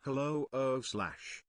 Hello o/.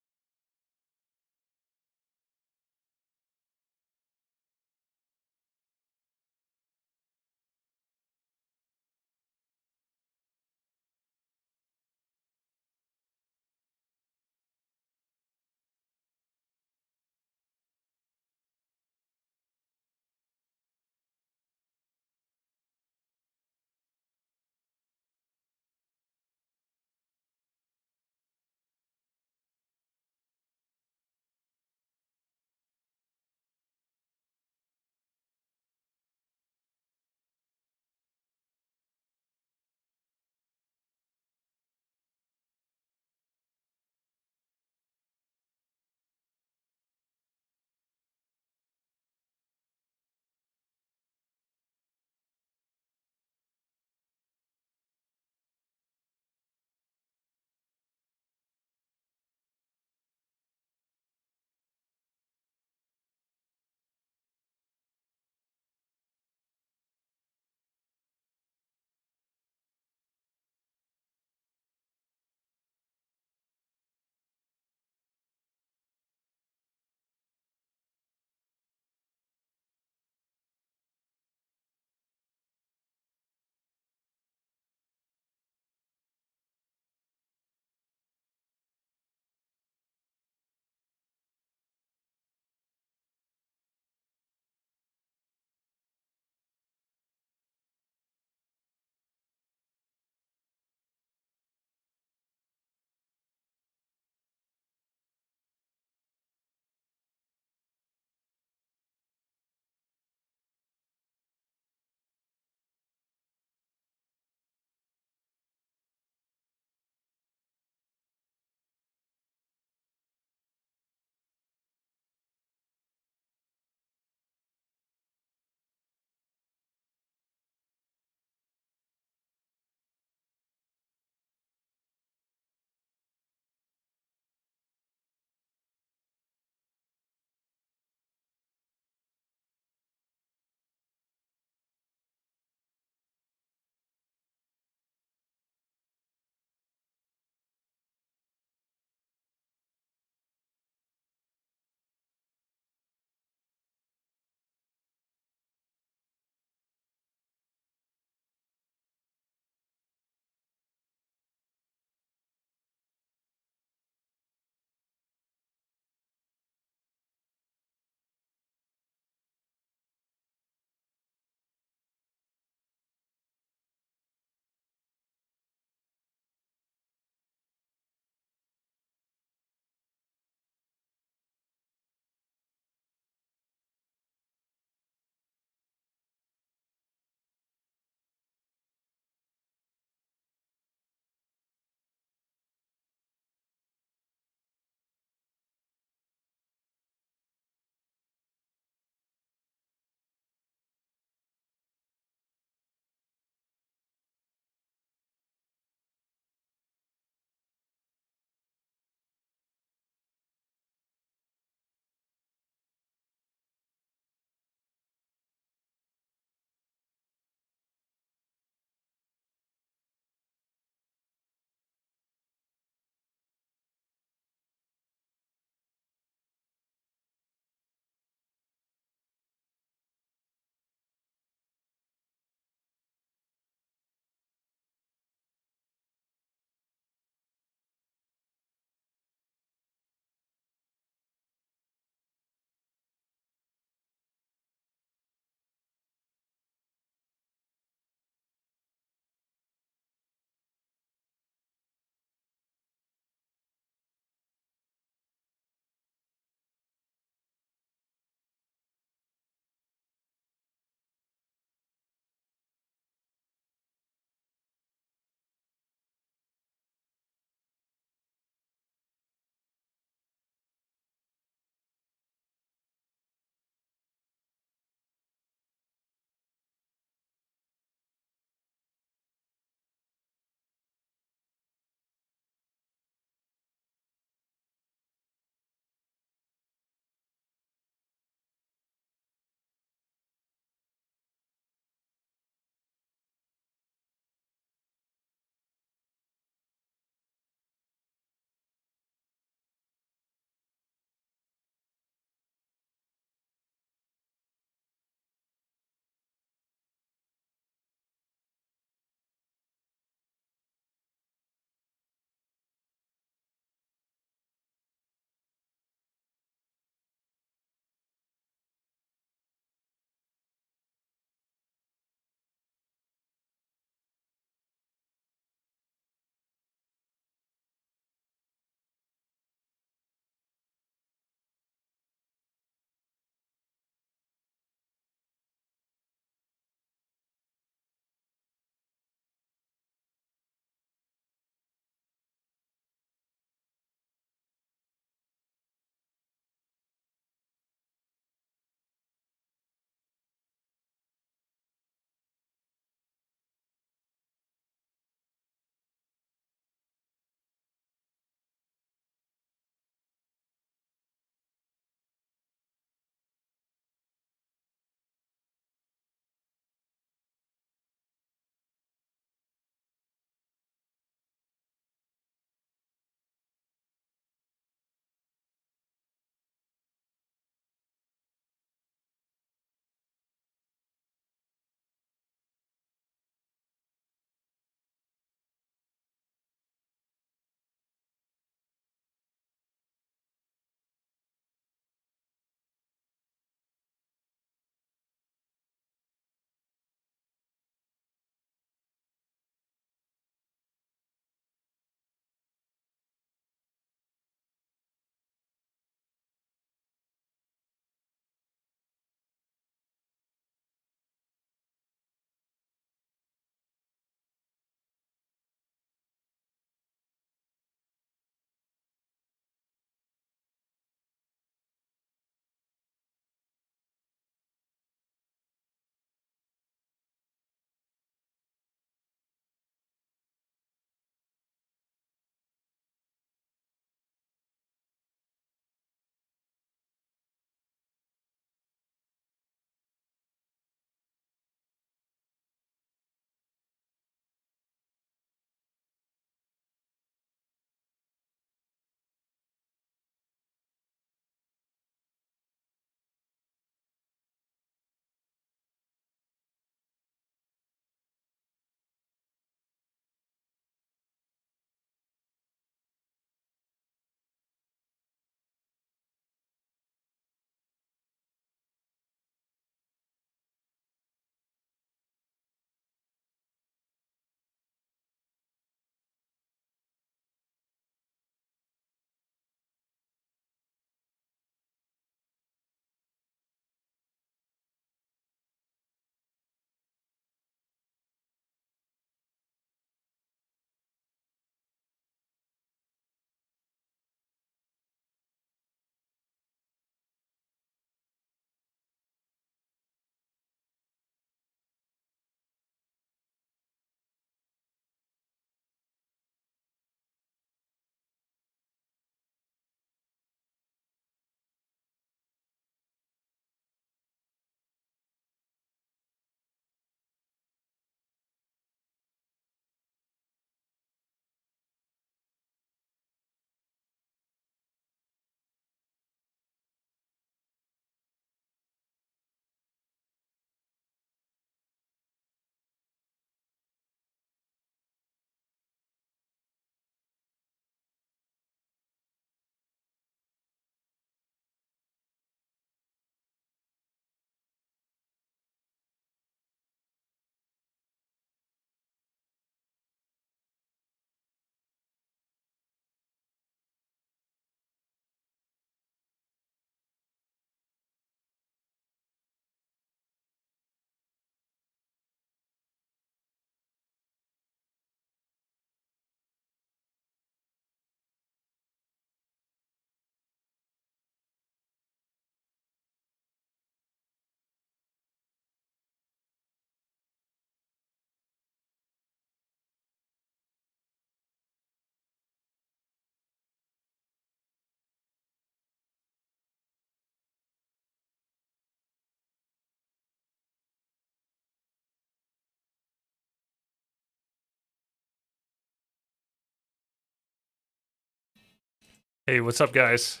Hey, what's up, guys?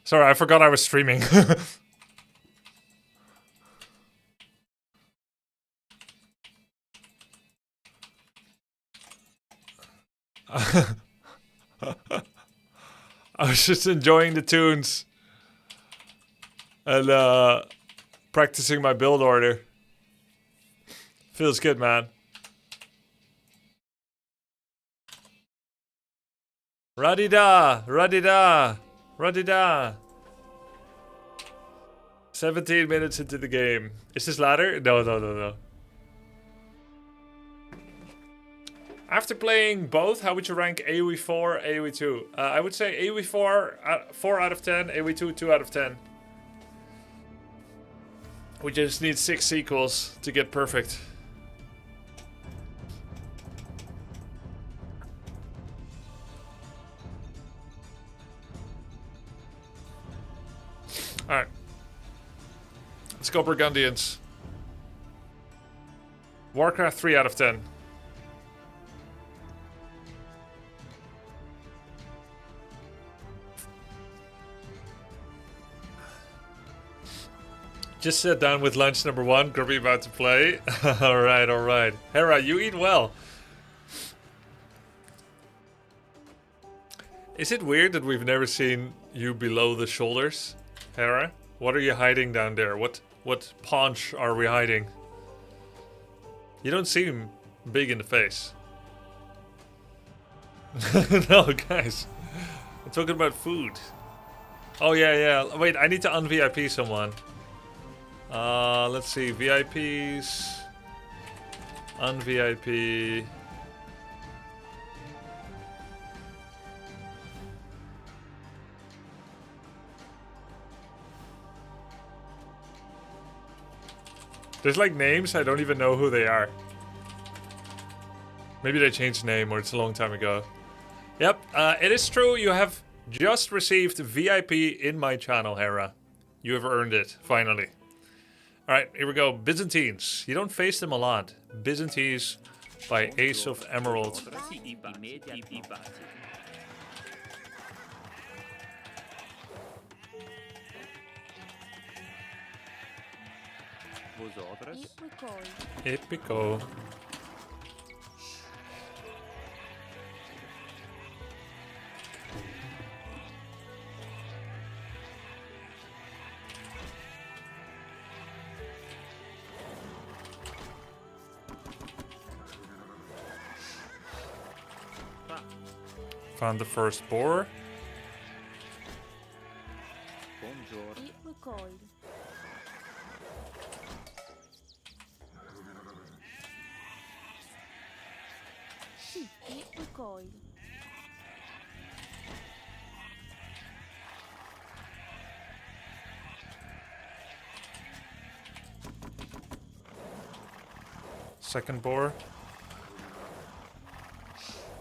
Sorry, I forgot I was streaming. I was just enjoying the tunes and practicing my build order. Feels good, man. Radida, radida, radida. 17 minutes into the game. Is this ladder? No. After playing both, how would you rank AoE4, AoE2? I would say AoE4, 4 out of 10, AoE2, 2 out of 10. We just need 6 sequels to get perfect. Alright. Let's go Burgundians. Warcraft 3 out of 10. Just sat down with lunch number 1. Grubby about to play. Alright. Hera, you eat well. Is it weird that we've never seen you below the shoulders, Hera? What are you hiding down there? What paunch are we hiding? You don't seem big in the face. No, guys. I'm talking about food. Oh, yeah. Wait, I need to un-VIP someone. Let's see. VIPs. Un-VIP. There's like names, I don't even know who they are. Maybe they changed name or it's a long time ago. Yep, it is true, you have just received VIP in my channel, Hera. You have earned it, finally. Alright, here we go. Byzantines. You don't face them a lot. Byzantines by Ace of Emerald. Epico. Found the first boar. Second boar.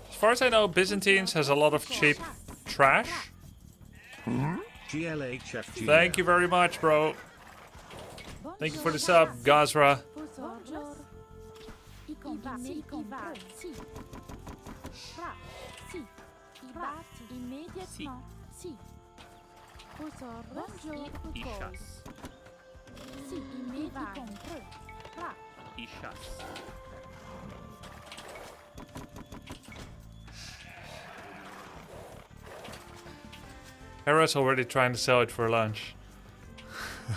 As far as I know, Byzantines has a lot of cheap trash. Thank you very much, bro. Thank you for the sub, Gazra. Hera's already trying to sell it for lunch.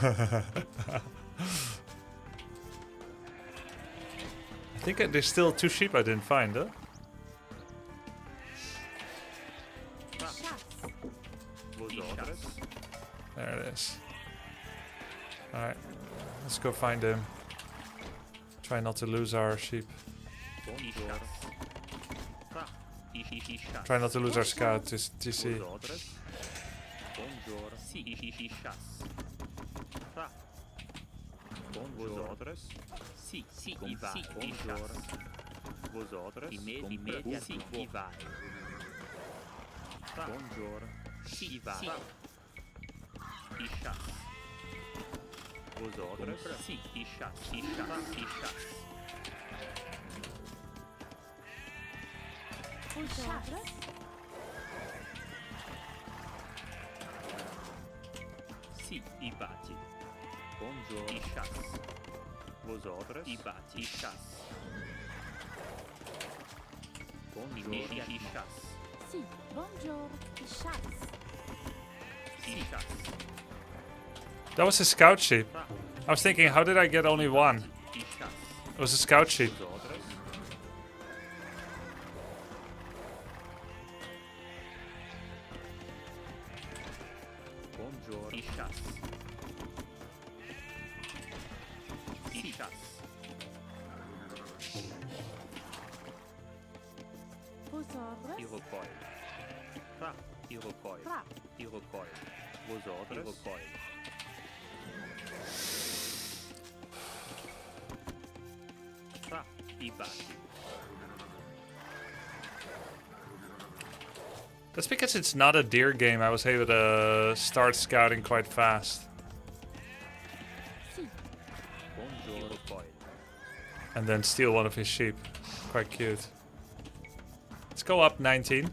I think there's still 2 sheep I didn't find, huh? There it is. Alright, let's go find him. Try not to lose our sheep. Try not to lose our scout to TC. Sì, i bati. Buongiorno. I chas. Vosotros. I bati. I chas. Buongiorno. I chas. Sì, buongiorno. I chats. I chas. That was a scout sheep. I was thinking, how did I get only one? I chas. It was a scout sheep. Vosotros. Buongiorno. I chas. I chas. Vosotros. Iroquois. Fra. Iroquois. Fra. Iroquois. Vosotros. Iroquois. Fra. I bati. That's because it's not a deer game. I was able to start scouting quite fast. Sì, Buongiorno. Iroquois. And then steal one of his sheep. Quite cute. Let's go up 19.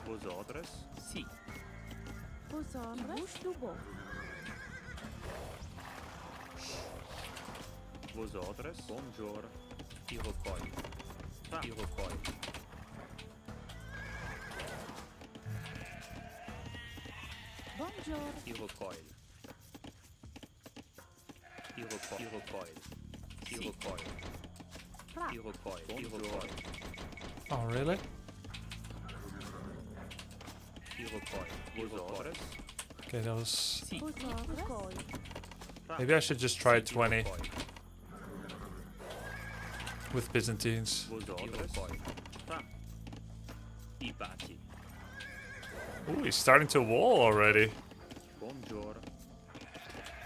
Vosotros. Sì. vosotros. Bouche du beau. Vosotros. Buongiorno. Iroquois. Fra. Iroquois. Buongiorno. Iroquois. Iroquois. Iroquois. Iroquois. Fra. Iroquois. Iroquois. Oh, really? Iroquois. Vosotros. Okay, that was... Sì. Vosotros. Fra. Maybe I should just try Sì, 20 Iroquois. with Byzantines. Vosotros. Iroquois. Fra. I bati. Ooh, he's starting to wall already. Buongiorno.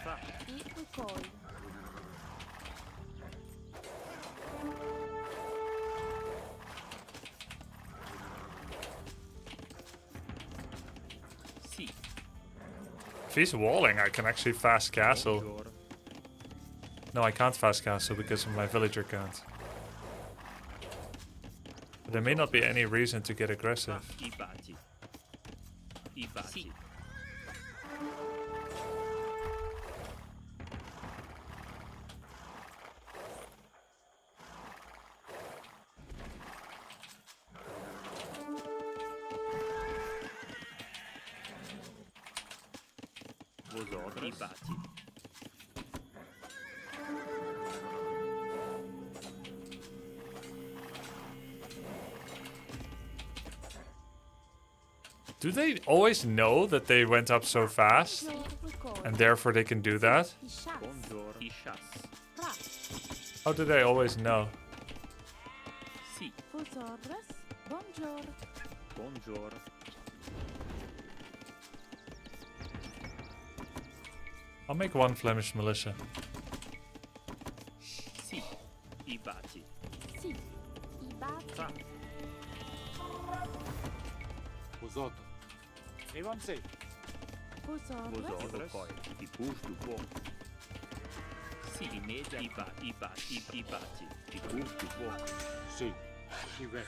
Fra. Iroquois. Sì. If he's walling, I can actually fast castle. Buongiorno. No, I can't fast castle because of my villager count. But there may not be any reason to get Fra. aggressive. I bati. I bati. Sì. Vosotros. I bati. Do they always know that they went up so fast? Iroquois. And therefore they can do that? I chats. Buongiorno. I chas. Fra. How do they always know? Sì. Vosotros. Buongiorno. Buongiorno. I'll make one Flemish militia. Sì. I bati. Sì. I bati. Fra. Vosotros. Avancez. Vosotros. Vosotros. I bouge du bois. Sì. I media. I bati. I bati. I bati. I bouge du bois. Sì.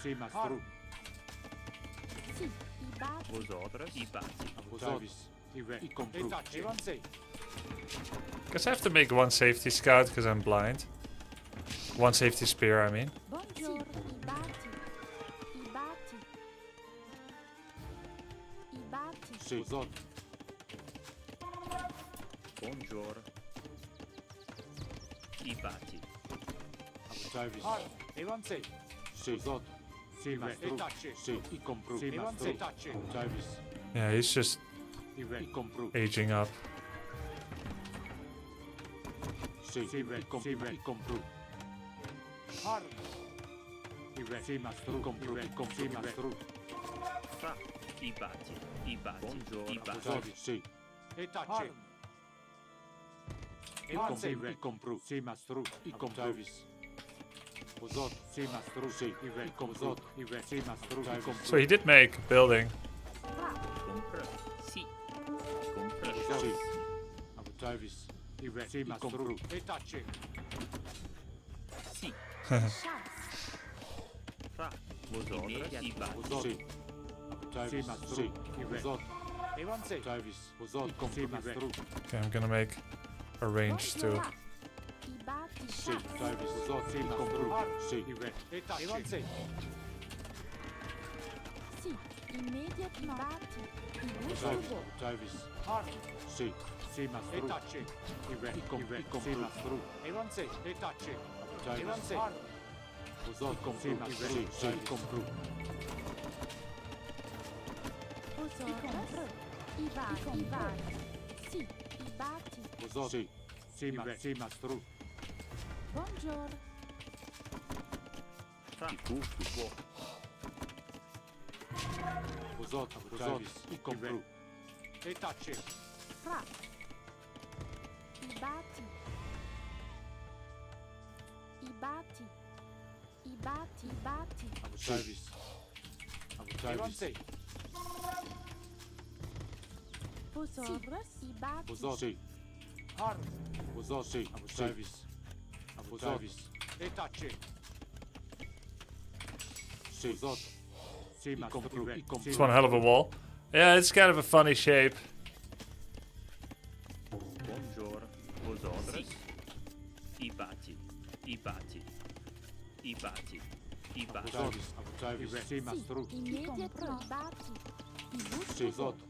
Sì, mastru. Sì. I bati. Vosotros. I bati. Vosotros. I compru. Avancez. Guess I have to make one safety scout because I'm blind. One safety spear, I mean. Buongiorno. I bati. I bati. I bati. Sì. Vosotros. Buongiorno. I bati. Service. Avancez. Sì. Vosotros. Sì, mastru. Sì. I compru. Sì, mastru. Service. Yeah, he's just I compru. aging up. Sì. I compru. Sì, mastru. Compru. Sì, mastru. Fra. I bati. I bati. Buongiorno. I bati. Service. Sì. I compru. Sì, mastru. I compru. Vosotros. Sì, mastru. Sì. I compru. Sì, mastru. I compru. So he did make a building. Fra. Compra. Sì. Compra. Sì. Service. Sì, mastru. Sì. Chats. Fra. Vosotros i batti. Sì. Sì, mastru. Sì. Vosot. Evanze. Travis. Vosot. Sì, mastru. Okay, I'm gonna make a range too. Bonjour. I batti Sì. shot. Travis. Vosot. Sì, mastru. Sì. Evanze. Sì, immediate batti. I Travis. busto. Travis. Sì. Sì, mastru. Sì, mastru. Evanze. Travis. Evanze. Vosot. Sì, mastru. Sì, compru. Vosotros. I batti. Sì, i batti. Vosot. Sì. Sì, mastru. Bonjour. I custo po. Vosot. Travis. Compru. Fra. I batti. I batti. I batti. I batti. Travis. Travis. Vosotros. I batti. Vosot. Sì. Vosot. Sì. Travis. Travis. Sì. Vosot. Sì, mastru. It's one hell of a wall. Yeah, it's kind of a funny shape. Buongiorno. Vosotros. I batti. I batti. I batti. I batti. Travis. Travis. Sì, mastru. Immediate batti. I busto. Sì. Vosot.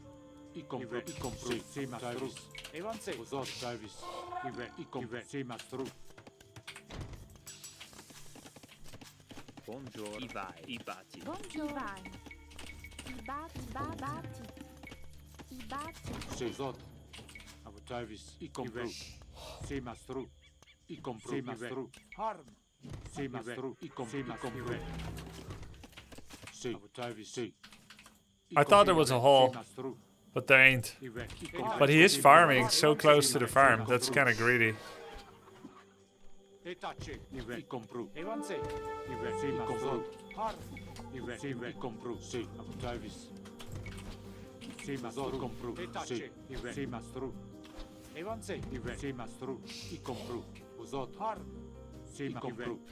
Compru. Sì, mastru. Evanze. Vosot. Travis. Compru. Sì, mastru. Buongiorno. I vai. I batti. Bonjour. I batti. I batti. I batti. Sì. Vosot. Travis. Compru. Sì, mastru. Compru. Sì, mastru. Sì, mastru. Compru. Sì. Travis. Sì. I thought there was a hole, but there ain't. But he is farming so close to the farm. That's kind of greedy. Compru. Evanze. Sì, mastru. Sì, compru. Sì. Travis. Sì, mastru. Compru. Sì. Sì, mastru. Evanze. Sì, mastru. Compru. Vosot. Sì, compru.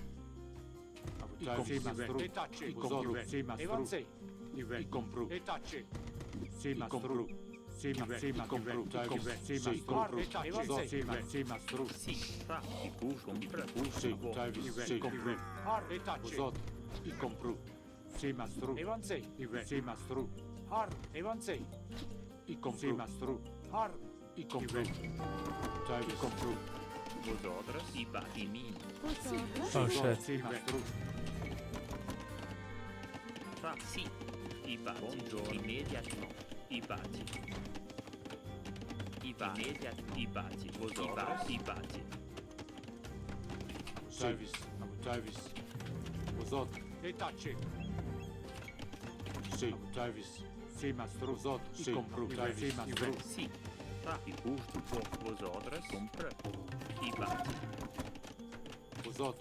Sì, mastru. Vosot. Sì, mastru. Evanze. Compru. Sì, mastru. Sì, compru. Travis. Sì, mastru. Vosot. Sì, mastru. Sì. Fra. I custo. Sì, Travis. Sì, compru. Vosot. Compru. Sì, mastru. Evanze. Sì, mastru. Evanze. Sì, mastru. Compru. Travis. Compru. Vosotros. I batti. Min. Vosotros. Oh shit. Sì, mastru. Fra. Sì. I batti. Buongiorno. Immediate no. I batti. I batti. Immediate no. I batti. Vosotros. I batti. Travis. Travis. Vosot. Sì, Travis. Sì, mastru. Vosot. Sì, compru. Travis. Sì, mastru. Sì. Fra. I custo po. Vosotros. Compre. I batti. Vosot.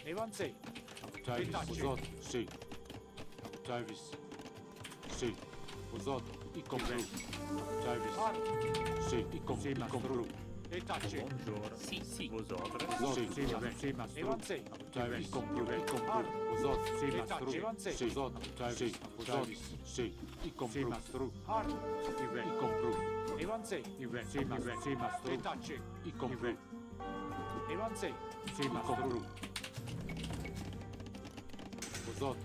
Evanze. Travis. Vosot. Sì. Travis. Sì. Vosot. Compru. Travis. Sì. Compru. Buongiorno. Sì, sì. Vosotros. Vosot. Sì, mastru. Evanze. Travis. Compru. Vosot. Sì, mastru. Sì. Vosot. Travis. Travis. Sì. Mastru. Compru. Evanze. Sì, mastru. Compru. Evanze. Sì, mastru. Vosot.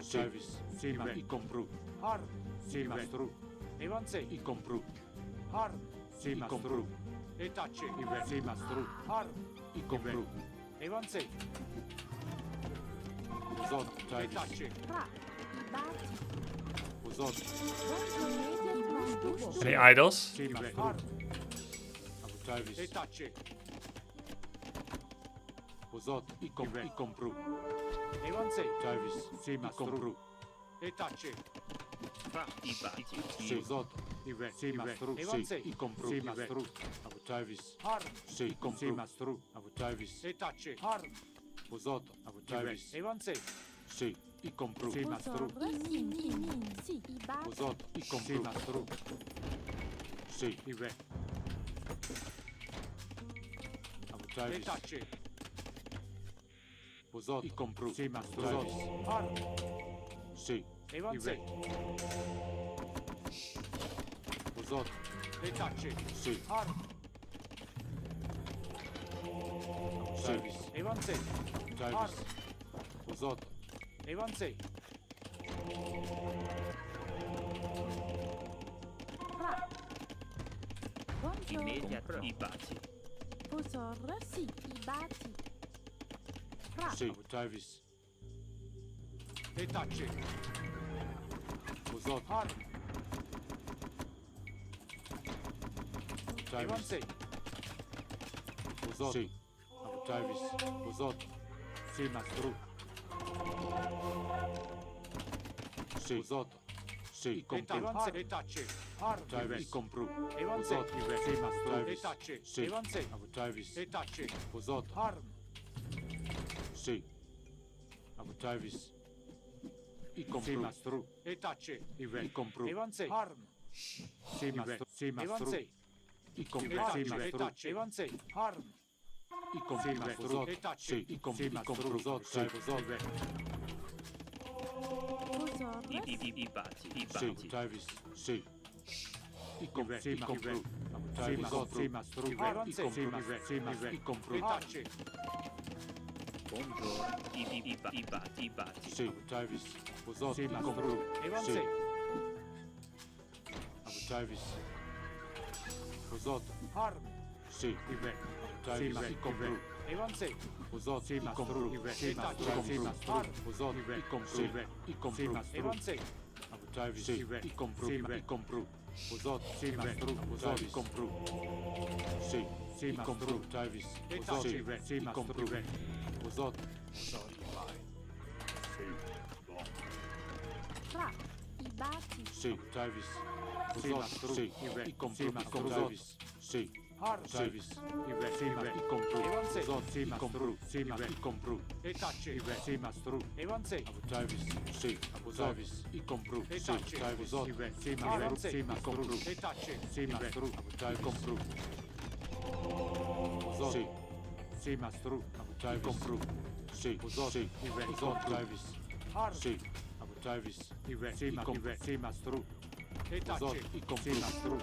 Travis. Sì, compru. Sì, mastru. Evanze. Compru. Sì, mastru. Sì, mastru. Compru. Evanze. Vosot. Travis. Fra. I batti. Vosot. Bonjour. Busto. Any idols? Sì, mastru. Travis. Vosot. Compru. Evanze. Travis. Sì, mastru. Fra. I batti. Sì, Vosot. Sì, mastru. Evanze. Sì, compru. Sì, mastru. Travis. Sì, compru. Mastru. Travis. Vosot. Travis. Evanze. Sì, compru. Sì, mastru. Vosotros. Sì. I batti. Vosot. Compru. Mastru. Sì. Travis. Vosot. Compru. Sì, mastru. Travis. Sì. Evanze. Bozot. Retacce. Sì. Har. Service. Evanze. Har. Service. Bozot. Evanze. Ra. Buongiorno. Immediat i baci. Pozor, sì, i bati. Ra. Sì. Service. Retacce. Bozot. Har. Service. Evanze. Bozot. Sì. Service. Bozot. Sì, mastro. Sì. Bozot. Sì. Evanze. Retacce. Har. Service. Compru. Evanze. Bozot. Sì, mastro. Retacce. Sì. Evanze. Service. Retacce. Bozot. Har. Sì. Service. I compru. Mastro. Retacce. I compru. Evanze. Har. Sì, mastro. Sì, mastro. Evanze. I compru. Sì, Retacce. mastro. Retacce. Evanze. Har. I compru. Mastro. Retacce. Sì. I compru. Bozot. Sì. Bozot. Pozor, I baci. I Sì. baci. Service. Sì. I compru. Sì, compru. Sì, mastro. Sì, mastro. I compru. Sì, mastro. I compru. Retacce. Buongiorno. I baci. Sì. Service. Bozot. Sì, mastro. Evanze. Service. Bozot. Har. Sì. Service. I compru. Evanze. Bozot. Sì, mastro. Sì, mastro. Sì, mastro. Bozot. I compru. I compru. Mastro. Evanze. Service. I compru. I compru. Bozot. Sì, mastro. Bozot. I compru. Sì. Sì, compru. Service. Bozot. Sì, compru. Bozot. Ra. I bati. Sì. Service. Bozot. Sì. I compru. Service. Sì. Har. Service. Sì, i compru. Evanze. Bozot. Sì, compru. Sì, i compru. Retacce. Sì, mastro. Evanze. Service. Sì. Service. I compru. Sì. Retacce. Service. Sì, mastro. Avanze. Sì, compru. Retacce. Sì, mastro. I compru. Sì. Sì, mastro. I compru. Sì. Bozot. Sì. Bozot. Service. Har. Sì. Service. Sì, sì, mastro. Retacce. Bozot. I compru. Sì, mastro.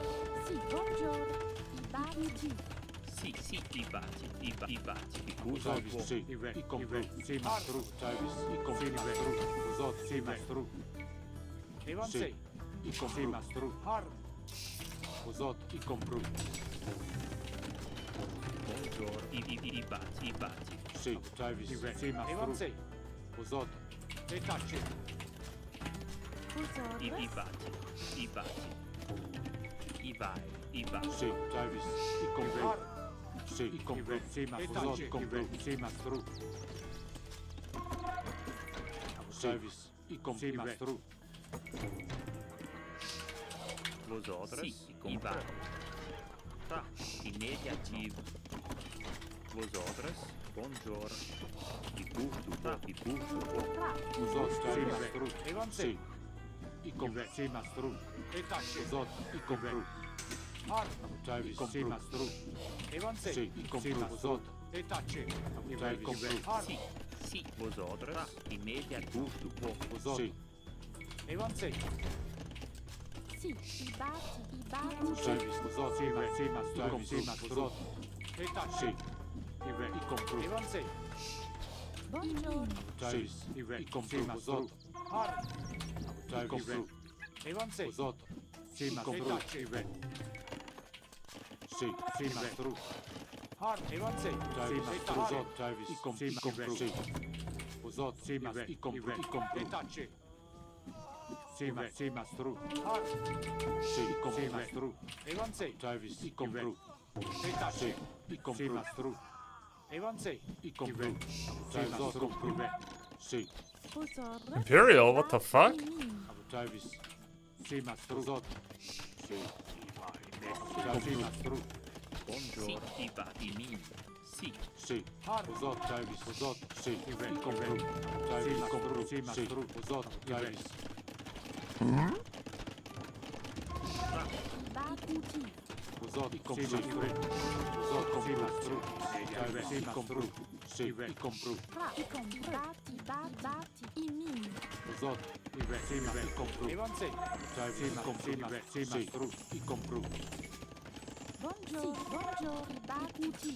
Sì, buongiorno. I bati. Sì, i baci. I baci. Service. Sì. I compru. Sì, mastro. Service. I compru. Mastro. Bozot. Sì, mastro. Evanze. I compru. Mastro. Har. Bozot. I compru. Buongiorno. I baci. Sì. Service. Sì, mastro. Evanze. Bozot. Retacce. Pozor, I baci. I vai. Sì. Service. I compru. Har. Sì. I compru. Sì, mastro. Bozot. I compru. Sì, mastro. Service. I compru. Mastro. Vosotras. I vai. Tá. Imediativo. Vosotras. Buongiorno. I curto. Ra. Bozot. Sì, mastro. Evanze. Sì. I compru. Sì, mastro. Retacce. Bozot. I compru. Har. Service. Sì, mastro. Evanze. Sì. I compru. Bozot. Retacce. Service. Har. Sì. Vosotras. Imediativo. Bozot. Sì. Evanze. sì, i bati. Service. Bozot. Sì, mastro. Sì, mastro. Retacce. Sì. I compru. Evanze. Buongiorno. Service. I compru. Bozot. Har. I compru. Evanze. Bozot. Sì, mastro. Retacce. Sì. Sì, mastro. Har. Evanze. Sì, mastro. Har. Bozot. Service. I compru. Sì. Bozot. Sì, mastro. I compru. Retacce. Sì, mastro. Har. Sì, i compru. Mastro. Evanze. Service. I compru. Retacce. Sì. I compru. Mastro. Evanze. I compru. Sì, mastro. Sì. Pozor. Imperial, what the fuck? Service. Sì, mastro. Bozot. Sì. Sì, mastro. Buongiorno. I bati min. Sì. Sì. Har. Bozot. Service. Bozot. Sì. I compru. Service. I compru. Sì, mastro. Bozot. Service. I bati. Bozot. I compru. Bozot. Sì, mastro. Service. I compru. Sì, i compru. Fra. I batti. I min. Uzot, sì, ma i compru. Sì, ma compru. Sì, ma stru. I compru. Buongiorno. I batti.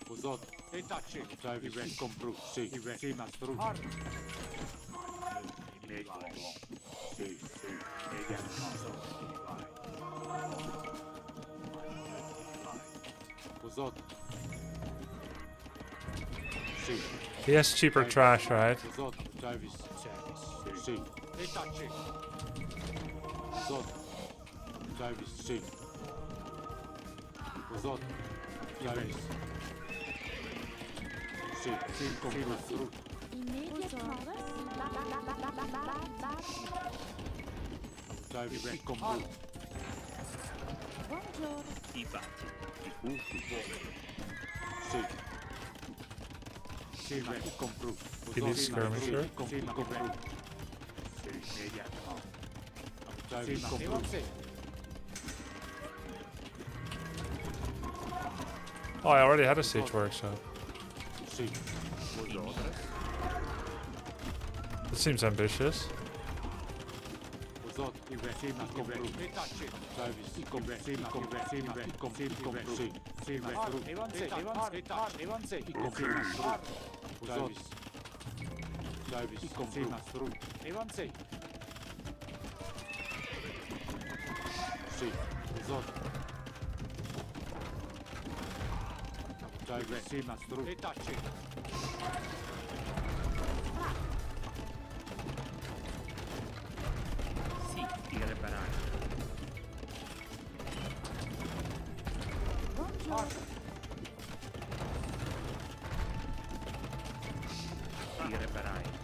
Uzot, e tacci. I compru. Sì, ma stru. Sì, Uzot. Sì. He has cheaper trash, right? Uzot, Travis. Sì. E tacci. Uzot. Travis. Sì. Uzot. Travis. Sì, compru. Immediate progress. Travis, i compru. Buongiorno. Sì. Sì, ma i compru. Did he skirmisher? Sì, ma compru. Travis, i compru. Oh, I already had a siege workshop. Sì. That seems ambitious. Uzot, sì, ma compru. Travis, i compru. Sì, ma compru. Sì, ma compru. Sì, ma stru. I compru. Travis. Travis, i compru. Sì, ma stru. Sì. Uzot. Travis, sì, ma stru. E tacci. Sì, di reparare. Di reparare.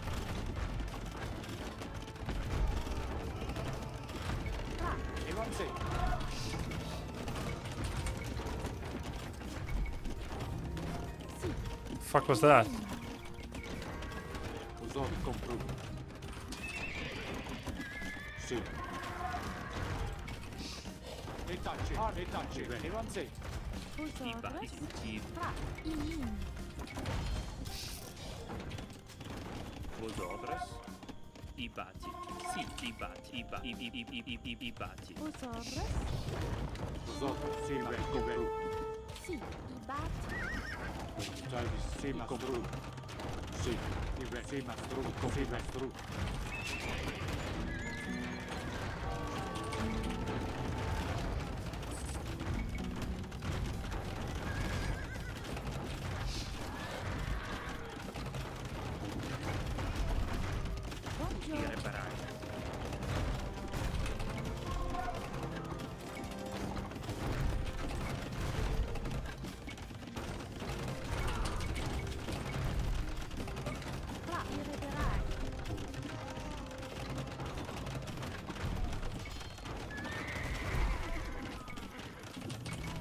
Fuck was that? Uzot, compru. Sì. E tacci. I batti. Fra. I min. Vosotros. I batti. Sì, i batti. I batti. Buongiorno. Uzot, sì, ma i compru. Sì. I batti. Travis, sì, ma compru. Sì. Sì, ma stru. Sì, ma stru. Di reparare. Fra. I reparare.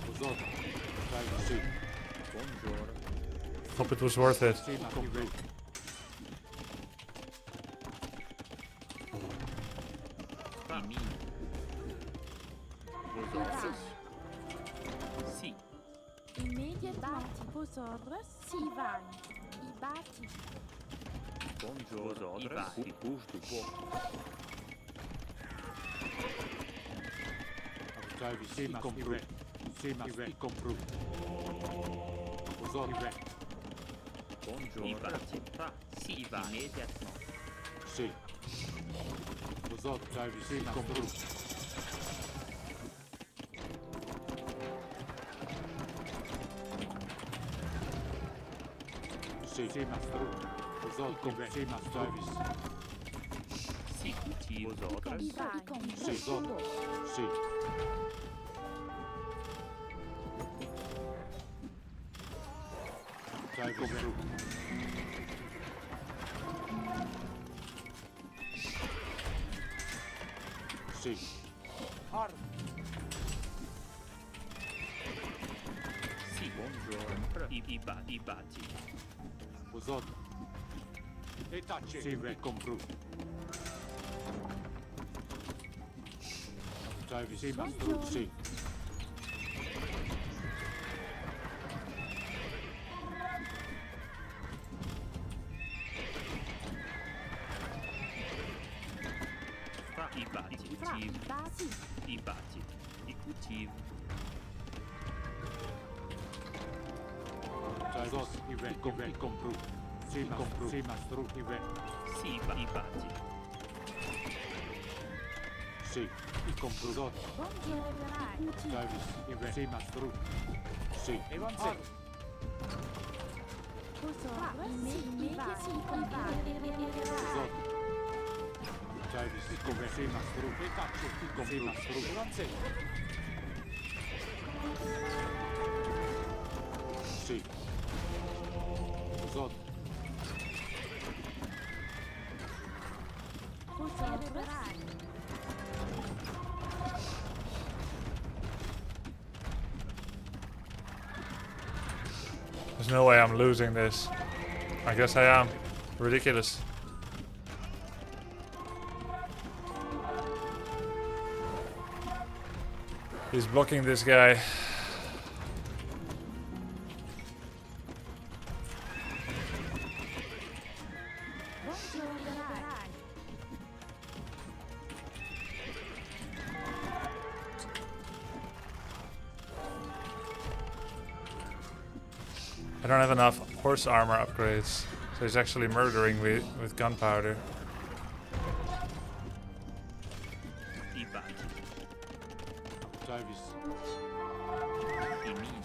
Uzot, Travis, sì. Buongiorno. Hope it was worth it. Sì, ma compru. I min. Vosotros. Sì. Immediate batti. Buongiorno. Sì, vai. I batti. Buongiorno. I batti. Travis, sì, ma compru. Sì, ma i compru. Uzot, Buongiorno. I batti. Sì, i batti. Immediatamente. sì. Uzot, Travis, sì, ma compru. Sì, ma stru. Uzot, sì, ma Travis. Sì, vosotros. I vai. Sì, Uzot, sì. Travis, compru. Sì. Sì, buongiorno. I batti. Uzot, E tace. Sì, e compru. Sì, mastro. Sì. Fra i bati. Fra i bati. I bati. I cultivo. Zot, i compru. Sì, compru. Sì, mastro. I Sì, i bati. Sì, i compru. Zot. Buongiorno. Travis, i sì, mastro. Sì. E vanze. Fra i bati. Zot. Travis, i come sì, mastro. E tace. I compru. Mastro. E vanze. Sì. Zot. There's no way I'm losing this. I guess I am. Ridiculous. He's blocking this guy. I don't have enough horse armor upgrades, so he's actually murdering me with gunpowder. I bati. Travis. I mini.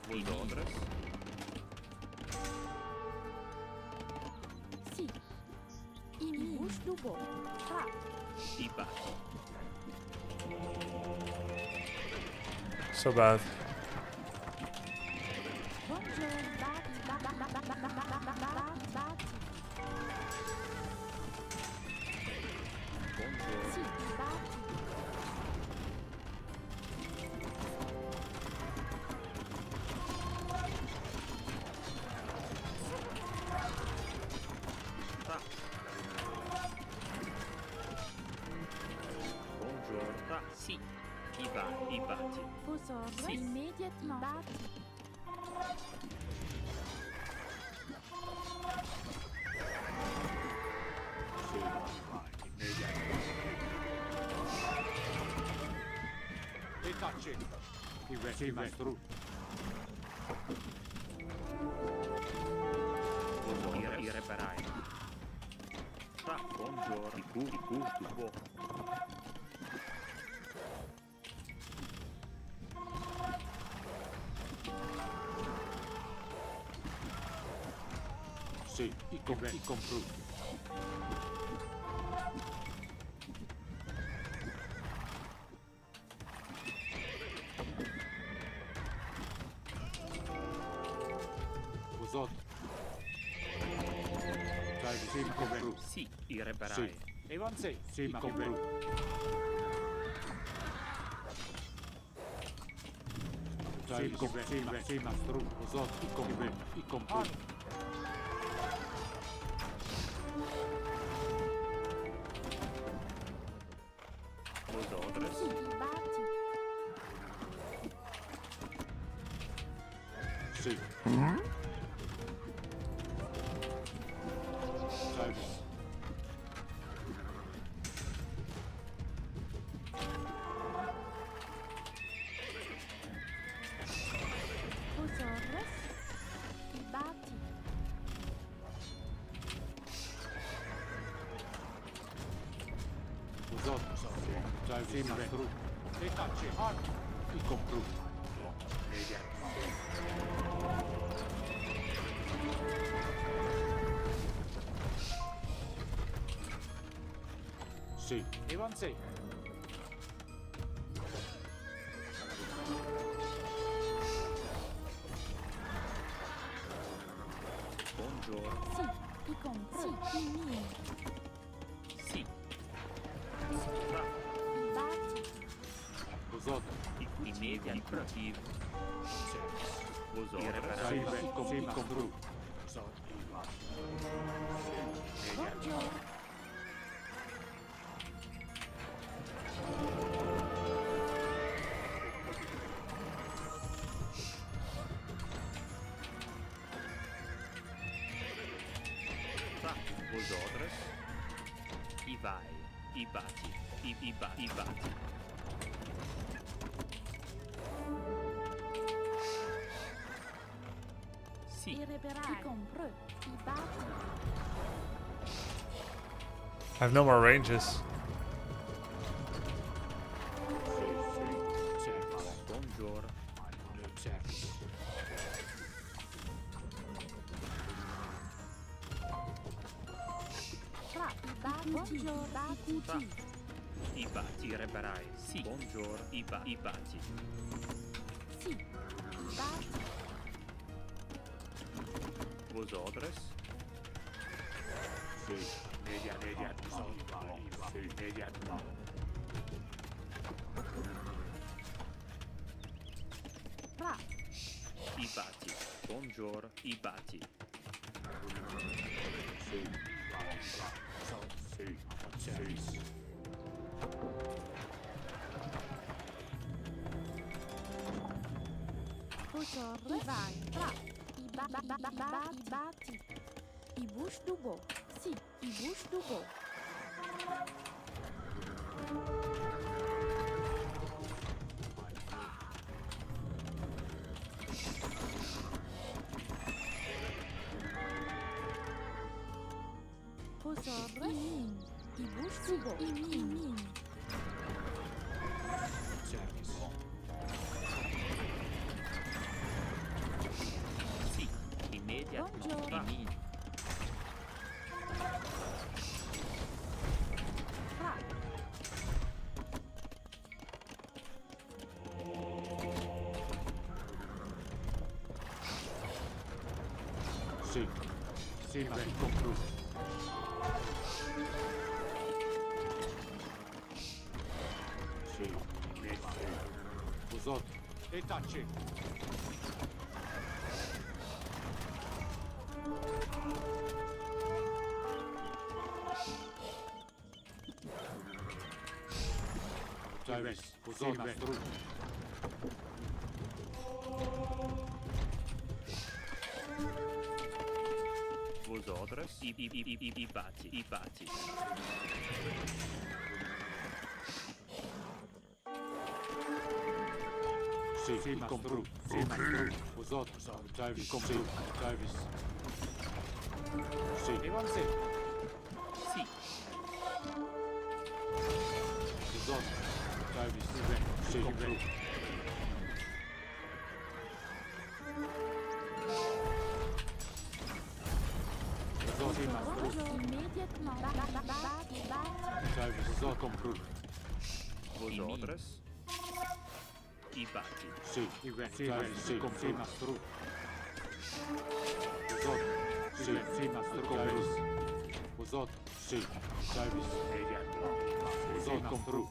Vosotros. Sì. I bouche du beau. Fra. I bati. So bad. Buongiorno. Bati. Buongiorno. Sì, bati. Fra. Buongiorno. Fra. Sì. I bati. Vous Sì. immédiatement. Bati. Sì. E tace. I sì, mastro. I reparai. Fra. Buongiorno. I gusto buono. Sì, i compru. Vosot. Travis, sì, compru. Sì, i reparai. Sì. E vanze. Sì, ma compru. Travis, sì, mastro. Vosot, i compru. Vosotros. Sì, bati. Sì. Travis. Vosotros. I bati. Vosot. Travis, sì, mastro. E tace. I compru. Sì. E vanze. Buongiorno. Sì, i compri. Sì, i miei. Sì. Fra. I bati. Vosot. I media operativi. Sì. Vosotros. I reparai. Sì, compru. Buongiorno. Tá, vos outras. E vai. E bate. E bate. Sì. Irreparar. Compro. I batti. I have no more ranges. Buongiorno. Fra. I batti. Buongiorno. Batti. Tá. I batti reparai. Sì. Buongiorno. I batti. Sì. I batti. Vos outras. Media, media. Fra. I batti. Buongiorno. I batti. Buongiorno. I vai. Fra. I batti. I bush do bo. Sì. I bush do bo. Buongiorno. I bush do bo. I min. Sì. Immediato. Buongiorno. Min. Fra. Sì, ma compro. Sì, Usot. E tacci. Travis, Usot, Mastru. Vos outras. I batti. Sì, compro. Sì, Mastru. Usot, Travis, compro. Travis. Sì. Sì. Usot, Travis, sì, compro. Usot, sì, Mastru. Immédiatement. Batti. Travis, Usot, compro. Vos outras. I batti. Sì, Travis, sì, compro. Mastru. Usot, sì, Mastru, Travis. Usot, sì, Travis. Usot, compro.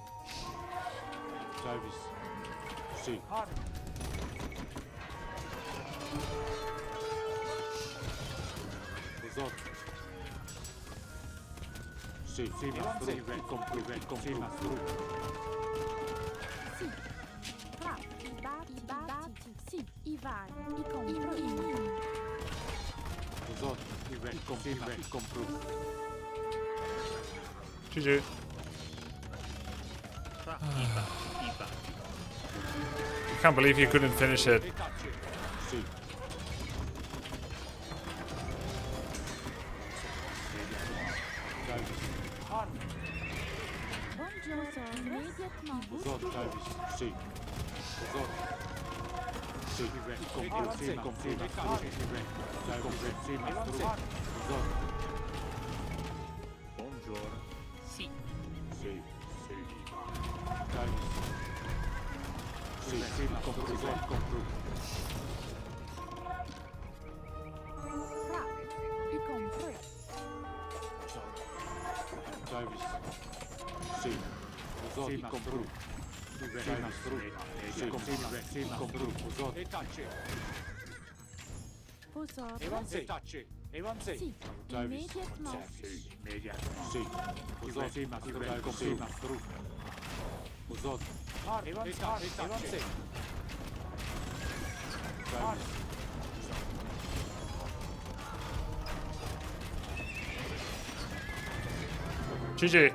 Travis, sì. Usot. Sì, Mastru, compro. Sì. Fra. I batti. Sì. I vai. I compro. I min. Usot, compro. GG. Fra. I batti. I can't believe you couldn't finish it. E tacci. Sì. Travis. Buongiorno. Immédiatement. Usot, Travis, sì. Usot. Sì, compro. Sì, compro. Travis, sì, Mastru. Usot. Buongiorno. Sì. Sì. Travis. Sì, compro. Usot, compro. Fra. I compro. Travis. Sì. Usot, compro. Sì, Mastru. Sì, compro. Usot. E tacci. Buongiorno. E tacci. Avancez. Si, immédiatement. Immédiatement. Si. Aux autres, il compris. Aux autres. Avancez. GG.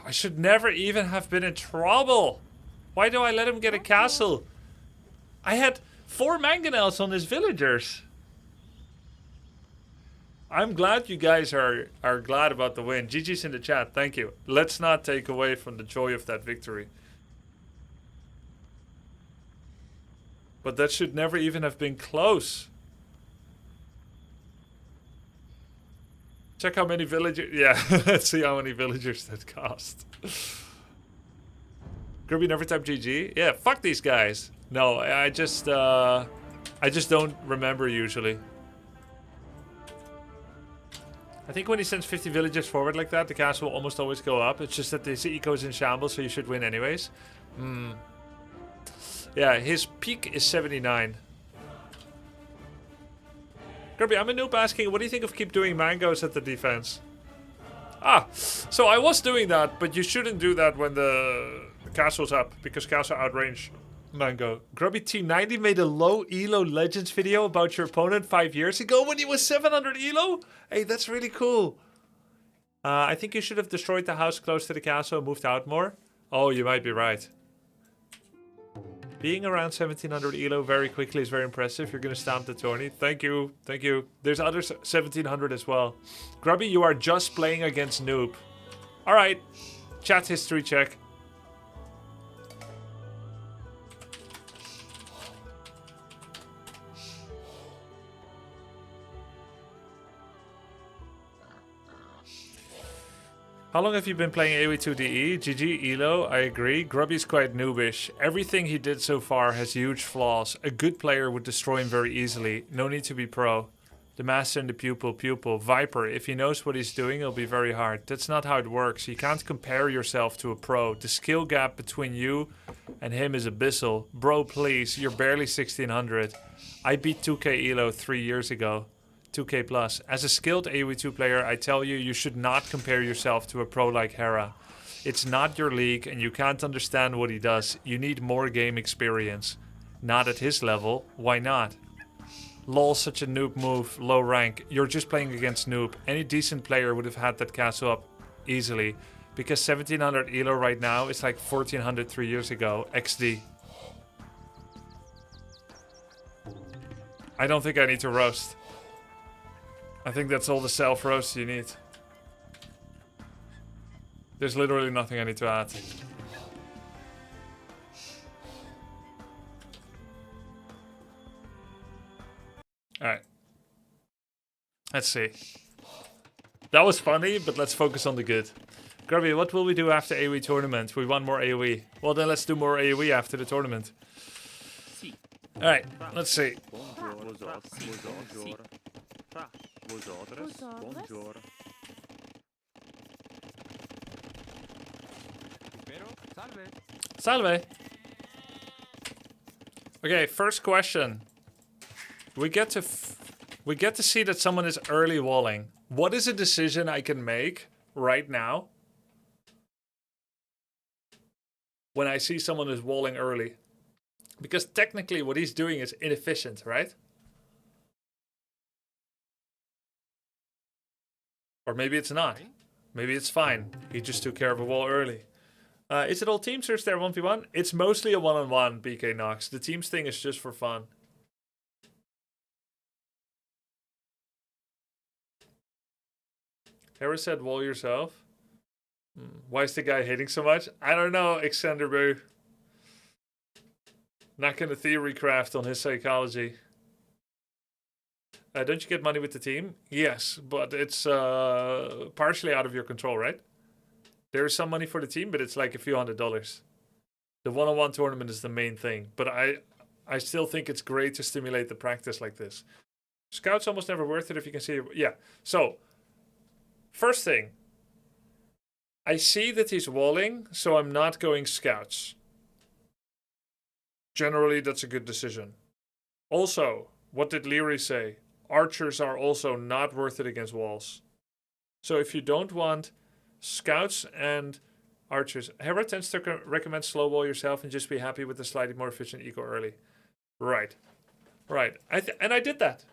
I should never even have been in trouble. Why do I let him get a castle? I had 4 mangonels on his villagers. I'm glad you guys are glad about the win. GG's in the chat. Thank you. Let's not take away from the joy of that victory. But that should never even have been close. Check how many villagers... Yeah, let's see how many villagers that cost. Grubby never type GG? Yeah, fuck these guys. No, I just don't remember usually. I think when he sends 50 villagers forward like that, the castle will almost always go up. It's just that the eco is in shambles, so you should win anyways. Yeah, his peak is 79. Grubby, I'm a noob asking, what do you think of keep doing mangoes at the defense? Ah, so I was doing that, but you shouldn't do that when the castle's up, because castle outrange mango. Grubby T90 made a low elo legends video about your opponent 5 years ago when he was 700 elo? Hey, that's really cool. I think you should have destroyed the house close to the castle and moved out more. Oh, you might be right. Being around 1700 elo very quickly is very impressive. You're going to stamp the tourney. Thank you. Thank you. There's other 1700 as well. Grubby, you are just playing against noob. Alright. Chat history check. How long have you been playing AoE2 DE? GG, Elo, I agree. Grubby's quite noobish. Everything he did so far has huge flaws. A good player would destroy him very easily. No need to be pro. The master and the pupil. Viper, if he knows what he's doing, it'll be very hard. That's not how it works. You can't compare yourself to a pro. The skill gap between you and him is abyssal. Bro, please, you're barely 1600. I beat 2k Elo 3 years ago. 2k plus. As a skilled AoE2 player, I tell you, you should not compare yourself to a pro like Hera. It's not your league and you can't understand what he does. You need more game experience. Not at his level. Why not? LOL, such a noob move. Low rank. You're just playing against noob. Any decent player would have had that castle up easily. Because 1700 elo right now is like 1400 3 years ago. XD. I don't think I need to roast. I think that's all the self-roast you need. There's literally nothing I need to add. Alright. Let's see. That was funny, but let's focus on the good. Grubby, what will we do after AoE tournament? We want more AoE. Well, then let's do more AoE after the tournament. Alright, let's see. Salve. Okay, first question. We get to see that someone is early walling. What is a decision I can make right now when I see someone is walling early? Because technically what he's doing is inefficient, right? Or maybe it's not. Maybe it's fine. He just took care of a wall early. Is it all teams or is there 1v1? It's mostly a one-on-one, BK Nox. The teams thing is just for fun. Harris said wall yourself. Why is the guy hating so much? I don't know, Xander Boo. Not gonna theory craft on his psychology. Don't you get money with the team? Yes, but it's partially out of your control, right? There is some money for the team, but it's like a few $100s. The one-on-one tournament is the main thing, but I still think it's great to stimulate the practice like this. Scout's almost never worth it if you can see it. Yeah, so first thing. I see that he's walling, so I'm not going scouts. Generally, that's a good decision. Also, What did Leary say? Archers are also not worth it against walls. So if you don't want scouts and archers, Hera tends to recommend slow wall yourself and just be happy with the slightly more efficient eco early. Right. Right. And I did that.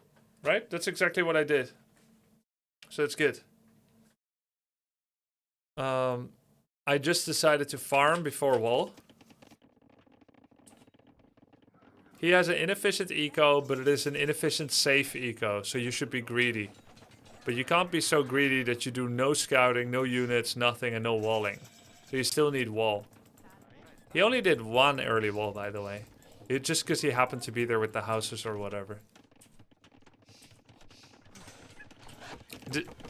Right? That's exactly what I did. So it's good. I just decided to farm before wall. He has an inefficient eco, but it is an inefficient safe eco, so you should be greedy. But you can't be so greedy that you do no scouting, no units, nothing, and no walling. So you still need wall. He only did one early wall, by the way. Just because he happened to be there with the houses or whatever.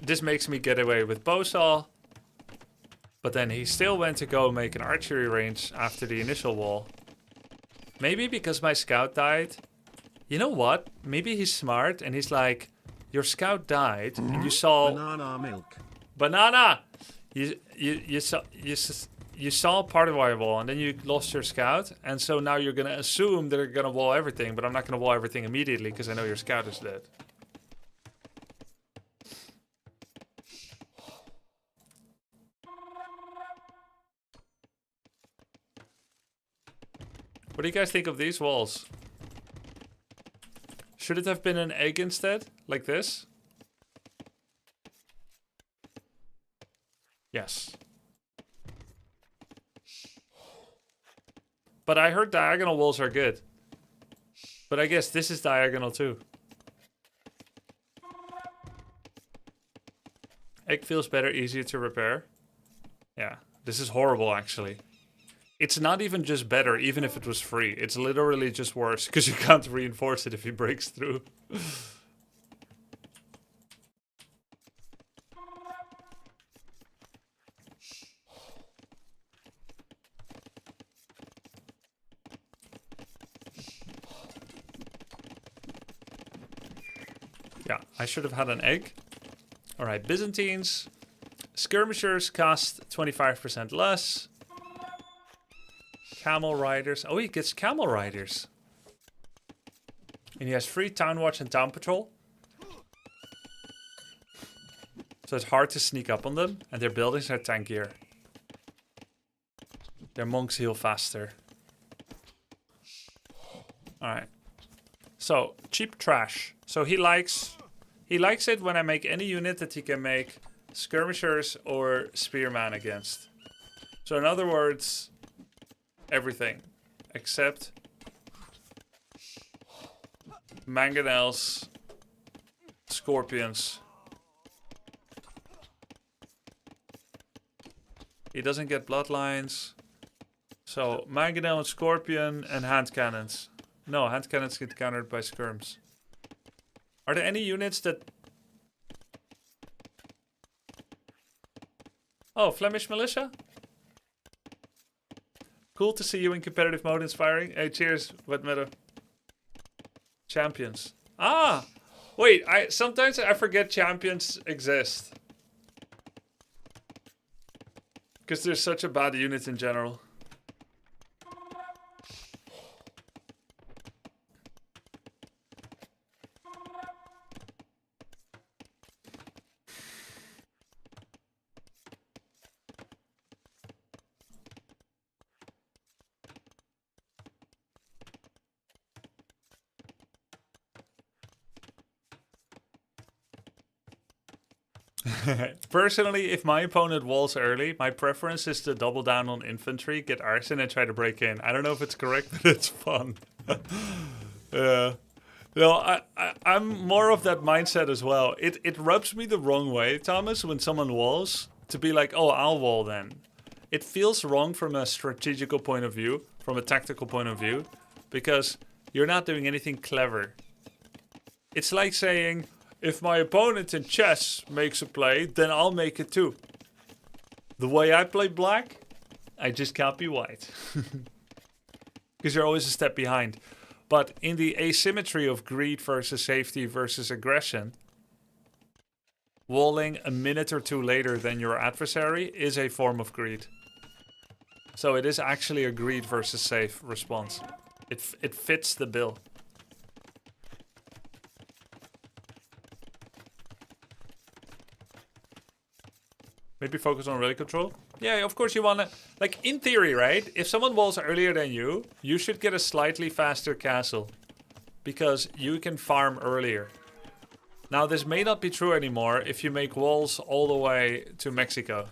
This makes me get away with bowsaw. But then he still went to go make an archery range after the initial wall. Maybe because my scout died. You know what? Maybe he's smart and he's like, your scout died and you saw banana milk. Banana. You saw part of my wall and then you lost your scout, and so now you're gonna assume they're gonna wall everything, but I'm not gonna wall everything immediately because I know your scout is dead. What do you guys think of these walls? Should it have been an egg instead? Like this? Yes. But I heard diagonal walls are good. But I guess this is diagonal too. Egg feels better, easier to repair. Yeah, this is horrible actually. It's not even just better, even if it was free. It's literally just worse, because you can't reinforce it if he breaks through. Yeah, I should have had an egg. Alright, Byzantines. Skirmishers cost 25% less. Camel riders. Oh, he gets camel riders. And he has free town watch and town patrol. So it's hard to sneak up on them. And their buildings are tankier. Their monks heal faster. Alright. So, cheap trash. So he likes it when I make any unit that he can make skirmishers or spearman against. So in other words, everything except mangonels, scorpions. He doesn't get bloodlines. So mangonel and scorpion and hand cannons. No, hand cannons get countered by skirms. Are there any units that... Oh, Flemish militia? Cool to see you in competitive mode, inspiring. Hey, cheers, Wet Meadow. Champions. Ah! Wait, sometimes I forget champions exist. Because they're such a bad unit in general. Personally, if my opponent walls early, my preference is to double down on infantry, get arson, and try to break in. I don't know if it's correct, but it's fun. Yeah. No, I'm more of that mindset as well. It rubs me the wrong way, Thomas, when someone walls, to be like, oh, I'll wall then. It feels wrong from a strategical point of view, from a tactical point of view, because you're not doing anything clever. It's like saying, if my opponent in chess makes a play, then I'll make it too. The way I play black, I just can't be white. Because you're always a step behind. But in the asymmetry of greed versus safety versus aggression, walling a minute or two later than your adversary is a form of greed. So it is actually a greed versus safe response. It fits the bill. Maybe focus on rally control. Yeah, of course you want to... Like, in theory, right? If someone walls earlier than you should get a slightly faster castle. Because you can farm earlier. Now, this may not be true anymore if you make walls all the way to Mexico.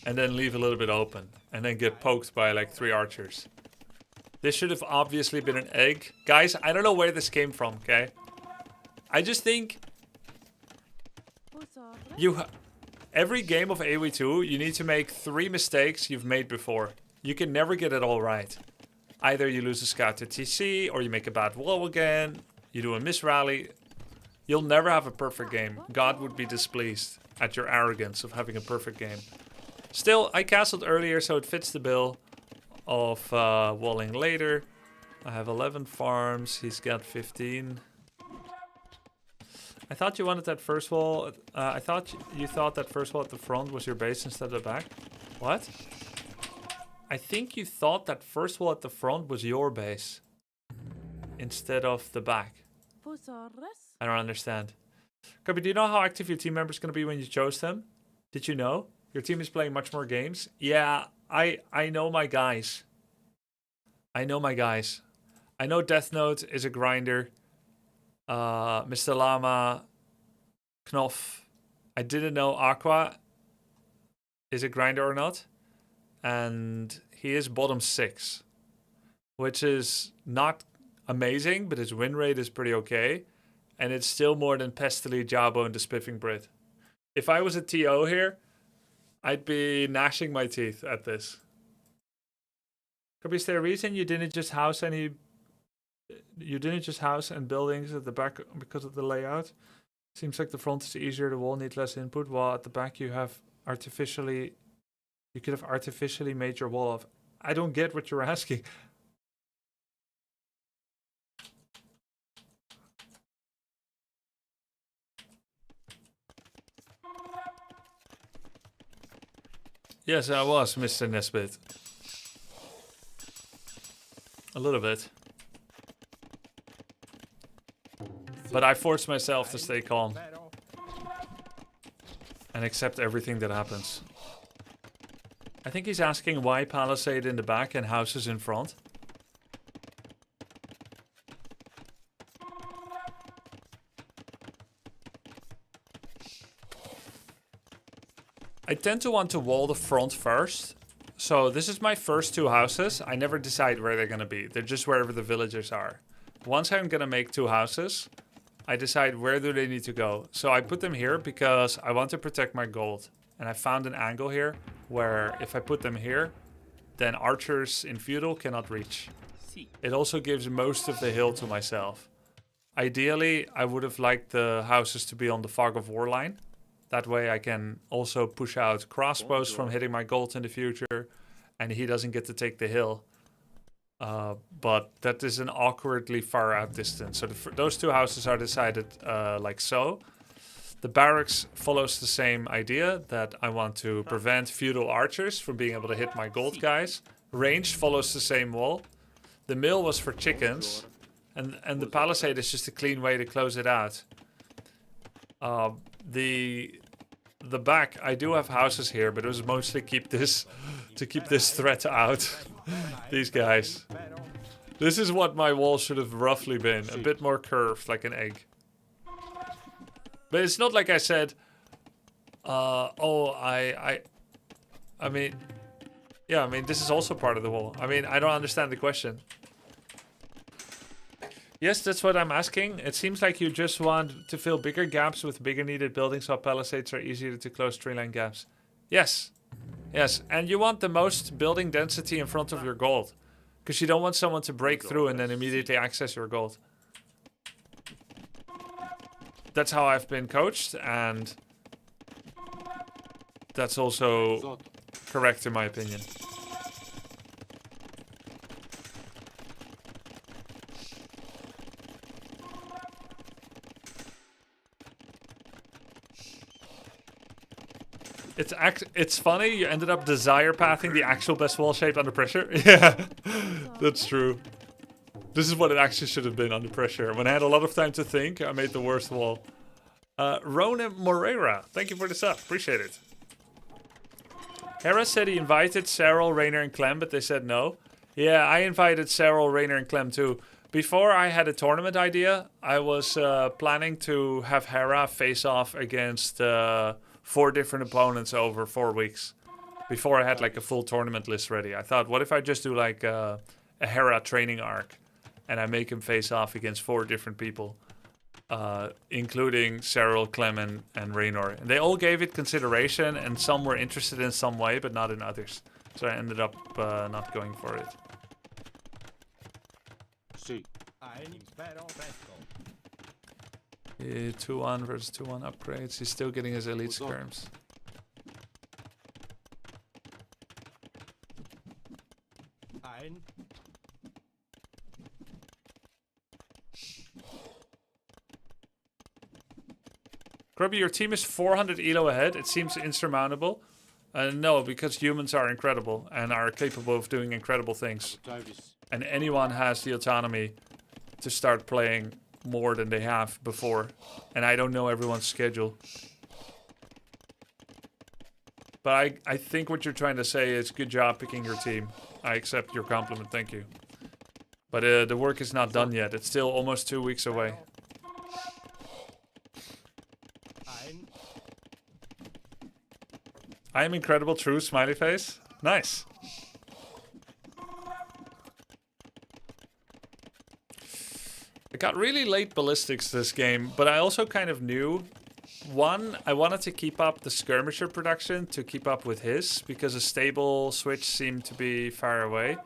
And then leave a little bit open. And then get poked by like 3 archers. This should have obviously been an egg. Guys, I don't know where this came from, okay? I just think... Every game of AoE2, you need to make 3 mistakes you've made before. You can never get it all right. Either you lose a scout to TC, or you make a bad wall again. You do a misrally. You'll never have a perfect game. God would be displeased at your arrogance of having a perfect game. Still, I castled earlier, so it fits the bill of walling later. I have 11 farms. He's got 15. I thought you wanted that first wall. I thought you thought that first wall at the front was your base instead of the back. What? I think you thought that first wall at the front was your base instead of the back. I don't understand. Grubby, do you know how active your team member is going to be when you chose them? Did you know? Your team is playing much more games. Yeah, I know my guys. I know my guys. I know Death Note is a grinder. Mr. Llama, Knopf. I didn't know Aqua is a grinder or not. And he is bottom 6. Which is not amazing, but his win rate is pretty okay. And it's still more than Pestily, Jabo, and the Spiffing Brit. If I was a TO here, I'd be gnashing my teeth at this. Could is there a reason you didn't just house any... You didn't just house and buildings at the back because of the layout? Seems like the front is easier, the wall needs less input, while at the back you have artificially... You could have artificially made your wall of... I don't get what you're asking. Yes, I was, Mr. Nesbit. A little bit. But I forced myself to stay calm. And accept everything that happens. I think he's asking why palisade in the back and houses in front. I tend to want to wall the front first. So this is my first 2 houses. I never decide where they're going to be. They're just wherever the villagers are. Once I'm going to make 2 houses, I decide where do they need to go. So I put them here because I want to protect my gold. And I found an angle here where if I put them here, then archers in feudal cannot reach. It also gives most of the hill to myself. Ideally, I would have liked the houses to be on the Fog of War line. That way I can also push out crossbows from hitting my gold in the future. And he doesn't get to take the hill. But that is an awkwardly far out distance. So those 2 houses are decided like so. The barracks follows the same idea that I want to prevent feudal archers from being able to hit my gold guys. Ranged follows the same wall. The mill was for chickens. And the palisade is just a clean way to close it out. The back, I do have houses here, but it was mostly to keep this threat out. These guys. This is what my wall should have roughly been. A bit more curved, like an egg. But it's not like I said, I mean, yeah, I mean, this is also part of the wall. I mean, I don't understand the question. Yes, that's what I'm asking. It seems like you just want to fill bigger gaps with bigger needed buildings while palisades are easier to close tree line gaps. Yes. Yes, and you want the most building density in front of your gold. Because you don't want someone to break through and then immediately access your gold. That's how I've been coached, and that's also correct in my opinion. It's funny, you ended up desire pathing the actual best wall shape under pressure. Yeah, that's true. This is what it actually should have been under pressure. When I had a lot of time to think, I made the worst wall. Rona Moreira, thank you for the sub. Appreciate it. Hera said he invited Cyril, Rainer, and Clem, but they said no. Yeah, I invited Cyril, Rainer, and Clem too. Before I had a tournament idea, I was planning to have Hera face off against 4 different opponents over 4 weeks. Before I had like a full tournament list ready. I thought, what if I just do like a Hera training arc and I make him face off against 4 different people, including Cyril, Clem, and Raynor. And they all gave it consideration, and some were interested in some way, but not in others. So I ended up not going for it. See. 2-1 versus 2-1 upgrades. He's still getting his elite skirms. Grubby, your team is 400 elo ahead. It seems insurmountable. No, because humans are incredible and are capable of doing incredible things. And anyone has the autonomy to start playing more than they have before. And I don't know everyone's schedule. But I think what you're trying to say is good job picking your team. I accept your compliment, thank you. But the work is not done yet. It's still almost 2 weeks away. I am incredible, true, smiley face. Nice. I got really late ballistics this game, but I also kind of knew. One, I wanted to keep up the skirmisher production to keep up with his, because a stable switch seemed to be far away.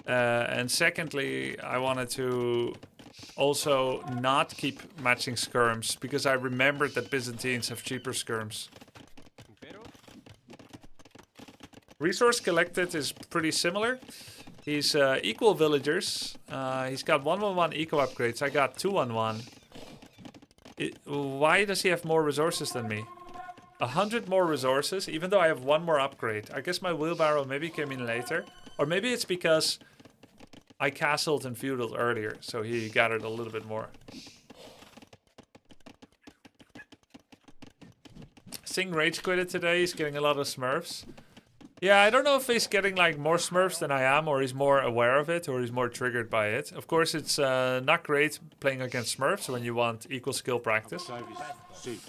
And secondly, I wanted to also not keep matching skirms, because I remembered that Byzantines have cheaper skirms. Resource collected is pretty similar. He's equal villagers. He's got 1-1-1 eco upgrades. I got 2-1-1. Why does he have more resources than me? 100 more resources, even though I have 1 more upgrade. I guess my wheelbarrow maybe came in later. Or maybe it's because I castled and feudaled earlier, so he gathered a little bit more. Sing rage quitted today. He's getting a lot of smurfs. Yeah, I don't know if he's getting like more smurfs than I am, or he's more aware of it, or he's more triggered by it. Of course, it's not great playing against smurfs when you want equal skill practice. It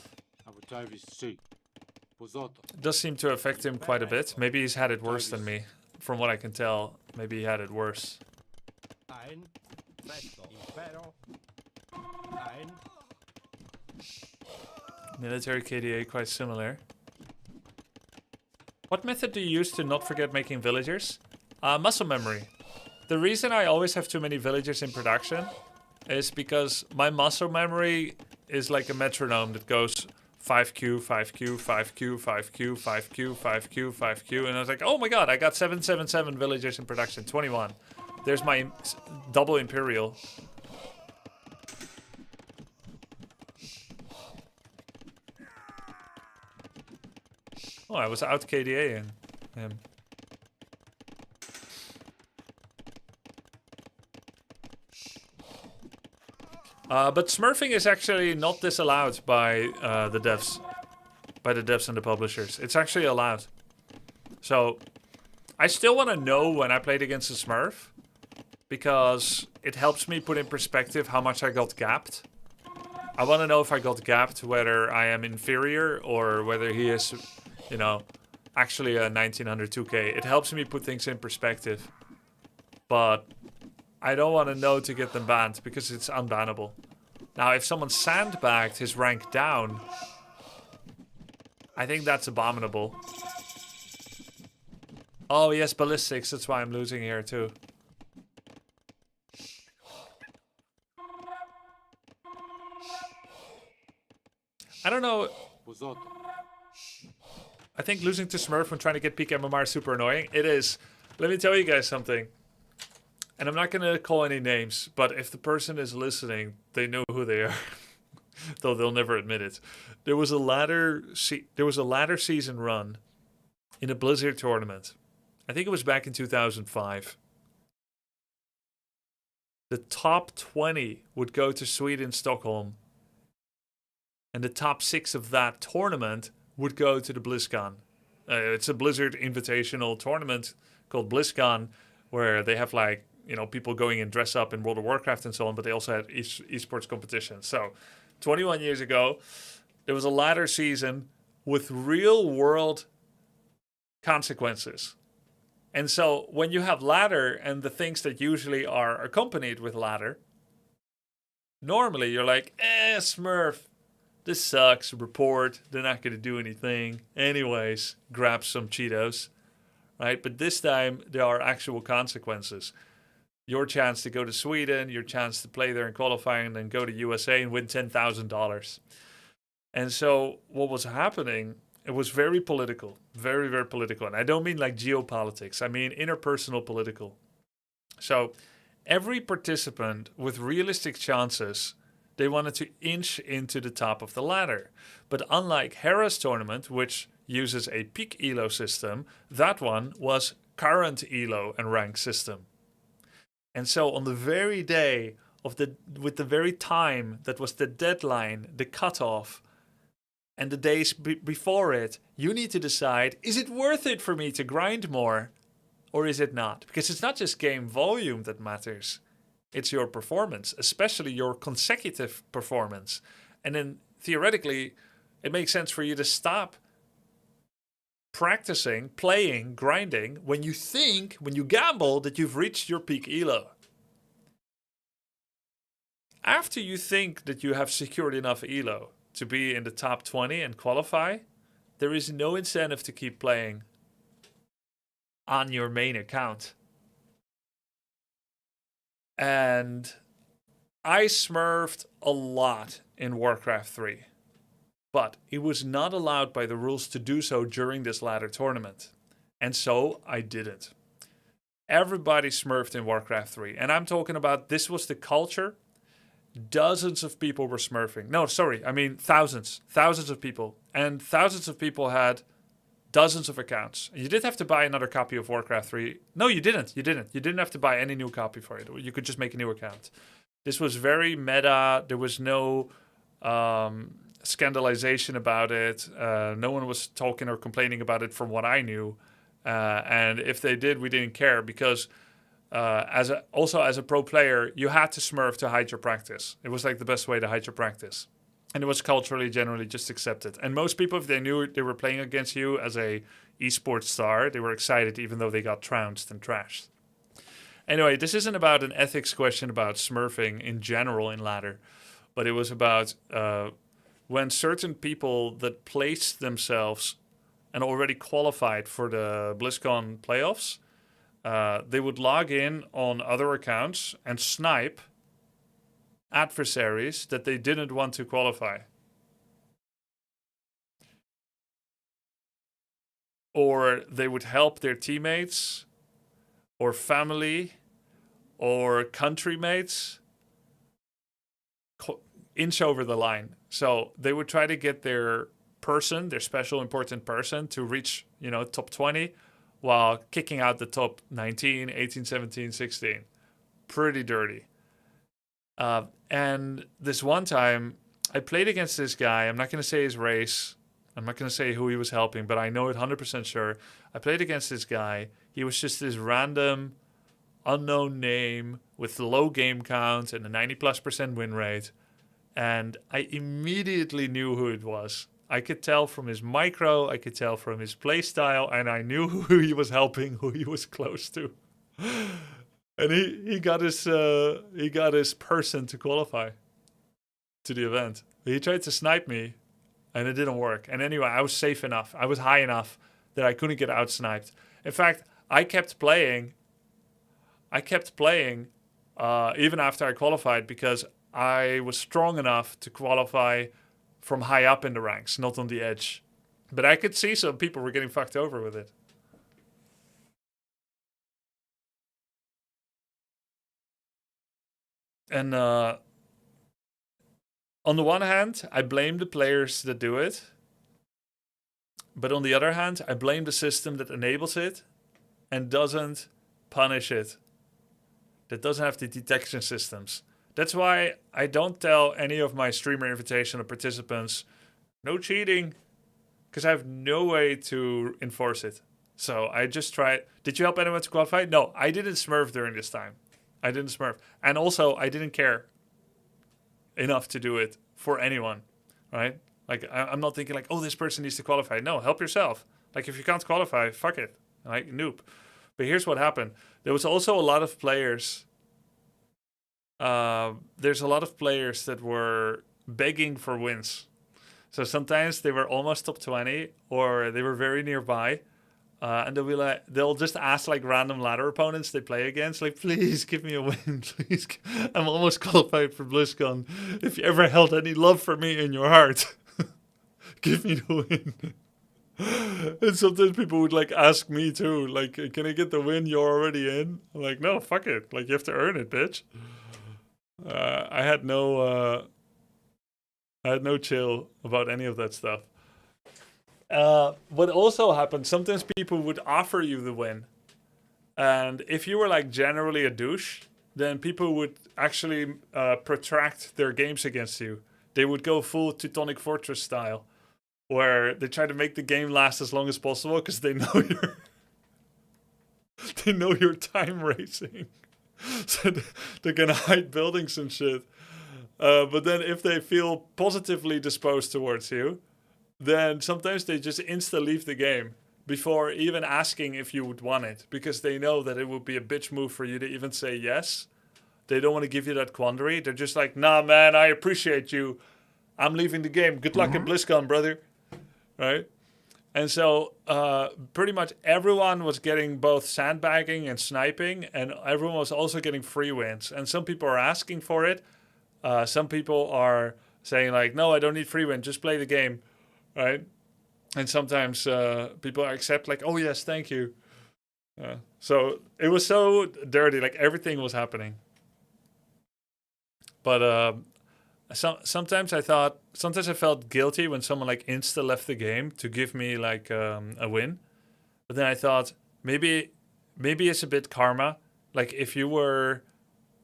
does seem to affect him quite a bit. Maybe he's had it worse than me. From what I can tell, maybe he had it worse. Military KDA quite similar. What method do you use to not forget making villagers? Muscle memory. The reason I always have too many villagers in production is because my muscle memory is like a metronome that goes 5Q, 5Q, 5Q, 5Q, 5Q, 5Q, 5Q, and I was like, oh my god, I got 777 villagers in production, 21. There's my double Imperial. Oh, I was out KDAing him. But smurfing is actually not disallowed by the devs. By the devs and the publishers. It's actually allowed. So, I still want to know when I played against a smurf. Because it helps me put in perspective how much I got gapped. I want to know if I got gapped, whether I am inferior or whether he is... You know, actually a 1900 2K. It helps me put things in perspective. But I don't want to know to get them banned because it's unbannable. Now, if someone sandbagged his rank down, I think that's abominable. Oh, yes, ballistics. That's why I'm losing here, too. I don't know. I think losing to Smurf when trying to get peak MMR is super annoying. It is. Let me tell you guys something. And I'm not going to call any names, but if the person is listening, they know who they are. Though they'll never admit it. There was a ladder season run in a Blizzard tournament. I think it was back in 2005. The top 20 would go to Sweden, Stockholm. And the top 6 of that tournament would go to the BlizzCon. It's a Blizzard invitational tournament called BlizzCon, where they have like, you know, people going and dress up in World of Warcraft and so on, but they also had esports competitions. So 21 years ago, there was a ladder season with real world consequences. And so when you have ladder and the things that usually are accompanied with ladder, normally you're like, Smurf, this sucks, report, they're not going to do anything. Anyways, grab some Cheetos, right? But this time there are actual consequences. Your chance to go to Sweden, your chance to play there in qualifying, and then go to USA and win $10,000. And so what was happening, it was very political, very, very political. And I don't mean like geopolitics, I mean interpersonal political. So every participant with realistic chances, they wanted to inch into the top of the ladder. But unlike Hera's tournament, which uses a peak elo system, that one was current elo and rank system. And so on the very day of with the very time that was the deadline, the cutoff, and the days before it, you need to decide, is it worth it for me to grind more or is it not? Because it's not just game volume that matters. It's your performance, especially your consecutive performance. And then theoretically, it makes sense for you to stop practicing, playing, grinding when you gamble that you've reached your peak elo. After you think that you have secured enough elo to be in the top 20 and qualify, there is no incentive to keep playing on your main account. And I smurfed a lot in Warcraft 3. But it was not allowed by the rules to do so during this ladder tournament. And so I didn't. Everybody smurfed in Warcraft 3. And I'm talking about this was the culture. Dozens of people were smurfing. No, sorry, I mean thousands. Thousands of people. And thousands of people had dozens of accounts. You did have to buy another copy of Warcraft 3. No, you didn't. You didn't have to buy any new copy for it. You could just make a new account. This was very meta. There was no scandalization about it. No one was talking or complaining about it from what I knew. And if they did, we didn't care because as a pro player, you had to smurf to hide your practice. It was like the best way to hide your practice. And it was culturally generally just accepted. And most people, if they knew they were playing against you as a esports star, they were excited even though they got trounced and trashed. Anyway, this isn't about an ethics question about smurfing in general in ladder, but it was about when certain people that placed themselves and already qualified for the BlizzCon playoffs, they would log in on other accounts and snipe adversaries that they didn't want to qualify. Or they would help their teammates or family or country mates inch over the line. So they would try to get their person, their special important person, to reach, top 20 while kicking out the top 19, 18, 17, 16. Pretty dirty. And this one time, I played against this guy. I'm not going to say his race. I'm not going to say who he was helping, but I know it 100% sure. I played against this guy. He was just this random, unknown name with low game count and a 90+% win rate. And I immediately knew who it was. I could tell from his micro, I could tell from his play style, and I knew who he was helping, who he was close to. And he got his person to qualify to the event. He tried to snipe me, and it didn't work. And anyway, I was safe enough. I was high enough that I couldn't get out-sniped. In fact, I kept playing even after I qualified because I was strong enough to qualify from high up in the ranks, not on the edge. But I could see some people were getting fucked over with it. And on the one hand, I blame the players that do it. But on the other hand, I blame the system that enables it and doesn't punish it. That doesn't have the detection systems. That's why I don't tell any of my streamer invitational participants, no cheating, because I have no way to enforce it. So I just try. Did you help anyone to qualify? No, I didn't smurf during this time. I didn't smurf. And also, I didn't care enough to do it for anyone, right? Like, I'm not thinking like, oh, this person needs to qualify. No, help yourself. Like, if you can't qualify, fuck it. Like, noob. But here's what happened. There was also a lot of players. There's a lot of players that were begging for wins. So sometimes they were almost top 20 or they were very nearby. And they'll just ask like random ladder opponents they play against, like, please give me a win, please. I'm almost qualified for BlizzCon. If you ever held any love for me in your heart, give me the win. And sometimes people would like ask me too, like, can I get the win? You're already in. I'm like, no, fuck it. Like, you have to earn it, bitch. I had no chill about any of that stuff. What also happened, sometimes people would offer you the win. And if you were like generally a douche, then people would actually protract their games against you. They would go full Teutonic Fortress style, where they try to make the game last as long as possible because they know you're time racing. So they're gonna hide buildings and shit. But then if they feel positively disposed towards you, then sometimes they just leave the game before even asking if you would want it, because they know that it would be a bitch move for you to even say yes. They don't want to give you that quandary. They're just like, nah, man, I appreciate you. I'm leaving the game. Good luck at BlizzCon, brother. Right? And so pretty much everyone was getting both sandbagging and sniping, and everyone was also getting free wins. And some people are asking for it. Some people are saying like, no, I don't need free win. Just play the game. Right? And sometimes people accept like, oh, yes, thank you. So it was so dirty. Like, everything was happening. But sometimes I felt guilty when someone like insta left the game to give me like a win. But then I thought maybe it's a bit karma. Like, if you were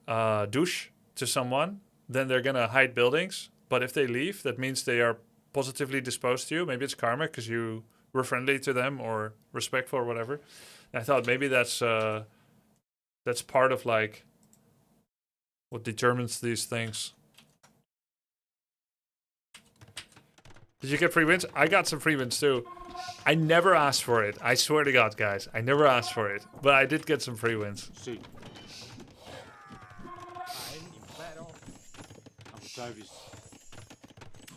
douche to someone, then they're gonna hide buildings. But if they leave, that means they are positively disposed to you. Maybe it's karma because you were friendly to them or respectful or whatever. And I thought maybe that's part of like what determines these things. Did you get free wins? I got some free wins too. I never asked for it. I swear to God, guys. I never asked for it. But I did get some free wins.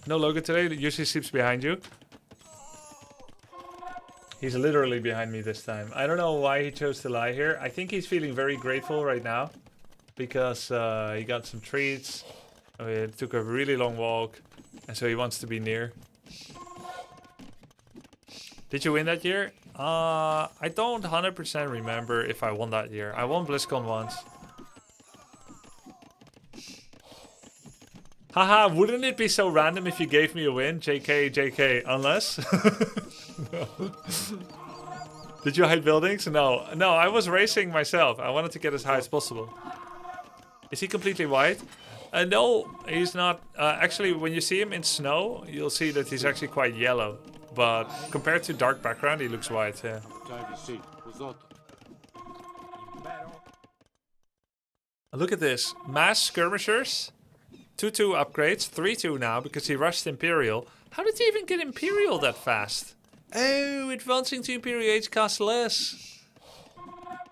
No Logan today. Usually sleeps behind you. He's literally behind me this time. I don't know why he chose to lie here. I think he's feeling very grateful right now. Because he got some treats. He took a really long walk. And so he wants to be near. Did you win that year? I don't 100% remember if I won that year. I won BlizzCon once. Haha, wouldn't it be so random if you gave me a win? JK, JK, unless? No. Did you hide buildings? No, I was racing myself. I wanted to get as high as possible. Is he completely white? No, he's not. Actually, when you see him in snow, you'll see that he's actually quite yellow. But compared to dark background, he looks white, yeah. Look at this. Mass skirmishers. 2-2 upgrades. 3-2 now because he rushed Imperial. How did he even get Imperial that fast? Oh, advancing to Imperial Age costs less.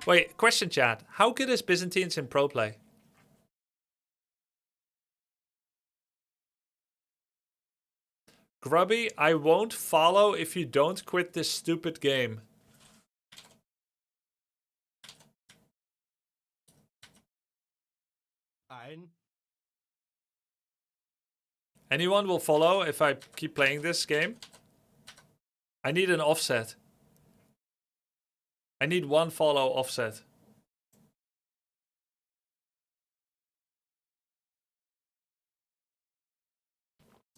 Wait, question chat. How good is Byzantines in pro play? Grubby, I won't follow if you don't quit this stupid game. Anyone will follow if I keep playing this game? I need an offset. I need one follow offset.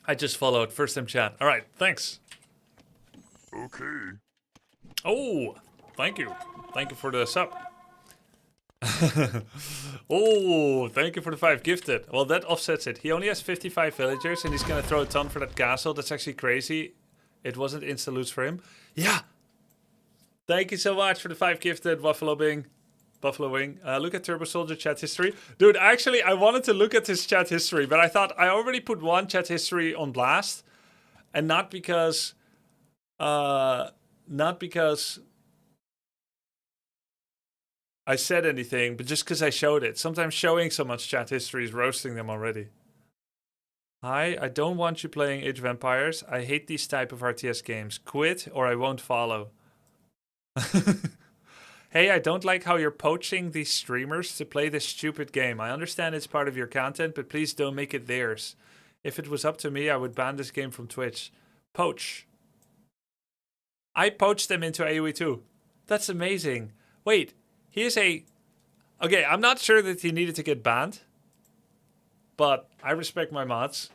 I just followed. First time chat. All right, thanks. Okay. Oh, thank you. Thank you for the sub. Oh, thank you for the 5 gifted. Well, that offsets it. He only has 55 villagers and he's gonna throw a ton for that castle. That's actually crazy. It wasn't insta-loots for him. Yeah! Thank you so much for the 5 gifted, Buffalo Wing. Buffalo Wing. Look at Turbo Soldier chat history. Dude, actually, I wanted to look at his chat history, but I thought I already put one chat history on blast. And not because... not because... I said anything, but just because I showed it. Sometimes showing someone's chat history is roasting them already. Hi, I don't want you playing Age of Empires. I hate these type of RTS games. Quit or I won't follow. Hey, I don't like how you're poaching these streamers to play this stupid game. I understand it's part of your content, but please don't make it theirs. If it was up to me, I would ban this game from Twitch. Poach. I poached them into AoE2. That's amazing. Wait, he is a... Okay, I'm not sure that he needed to get banned. But I respect my mods.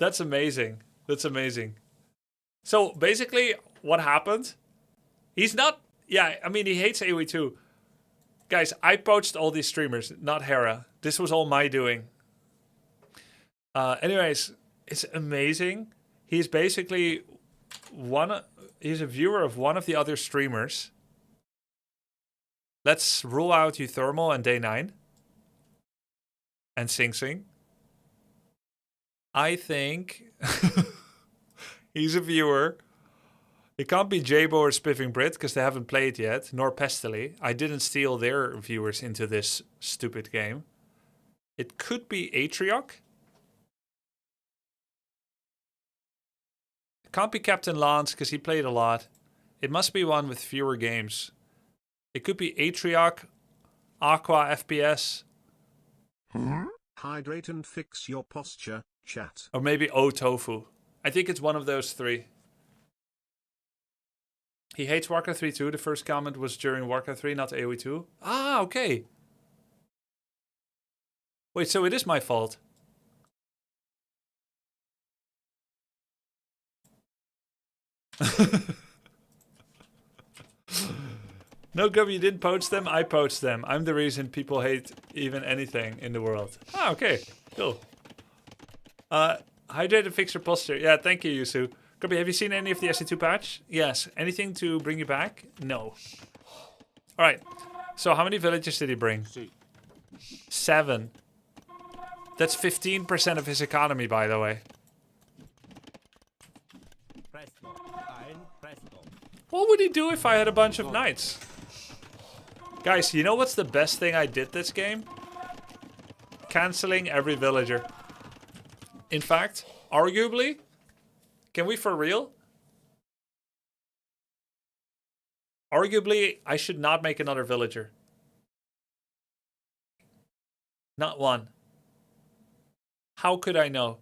That's amazing. That's amazing. So, basically, what happened... He's not... Yeah, I mean, he hates AoE2. Guys, I poached all these streamers, not Hera. This was all my doing. Anyways, it's amazing. He's basically he's a viewer of one of the other streamers. Let's rule out Euthermal and Day 9. And Sing Sing. I think he's a viewer. It can't be Jabo or Spiffing Brit because they haven't played yet, nor Pestily. I didn't steal their viewers into this stupid game. It could be Atrioc. It can't be Captain Lance because he played a lot. It must be one with fewer games. It could be Atrioc, Aqua FPS. Hydrate and fix your posture, chat. Or maybe O-Tofu. I think it's one of those 3. He hates Warcraft 3 too. The first comment was during Warcraft 3, not AoE 2. Ah, okay. Wait, so it is my fault. No, Grubby, you didn't poach them. I poached them. I'm the reason people hate even anything in the world. Ah, okay. Cool. Hydrate and fix your posture. Yeah, thank you, Yusu. Grubby, have you seen any of the SE2 patch? Yes. Anything to bring you back? No. Alright. So how many villages did he bring? 7. That's 15% of his economy, by the way. What would he do if I had a bunch of knights? Guys, you know what's the best thing I did this game? Canceling every villager. In fact, arguably... Can we for real? Arguably, I should not make another villager. Not one. How could I know?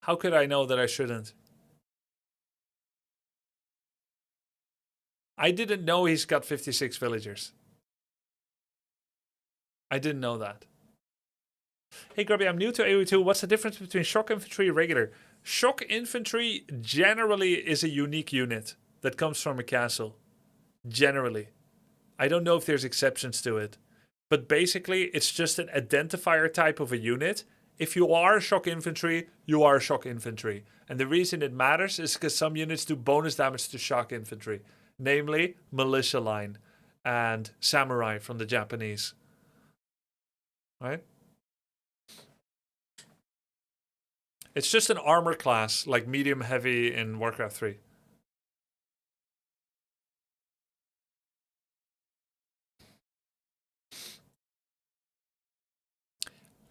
How could I know that I shouldn't? I didn't know he's got 56 villagers. I didn't know that. Hey Grubby, I'm new to AoE2. What's the difference between shock infantry and regular? Shock infantry generally is a unique unit that comes from a castle. Generally. I don't know if there's exceptions to it. But basically, it's just an identifier type of a unit. If you are shock infantry, you are shock infantry. And the reason it matters is because some units do bonus damage to shock infantry. Namely, militia line and samurai from the Japanese. Right? It's just an armor class, like medium heavy in Warcraft 3.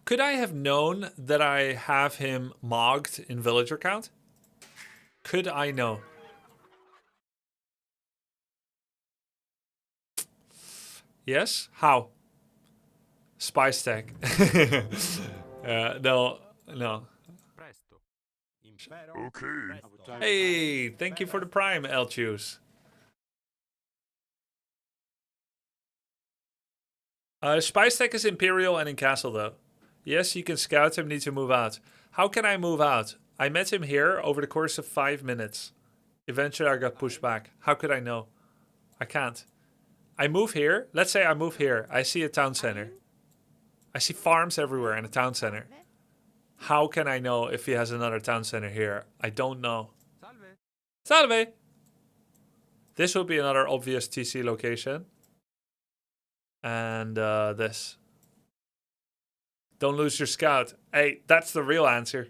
Could I have known that I have him mogged in villager count? Could I know? Yes? How? Spy stack. No. Okay. Hey, thank you for the prime, Elchus. Spy stack is Imperial and in Castle though. Yes, you can scout him, need to move out. How can I move out? I met him here over the course of 5 minutes. Eventually I got pushed back. How could I know? I can't. I move here. Let's say I move here. I see a town center. I see farms everywhere and a town center. How can I know if he has another town center here? I don't know. Salve! This would be another obvious TC location. And this. Don't lose your scout. Hey, that's the real answer.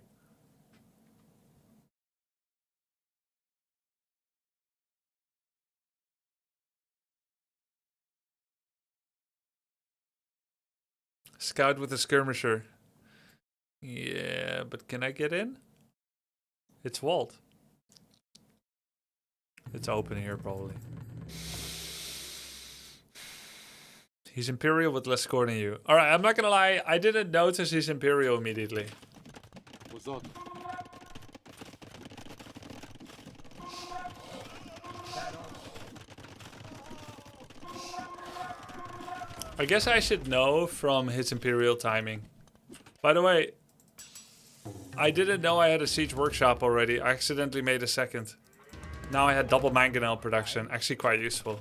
Scout with a skirmisher. Yeah, but can I get in? It's walled. It's open here, probably. He's Imperial with less score than you. Alright, I'm not gonna lie. I didn't notice he's Imperial immediately. I guess I should know from his Imperial timing. By the way, I didn't know I had a siege workshop already. I accidentally made a second. Now I had double mangonel production. Actually quite useful.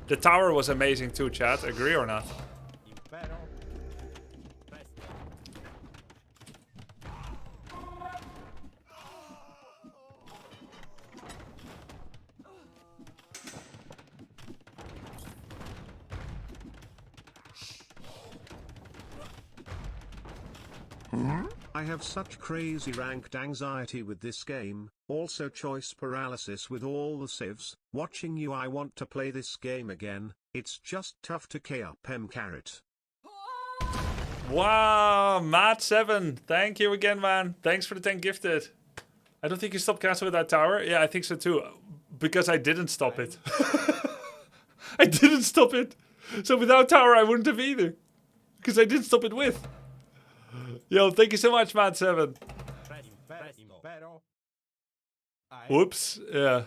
The tower was amazing too, chat. Agree or not? I have such crazy ranked anxiety with this game, also choice paralysis with all the civs. Watching you, I want to play this game again. It's just tough to K up Carrot. Wow, Matt7. Thank you again, man. Thanks for the 10 gifted. I don't think you stopped castle with that tower. Yeah, I think so too. Because I didn't stop it. I didn't stop it. So without tower, I wouldn't have either. Because I didn't stop it with. Yo, thank you so much, Matt7. Whoops. Yeah.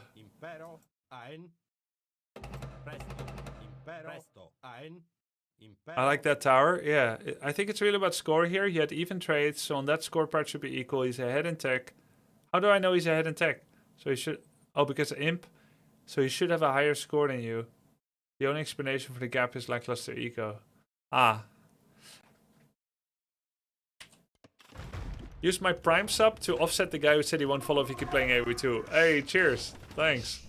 I like that tower. Yeah, I think it's really about score here. He had even trades, so on that score part should be equal. He's ahead in tech. How do I know he's ahead in tech? So he should... Oh, because imp. So he should have a higher score than you. The only explanation for the gap is lackluster eco. Ah. Use my Prime sub to offset the guy who said he won't follow if he keep playing AoE2. Hey, cheers. Thanks.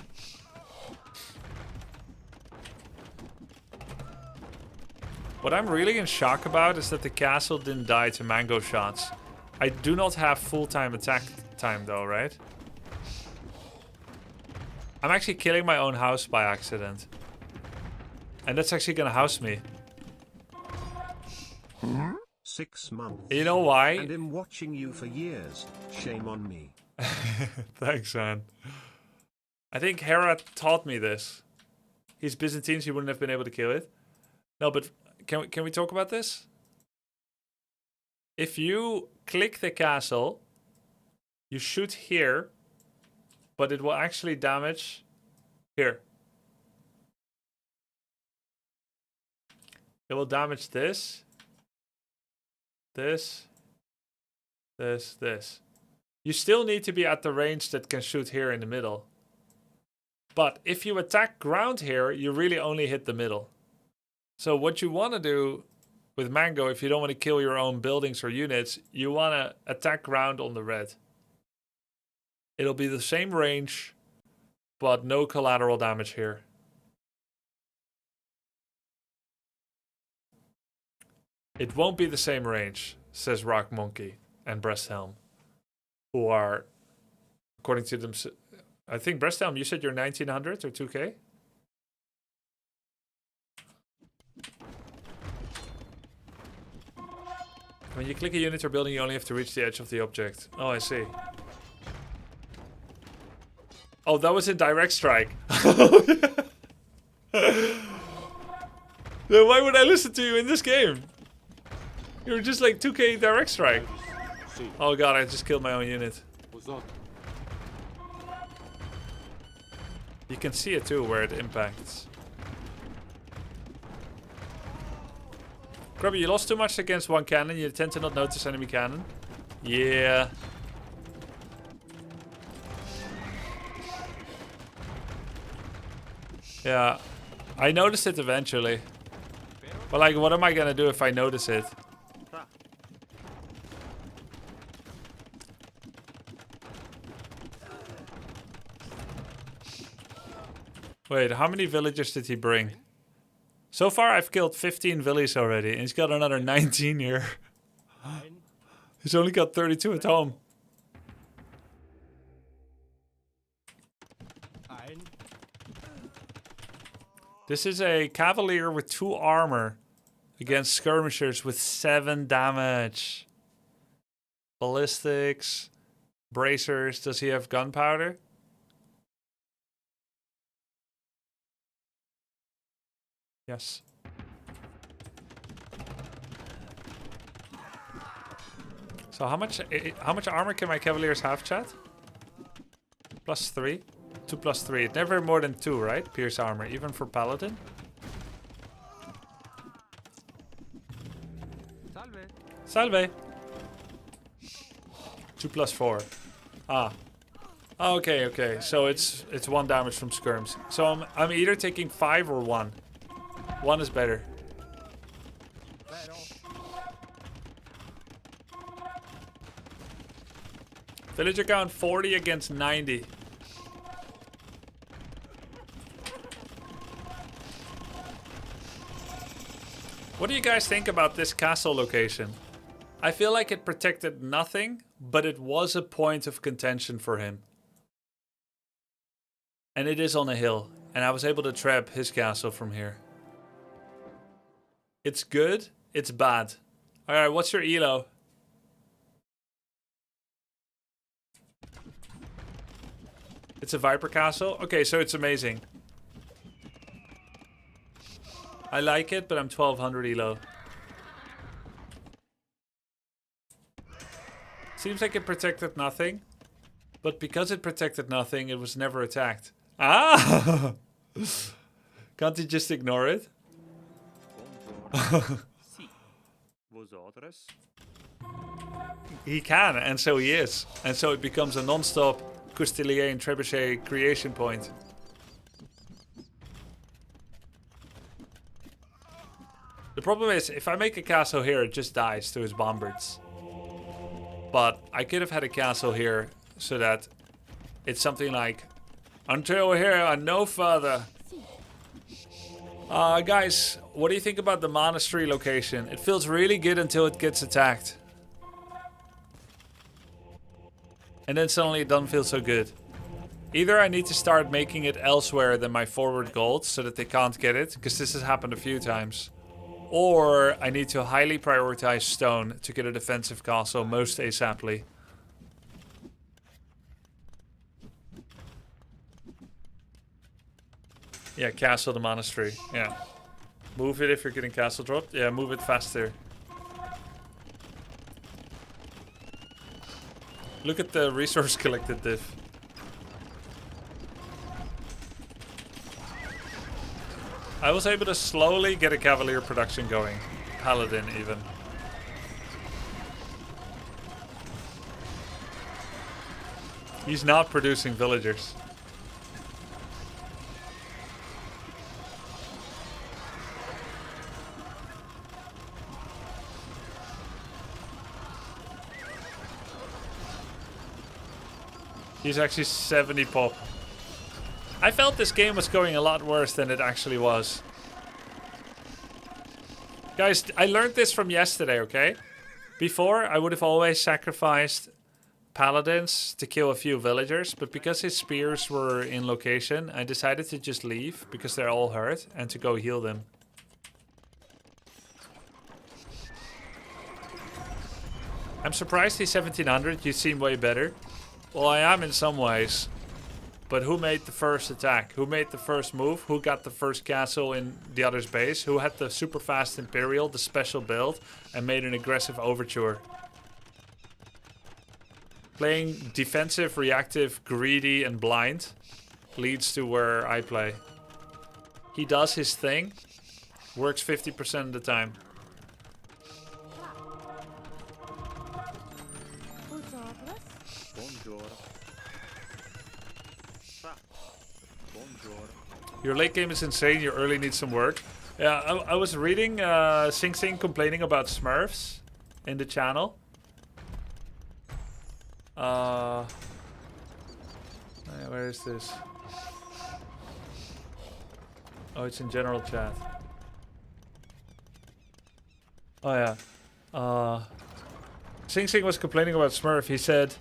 What I'm really in shock about is that the castle didn't die to mango shots. I do not have full-time attack time though, right? I'm actually killing my own house by accident. And that's actually gonna house me. 6 months. You know why? And I'm watching you for years. Shame on me. Thanks, man. I think Hera taught me this. He's Byzantine, so he wouldn't have been able to kill it. No, but can we talk about this? If you click the castle, you shoot here, but it will actually damage here. It will damage this. This. You still need to be at the range that can shoot here in the middle. But if you attack ground here, you really only hit the middle. So what you want to do with Mango, if you don't want to kill your own buildings or units, you want to attack ground on the red. It'll be the same range, but no collateral damage here. It won't be the same range, says Rock Monkey and Breasthelm, who are, according to them, I think Breasthelm, you said you're 1900 or 2K? When you click a unit or building, you only have to reach the edge of the object. Oh, I see. Oh, that was a direct strike. Then why would I listen to you in this game? You were just like 2K direct strike. Oh god, I just killed my own unit. You can see it too, where it impacts. Grubby, you lost too much against one cannon. You tend to not notice enemy cannon. Yeah. Yeah. I noticed it eventually. But like, what am I gonna do if I notice it? Ra. Wait, how many villagers did he bring? So far, I've killed 15 villies already, and he's got another 19 here. He's only got 32 at home. This is a cavalier with 2 armor against skirmishers with 7 damage. Ballistics, bracers. Does he have gunpowder? Yes. So how much armor can my cavaliers have, chat? +3. 2 + 3. It's never more than 2, right? Pierce armor, even for paladin. Salve. 2 + 4. Ah. Okay, okay. So it's 1 damage from skirms. So I'm either taking 5 or 1. 1 is better. Villager count 40 against 90. What do you guys think about this castle location? I feel like it protected nothing, but it was a point of contention for him. And it is on a hill, and I was able to trap his castle from here. It's good, it's bad. Alright, what's your elo? It's a Viper castle? Okay, so it's amazing. I like it, but I'm 1200 elo. Seems like it protected nothing. But because it protected nothing, it was never attacked. Ah! Can't he just ignore it? Si. Vosotros. He can, and so he is. And so it becomes a non-stop Coustelier and Trebuchet creation point. The problem is, if I make a castle here, it just dies to his bombards. But I could have had a castle here so that it's something like, until here and no further. Guys, what do you think about the monastery location? It feels really good until it gets attacked. And then suddenly it doesn't feel so good. Either I need to start making it elsewhere than my forward gold so that they can't get it, because this has happened a few times. Or I need to highly prioritize stone to get a defensive castle most ASAPly. Yeah, castle the monastery. Yeah. Move it if you're getting castle dropped. Yeah, move it faster. Look at the resource collected diff. I was able to slowly get a cavalier production going. Paladin even. He's not producing villagers. He's actually 70 pop. I felt this game was going a lot worse than it actually was. Guys, I learned this from yesterday, okay? Before, I would have always sacrificed paladins to kill a few villagers, but because his spears were in location, I decided to just leave, because they're all hurt, and to go heal them. I'm surprised he's 1700, you seem way better. Well, I am in some ways. But who made the first attack? Who made the first move? Who got the first castle in the other's base? Who had the super fast Imperial, the special build, and made an aggressive overture? Playing defensive, reactive, greedy, and blind leads to where I play. He does his thing, works 50% of the time. Vosotros. Buongiorno. Ra. Your late game is insane. Your early needs some work. Yeah, I was reading Sing Sing complaining about Smurfs in the channel. Where is this? Oh, it's in general chat. Oh yeah. Sing Sing was complaining about Smurf. He said,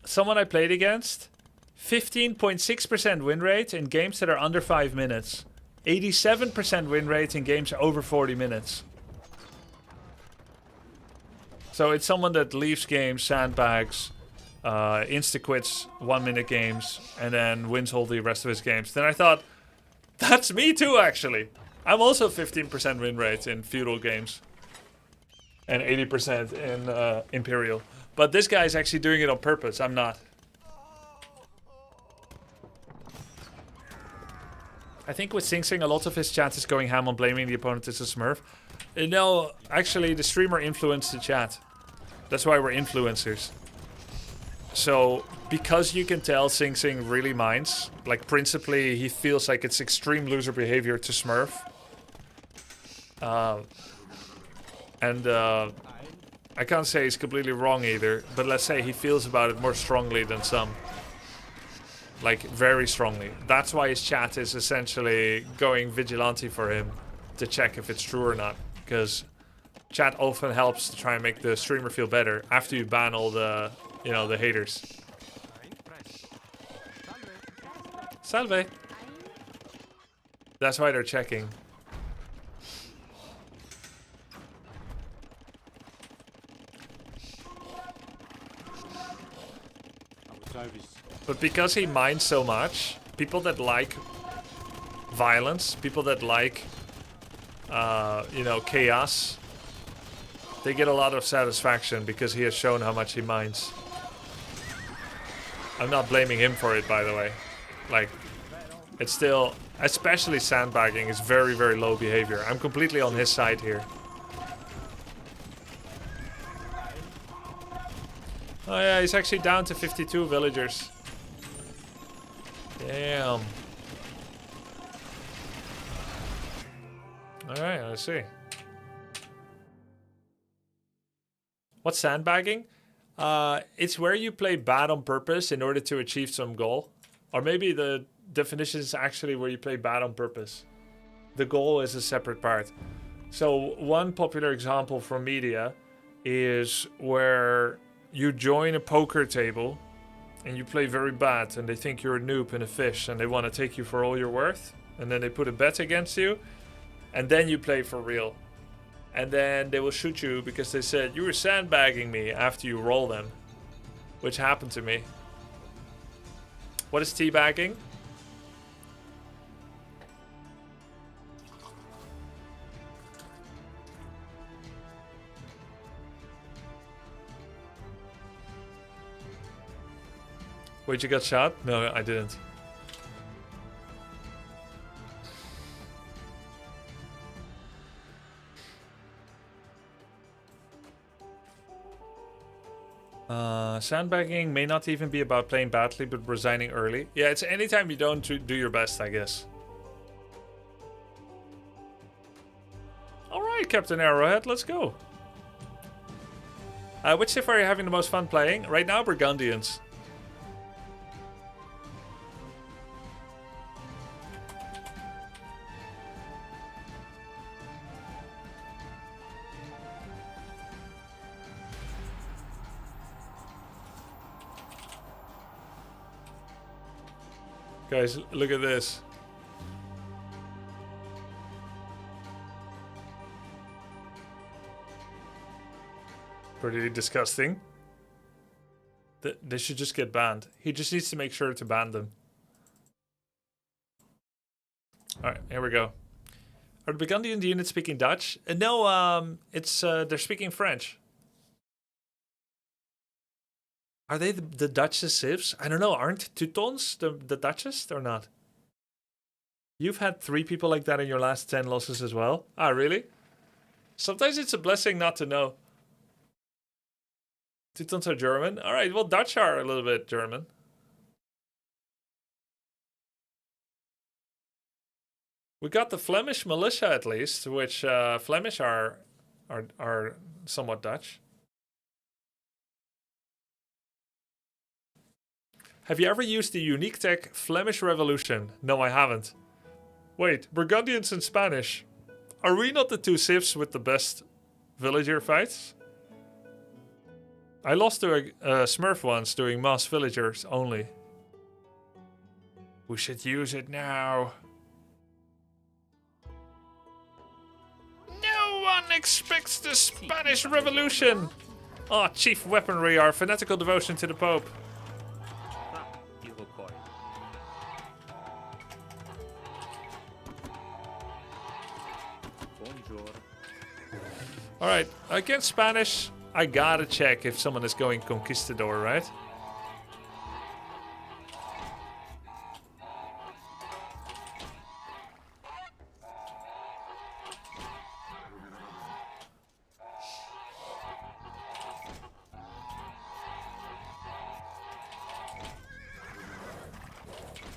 someone I played against, 15.6% win rate in games that are under 5 minutes. 87% win rate in games over 40 minutes. So it's someone that leaves games, sandbags, insta-quits 1 minute games, and then wins all the rest of his games. Then I thought, that's me too actually. I'm also 15% win rate in feudal games. And 80% in Imperial. But this guy's actually doing it on purpose. I'm not. I think with Sing Sing, a lot of his chat is going ham on blaming the opponent as a Smurf. No, actually, the streamer influenced the chat. That's why we're influencers. So, because you can tell Sing Sing really minds, like principally he feels like it's extreme loser behavior to Smurf. I can't say he's completely wrong either, but let's say he feels about it more strongly than some. Like, very strongly. That's why his chat is essentially going vigilante for him to check if it's true or not. Because chat often helps to try and make the streamer feel better after you ban all the, you know, the haters. Salve! That's why they're checking. But because he minds so much, people that like violence, people that like, you know, chaos, they get a lot of satisfaction because he has shown how much he minds. I'm not blaming him for it, by the way. Like, it's still, especially sandbagging, is very, very low behavior. I'm completely on his side here. Oh yeah, he's actually down to 52 villagers. Damn. Alright, let's see. What's sandbagging? It's where you play bad on purpose in order to achieve some goal. Or maybe the definition is actually where you play bad on purpose. The goal is a separate part. So one popular example from media is where you join a poker table and you play very bad and they think you're a noob and a fish and they want to take you for all you're worth, and then they put a bet against you, and then you play for real. And then they will shoot you because they said you were sandbagging me after you roll them. Which happened to me. What is teabagging? Wait, you got shot? No, I didn't. Sandbagging may not even be about playing badly, but resigning early. Yeah, it's anytime you don't do your best, I guess. Alright, Captain Arrowhead, let's go. Which civ are you having the most fun playing? Right now, Burgundians. Guys, look at this. Pretty disgusting. They should just get banned. He just needs to make sure to ban them. Alright, here we go. Are the Burgundian units speaking Dutch? No, it's they're speaking French. Are they the Dutch's civs? I don't know. Aren't Teutons the Dutchest or not? You've had 3 people like that in your last 10 losses as well? Ah, really? Sometimes it's a blessing not to know. Teutons are German? Alright, well, Dutch are a little bit German. We got the Flemish militia at least, which Flemish are somewhat Dutch. Have you ever used the unique tech Flemish Revolution? No, I haven't. Wait, Burgundians and Spanish. Are we not the two civs with the best villager fights? I lost to a Smurf once doing mass villagers only. We should use it now. No one expects the Spanish Revolution! Ah, chief weaponry, our fanatical devotion to the Pope. Alright, against Spanish, I gotta check if someone is going Conquistador, right?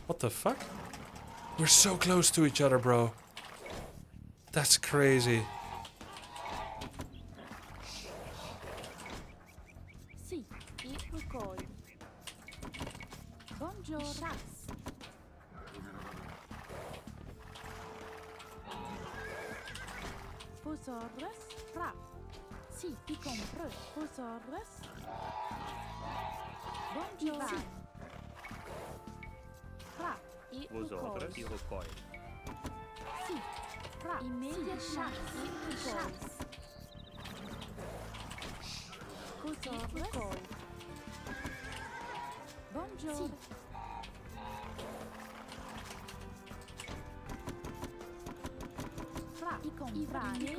What the fuck? We're so close to each other, bro. That's crazy. Sì, il recoil. Buongiorno. Posaurus, fra. Sì, ti compro. Posaurus. Buongiorno. Fra, il recoil. Sì, fra. Immediate chance. Il recoil. Posaurus. Buongiorno. Fra, i comprati.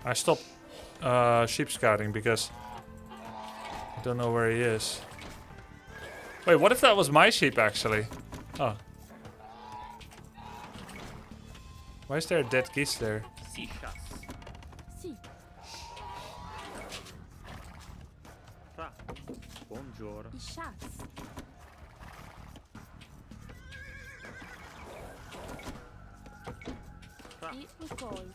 I stopped sheep scouting because I don't know where he is. Wait, what if that was my sheep actually? Oh. Why is there a dead geese there? Sì. Buongiorno. I shots. Il recoil.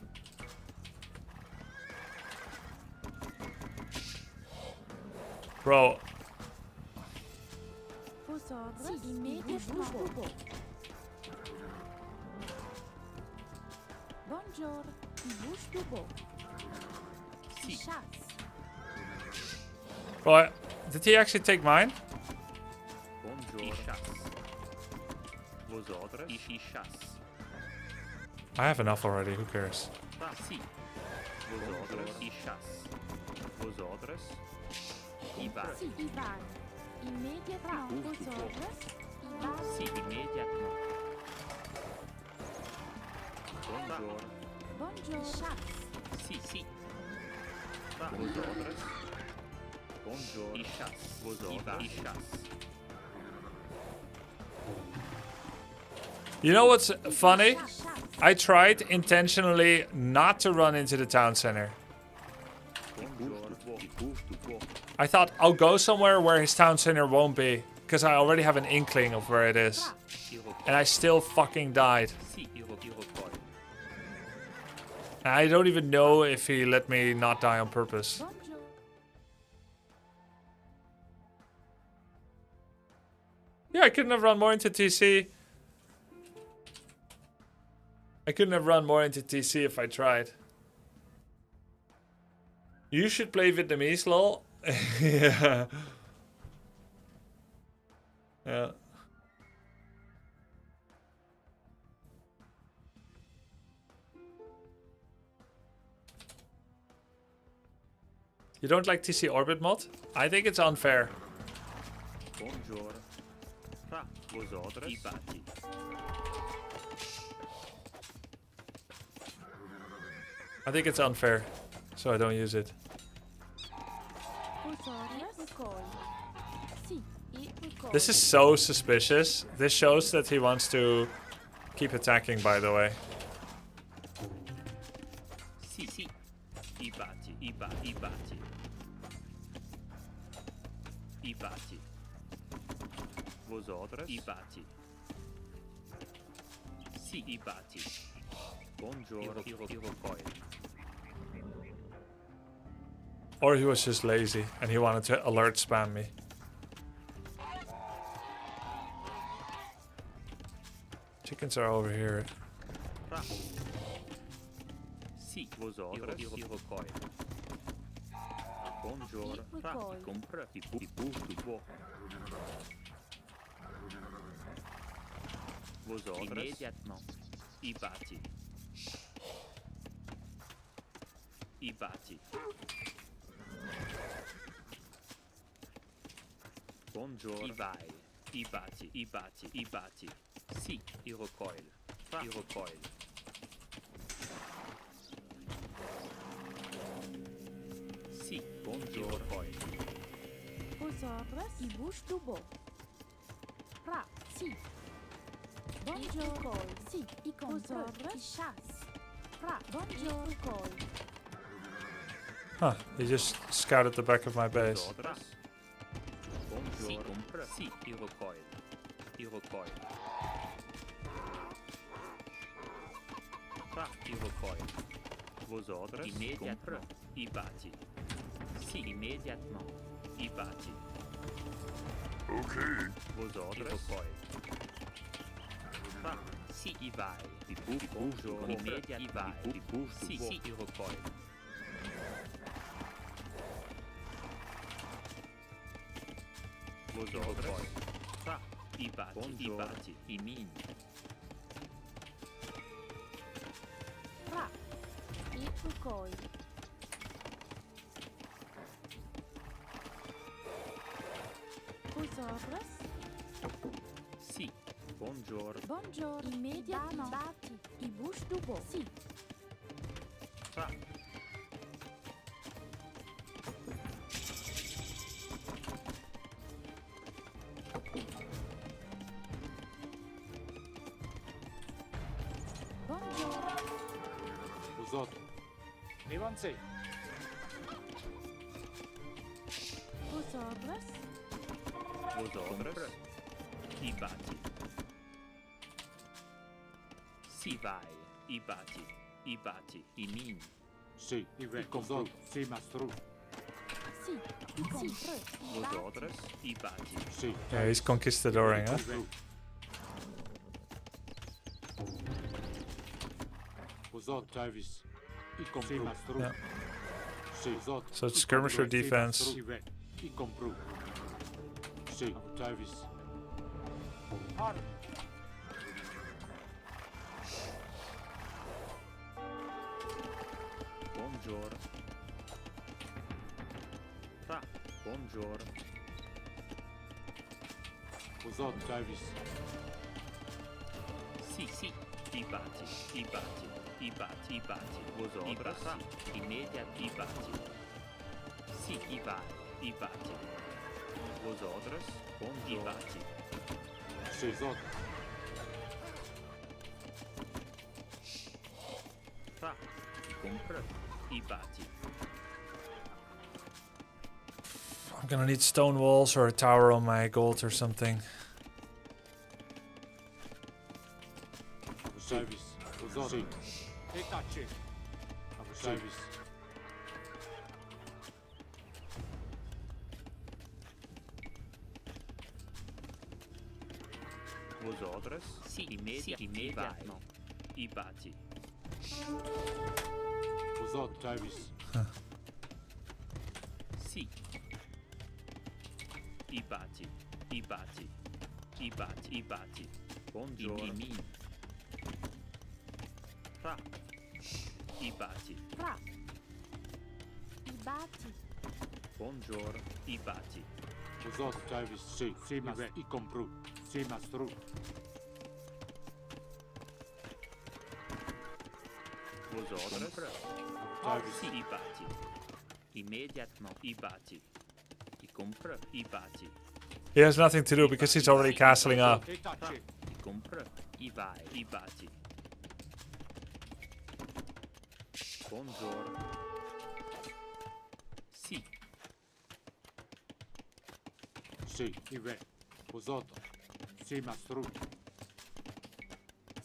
Bro, Posaurus, immediate. Buongiorno. I bush dubo. I shots. bro, did he actually take mine? I have enough already, who cares? Sì, i vari. Immediate no. Posaurus. I vari. Sì, immediatamente. Buongiorno. Buongiorno. Shots. Sì. Buongiorno. Buongiorno. I shots. You know what's funny? I tried intentionally not to run into the town center. I thought I'll go somewhere where his town center won't be, because I already have an inkling of where it is. And I still fucking died. And I don't even know if he let me not die on purpose. Yeah, I couldn't have run more into TC. I couldn't have run more into TC if I tried. You should play Vietnamese, lol. Yeah. Yeah. You don't like TC Orbit mod? I think it's unfair. Buongiorno. Fra vosotros i batti. I think it's unfair, so I don't use it. This is so suspicious. This shows that he wants to keep attacking, by the way. Sì. I batti. Vosotros i batti. Sì, i bati. Buongiorno, io poi. Or he was just lazy and he wanted to alert spam me. Chickens are over here. Sì, vosotros, io poi. Buongiorno, poi. compra i boost buo. Vosotros, immédiatement. I bati. I bati. Buongiorno. I vai. I bati, i bati, i bati. Sì, i recoil. I recoil. Sì, buongiorno. Recoil. Vosotros, i bouche du beau. Pra, si. Buongiorno, si. I compreux, i chasse. Pra, buongiorno. Huh, he just scouted the back of my base. Vosotros. Sì, compra. Sì, i recoil. I recoil. Pra, i recoil. Vosotros. Immédiatement. I bati. Sì, immédiatement. I bati. Okay. Vosotros. I recoil. Pra, sì, i vai. I buongiorno. Immediat. I vai. I boost. Sì, sì, i recoil. Vosotros. Pra, i bati. I bati. I min. Pra, i pukoi. Vosotros, Sì, buongiorno. buongiorno, immediatamente. Bati, i bouche du beau. Si. Pra. Buongiorno, Os outros. Avancez. vosotros, Vosotros. I bati. Si vai. I bati. I bati. I min. Sì, i comprou. Sì, mastro. si. I compreux, i bati. Vosotros. I bati. Sì. Yeah, he's conquistadoring, huh? Os outros, Travis. I comprou. Sì, mastro. Yeah. Sì, os outros. So it's skirmisher defense. I comprou. Sì, Travis. Buongiorno. Pra. Buongiorno. Os outros, Travis. Sì, sì. I bati. I bati. I bati. I bati. Vosotros. Sì. Immediat. I bati. Sì, i vai. I bati. Vosotros. Buongiorno. I bati. Sì, os outros. Pra. Compra. I bati. I'm gonna need stone walls or a tower on my gold or something. Travis. Os outros. Itachi. Travis. Vosotros. Sì, immediatamente. I bati. Os outros, Travis. Sì. I bati. I bati. I bati. I bati. Buongiorno. I min. Pra. I bati. Pra, i bati. Buongiorno. I bati. Os outros, Travis. Sì, sì, mas i comprou. Sì, mastro. Vosotros. Travis. Sì, i bati. Immediatement. I bati. I compra. I bati. He has nothing to do because he's already castling up. Itachi. I compra. I vai. I bati. Buongiorno. Sì. Sì, i ve. Os outros. Sì, mastro.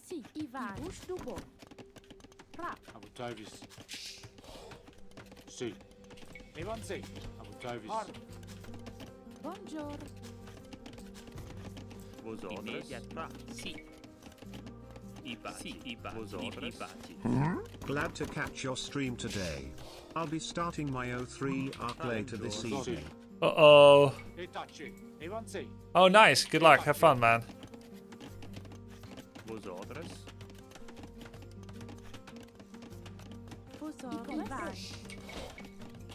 Si. Sì, i vai. I bush dubo. Pra. Avutavis. Sì. Evanzi. Avutavis. Buongiorno. Vos outras. Sì. Vos outras. Glad to catch your stream today. I'll be starting my O3 arc later this evening. Uh-oh. Etace. Evanzi. Oh, nice. Good luck. Have fun, man. Vos outras. Fosor. I vai.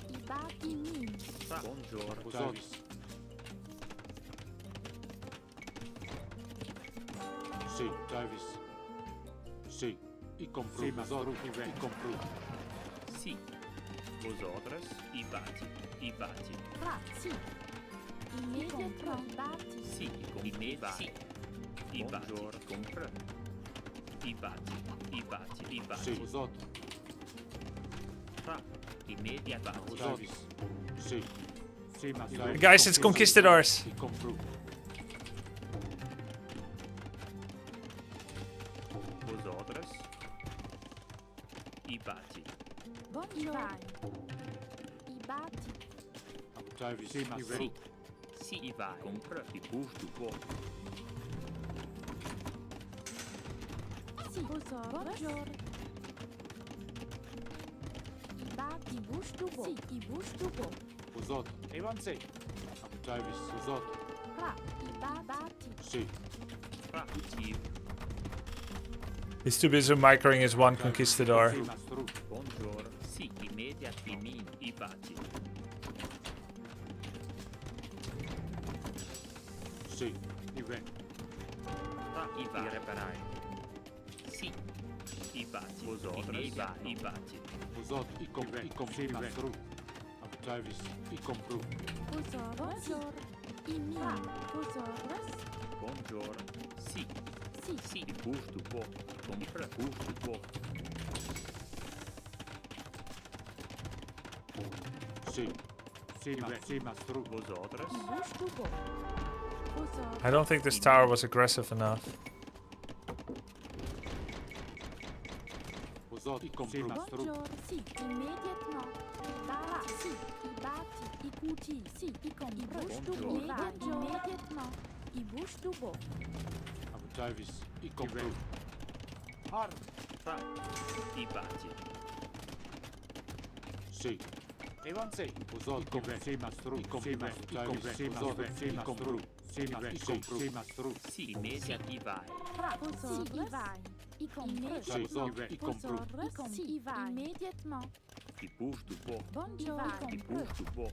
I ba i min. Buongiorno. Avutavis. Sì. Tavis. Sì. I compru. Vosotru. I compru. Sì. Vos outras. I bati. Pra. Sì. Immediate pro. I bati. Sì. Sì. I bati. Compra. I bati. Sì. Vosotru. Fra. Immediate bati. Avutavis. Sì. Sì, ma Guys, it's conquistadors. I compru. Vos outras. I bati. Buongiorno. I bati. Avutavis. Sì, ma Sì. Sì, i vai. Compra. I bush du bo. Sì. Fosor. Buongiorno. I bati. I bush dubo. Sì, i bush dubo. Vosotru. Evanzi. Avutavis. Vosotru. Pra. I bati. Sì. Fra. He's too busy microing his one conquistador. Sì, ma stru. Buongiorno. Sì. Immediate. I bati. Sì. I ven. Fra. I vai. Reparai. Sì. I bati. Vos outras. I bati. Vosotru. I compru. Sì, ma stru. Avutavis. I compru. Fosor. Buongiorno. I min. Fosor. Buongiorno. Sì. Sì. Sì. I bush du bo. Compra. Bush du bo. Sì. Sì, ma stru. Vos outras. I bush dubo. Fosor. I don't think this tower was aggressive enough. Vosotru. I compru. Sì, ma stru. Buongiorno. Sì. Immediate no. I bara. Sì. I bati. I cuti. Sì. I compro. I bush dubo. Immediate no. I bush dubo. Avutavis. I compru. Fra. I bati. Sì. Evanzi. Vosotru. Sì, ma stru. I compru. Sì, ma stru. Sì, ma stru. Sì, ma stru. Sì. Immediate. I vai. Fra. Fosor. Sì. I vai. I compro. I compru. Sì. I vai. Immediate no. I bush du bo. Buongiorno. I bush du bo.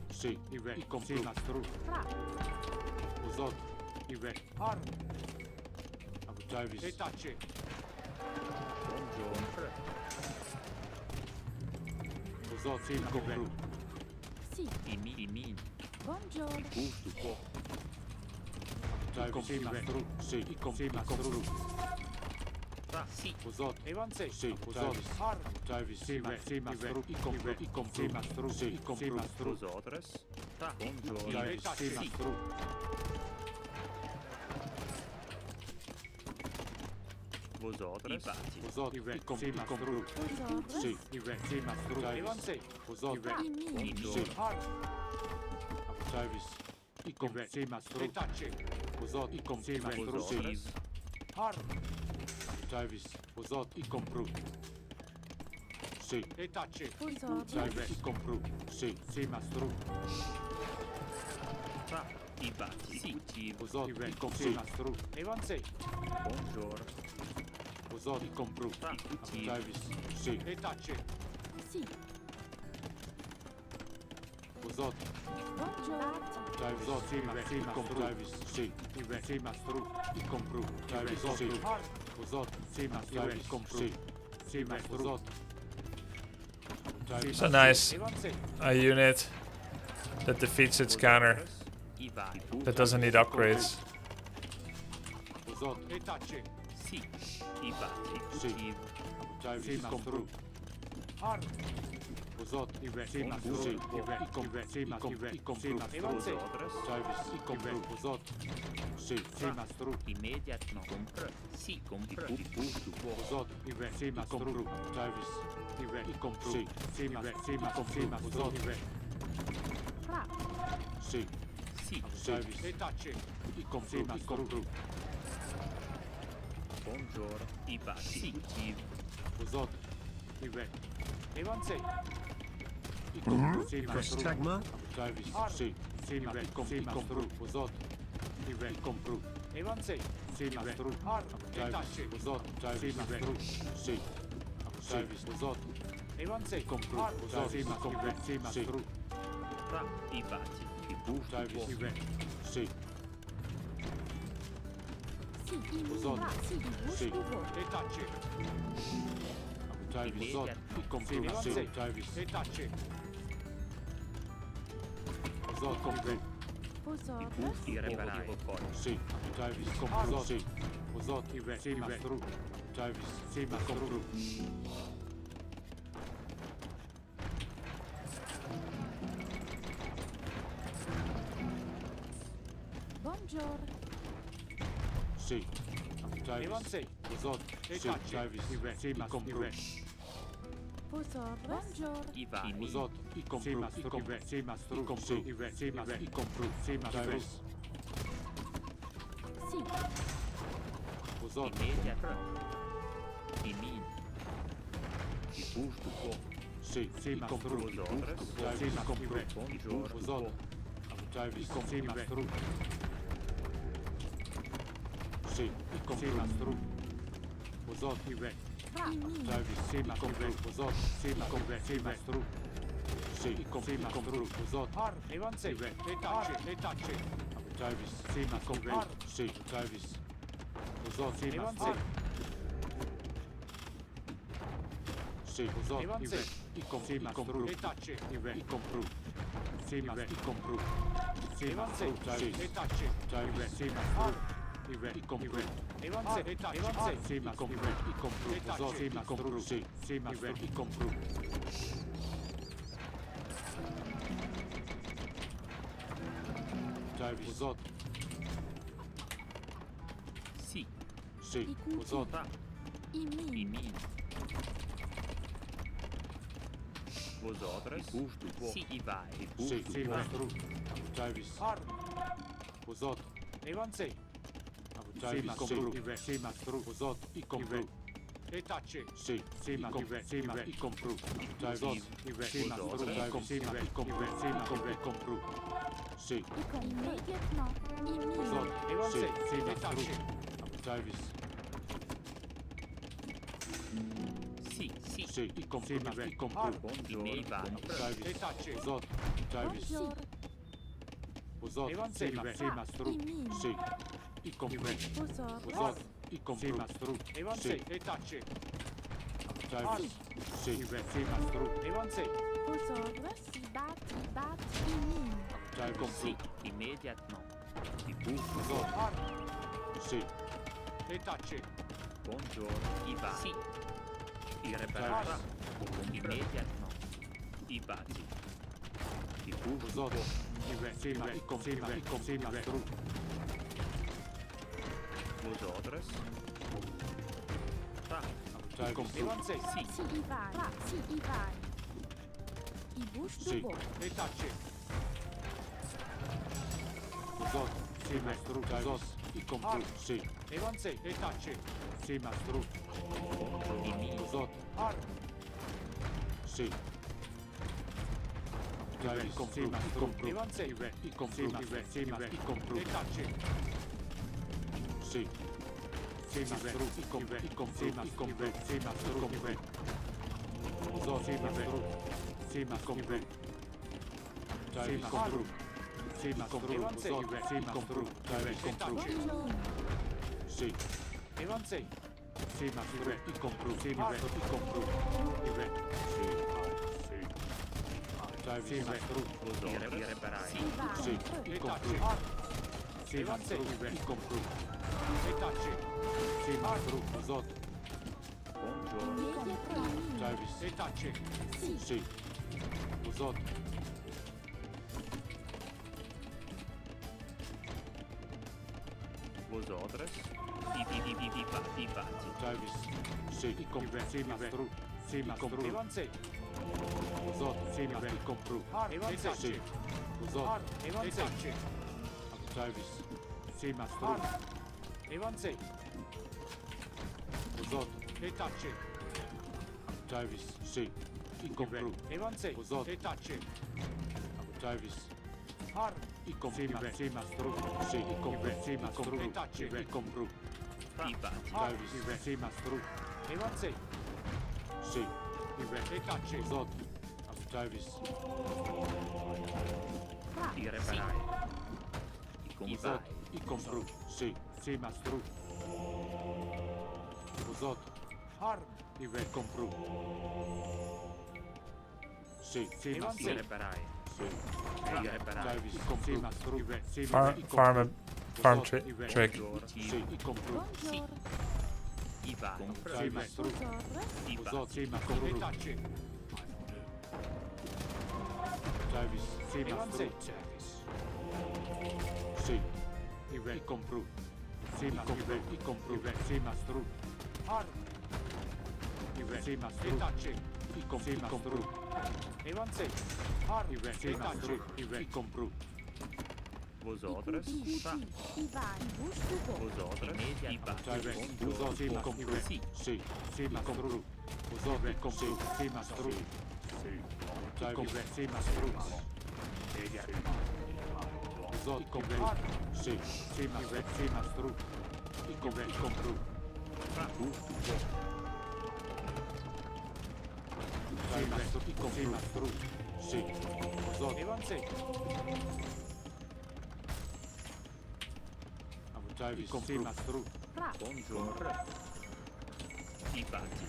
Sì. I compru. Sì, ma stru. Fra. Vosotru. I ven. Avutavis. Etace. Buongiorno. Vosotru. Sì, i compru. Sì. I min. Buongiorno. Bush du bo. Avutavis. Sì, ma stru. Sì. I compru. Fra. Sì. Vosotru. Evanzi. Sì. Vosotru. Avutavis. Sì, ma stru. I compru. Sì, ma stru. Sì. I compru. Vos outras. Fra. Buongiorno. Avutavis. Sì, ma Sì. stru. Vos outras. I bati. Vosotru. I compru. Fosor. Sì. Sì, ma stru. Evanzi. Vosotru. I min. Sì. Avutavis. I compru. Sì, ma stru. Vosotru. I compru. Sì, ma stru. Vos Sì. outras. Avutavis. Vosotru. I compru. Sì. Fosor. Avutavis. I compru. Sì. Sì, ma stru. Fra. I bati. Sì. Vosotru. I compru. Sì, ma stru. Evanzi. Buongiorno. Vosotru. I compru. Avutavis. Sì. Sì. Vosotru. Buongiorno. Vosotru. Sì, ma compru. Sì. Sì, ma stru. I compru. Vosotru. Vosotru. Sì, ma stru. I compru. Sì, ma stru. So nice. A unit that defeats its counter. I vai. That doesn't need upgrades. Vosotru. Sì. I bati. Sì. Avutavis. I compru. Vosot, Ive, sì, ma tu, sì, Ive, i compre, sì, ma Ive, i compru, Vosotros. Travis, i compru, Vosot, sì, sì, ma stru, Immédiatement. Compre. Si, compre. Bouge du bois. Vosot, Ive, sì, ma compru, Travis, Ive, i compru, sì, ma compru, Vosot, Ive, Fra. sì, Si. Travis, e tacce, i compru, Buongiorno. I batti. Cultive. Vosot, Ive, Evanze, i compru, sì, ma stru, Prostagma? Travis, sì, sì, ma compru, Vosot, Ive, i compru, Evanze, sì, ma stru, Travis, Vosot, Travis, ma stru, sì, Travis, Vosot, Evanze, i compru, Vosot, sì, ma compru, sì, ma stru, Fra. I batti. I bouge du Travis, bois. Ive, sì, Si, i Vosot, fra. Si, i bouche sì, du bois. e tacce, Travis, Vosot, i compru, sì, Travis, e tacce, Vosot, compru, Vosotros. I reparai. sì, Travis, compru, sì, Vosot, Ive, sì, ma stru, Travis, sì, ma compru, Buongiorno. sì, Travis, Vosot, sì, Travis, Ive, sì, ma compru, Vosotros. Buongiorno. I vai. Vosot, i compru, Ive, sì, ma stru, sì, Ive, sì, ma i compru, sì, ma Travis, Si. Vosot, Immédiatement. I mine. I bouge du bois. sì, sì, ma stru, Vosotros. Travis, i compru, Buongiorno. Vosot, Travis, sì, ma stru, sì, i compru, ma stru, Vosot, Ive, Fra. I min. Travis, sì, ma compru, Vosot, sì, ma Ive, sì, ma stru, sì, i compru, Vosot, Ive, e tacce, Travis, sì, ma compru, sì, Travis, Vosot, sì, ma stru, sì, Vosot, Ive, i compru, e tacce, Ive, i compru, sì, ma i compru, sì, ma stru, Travis, e tacce, Travis, sì, ma stru, Ive, i compru, e tacce, sì, ma compru, i compru, Vosot, sì, ma stru, sì, ma Ive, i compru, Travis, Vosot, Si. sì, Vosot, Fra. I I min. mine. Vosotros. Bouge du bois. Si, i vai. I bouge sì, du sì, ma bois. stru, Travis, Vosot, Evanze, Travis, compru, Ive, sì, ma stru, Vosot, i compru, e tacce, sì, sì, ma Ive, sì, ma i compru, Travis, Ive, sì, ma stru, Travis, sì, ma i compru, sì, ma Ive, compru, sì, I compre. Immédiatement. I min. Vosot, Evanze, sì, ma stru, Travis, Si, si. sì, i compru, Ive, i compru, Buongiorno. I vai. Travis, e tacce, Vosot, Travis, Buongiorno. Vosot, sì, Ive, sì, ma stru, I min. sì, i compru, Vosotros. Vosot, i compru, mastru, sì, e tacce, Travis, sì, Ive, sì, mastru, Evanze, Vosotros. I bat, i min. Travis, compru, Si. Immédiatement. I bouge du Vosot, bois. sì, e tacce, Buongiorno. I vai. Si. I reparai. Travis, Immédiatement. I batti. I bouge du Vosot, bois. Ive, sì, ma i compru, sì, mastru, Vosotros. Fra. Travis, compru, Evanze, Si. Si, i vai. Fra. Si, i vai. I bouche du sì, bois. e tacce, Vosot, sì, mastru, Travis, i compru, sì, Evanze, e tacce, sì, mastru, I mine. Vosot, sì, Travis, compru, compru, Evanze, Ive, i compru, Ive, sì, ma i compru, e tacce, sì, sì, mastru, i compru, i compru, sì, mastru, Ive, Vosot, sì, mastru, sì, ma compru, Travis, compru, sì, mastru, Vosot, sì, compru, Travis, compru, sì, Evanze, sì, mastru, i compru, sì, Ive, i compru, Ive, sì, Travis, sì, mastru, I reparai. I vai. sì, i compru, sì, mastru, Ive, i compru, e tacce, sì, mastru, Vosot, Buongiorno. Immédiatement. I min. Travis, e tacce, Si. sì, Usot. Vosotros. Ibati. Travis. Sì, i compru. Sì, mastru. Sì, mastru. Evanse. Usot. Sì, ma i compru. Evanse. Sì. Usot. Evanse. Travis. Sì, mastru. Evanse. Usot. Etacce. Travis. Sì. I compru. Evanse. Usot. Etacce. Travis. Har. I compru. Sì, mastru. Sì, i compru. Sì, mastru. Etacce. I compru. Ibati. Travis. Sì, mastru. Evanse. Sì. Etacce. Usot. Travis. I reparai. I Usot. combai. I compru. Sì. Sì, mastru. Usot. Har. I compru. Sì. Sì, I mastru. reparai. Sì. I reparai. Travis. Sì, mastru. Sì, Farm trick. Sì, i compru. Buongiorno. Ibati. Sì, mastru. Buongiorno. Usot. Sì, mastru. Etacce. Travis. Sì, mastru. Evanse. Sì. I compru. Sì, mastru. I compru. Sì, mastru. Har. Sì, mastru. Etacce. I compru. Evanse. Har. Sì, mastru. Etacce. I compru. Vosotros. Ivan. Bustubo. Vosotros. Ibati. Travis. Usot. Sì, compru. Sì. Sì. Sì, mastru. Usot. I compru. Sì, mastru. Travis. Sì, mastru. Usot. I compru. Sì. Sì, mastru. Sì, mastru. I compru. Sì, mastru. I compru. Sì, mastru. Sì. Usot. Evanse. Travis. Sì, mastru. Buongiorno. Ibati.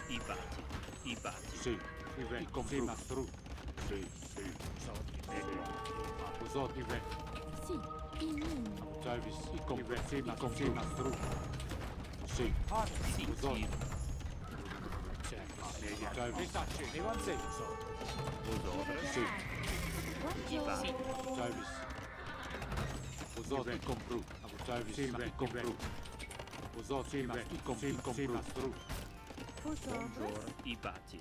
Ibati. Ibati. Sì. I compru. Sì, mastru. Sì. Sì. Usot. I Sì. Imin. Travis. I compru. Sì, mastru. Sì. Har. Sì. Usot. Travis. Etacce. Evanse. Vosotros. Sì. Ibati. Travis. Usot. I compru. Travis. Sì, i compru. Usot. Sì, i compru. Sì, mastru. Buongiorno. Ibati.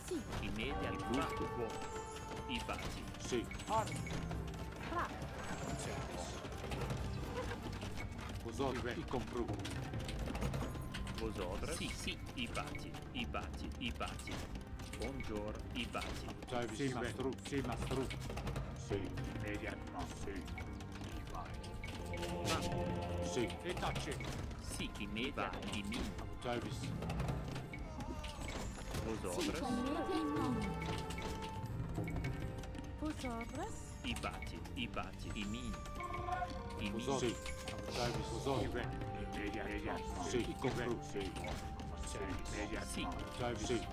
Sì. Immediat. Ibati. Sì. Har. Pra. Usot. I compru. Vosotros. Sì. Ibati. Ibati. Ibati. Buongiorno. Ibati. Travis. Sì, mastru. Sì, mastru. Sì. Sì. Sì. Etacce. Sì. Immediat. Imin. Travis. Vosotros. Imin. Buongiorno. Ibati. Ibati. Imin. Imin. Usot. Sì. Travis. Usot. Sì, i compru. Sì. Sì. Travis. Sì.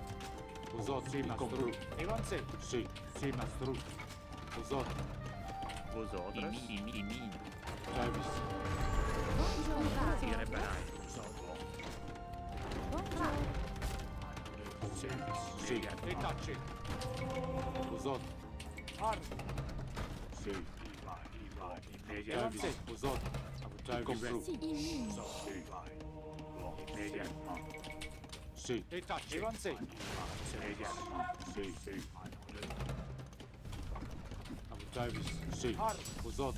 Usot. Sì, mastru. Evanse. Sì. Sì, mastru. Usot. Vosotros. Imin. Travis. I reparai. Sì. Etacce. Usot. Har. Sì. Evanse. Usot. Travis. Compru. Sì. Imin. Sì. Etacce. Evanse. Sì. Travis. Sì. Har. Usot.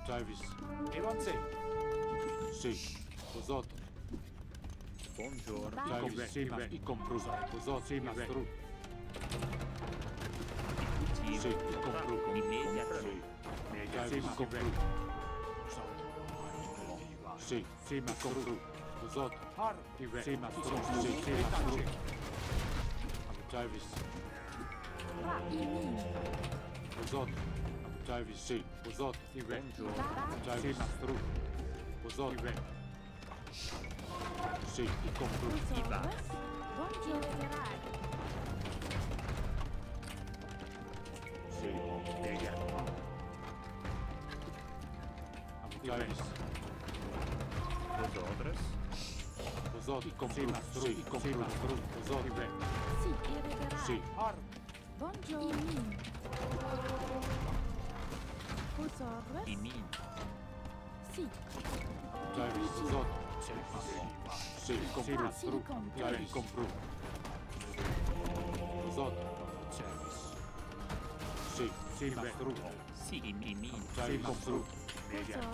Travis. Evanse. Sì. Usot. Buongiorno. Travis. Sì, ma i compru. Usot. Sì, mastru. Sì, i compru. Immediat. Sì. Travis. I compru. Sì. Sì, mastru. Usot. Har. Sì, mastru. Sì, sì, mastru. Etacce. Travis. Pra. Imin. Usot. Travis. Sì. Usot. Buongiorno. Travis. Sì, mastru. Usot. Sì, i compru. Buongiorno. Buongiorno. Sì. Travis. Vosotros. Usot. I compru. Sì, i compru. Usot. Sì. Irreverare. Sì. Har. Buongiorno. Imin. Osovres. Imin. Si. Davis, Zot. Sì, compru. Sì, compru. Davis, compru. Zot. Sì, sì, mastru. Sì, imin. Davis, compru.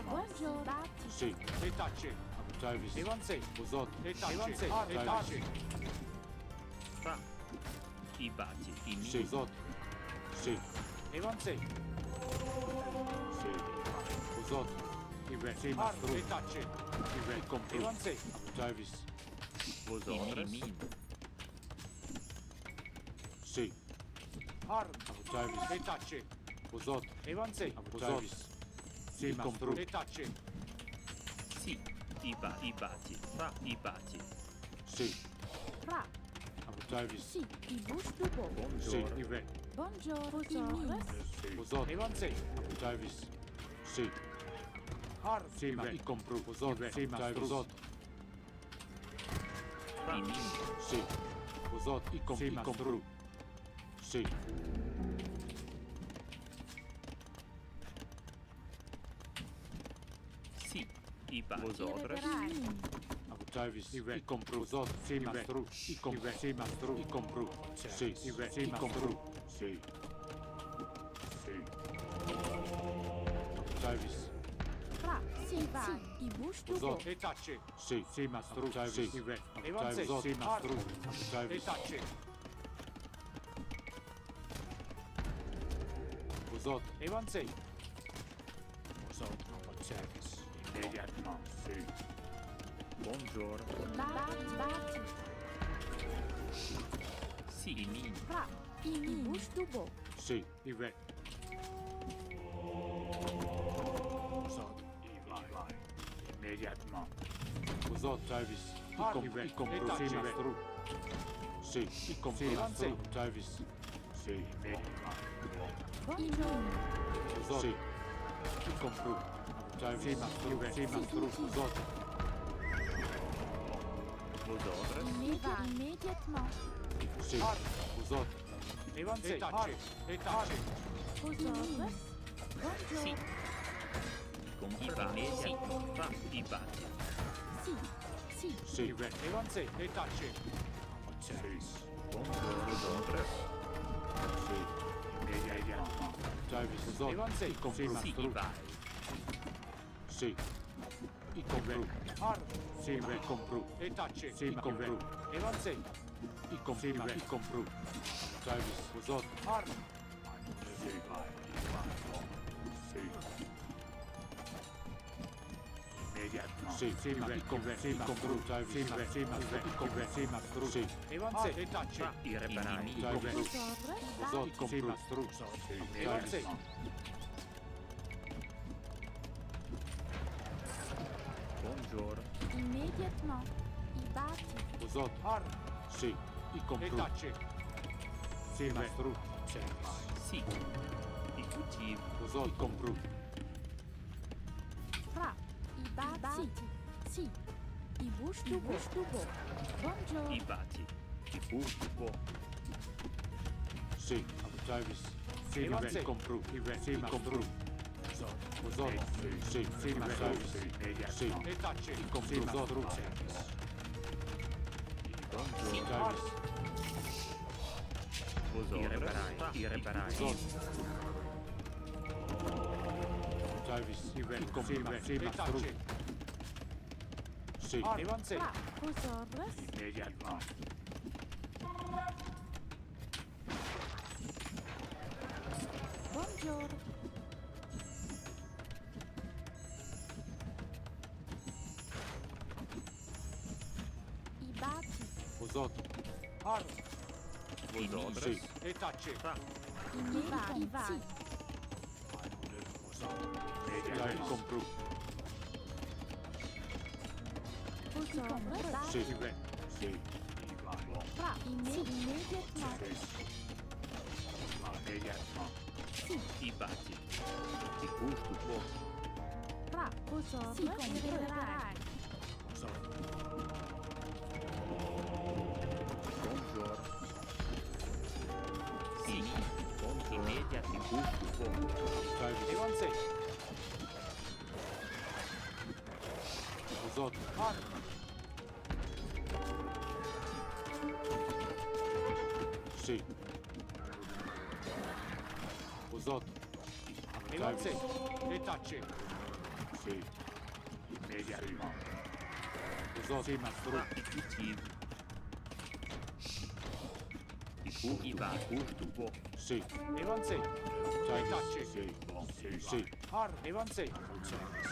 Buongiorno. Batti. Sì, e tacce. Davis, Evanse. Zot. E tacce. Evanse. Ar, e Davis. tacce. Fra. I batti. Imin. Sì, Zot. Sì, Evanse. sì. Zot. Ive, sì, Ar, mastru. e tacce. Ive, compru. Evanse. Davis, Vosotras. Imin. sì. Ar, Davis, e tacce. Zot. Evanse. Davis, sì, mastru. E tacce. Sì. I batti. Fra. I batti. Sì, Fra. Davis, Si. I bush dubo. sì, Ive. Buongiorno. Imin. Zot. Evanse. Davis, sì. Ar, Sì, ma i compru. Zot. Sì, mastru. Zot. Imin. Sì. Zot. I compru. Sì. Sì. I batti. Vosotras. Imin. Davis, i compru. Zot. Sì, mastru. I compru. Sì, mastru. I compru. Sì, Ive. Sì, compru. Sì. Sì. Davis, Fra. Si. Vai. I bush dubo. Zot. e tacce. sì, sì, mastru. Davis, Ive. Evanse. Zot. Sì, mastru. E Davis, tacce. Zot. Evanse. Zot. Davis, immediatement. Sì. Buongiorno. Batti. Batti. Sì. Imin. Fra. Imin. I bush dubo. Sì, Ive. Zot. Vai. Immediatement. Zot. Davis, i compru. Sì, mastru. Sì, i compru. Mastru. Davis. Sì, immediatement. Buongiorno. Zot. Sì. I compru. Davis, sì, mastru. Sì, mastru. Zot. Vosotras. Immédiatement. Sì. Zot. Evanse. E tacce. E tacce. Osovres. Sì. Buongiorno. Con i batti. Sì. Fra. I batti. Si. Si. Sì, Ive. Evanse. E tacce. Sì. Buongiorno. Vosotras. Sì. Immediatement. Davis, Zot. Evanse. I compru. Sì. I Mastru. batti. Sì. I compru. Ar, Sì, Ive. Compru. e tacce. Sì, i compru. Evanse. I compru. I compru. Davis, Zot. Ar, Sì, vai. Sì. Immediatement. Sì, sì, ma i compru. Sì, compru. Davis, sì, ma sì, mastru. Sì. Evanse. E tacce. Fra. I reparai. Davis, Osovres. Zot. Batti. Sì, mastru. Sì, Evanse. Buongiorno. Immédiatement. I batti. Zot. Ar, Sì. I e compru. tacce. Sì, mastru. Sì. I cultivi. Zot. I compru. Fra. I batti. Si. I bush dubo. Buongiorno. I batti. I buco. Sì. Davis. Sì, Evanse. Ive. Compru. Ive. Sì, compru. Zot. Sì, sì, ma Davis. Sì. E tacce. I compru. Zot. Sì. Davis. I reparai. I reparai. Davis. Ive. I compru. Sì, E mastru. tacce. Sì. Ar, Evanse. Fra. Osovres. Immediatement. Buongiorno. I batti. Zot. Ar, Vosotras. Sì. e tacce. Fra. I vai. Davis. Compru. Osovres. Sì. Ive. Sì. Fra. Immediatement. Immediatement. I batti. I buco. Fra. Osovres. Si. Reparai. Buongiorno. Sì. Immediati custo poco. Travis. Avancei. Os outros. Arma. Sim. Os outros. Avancei. Retace. Sim. Imediatamente. Os outros. Sim, mastro. Executivo. I custo poco. Sim. Avancei. Travis. Sim. Sim. Arma. Avancei.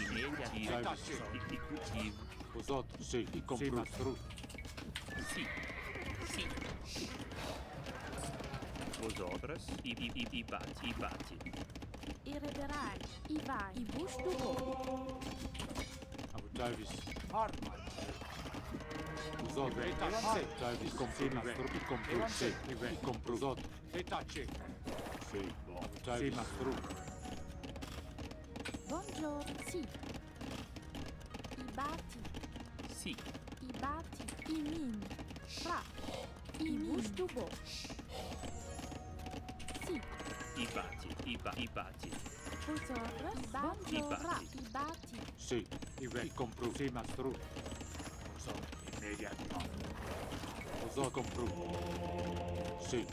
Immediati Retace. executivo. Os outros. Sim. Sim, mastro. Sì. Sì. Vosotras, i bati. Irreverai. I vai. I busto. Travis. Arma. Os outros. Avancei. Travis. Sim, mastro. E comprou. Sim. E comprou. Os outros. Retace. Sim. Travis. Sim, mastro. Buongiorno. Sì. I bati. Sì. I bati. I min. Fra. I busto. Sì. I bati. Vosotras. Buongiorno. I bati. Sim. E comprou. Sim, mastro. Os outros. Imediatamente. Os outros comprou. Sim.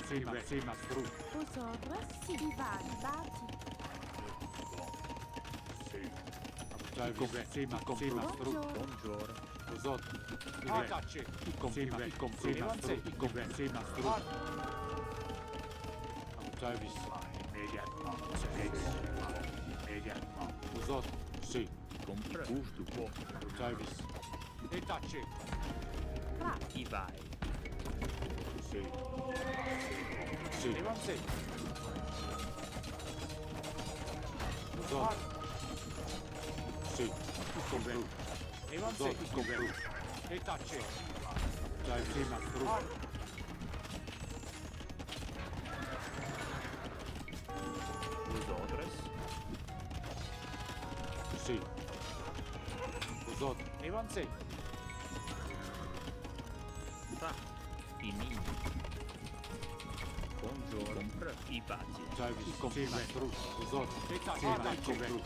Sim, mastro. Vosotras. Sì. I vai. I bati. Sim. Travis. Sim, mastro. Buongiorno. Os outros. Retace. E comprou. Avancei. Sim, mastro. Arma. Travis. Imediatamente. Os outros. Sim. Compra. Custo poco. Travis. Retace. Fra. I vai. Sim. Sim. Avancei. Os outros. Arma. Sim. E comprou. Os Avancei. outros. Comprou. Retace. Travis. Sim, mastro. Arma. Vosotras, Sim. Os outros. Avancei. fa. I min. Buongiorno. Compra. I bati. Travis. Sim, mastro. Os outros. Retace. Sim, Retace. comprou.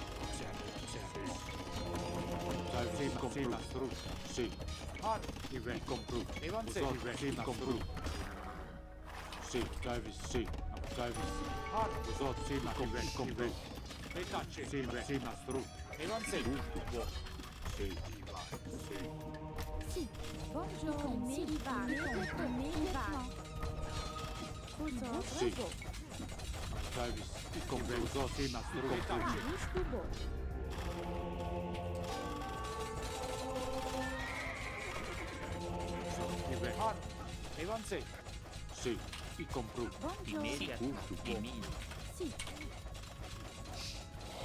Travis. Sim, mastro. Sim. Arma. E comprou. Os Avancei. outros. Sim, comprou. Sim. Travis. Sim. Travis. Arma. Os outros. Sim, comprou. Retace. Sim, mastro. Avancei. Custo poco. Sim. Sim. Sì. Buongiorno. Sì. I vai. I vai. Vosotras. Sì. Travis. E comprou. Os outros. Sim, mastro. Retace. Busto. Arma. Avancei. Sim. E comprou. Buongiorno. Immediati custo poco. I min. Sì.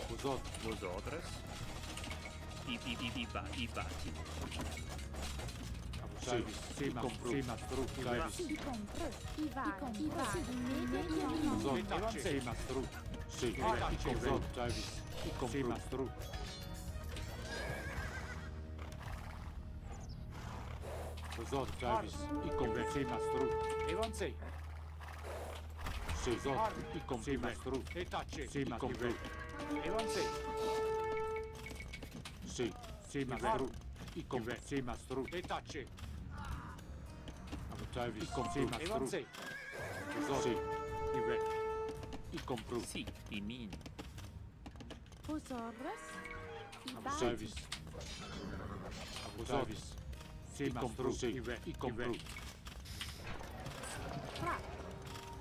Os outros. Vosotras, i bati. Travis. Sim, comprou. Sim, mastro. Travis. Si compra. I vai. I vai. Os Immediatamente. outros. Retace. Sim, mastro. Sim. Retace. Os outros. Travis. E comprou. Sim, mastro. Os outros. Travis. E comprou. Sim, mastro. Avancei. Sim. Os outros. E comprou. Sim, mastro. Retace. Sim, comprou. Avancei. Sim. Sim, mastro. E comprou. Sim, mastro. Retace. Travis. E comprou. Sim, mastro. Avancei. Os outros. Sim. E comprou. Sì, i min. Vosotras. I vai. Travis. Os outros. Sim, mastro. Sim. E comprou. Fra.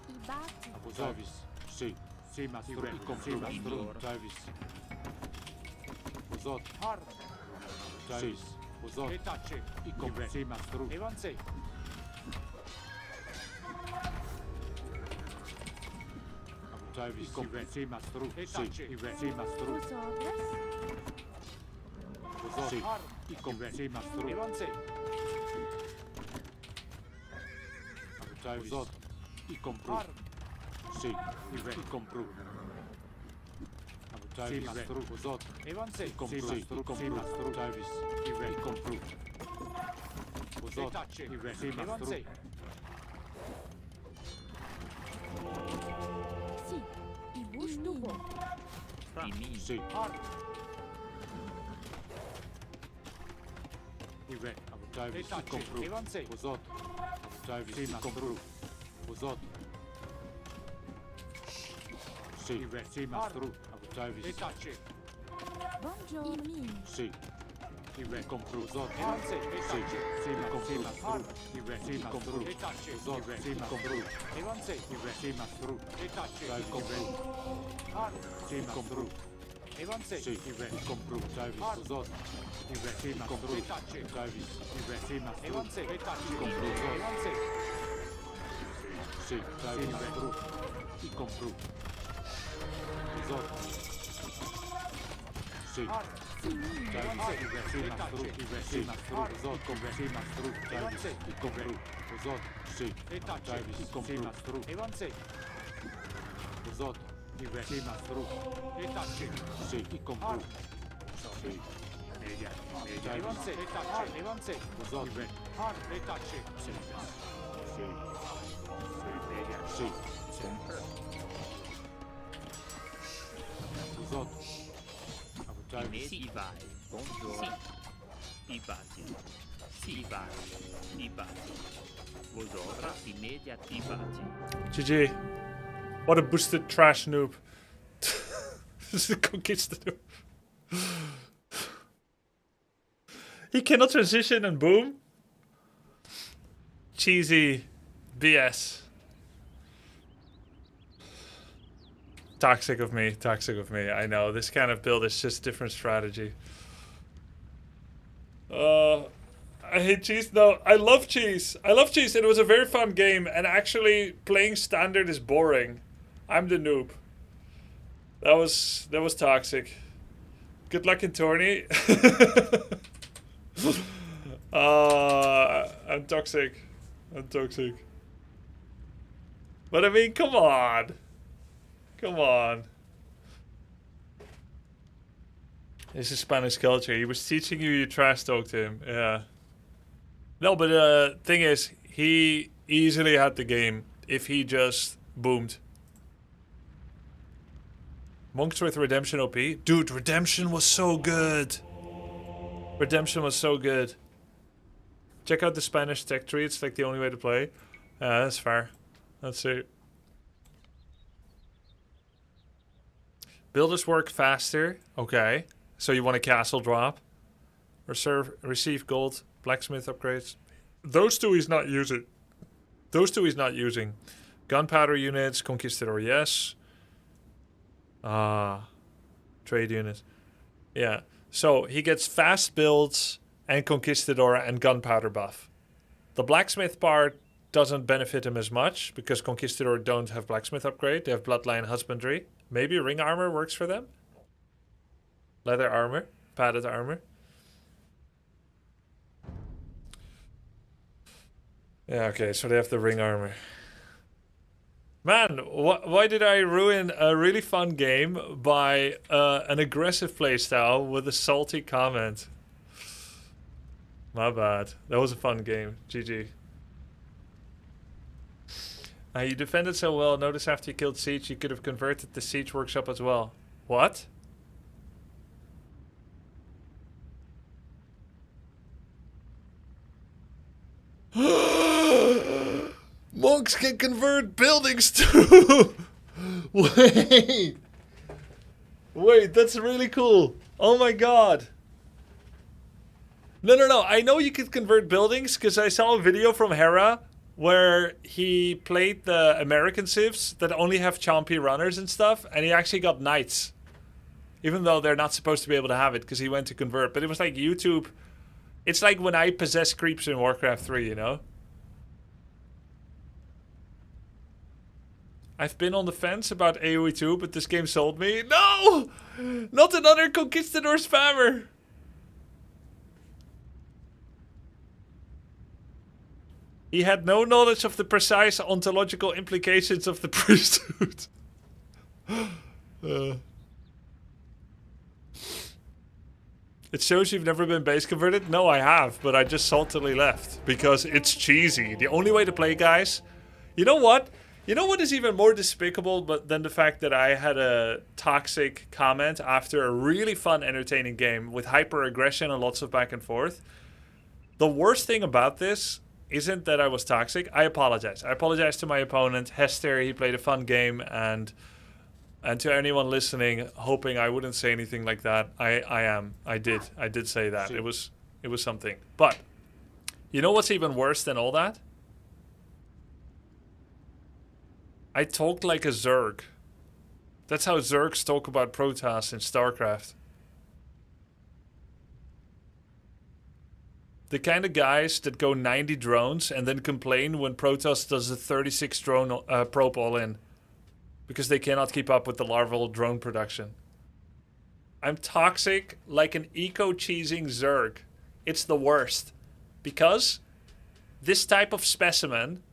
I bati. Travis. Sim. Sim, mastro. E comprou. Mastro. Travis. Os outros. Arma. Travis. Os outros. Retace. E comprou. Sim, mastro. Avancei. Travis. E comprou. Sim, mastro. Retace. Sim, mastro. Vosotras. Os outros. Arma. E comprou. Sim, mastro. Avancei. Travis. Os outros. E comprou. Arma. Sim. E comprou. Travis. Sim, mastro. Os outros. Avancei. Comprou. Sim, mastro. Travis. E comprou. Os outros. Retace. Sim, mastro. Avancei. Imi. Sì. Ive, Avutajvis, Etače, Ikompru, Evansej. Pozot, Avutajvis, Ikompru, Pozot. Sì, Ive, sì, Mastru, Avutajvis, Etače, Buongiorno. sì. Ive, Kompru, Pozot, Evansej. sì, Etače, sì, Mastru, Ive, sì, Kompru, Etače, Pozot, Ive, sì, Kompru, Evansej. Ive, sì, Mastru, Etače, Ive, sì, Kompru, Evansej. sì, Ive, Kompru, Avutajvis, Pozot, Ive, sì, Mastru, Etače, Avutajvis, Ive, sì, Mastru, Evansej. Etače, Kompru, Pozot, Evansej. sì, Avutajvis, Mastru, Ikompru, Pozot, sì. Evansej. Evansej. Etače, Evansej. Evansej. Etače, Si vai. Buongiorno. Ibati. Si vai. Ibati. Vosotras immediat ibati. GG. What a boosted trash noob. This is a conquistador. He cannot transition and boom. Cheesy BS. Toxic of me, toxic of me. I know, this kind of build is just different strategy. I hate cheese. No, I love cheese. I love cheese. It was a very fun game, and actually playing standard is boring. I'm the noob. That was toxic. Good luck in tourney. I'm toxic. I'm toxic. But I mean, come on. Come on. This is Spanish culture. He was teaching you, you trash talked him. Yeah. No, but thing is, he easily had the game if he just boomed. Monks with Redemption OP? Dude, Redemption was so good. Redemption was so good. Check out the Spanish tech tree. It's like the only way to play. That's fair. That's it. Builders work faster. Okay. So you want a castle drop. Receive gold. Blacksmith upgrades. Those two he's not using. Those two he's not using. Gunpowder units. Conquistador, yes. Trade units. Yeah. So he gets fast builds and Conquistador and gunpowder buff. The blacksmith part doesn't benefit him as much because Conquistador don't have blacksmith upgrade. They have bloodline husbandry. Maybe ring armor works for them. Leather armor. Padded armor. Yeah, okay, so they have the ring armor. Man, why did I ruin a really fun game by an aggressive playstyle with a salty comment? My bad. That was a fun game. GG. You defended so well. Notice after you killed Siege, you could have converted the Siege workshop as well. What? Monks can convert buildings too! Wait! Wait, that's really cool. Oh my god. No. I know you could convert buildings because I saw a video from Hera where he played the American civs that only have chompy runners and stuff, and he actually got knights. Even though they're not supposed to be able to have it because he went to convert. But it was like YouTube. It's like when I possess creeps in Warcraft 3, you know? I've been on the fence about AoE2, but this game sold me. No! Not another Conquistador spammer! He had no knowledge of the precise ontological implications of the priesthood. It shows you've never been base converted? No, I have, but I just saltily left. Because it's cheesy. The only way to play, guys... You know what? You know what is even more despicable than the fact that I had a toxic comment after a really fun, entertaining game with hyper aggression and lots of back and forth? The worst thing about this isn't that I was toxic. I apologize. I apologize to my opponent, Hester. He played a fun game, and to anyone listening, hoping I wouldn't say anything like that, I did say that. It was something. But you know what's even worse than all that? I talked like a Zerg. That's how Zergs talk about Protoss in StarCraft. The kind of guys that go 90 drones and then complain when Protoss does a 36 drone probe all in. Because they cannot keep up with the larval drone production. I'm toxic like an eco-cheesing Zerg. It's the worst. Because this type of specimen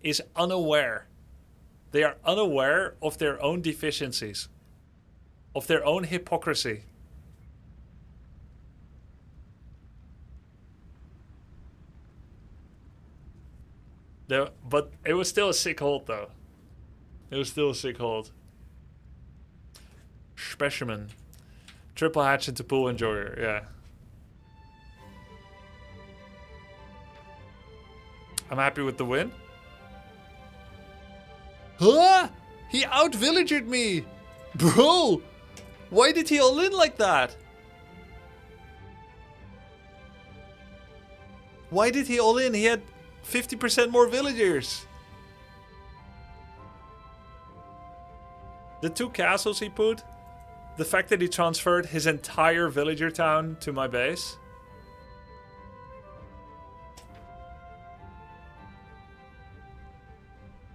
is unaware. They are unaware of their own deficiencies. Of their own hypocrisy. But it was still a sick hold though. It was still a sick hold. Specimen. Triple hatch into pool enjoyer, yeah. I'm happy with the win. Huh? He out-villagered me! Bro! Why did he all in like that? Why did he all in? He had 50% more villagers. The 2 castles he put, the fact that he transferred his entire villager town to my base.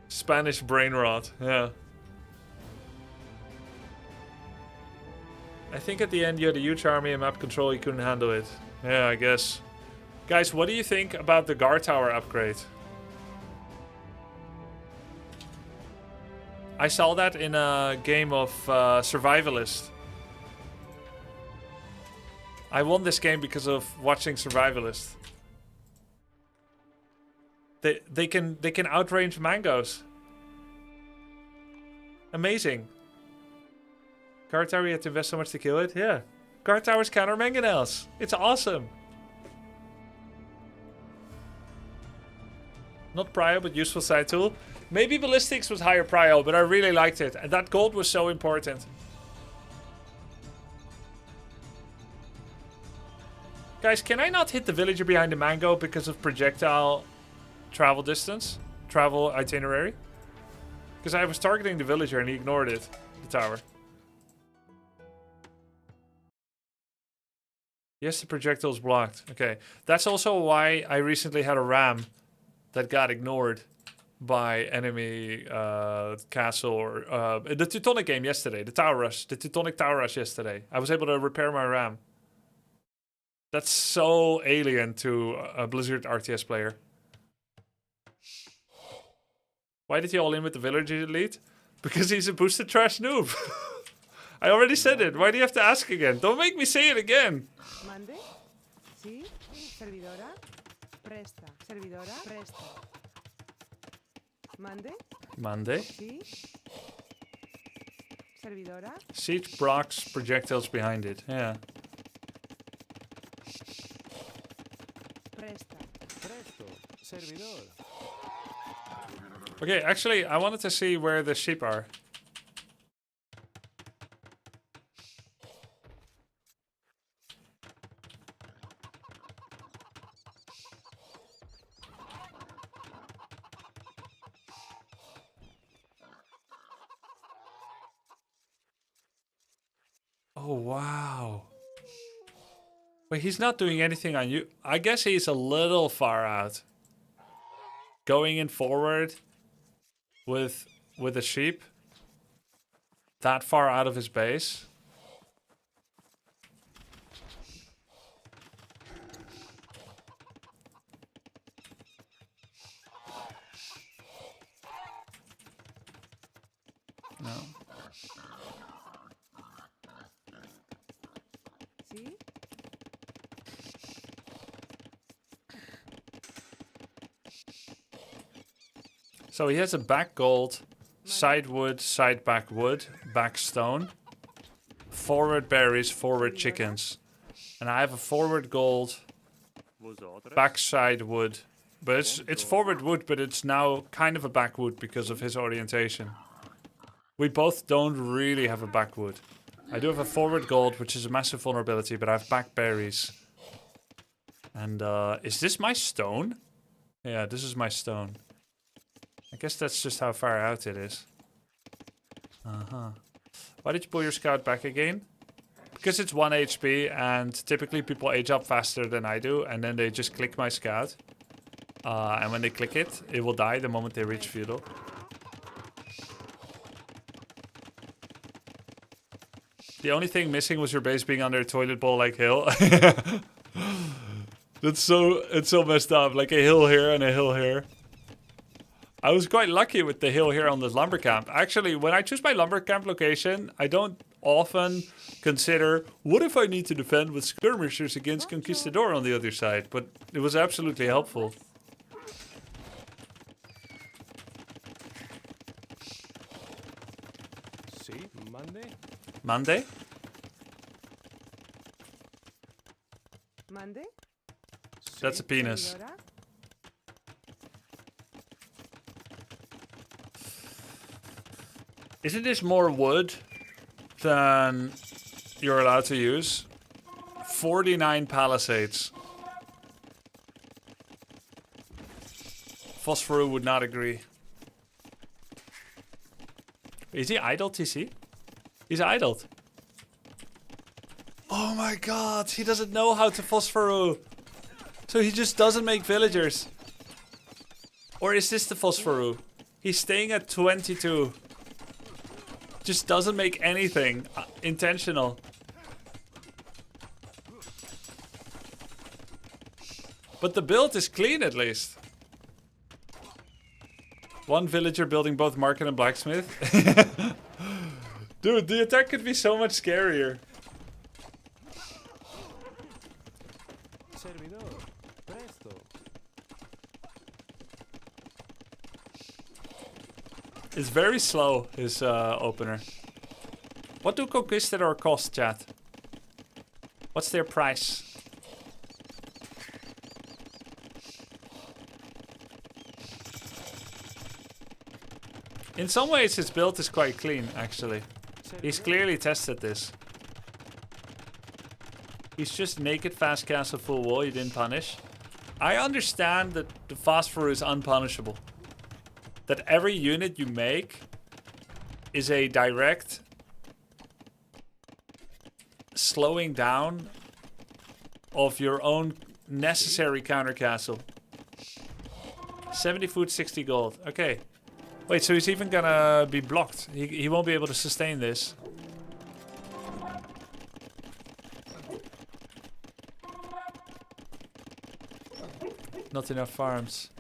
Spanish brain rot, yeah. I think at the end you had a huge army and map control, you couldn't handle it. Yeah, I guess. Guys, what do you think about the guard tower upgrade? I saw that in a game of Survivalist. I won this game because of watching Survivalist. They can outrange mangoes. Amazing. Guard tower, you had to invest so much to kill it? Yeah. Guard towers counter mangonels. It's awesome. Not prio, but useful side tool. Maybe ballistics was higher prio, but I really liked it. And that gold was so important. Guys, can I not hit the villager behind the mango because of projectile travel distance? Travel itinerary? Because I was targeting the villager and he ignored it. The tower. Yes, the projectile is blocked. Okay. That's also why I recently had a ram that got ignored by enemy castle or the Teutonic game yesterday. The tower rush. The Teutonic tower rush yesterday. I was able to repair my ram. That's so alien to a Blizzard RTS player. Why did he all in with the villager elite? Because he's a boosted trash noob. I already said it. Why do you have to ask again? Don't make me say it again. Mande? Sí. Servidora. Presta. Servidora. Presta. Mande? Monday. Sí. Servidora. Siege blocks projectiles behind it. Yeah. Presta. Presto, servidor. Okay, actually, I wanted to see where the sheep are. Oh, wow. Wait, he's not doing anything on you. I guess he's a little far out. Going in forward with a sheep. That far out of his base. No. Sí. So he has a back gold, side wood, side back wood, back stone, forward berries, forward chickens. And I have a forward gold, Vosotras. backside wood. But it's forward wood, but it's now kind of a back wood because of his orientation. We both don't really have a back wood. I do have a forward gold, which is a massive vulnerability, but I have back berries. And is this my stone? Yeah, this is my stone. I guess that's just how far out it is. Uh-huh. Why did you pull your scout back again? Because it's 1 HP, and typically people age up faster than I do, and then they just click my scout. And when they click it, it will die the moment they reach feudal. The only thing missing was your base being under a toilet bowl like hill. It's so messed up. Like a hill here and a hill here. I was quite lucky with the hill here on this lumber camp. Actually, when I choose my lumber camp location, I don't often consider, what if I need to defend with skirmishers against Conquistador on the other side? But it was absolutely helpful. See, Monday? Monday? Mande. That's a penis. Servidora. Isn't this more wood than you're allowed to use? 49 palisades. Phosphoru would not agree. Is he idle, TC? He's idled. Oh my god, he doesn't know how to Phosphoru. So he just doesn't make villagers. Or is this the Phosphoru? He's staying at 22. Just doesn't make anything intentional. But the build is clean at least. One villager building both market and blacksmith. Dude, the attack could be so much scarier. Servidor, presto. It's very slow, his opener. What do Conquistador cost, chat? What's their price? In some ways, his build is quite clean, actually. He's clearly tested this. He's just naked, fast castle, full wall, you didn't punish. I understand that the Phosphoru is unpunishable. That every unit you make is a direct slowing down of your own necessary counter castle. 70 food, 60 gold. Okay. Wait, so he's even gonna be blocked. He won't be able to sustain this. Not enough farms.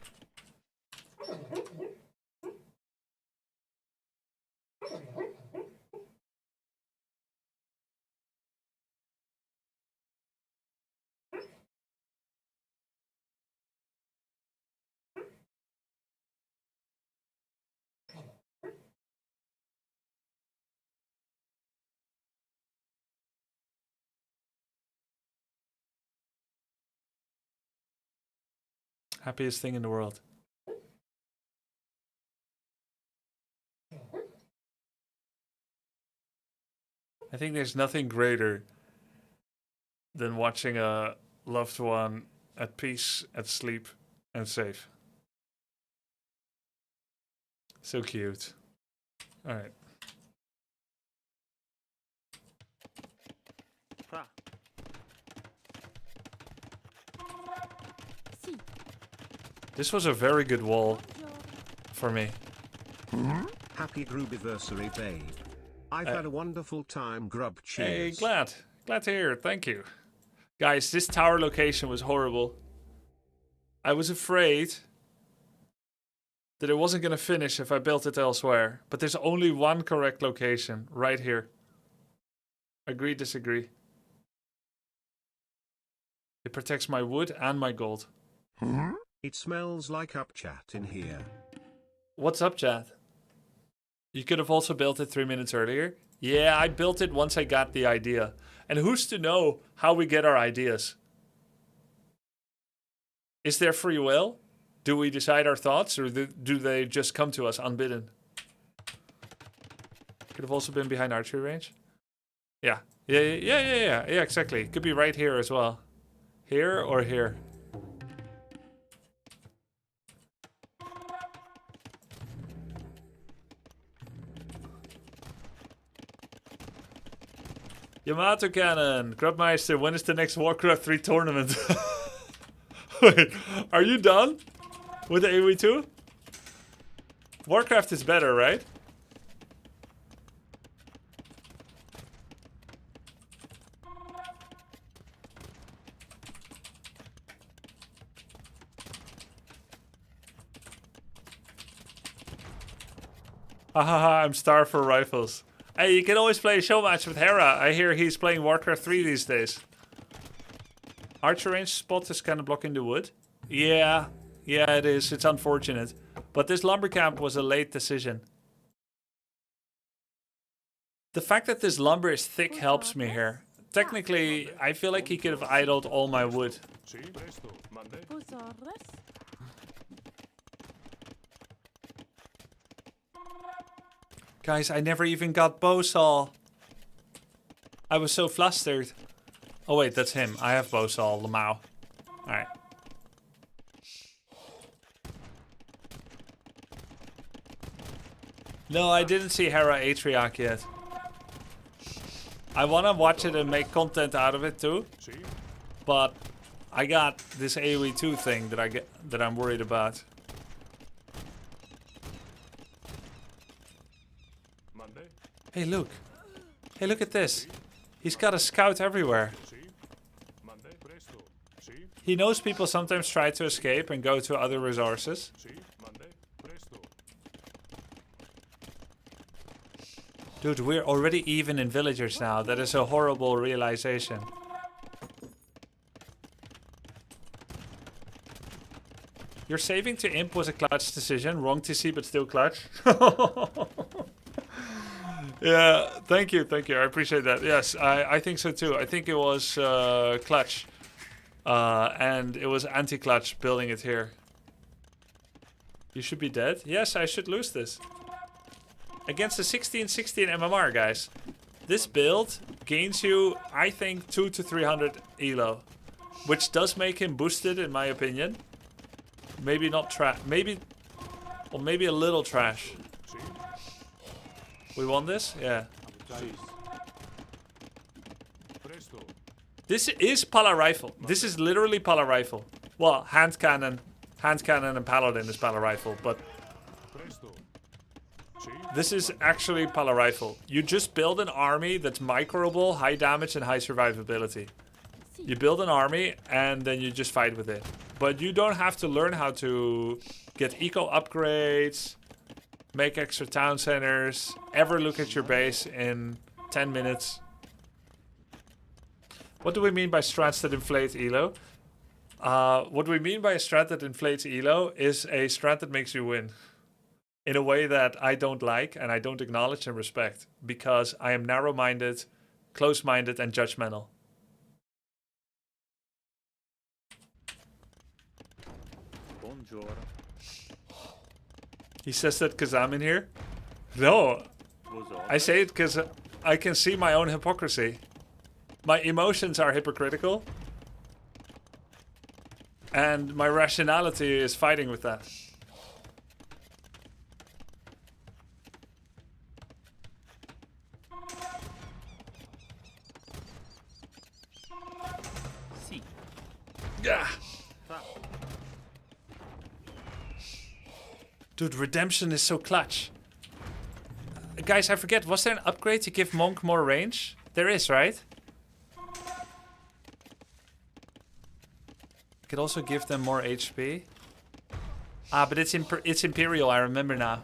Happiest thing in the world. I think there's nothing greater than watching a loved one at peace, at sleep, and safe. So cute. Alright. Fra. Si. This was a very good wall for me. Happy Grubbiversary, babe. I've had a wonderful time, Grub. Hey, Cheers. glad to hear it. Thank you. Guys, this tower location was horrible. I was afraid that it wasn't going to finish if I built it elsewhere. But there's only one correct location, right here. Agree, disagree. It protects my wood and my gold. It smells like up chat in here. What's up, chat? You could have also built it 3 minutes earlier. Yeah, I built it once I got the idea. And who's to know how we get our ideas? Is there free will? Do we decide our thoughts, or do they just come to us unbidden? Could have also been behind archery range. Yeah, yeah, exactly. Could be right here as well. Here or here. Yamato Cannon, Grubmeister, when is the next Warcraft 3 tournament? Wait, are you done with the AoE2? Warcraft is better, right? Hahaha, I'm starved for rifles. Hey, you can always play a show match with Hera. I hear he's playing Warcraft 3 these days. Archer range spot is kind of blocking the wood. Yeah, it is. It's unfortunate. But this lumber camp was a late decision. The fact that this lumber is thick helps me here. Technically, I feel like he could have idled all my wood. Vosaurus. Guys, I never even got Bowsaw. I was so flustered. Oh wait, that's him. I have Bowsaw, Lamau. Alright. No, I didn't see Hera Atriarch yet. I want to watch it and make content out of it too. But I got this AoE2 thing that I'm worried about. Hey, look. Hey, look at this. He's got a scout everywhere. He knows people sometimes try to escape and go to other resources. Dude, we're already even in villagers now. That is a horrible realization. Your saving to imp was a clutch decision. Wrong TC, but still clutch. Yeah, thank you. I appreciate that. Yes, I think so too. I think it was clutch. And it was anti-clutch building it here. You should be dead. Yes, I should lose this. Against the 1616 MMR, guys. This build gains you, I think, 200 to 300 elo. Which does make him boosted, in my opinion. Maybe not trash. Maybe a little trash. We won this? Yeah. This is Pala Rifle. This is literally Pala Rifle. Well, hand cannon and Paladin is Pala Rifle, but this is actually Pala Rifle. You just build an army that's microable, high damage, and high survivability. You build an army, and then you just fight with it. But you don't have to learn how to get eco upgrades, make extra town centers, ever look at your base in 10 minutes. What do we mean by strats that inflate elo? What we mean by a strat that inflates elo is a strat that makes you win. In a way that I don't like and I don't acknowledge and respect. Because I am narrow-minded, close-minded, and judgmental. Buongiorno. He says that because I'm in here? No. I say it because I can see my own hypocrisy. My emotions are hypocritical. And my rationality is fighting with that. Sì. Yeah. Dude, redemption is so clutch. Guys, I forget, was there an upgrade to give Monk more range? There is, right? Could also give them more HP. Ah, but it's Imperial, I remember now.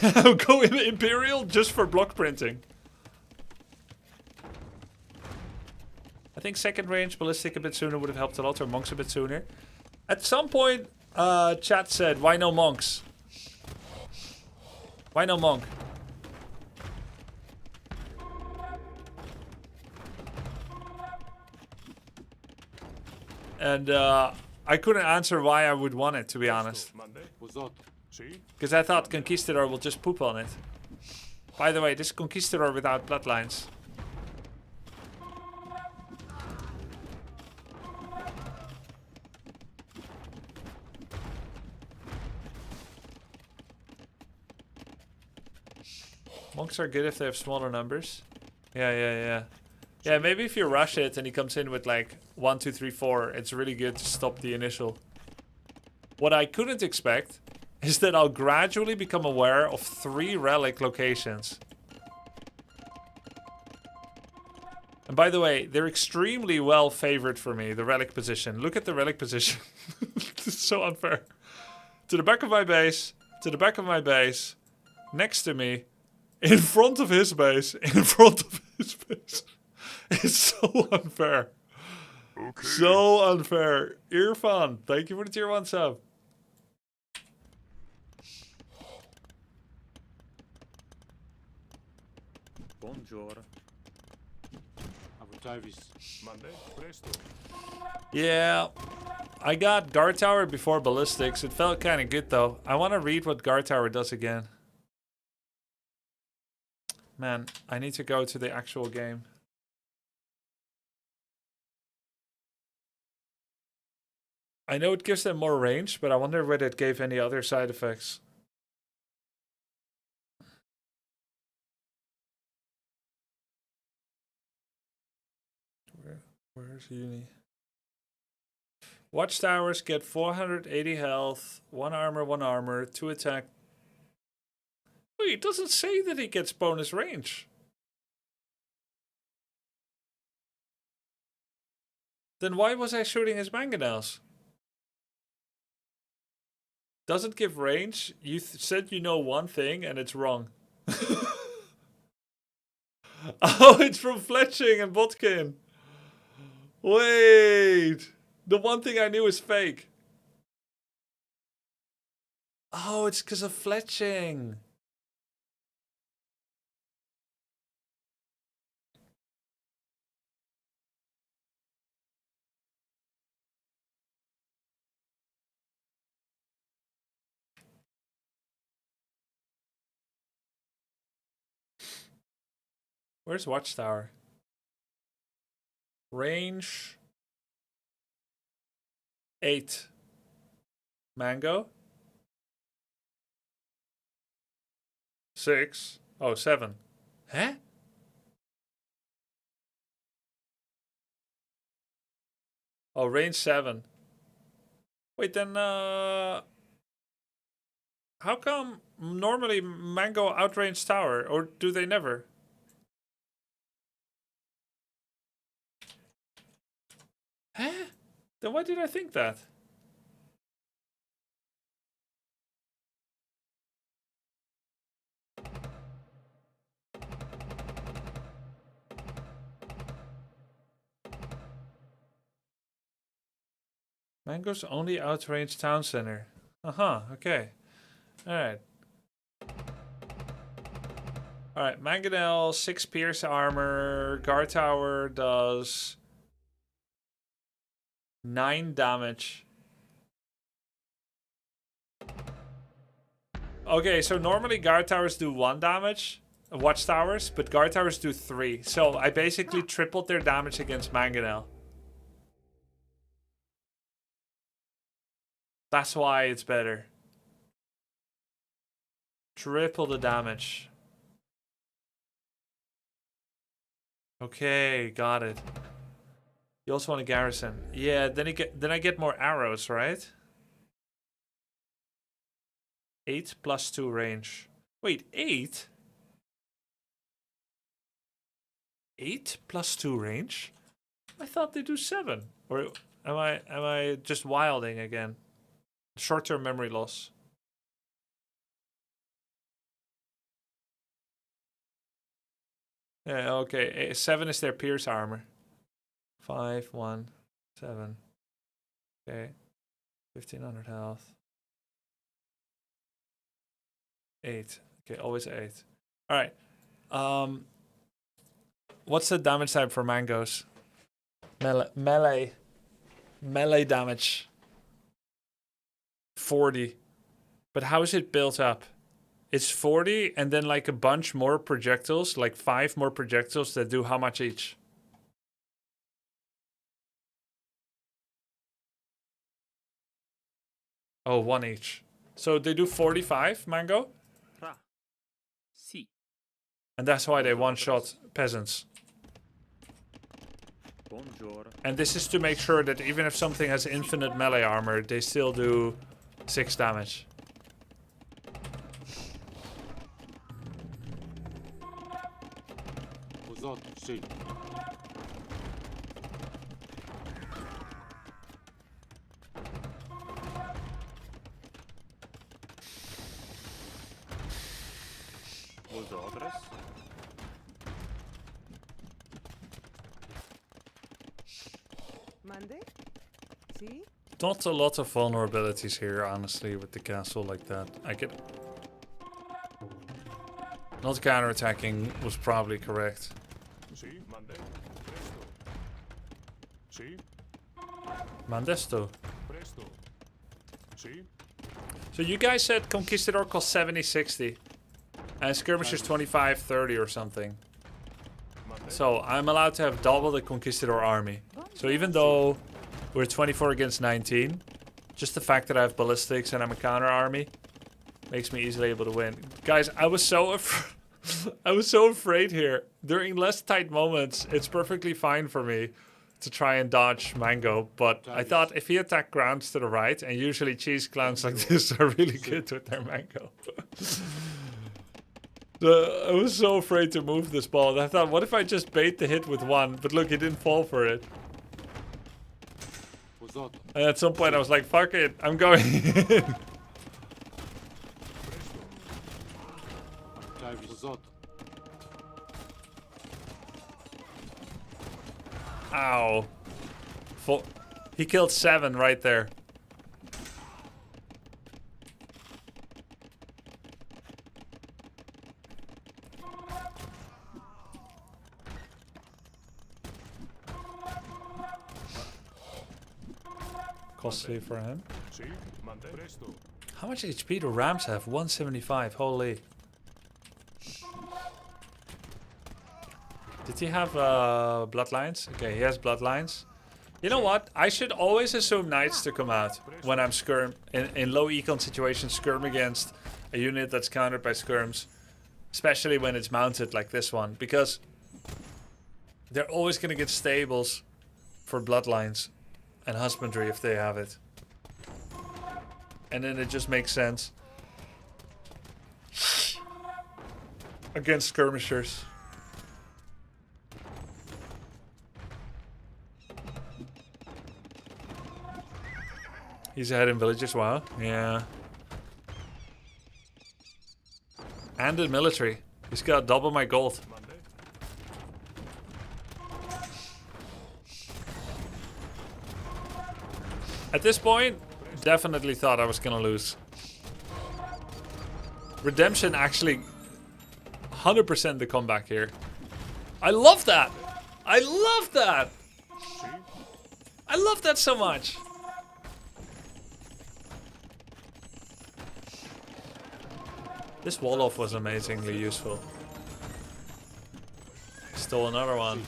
Go in Imperial just for block printing. I think second range ballistic a bit sooner would have helped a lot, or Monks a bit sooner. At some point, Chat said, why no monks? Why no monk? And I couldn't answer why I would want it, to be honest. Vosotros. Sì? Because I thought Conquistador will just poop on it. By the way, this is Conquistador without bloodlines. Monks are good if they have smaller numbers. Yeah. Yeah, maybe if you rush it and he comes in with like 1, 2, 3, 4, it's really good to stop the initial. What I couldn't expect is that I'll gradually become aware of 3 relic locations. And by the way, they're extremely well favored for me, the relic position. Look at the relic position. It's so unfair. To the back of my base, to the back of my base, next to me, in front of his base, in front of his base. It's so unfair. Okay. So unfair. Irfan, thank you for the tier 1 sub. Buongiorno. Avutavis. Monday? Presto. Yeah, I got Guard Tower before Ballistics. It felt kind of good though. I want to read what Guard Tower does again. Man, I need to go to the actual game. I know it gives them more range, but I wonder whether it gave any other side effects. Where's Uni? Watchtowers get 480 health, 1 armor, 2 attack. Wait, it doesn't say that he gets bonus range. Then why was I shooting his mangonels? Doesn't give range? You said you know one thing and it's wrong. Oh, it's from Fletching and Botkin. Wait. The one thing I knew is fake. Oh, it's because of Fletching. Where's Watchtower? Range 8. Mango 6. Oh, 7. Huh? Oh, range 7. Wait, then how come normally Mango outrange Tower, or do they never? Huh? Then why did I think that? Mango's only outrange Town Center. Okay. Alright. Alright, Mangonel, 6 pierce armor. Guard Tower does 9 damage. Okay, so normally Guard Towers do 1 damage. Watchtowers, but Guard Towers do 3. So I basically tripled their damage against Mangonel. That's why it's better. Triple the damage. Okay, got it. You also want a garrison. Yeah, then I get more arrows, right? 8 plus 2 range. Wait, 8? 8 plus 2 range? I thought they do 7. Or am I just wilding again? Short-term memory loss. Yeah, okay. 7 is their pierce armor. 5, 1, 7. Okay. 1500 health. 8. Okay, always 8. Alright. What's the damage type for mangoes? Melee damage. 40. But how is it built up? It's 40 and then like a bunch more projectiles, like 5 more projectiles that do how much each? Oh, 1 each. So they do 45, mango? Ra. Si. And that's why they one-shot peasants. Bonjour. And this is to make sure that even if something has infinite melee armor, they still do 6 damage. Os outros, sim. Os outros. ¿Mande? ¿Sí? Not a lot of vulnerabilities here, honestly, with the castle like that. I could... Not counterattacking was probably correct. Sì, mande. Presto. Sì, Mandesto. presto. Sì, So you guys said Conquistador costs 70-60. And Skirmish is 25-30 or something. mande. So I'm allowed to have double the Conquistador army. So even though we're 24 against 19, just the fact that I have ballistics and I'm a counter army makes me easily able to win. Guys, I was so I was so afraid here. During less tight moments, it's perfectly fine for me to try and dodge Mango, but I thought if he attacked grounds to the right, and usually cheese clowns like this are really good with their Mango. I was so afraid to move this ball. I thought, what if I just bait the hit with 1? But look, he didn't fall for it. Os outros. And at some point I was like, fuck it, I'm going in. Os outros. Ow. He killed 7 right there. Costly for him. Sì, mande. Presto. How much HP do Rams have? 175, holy. Did he have bloodlines? Okay, he has bloodlines. You know what? I should always assume knights to come out when I'm in low econ situations, skirm against a unit that's countered by skirms. Especially when it's mounted like this one, because they're always gonna get stables for bloodlines and husbandry if they have it. And then it just makes sense against skirmishers. He's ahead in villages, wow. Yeah. And in military. He's got double my gold. Mande. At this point, definitely thought I was gonna lose. Redemption actually 100% the comeback here. I love that! I love that! I love that so much! This wall-off was amazingly useful. Stole another one.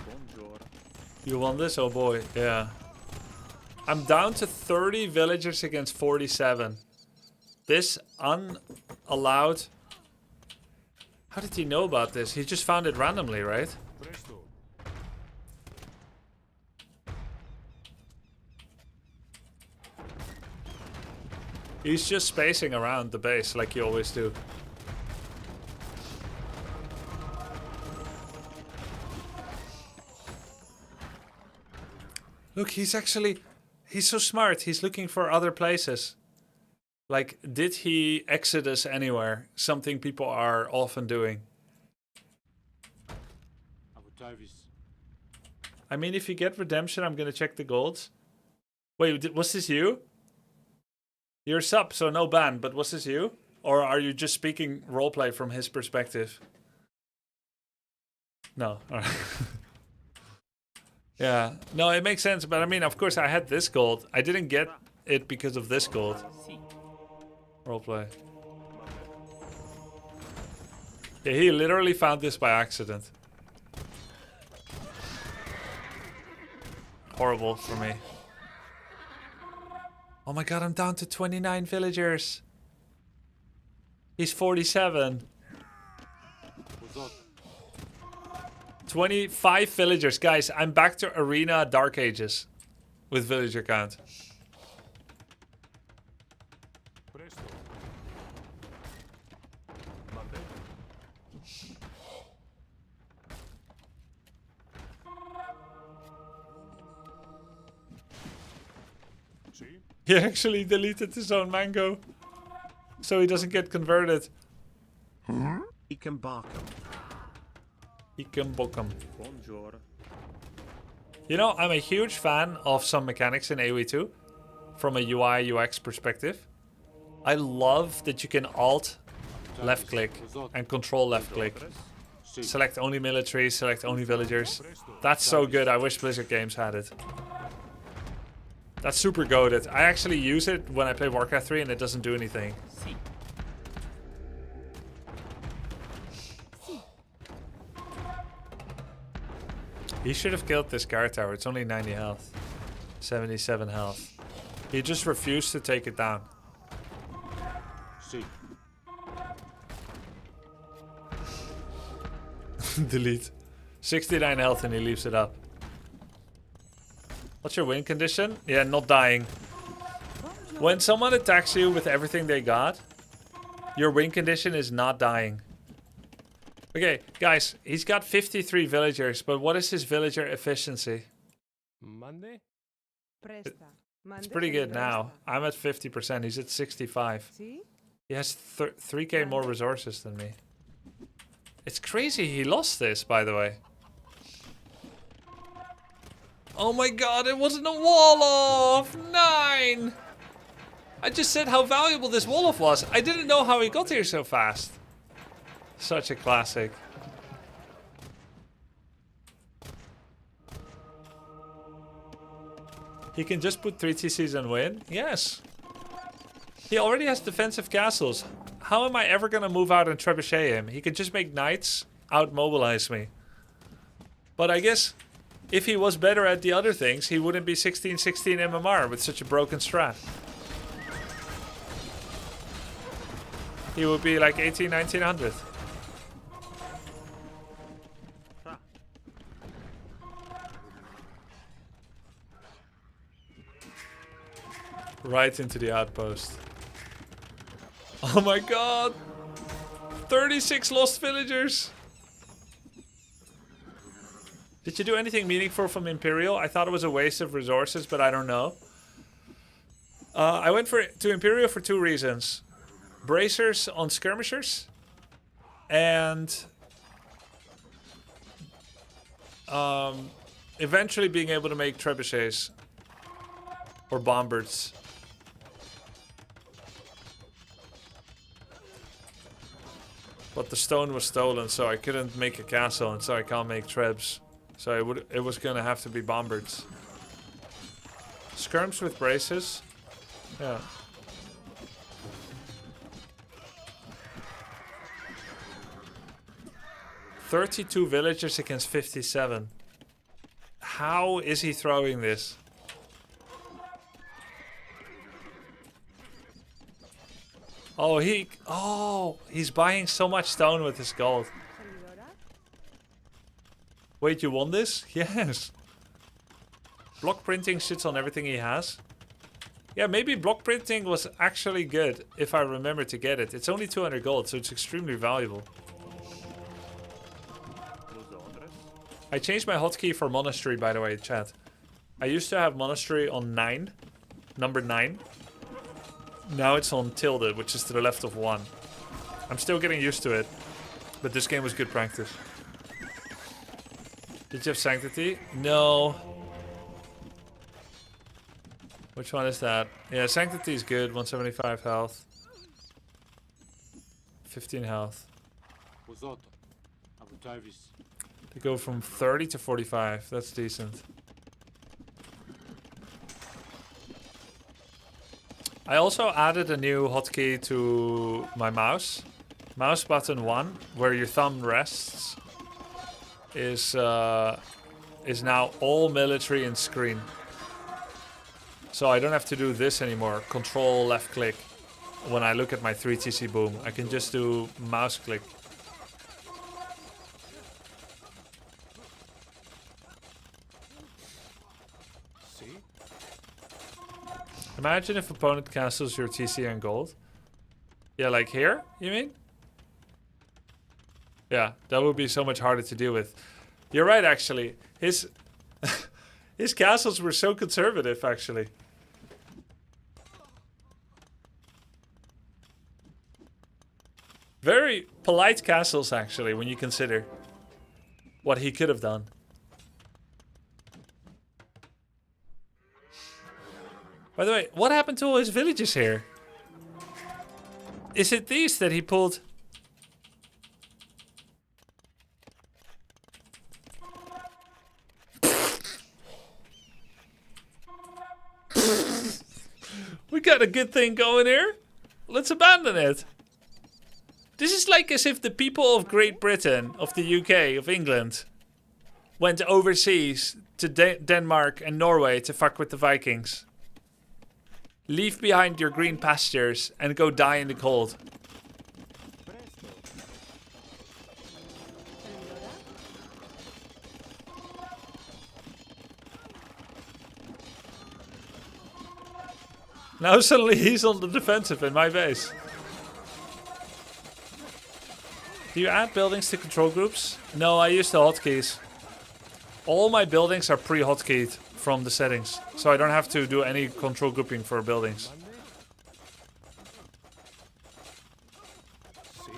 Bonjour. You won this? Oh boy, yeah. I'm down to 30 villagers against 47. This unallowed... How did he know about this? He just found it randomly, right? Presto. He's just spacing around the base like you always do. Look, he's so smart. He's looking for other places. Like, did he exit us anywhere? Something people are often doing. I mean, if you get redemption, I'm gonna check the golds. Wait, was this you? You're a sub, so no ban, but was this you? Or are you just speaking roleplay from his perspective? No. Alright. Yeah. No, it makes sense, but I mean, of course, I had this gold. I didn't get it because of this gold. Sì. Roleplay. Yeah, he literally found this by accident. Horrible for me. Oh my god, I'm down to 29 villagers. He's 47. 25 villagers. Guys, I'm back to Arena Dark Ages with villager count. Presto. Mande. Sì. He actually deleted his own mango, so he doesn't get converted. Ikambakum. Ikambokum. Buongiorno. You know, I'm a huge fan of some mechanics in AoE2 from a UI UX perspective. I love that you can alt left click and control left click. Select only military, select only villagers. That's so good. I wish Blizzard games had it. That's super goated. I actually use it when I play Warcraft 3 and it doesn't do anything. Sì. He should have killed this guard tower. It's only 90 health. 77 health. He just refused to take it down. Sì. Delete. 69 health and he leaves it up. What's your win condition? Yeah, not dying. When someone attacks you with everything they got, your win condition is not dying. Okay, guys, he's got 53 villagers, but what is his villager efficiency? Mande. Presta. It's pretty good now. I'm at 50%, he's at 65. Sì? He has 3k more resources than me. It's crazy he lost this, by the way. Oh my god, it wasn't a Wolof! 9! I just said how valuable this Wolof was. I didn't know how he got here so fast. Such a classic. He can just put 3 TCs and win? Yes. He already has defensive castles. How am I ever gonna move out and trebuchet him? He can just make knights out-mobilize me. But I guess if he was better at the other things, he wouldn't be 16-16 MMR with such a broken strat. He would be like 18-1900. Right into the outpost. Oh my god! 36 lost villagers! Did you do anything meaningful from Imperial? I thought it was a waste of resources, but I don't know. I went to Imperial for 2 reasons. Bracers on skirmishers. And eventually being able to make trebuchets. Or bombards. But the stone was stolen, so I couldn't make a castle, and so I can't make trebs. So it was gonna have to be bombards. Skirms with braces. Yeah. $32 villagers against 57. How is he throwing this? Oh, he's buying so much stone with his gold. Wait, you won this? Yes. Block printing sits on everything he has. Yeah, maybe block printing was actually good if I remember to get it. It's only 200 gold, so it's extremely valuable. I changed my hotkey for monastery, by the way, chat. I used to have monastery on 9, number 9. Now it's on tilde, which is to the left of 1. I'm still getting used to it, but this game was good practice. Did you have Sanctity? No. Which one is that? Yeah, Sanctity is good. 175 health. 15 health. They go from 30 to 45. That's decent. I also added a new hotkey to my mouse. Mouse button 1, where your thumb rests, is now all military and screen. So I don't have to do this anymore. Control left click. When I look at my 3TC boom, I can just do mouse click. See? Imagine if opponent cancels your TC and gold. Yeah, like here, you mean? Yeah, that would be so much harder to deal with. You're right, actually. His his castles were so conservative, actually. Very polite castles, actually, when you consider what he could have done. By the way, what happened to all his villages here? Is it these that he pulled? We got a good thing going here. Let's abandon it. This is like as if the people of Great Britain, of the UK, of England, went overseas to Denmark and Norway to fuck with the Vikings. Leave behind your green pastures and go die in the cold. Now suddenly he's on the defensive in my base. Do you add buildings to control groups? No, I use the hotkeys. All my buildings are pre-hotkeyed from the settings, so I don't have to do any control grouping for buildings. See?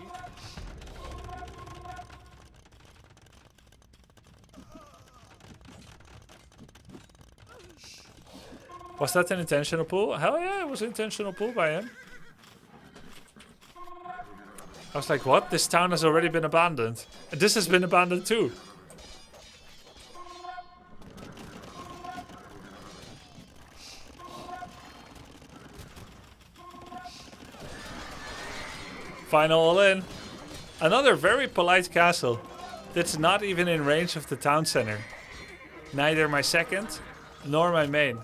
Was that an intentional pull? Hell yeah, it was an intentional pull by him. I was like, what? This town has already been abandoned. And this has been abandoned too. Final all in. Another very polite castle. That's not even in range of the town center. Neither my second, nor my main.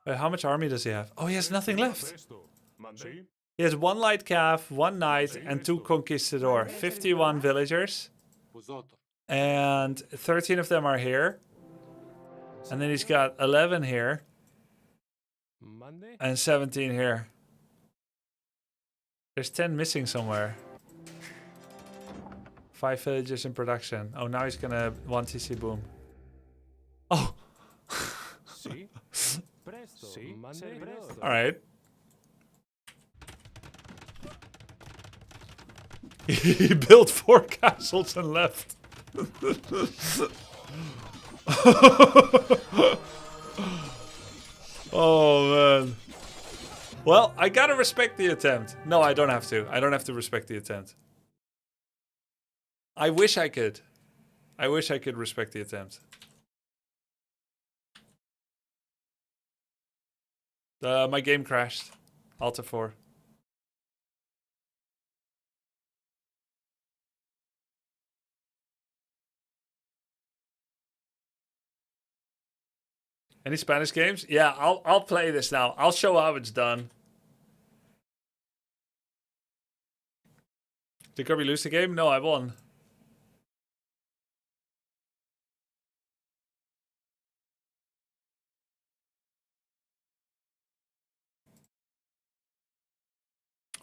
How much army does he have? Oh, he has nothing left. Presto. Monday. He has 1 light calf, 1 knight, and 2 conquistador. 51 villagers. And 13 of them are here. And then he's got 11 here. Monday. And 17 here. There's 10 missing somewhere. 5 villages in production. Oh, now he's gonna 1 TC boom. Oh! See? Presto. See? Monday. Presto. Alright. He built 4 castles and left. Oh man. Well, I gotta respect the attempt. No, I don't have to. I don't have to respect the attempt. I wish I could. I wish I could respect the attempt. My game crashed. Alt F4. Any Spanish games? Yeah, I'll play this now. I'll show how it's done. Did Grubby lose the game? No, I won.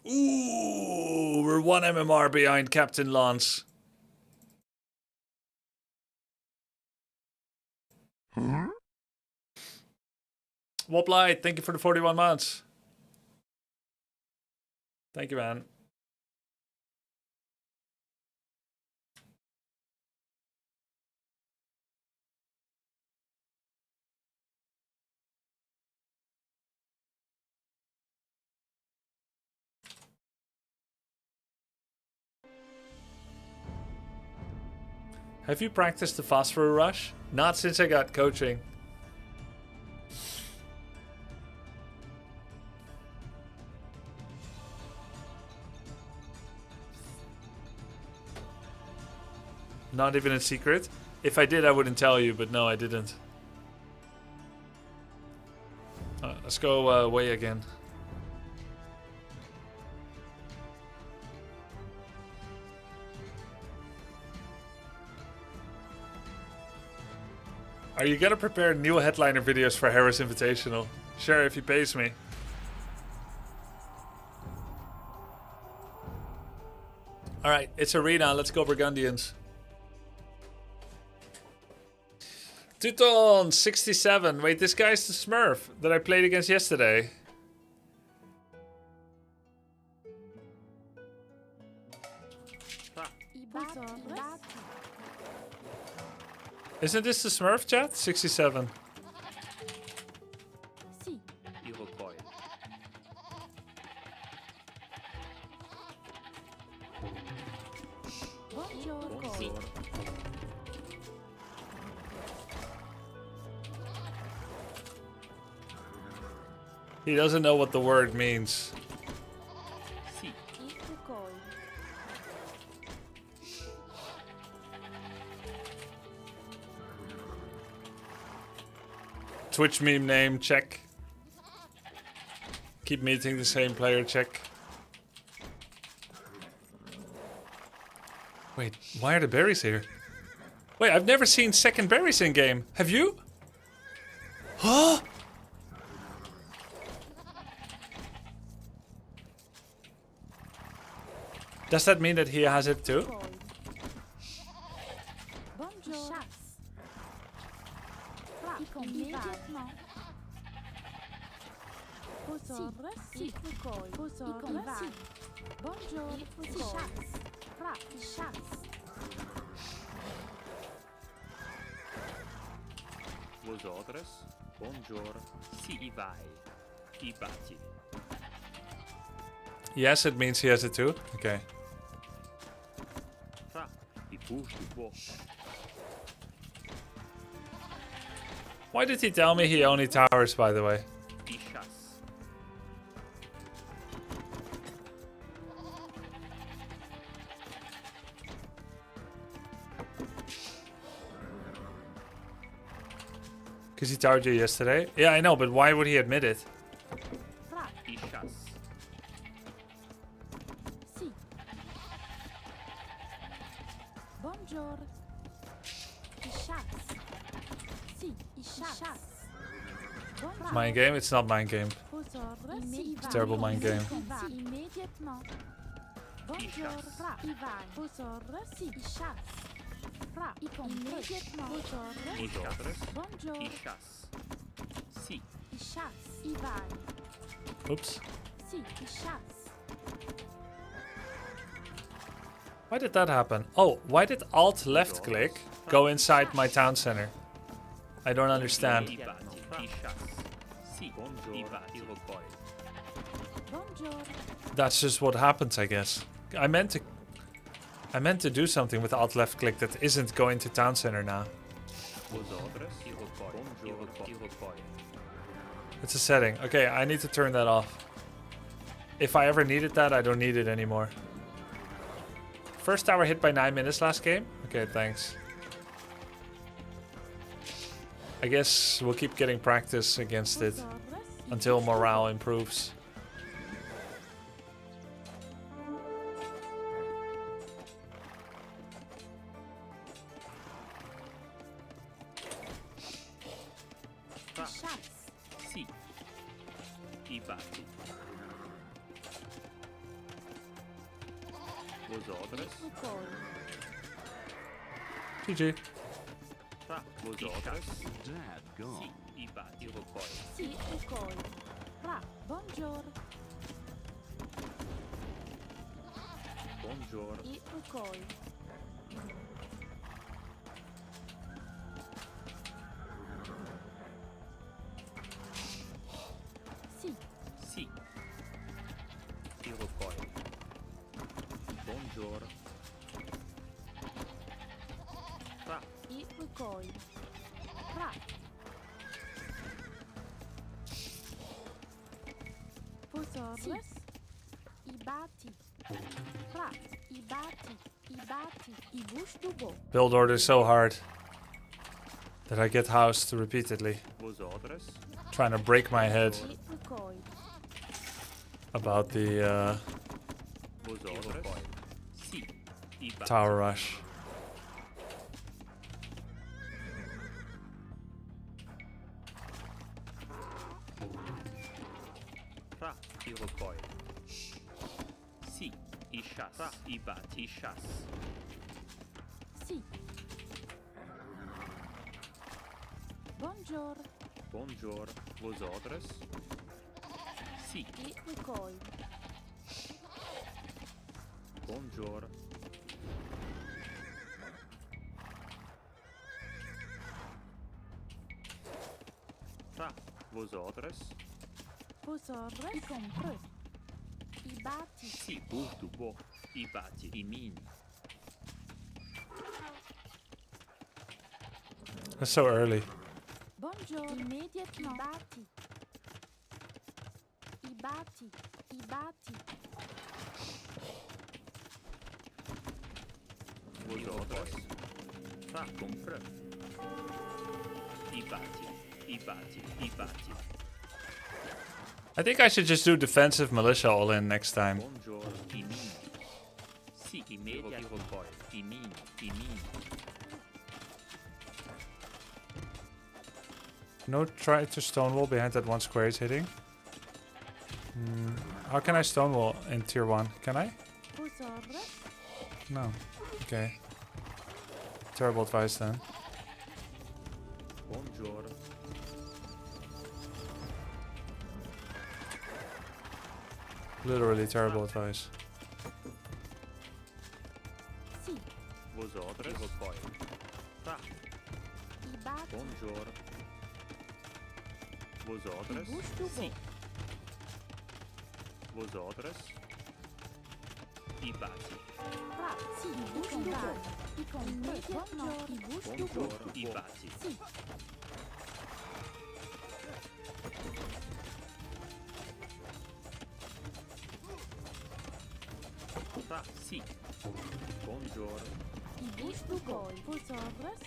Ooh, we're 1 MMR behind Captain Lance. Woplight, thank you for the 41 months. Thank you, man. Have you practiced the phosphor rush? Not since I got coaching. Not even in secret? If I did, I wouldn't tell you, but no, I didn't. Let's go away again. Are you gonna prepare new headliner videos for Harris Invitational? Sure, if he pays me. Alright, it's Arena. Let's go Burgundians. Tuton 67. Wait, this guy's the Smurf that I played against yesterday. Isn't this the Smurf, chat? 67. Si. Iroquois. Bonjour. He doesn't know what the word means. Si. Iroquois. Twitch meme name, check. Keep meeting the same player, check. Wait, why are the berries here? Wait, I've never seen second berries in game. Have you? Huh? Does that mean that he has it too? Bonjour. Chasse. Frappe immédiatement. Posordre. Si. Iroquois. Posordre. Si. Bonjour. Si. Chasse. Frappe. Chasse. Vos ordres. Bonjour. Si i vai. I batti. Yes, it means he has it too. Okay. Fra. I bouge du bois. Why did he tell me he only towers, by the way? I chasse. Because he towered you yesterday? Yeah, I know, but why would he admit it? Frappe. I chasse. Si. Bonjour. I chasse. Si. I chasse. Bonjour. Mind game? It's not mind game. Posordre. Si. It's terrible mind game. Si. Immédiatement. Bonjour. Frappe. I vai. Posordre. Si. I chasse. Frappe. I immédiatement. Posordre. Vos ordres. Bonjour. I chasse. Si. I chasse. I vai. Oops. Si. I chasse. Why did that happen? Oh, why did Alt left click go inside my town center? I don't understand. I batti. I chasse. Si. Bonjour. I batti. Iroquois. Bonjour. That's just what happens, I guess. I meant to do something with Alt left click that isn't going to town center now. Vos ordres. Iroquois. Bonjour. Iroquois. It's a setting. Okay, I need to turn that off. If I ever needed that, I don't need it anymore. First tower hit by 9 minutes last game? Okay, thanks. I guess we'll keep getting practice against it until morale improves. I chasse. Si. I batti. Vos ordres. Iroquois. GG. Fra. Vos ordres. Si. I batti. Iroquois. Si. Iroquois. Frappe. Bonjour. Bonjour. Iroquois. Si. Si. Iroquois. Bonjour. Ikukoi. Ra. Posorus. Ibati. Ra. Ibati. Ibati. Ibushtubo. Build order is so hard that I get housed repeatedly. Vos orders. Trying to break my head Ikukoi. about the Vos orders. Si. Ibati. tower rush. Ra. Iroquois. Si. Ishas. Ra. Ibati. Ishas. Si. Bonjour. Bonjour. Vos orders. Si. Ikukoi. Bonjour. Ra. Vos orders. Posorus. Ikompre. Ibati. Si. Bushtubo. Ibati. Imin. That's so early. Bonjour. Immédiatement. Ibati. Ibati. Ibati. Vos orders. Ra. Compre. Ibati. Ibati. Ibati. I think I should just do defensive militia all in next time. Bonjour. Imin. Si. Immediate. Iroquois. Imin. Imin. No, try to stonewall behind that one square is hitting. How can I stonewall in tier 1? Can I? Posorus. No. Okay. Terrible advice then. Bonjour. Literally terrible advice. Si. Vos orders. Iroquois. Ra. Ibati. Bonjour. Vos orders. Ibushtubo. Si. Vos orders. Ibati. Ra. Si. Ibushtubo. Ikompre. Bonjour. Ibushtubo. Bonjour. Ibati. Si. Ra. Si. Bonjour. Ibushtubo. Posorus.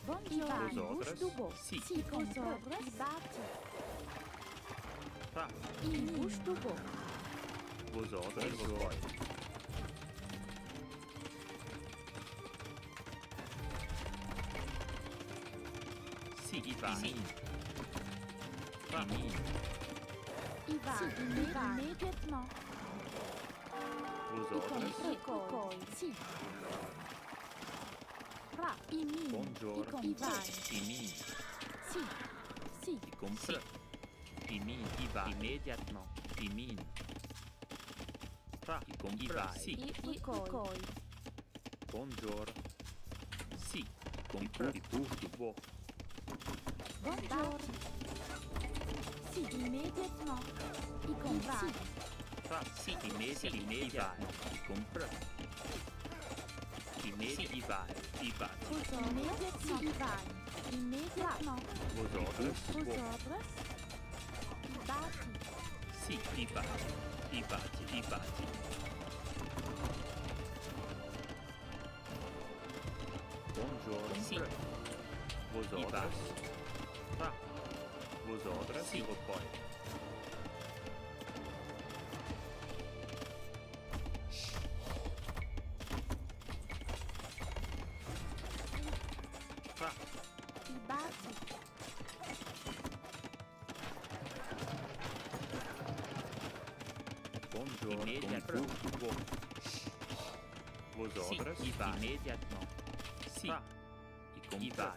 Bonjour. Posorus. Ibushtubo. Si. Si. Posorus. Ibati. Ra. Ibushtubo. Vos orders. Iroquois. Si. Ibati. Ra. Imin. Ibati. Immédiatement. Vos orders. Ikukoi. Si. Ra. Imin. Bonjour. Ibati. Imin. Si. Si. Y compre. Imin. Iba. Immédiatement. Imin. Ra. Y compre. Si. Ikukoi. Bonjour. Si. Compre. Y bushtubo. Bonjour. Si. Immédiatement. Ikukoi. Ra. Si. Immediate. Y compre. Immediate. Iba. Iba. Immédiatement. Immédiatement. Vos orders. Posorus. Ibati. Si. Ibati. Ibati. Ibati. Bonjour. Si. Vos orders. Ra. Vos ordres. Si. Iroquois. Ra. Ibati. Bonjour. Immédiatement. Vos ordres. Si. Immédiatement. Si. Ra. Y compre.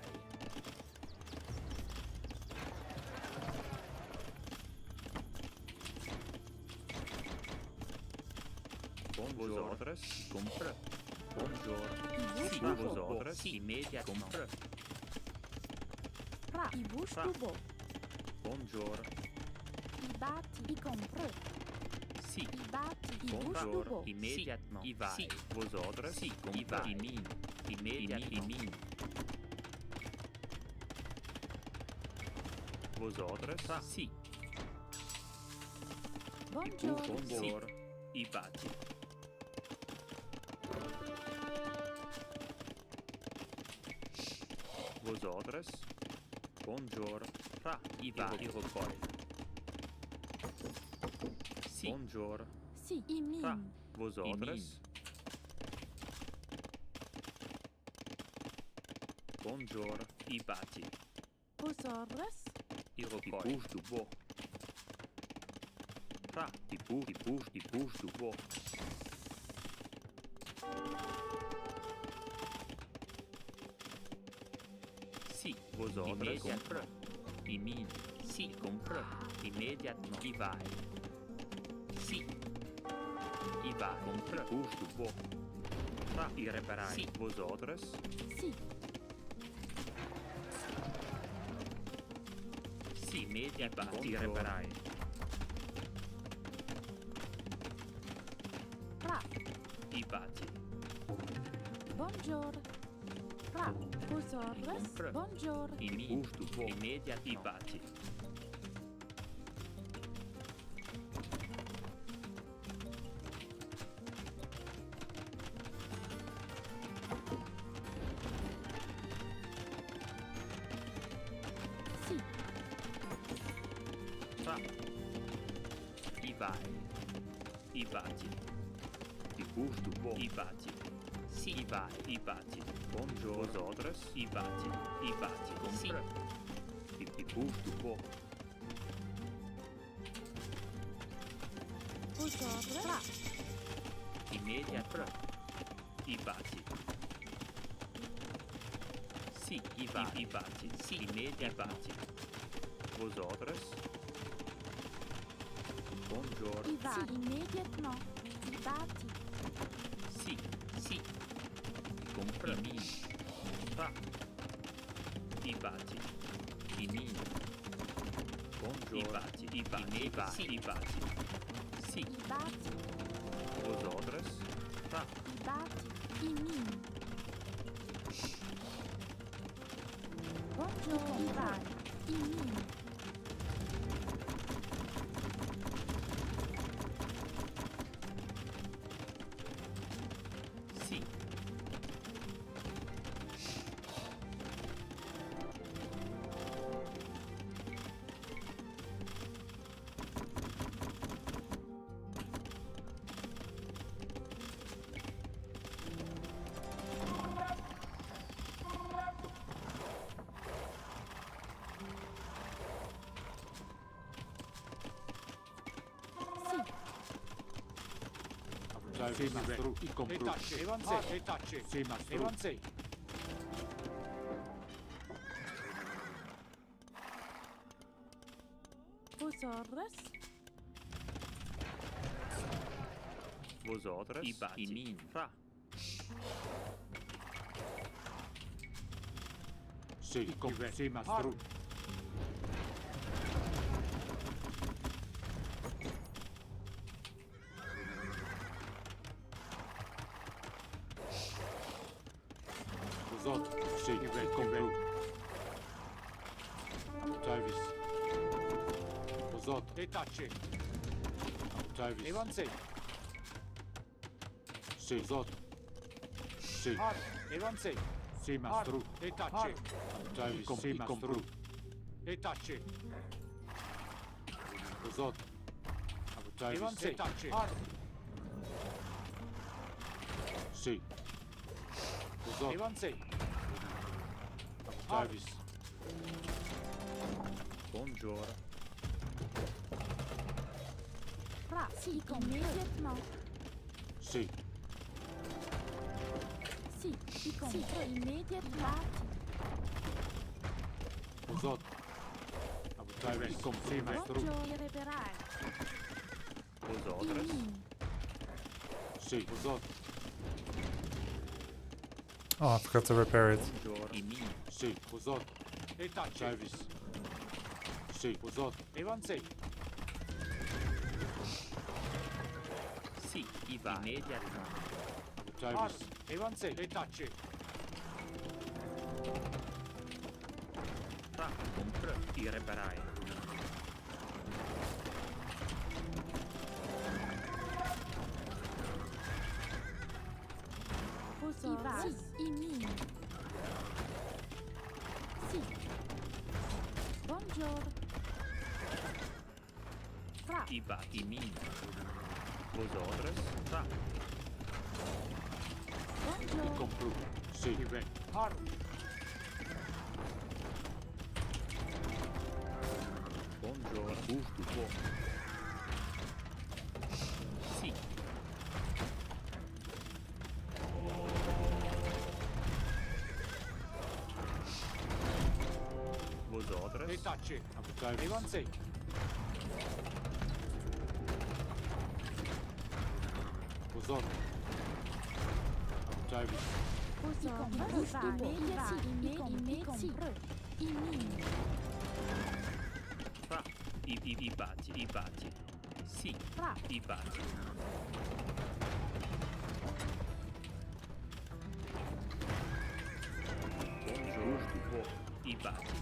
Vos ordres. Y compre. Bonjour. Si. Vos ordres. Immédiatement. Compre. Ra. Ibushtubo. Bonjour. Ibati. Ikompre. Si. Ibati. Bonjour. Ibushtubo. Immédiatement. Si. Vos ordres. Si. Compre. Imin. Immédiatement. Imin. Vosotros? Sì. Buongiorno. Bonjour. I bati. Vosotros? Bonjour. Fra. I bati. I rocoi. Sì. Bonjour. Sì, i Fra. min. Vosotros? Bonjour. I bati. Vosotros? I rocoi. Bouge du bois. Fra. Di bouge du bois. Sì, vosotros compră. I mine. Sì, compră. Imediat i vai. Sì. I vai. Compră. Bouge du bois. Fra. I reparai. Sì, vosotros. Sì, Sì, imediat i reparai. fra. I bati. Buongiorno. Fra. Vosotros? Compră. Buongiorno. I mine. Bouge du bois. Imediat i bati. Sì, Fra. I vai. I bati. Di bouge du bois. I bati. Sì, i vai. I bati. Buongiorno. Vosotros? I bati. I bati. Compră. Di bouge du bois. vosotros? Fra. Imediat. I bati. Sì, i vai. I bati. Sì, imediat bati. Vosotros? Buongiorno. I va. Sì, immédiatement. I bati. Sì, sì. Compră. I mini. Fra. I bati. I mini. Buongiorno. I bati. I bati. I bati. I bati. Sì. I bati. Vosotros? Fra. I bati. I min. Buongiorno. I vai. I min. Sì. Sì. Sì, mastro. I compro. E tacce. Sì, mastro. Vosotros? Vosotros? I bati. I mini. Fra. Sì, i compro. Sì, mastro. Vosot. Sì, i compro. Tavis. Vosot. E tacce. Tavis. Evanze. Sì, vosot. Sì. Evanze. Sì, mastro. E tacce. Tavis. Sì, mastro. E tacce. Vosot. Tavis. Evanze. Tacce. Sì. Vosot. Evanze. Tavis. Buongiorno. Fra. Sì, immédiatement. Sì. Sì, i compro. Sì, immédiatement. Vosot. Tavis. Sì, mastro. Buongiorno. I reparai. I Vosotros? min. Sì, vosot. Oh, I forgot to repair it. Buongiorno. I mini. Sì, vosot. E tacce. Tavis. Sì, vosot. Evanze. Sì, i va. Immediat. Tavis. Evanze. E tacce. Fra. compra i reparai. Ivas. Imin. Sì. Buongiorno. Fra. I bati min. Vosotros. Fra. Buongiorno. Compru. Sì. Ive. Har. Buongiorno. Gusto po. Sì. Vosotros. E tacci. Evanzi. Pozor. Abitavi. Fra. I bati. I bati. Sì. Fra. I bati. Buongiorno. I bati.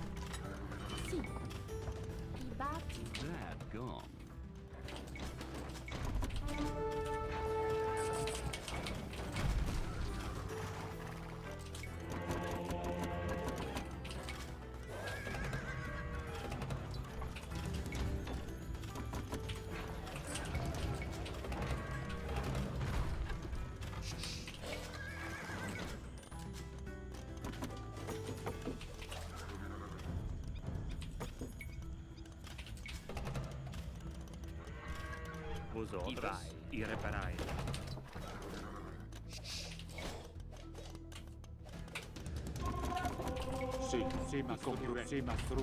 Sì. I batti. That gone. Vosotros. I reparai. Sì. Sì, ma compru. Sì, ma stru.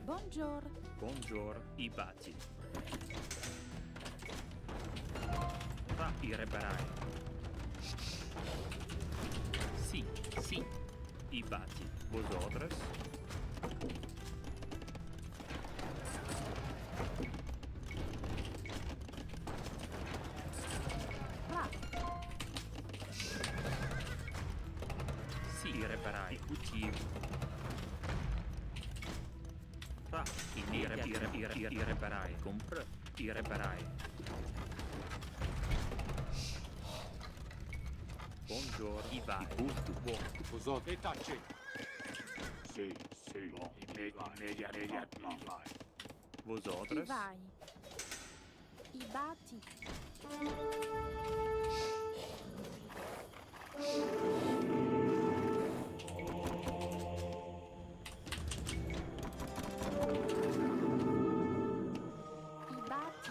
Buongiorno. Buongiorno. I bati. Fra. I reparai. Sì. Sì. I bati. Vosotros. Fra. Sì. I reparai. Ucciso. Fra. I reparai. Compra. I reparai. Buongiorno. I vai. Gusto buono. Pozor. E tacci. Sì. Sì. Immediatamente. I Vosotros. vai. I batti. I batti.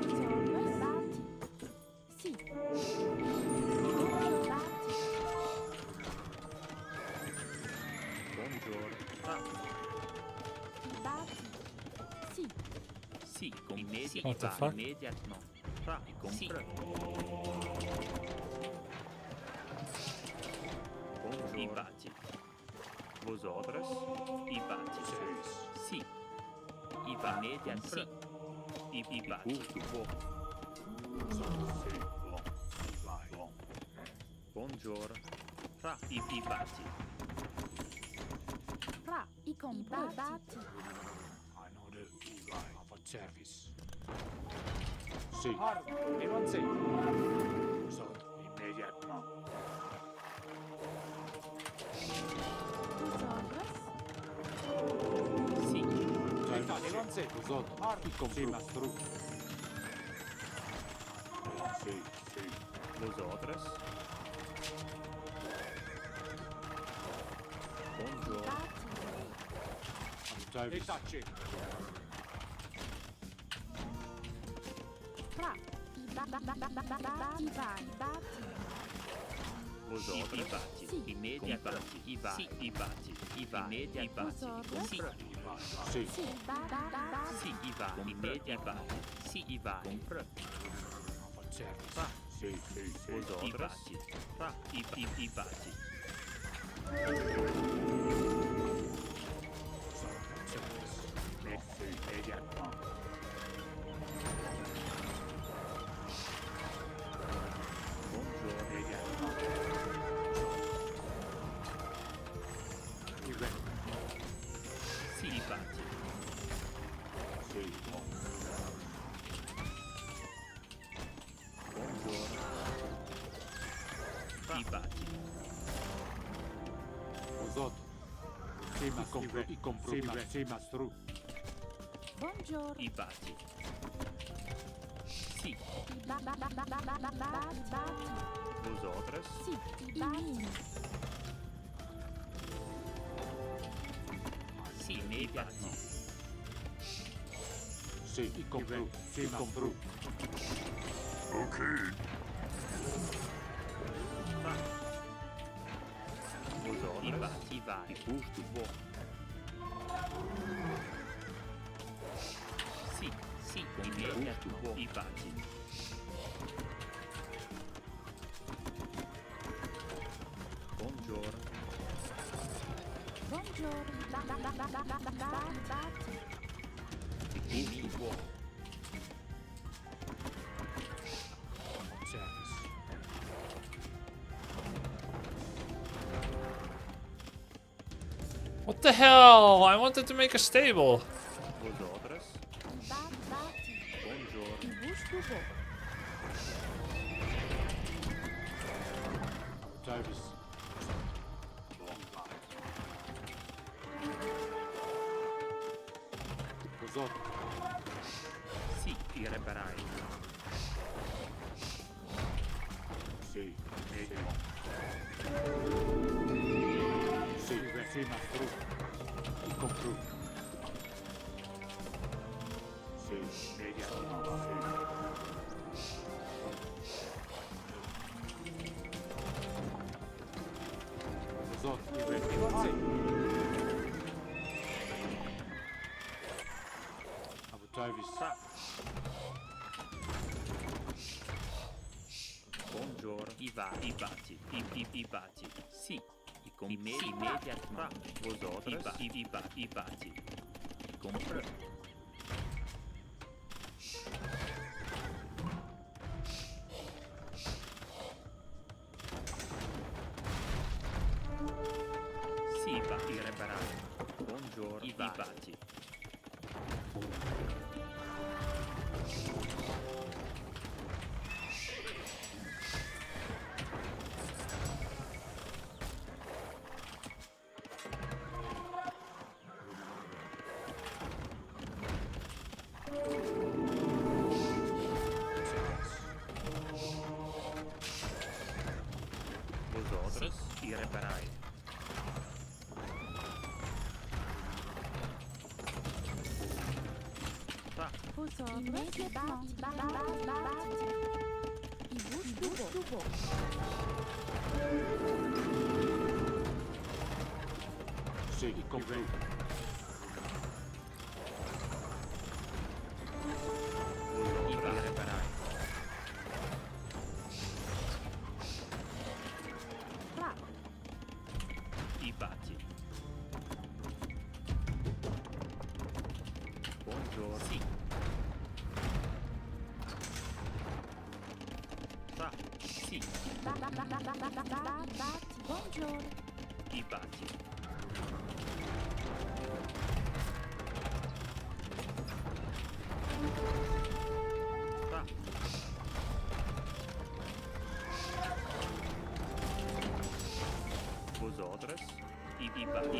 Sono i batti. Sì. Buongiorno. Batti. Buongiorno. Fra. I batti. Sì. Sì. Immediatamente. What the fuck? Immediatamente. Fra. Compra. Buongiorno. I bati. Vosotros. I bati. Sì. I bati. Immediatamente. I bati. Gusto buono. Buongiorno. Fra. I bati. Fra. I batti. For service. Sì. Har. Evanzi. Pozor. Immediatamente. Vosotros. Sì. E tacci. Evanzi. Pozor. Har. Sì, ma stru. Sì. Sì. Vosotros. Buongiorno. Batti. Abitavi. E tacci. Fra. I batti. Batti. Vosotros. I bati. Sì. Immediatamente. I vai. Sì. I bati. I vai. Immediatamente. Vosotros. Sì. Sì. Sì. Batti. Sì. I va. Immediatamente. Sì. I vai. Compra. For service. Fra. Sì. Sì. Sì. Vosotros. I bati. Fra. I bati. Sì. Immediatamente. Buongiorno. Ibati. Sì. Buongiorno. Ibati. Ozot. Sì, mastru. Buongiorno. Ibati. Sì. Ibati. Vosotros. Sì. Ibati. Sì, immediati. Sì, compru. Vosotros. Ibati, vai. Gusto buon. Sì, sì, immediati. Ibati. Buongiorno. Buongiorno. Ibati. Gusto buon. Service. What the hell? I wanted to make a stable. Vosotros. Ibati. Buongiorno. Gusto buon. Service. Ozot. Sì, ti reparai. Sì. Sì, mastru. Compru. Sì, Ozot. Abu Travis. Buongiorno. Ibati. Ibati. Sì. Immediatamente. Vosotros. Ibati. Compre. Sì, Ibati reparare. Buongiorno. Ibati. Vosotros. Ti reparai. Immédiatement. Il bouge tout beau. Sì, compru. Ti reparai. Ibati. Buongiorno. Sì. Sì. Buongiorno. Ibati. Vosotros. Ibati.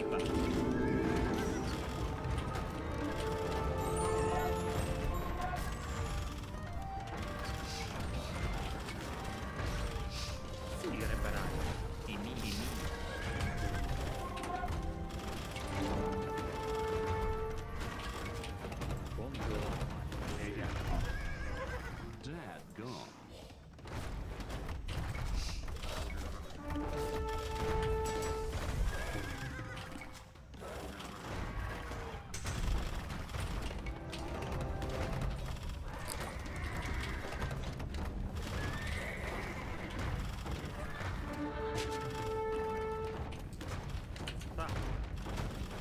Ti reparai. Dimmi. Buongiorno. Dad gone.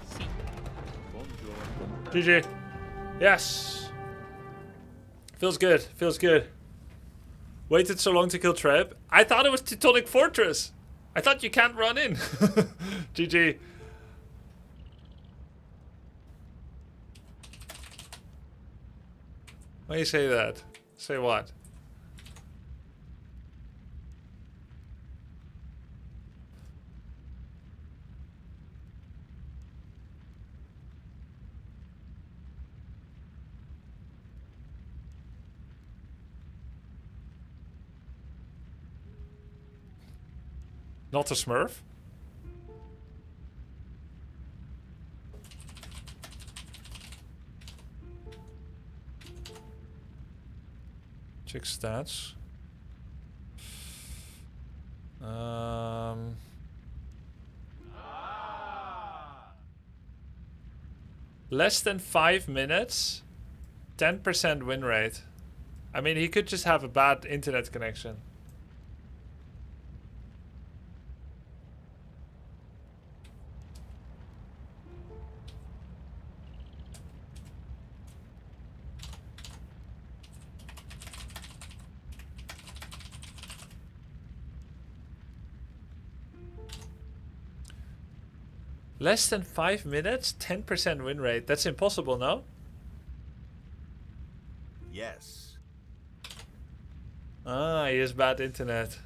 Sì. Buongiorno. GG. Yes. Feels good. Feels good. Waited so long to kill Treb. I thought it was Teutonic Fortress. I thought you can't run in. GG. Why you say that? Say what? Not a Smurf? Check stats. Less than 5 minutes, 10% win rate. I mean, he could just have a bad internet connection. Less than 5 minutes, 10% win rate. That's impossible, no? Yes. Ah, he has bad internet.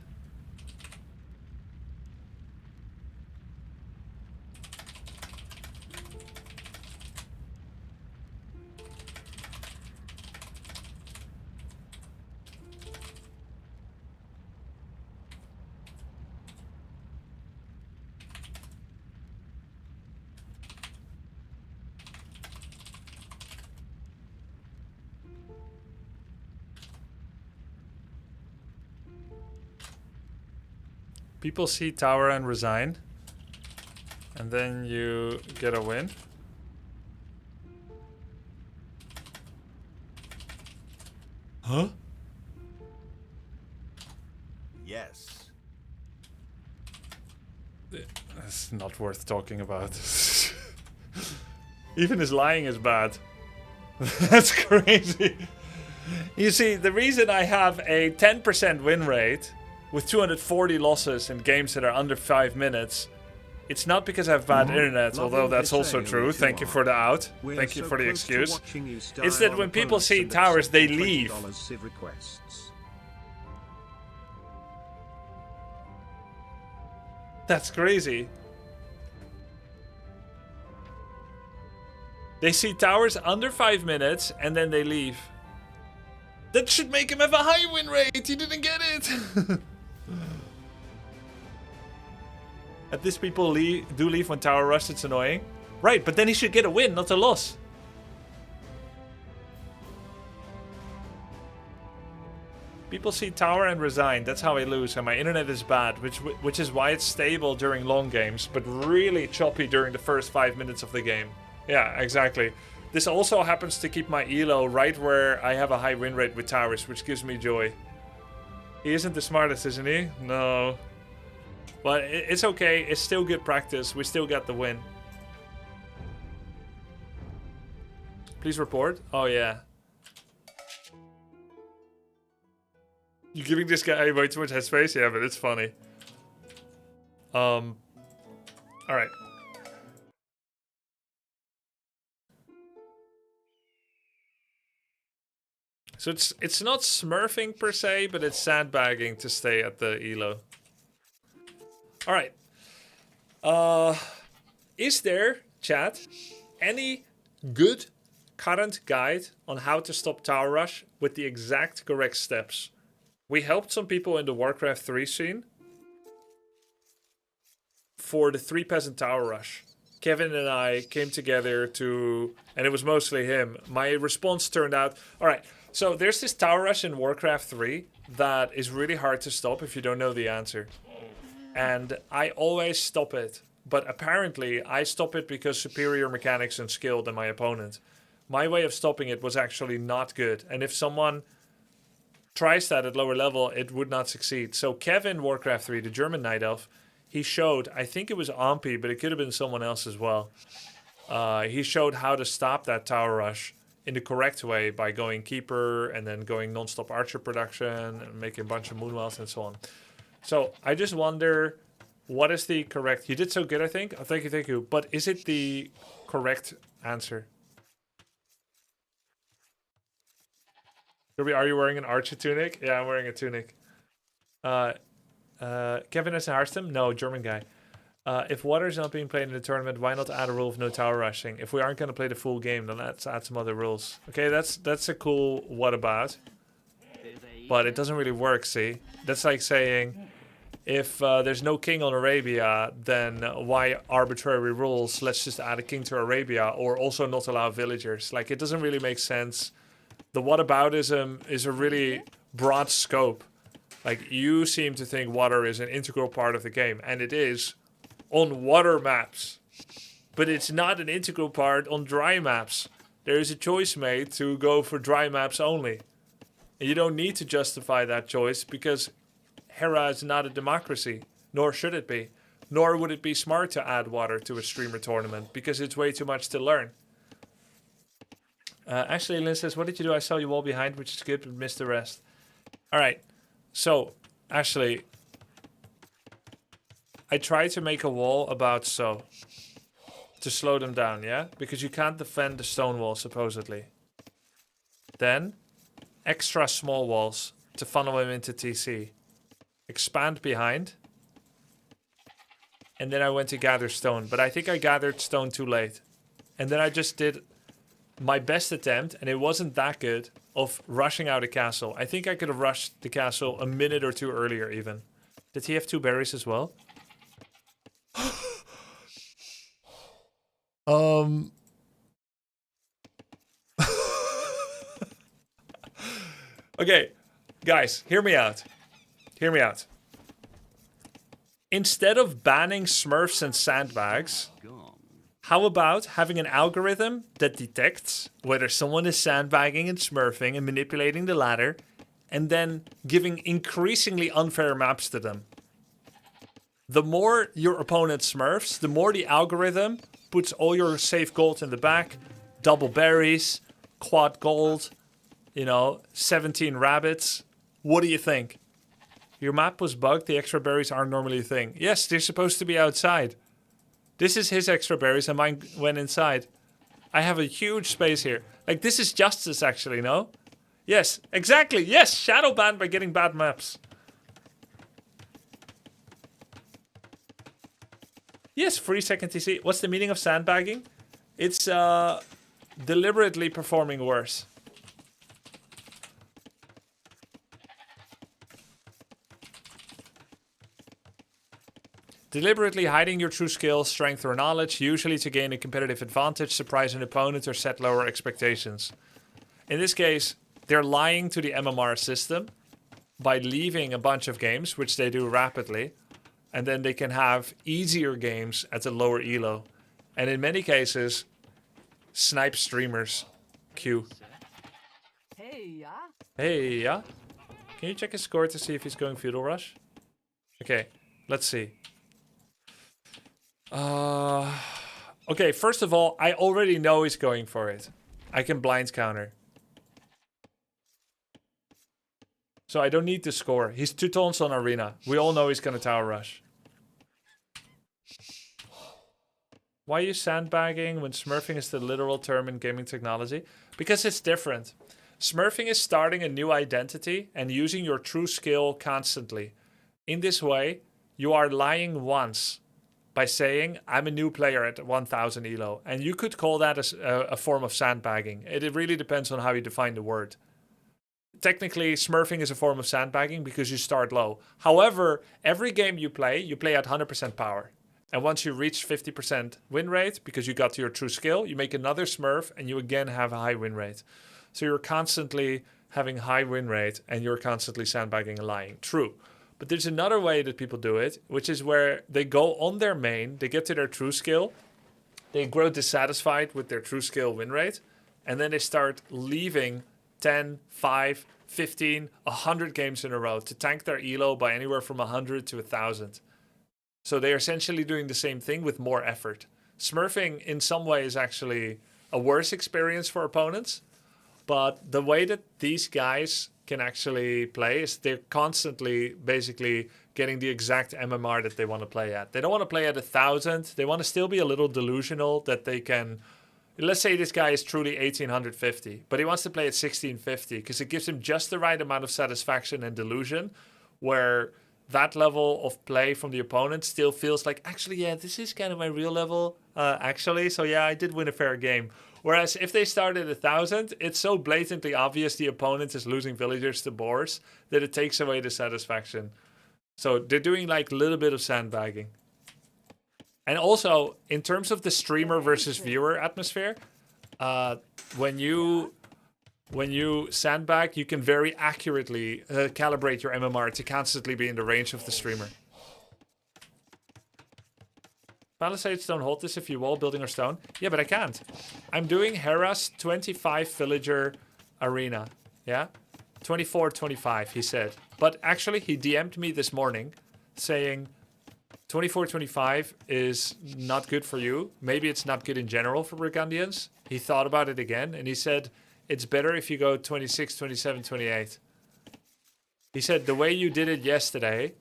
People see tower and resign. And then you get a win. Huh? Yes. That's not worth talking about. Even his lying is bad. That's crazy. You see, the reason I have a 10% win rate with 240 losses in games that are under 5 minutes, it's not because I have bad internet, although that's also true. Thank you for the out. Thank you for the excuse. It's that when people see towers, they leave. That's crazy. They see towers under 5 minutes and then they leave. That should make him have a high win rate. He didn't get it. At least people do leave when tower rush. It's annoying. Right, but then he should get a win, not a loss. People see tower and resign. That's how I lose, and my internet is bad, which is why it's stable during long games, but really choppy during the first 5 minutes of the game. Yeah, exactly. This also happens to keep my elo right where I have a high win rate with towers, which gives me joy. He isn't the smartest, isn't he? No. But it's okay. It's still good practice. We still got the win. Please report. Oh, yeah. You're giving this guy way too much headspace? Yeah, but it's funny. Alright. So it's not smurfing per se, but it's sandbagging to stay at the elo. Alright. Is there, chat, any good current guide on how to stop tower rush with the exact correct steps? We helped some people in the Warcraft 3 scene for the 3 peasant tower rush. Kevin and I came together to, and it was mostly him. My response turned out, alright, so there's this tower rush in Warcraft 3 that is really hard to stop if you don't know the answer. And I always stop it. But apparently I stop it because superior mechanics and skill than my opponent. My way of stopping it was actually not good. And if someone tries that at lower level, it would not succeed. So Kevin, Warcraft 3, the German Night Elf, he showed, I think it was Ampi, but it could have been someone else as well. He showed how to stop that tower rush in the correct way by going Keeper and then going non-stop Archer production and making a bunch of Moonwells and so on. So I just wonder, what is the correct... You did so good, I think. Oh, thank you. But is it the correct answer? Grubby, are you wearing an archer tunic? Yeah, I'm wearing a tunic. Kevin is a Harstem? No, German guy. If water is not being played in the tournament, why not add a rule of no tower rushing? If we aren't going to play the full game, then let's add some other rules. Okay, that's a cool what about. But it doesn't really work, see? That's like saying, if there's no king on Arabia, then why arbitrary rules? Let's just add a king to Arabia, or also not allow villagers. Like, it doesn't really make sense. The whataboutism is a really broad scope. Like, you seem to think water is an integral part of the game, and it is on water maps. But it's not an integral part on dry maps. There is a choice made to go for dry maps only. And you don't need to justify that choice because Hera is not a democracy, nor should it be. Nor would it be smart to add water to a streamer tournament because it's way too much to learn. Actually, Lynn says, what did you do? I saw you all behind, which is good, but missed the rest. All right. So, actually, I tried to make a wall about so. To slow them down, yeah? Because you can't defend the stone wall, supposedly. Then, extra small walls to funnel him into TC. Expand behind. And then I went to gather stone. But I think I gathered stone too late. And then I just did my best attempt, and it wasn't that good, of rushing out a castle. I think I could have rushed the castle a minute or two earlier even. Did he have 2 berries as well? Okay, guys, hear me out. Hear me out. Instead of banning smurfs and sandbags, how about having an algorithm that detects whether someone is sandbagging and smurfing and manipulating the ladder, and then giving increasingly unfair maps to them? The more your opponent smurfs, the more the algorithm puts all your safe gold in the back, double berries, quad gold, 17 rabbits. What do you think? Your map was bugged, the extra berries aren't normally a thing. Yes, they're supposed to be outside. This is his extra berries and mine went inside. I have a huge space here. Like, this is justice, actually, no? Yes, exactly. Yes, shadow banned by getting bad maps. Yes, free second TC. What's the meaning of sandbagging? It's deliberately performing worse. Deliberately hiding your true skill, strength, or knowledge, usually to gain a competitive advantage, surprise an opponent, or set lower expectations. In this case, they're lying to the MMR system by leaving a bunch of games, which they do rapidly, and then they can have easier games at a lower elo. And in many cases, snipe streamers. Q. Hey, yeah? Hey, yeah? Can you check his score to see if he's going Feudal Rush? Okay, let's see. Okay, first of all, I already know he's going for it. I can blind counter. So I don't need to score. He's 2 tones on Arena. We all know he's gonna Tower Rush. Why are you sandbagging when smurfing is the literal term in gaming technology? Because it's different. Smurfing is starting a new identity and using your true skill constantly. In this way, you are lying once by saying, I'm a new player at 1000 elo. And you could call that a form of sandbagging. It really depends on how you define the word. Technically, smurfing is a form of sandbagging because you start low. However, every game you play at 100% power. And once you reach 50% win rate, because you got to your true skill, you make another smurf and you again have a high win rate. So you're constantly having high win rate and you're constantly sandbagging and lying. True. But there's another way that people do it, which is where they go on their main, they get to their true skill, they grow dissatisfied with their true skill win rate, and then they start leaving 10, 5, 15, 100 games in a row to tank their elo by anywhere from 100 to 1,000. So they're essentially doing the same thing with more effort. Smurfing in some ways is actually a worse experience for opponents, but the way that these guys can actually play is they're constantly basically getting the exact MMR that they want to play at. They don't want to play at 1,000. They want to still be a little delusional that they can, let's say this guy is truly 1850, but he wants to play at 1650 because it gives him just the right amount of satisfaction and delusion where that level of play from the opponent still feels like, actually, yeah, this is kind of my real level, actually. So yeah, I did win a fair game. Whereas if they start at 1,000, it's so blatantly obvious the opponent is losing villagers to boars that it takes away the satisfaction. So they're doing like a little bit of sandbagging. And also, in terms of the streamer versus viewer atmosphere, when you sandbag, you can very accurately calibrate your MMR to constantly be in the range of the streamer. Palisades don't hold this if you wall building or stone. Yeah, but I can't. I'm doing Hera's 25 villager arena. Yeah? 24-25, he said. But actually, he DM'd me this morning saying 24-25 is not good for you. Maybe it's not good in general for Burgundians. He thought about it again, and he said it's better if you go 26, 27, 28. He said the way you did it yesterday,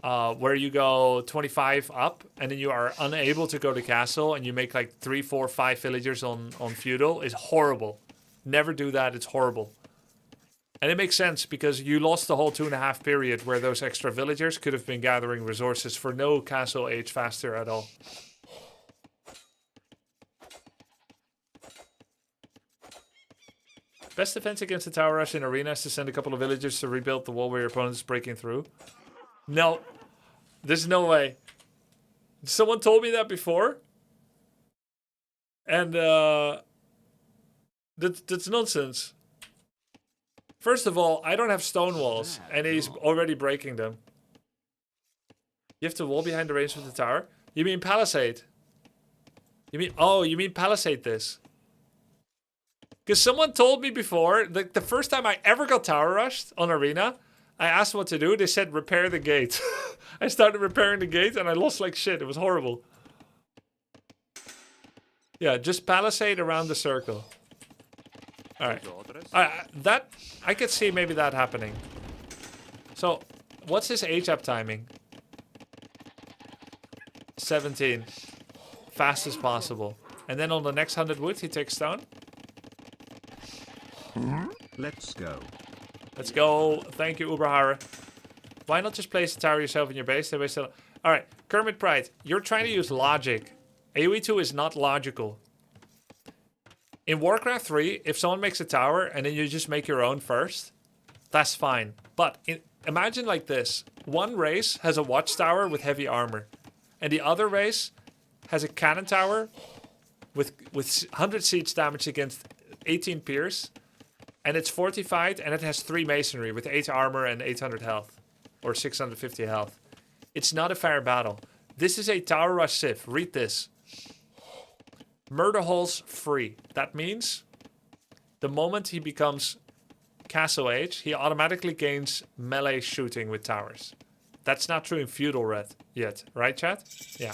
where you go 25 up, and then you are unable to go to castle, and you make like 3, 4, 5 villagers on feudal, is horrible. Never do that, it's horrible. And it makes sense because you lost the whole 2.5 period where those extra villagers could have been gathering resources for no castle age faster at all. Best defense against the tower rush in arena is to send a couple of villagers to rebuild the wall where your opponent is breaking through. No, there's no way. Someone told me that before. And that's nonsense. First of all, I don't have stone walls, and he's already breaking them. You have to wall behind the range of the tower? You mean palisade? You mean palisade this? Because someone told me before, like the first time I ever got tower rushed on arena, I asked what to do. They said repair the gate. I started repairing the gate, and I lost like shit. It was horrible. Yeah, just palisade around the circle. Alright. That I could see maybe that happening. So, what's his HAP timing? 17. Fast as possible. And then on the next 100 wood, he takes stone. Let's go. Let's go. Thank you, Uberhara. Why not just place a tower yourself in your base? Alright, Kermit Pride, you're trying to use logic. AoE2 is not logical. In Warcraft 3, if someone makes a tower and then you just make your own first, that's fine. But imagine like this. One race has a watchtower with heavy armor. And the other race has a cannon tower with 100 siege damage against 18 pierce. And it's fortified and it has 3 masonry with 8 armor and 800 health. Or 650 health. It's not a fair battle. This is a tower rush civ. Read this. Murder holes free. That means the moment he becomes castle age, he automatically gains melee shooting with towers. That's not true in feudal red yet, right, chat? Yeah.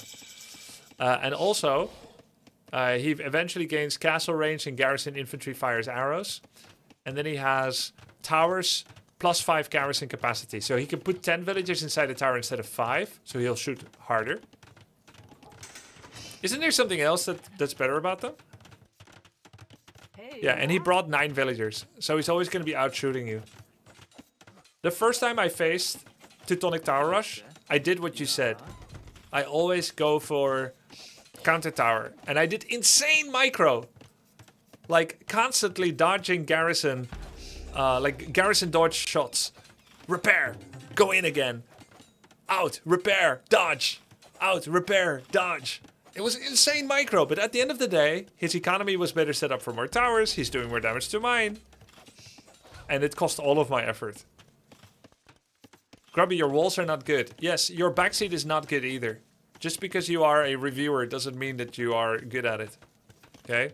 And also, he eventually gains castle range and garrison infantry fires arrows. And then he has towers plus 5 garrison capacity. So he can put 10 villagers inside the tower instead of 5. So he'll shoot harder. Isn't there something else that's better about them? Yeah, and he brought 9 villagers. So he's always going to be out shooting you. The first time I faced Teutonic Tower Rush, I did what you said. I always go for counter tower. And I did insane micro. Like constantly dodging garrison. Like garrison dodge shots. Repair. Go in again. Out. Repair. Dodge. Out. Repair. Dodge. It was insane micro, but at the end of the day, his economy was better set up for more towers, he's doing more damage to mine. And it cost all of my effort. Grubby, your walls are not good. Yes, your backseat is not good either. Just because you are a reviewer doesn't mean that you are good at it. Okay?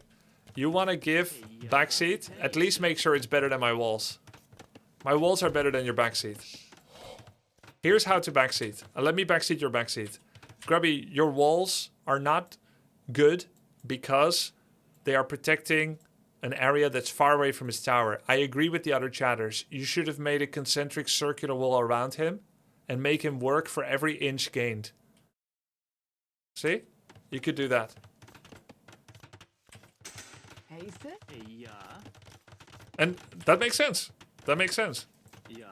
You want to give backseat, at least make sure it's better than my walls. My walls are better than your backseat. Here's how to backseat. Let me backseat your backseat. Grubby, your walls are not good because they are protecting an area that's far away from his tower. I agree with the other chatters. You should have made a concentric circular wall around him and make him work for every inch gained. See? You could do that. Heise? Ja. And that makes sense. That makes sense. Ja.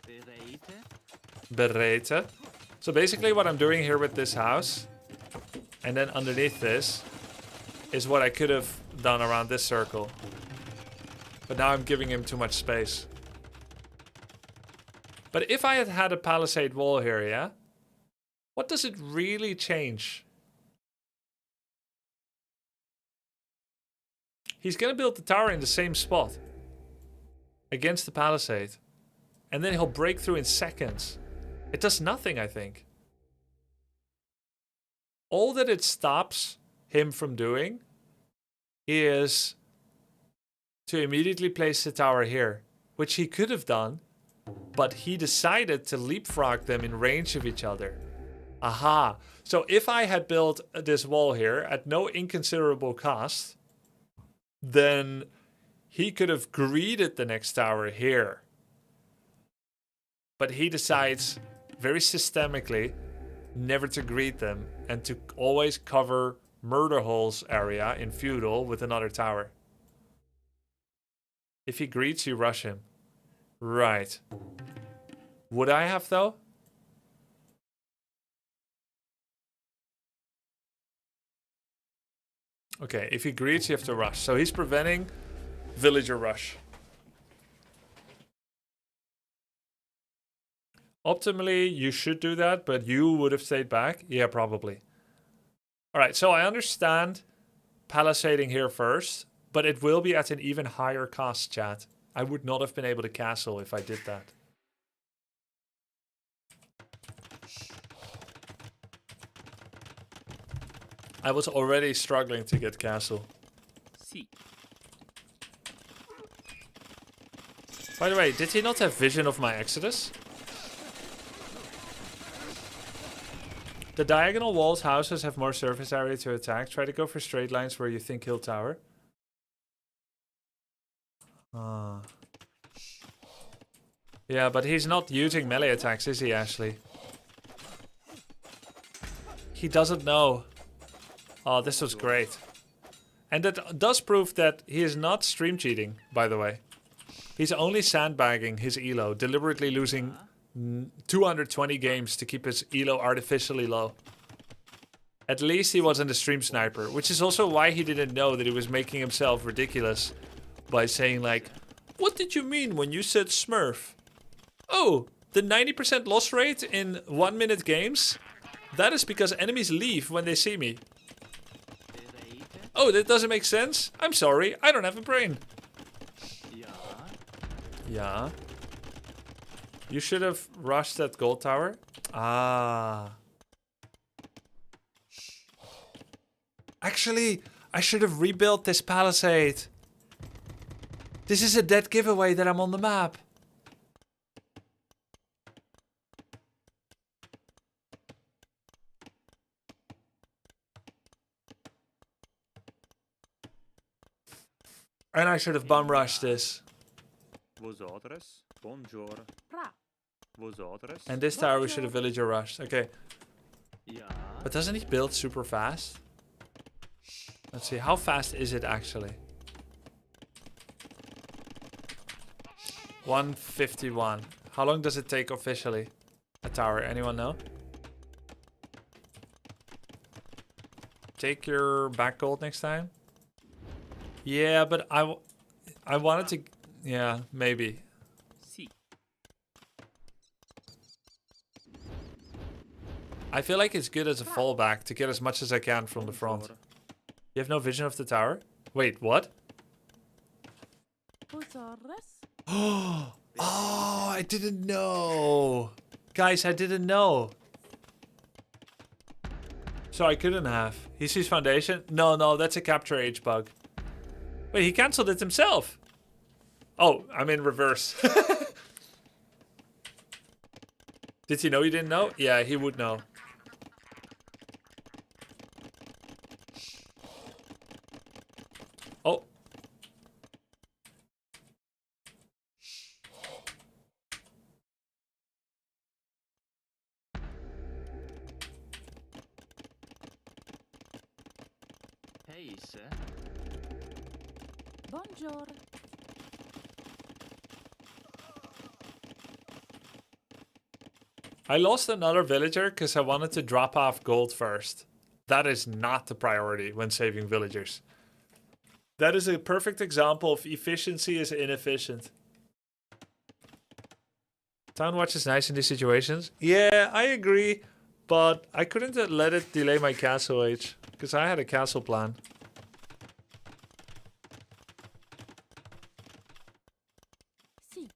Bereite. Berete. So basically what I'm doing here with this house, and then underneath this, is what I could have done around this circle. But now I'm giving him too much space. But if I had had a palisade wall here, yeah? What does it really change? He's gonna build the tower in the same spot. Against the palisade. And then he'll break through in seconds. It does nothing, I think. All that it stops him from doing is to immediately place the tower here, which he could have done, but he decided to leapfrog them in range of each other. Aha. So if I had built this wall here at no inconsiderable cost, then he could have greeted the next tower here. But he decides very systemically never to greet them and to always cover Murder Hole's area in Feudal with another tower. If he greets, you rush him. Right. Would I have, though? Okay, if he greets, you have to rush. So he's preventing villager rush. Optimally, you should do that, but you would have stayed back? Yeah, probably. Alright, so I understand palisading here first, but it will be at an even higher cost, chat. I would not have been able to castle if I did that. I was already struggling to get castle. Si. By the way, did he not have vision of my exodus? The diagonal walls houses have more surface area to attack. Try to go for straight lines where you think he'll tower. Yeah, but he's not using melee attacks, is he, Ashley? He doesn't know. Oh, this was great. And that does prove that he is not stream cheating, by the way. He's only sandbagging his elo, deliberately losing 220 games to keep his elo artificially low. At least he wasn't a stream sniper, which is also why he didn't know that he was making himself ridiculous by saying like, what did you mean when you said Smurf? Oh, the 90% loss rate in 1 minute games? That is because enemies leave when they see me. Oh, that doesn't make sense? I'm sorry, I don't have a brain. Ja. Yeah. You should have rushed that gold tower. Ah. Actually, I should have rebuilt this palisade. This is a dead giveaway that I'm on the map. And I should have bum rushed this. Vosotros. Bonjour. Pra. Vosotros. And this tower we should have villager rushed. Okay. Ja. But doesn't he build super fast? Let's see, how fast is it actually? 151. How long does it take officially? A tower, anyone know? Take your back gold next time? Yeah, but I wanted to... Yeah, maybe. Si. I feel like it's good as a fallback to get as much as I can from the front. Bonjour. You have no vision of the tower? Wait, what? Vosotros. Oh, I didn't know. Guys, I didn't know. So I couldn't have. He sees foundation? No, that's a capture age bug. Wait, he cancelled it himself. Oh, I'm in reverse. Did he know you didn't know? Yeah, he would know. Oh. Hey, Disse. Bonjour. I lost another villager because I wanted to drop off gold first. That is not the priority when saving villagers. That is a perfect example of efficiency is inefficient. Town watch is nice in these situations. Yeah, I agree. But I couldn't let it delay my castle age. Because I had a castle plan. Si.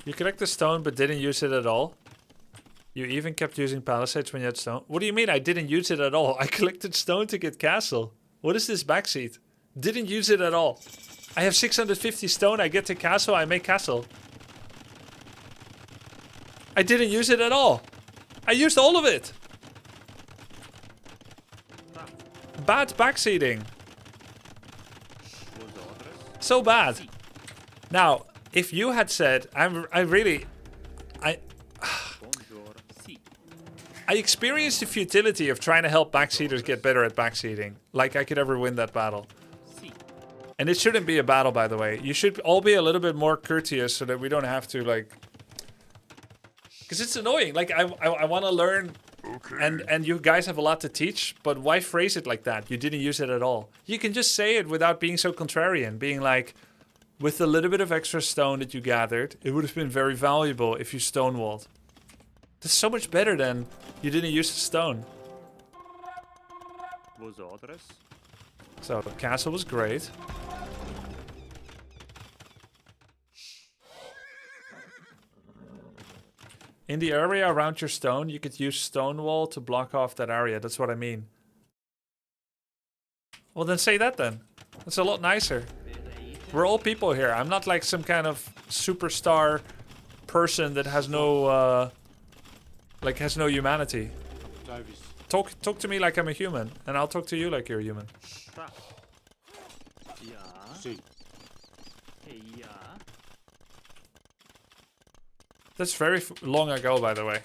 You collected stone but didn't use it at all? You even kept using palisades when you had stone? What do you mean I didn't use it at all? I collected stone to get castle. What is this backseat? Didn't use it at all. I have 650 stone, I get to castle, I make castle. I didn't use it at all. I used all of it. Bad backseating. So bad. Now, if you had said, I experienced the futility of trying to help backseaters get better at backseating. Like I could ever win that battle. And it shouldn't be a battle, by the way. You should all be a little bit more courteous so that we don't have to, like... Because it's annoying. Like, I want to learn... Okay. And you guys have a lot to teach, but why phrase it like that? You didn't use it at all. You can just say it without being so contrarian. Being like, with a little bit of extra stone that you gathered, it would have been very valuable if you stonewalled. That's so much better than you didn't use the stone. So, the castle was great. In the area around your stone, you could use stone wall to block off that area. That's what I mean. Well, then say that then. That's a lot nicer. We're all people here. I'm not like some kind of superstar person that has no, has no humanity. Talk to me like I'm a human, and I'll talk to you like you're a human. That's very long ago, by the way.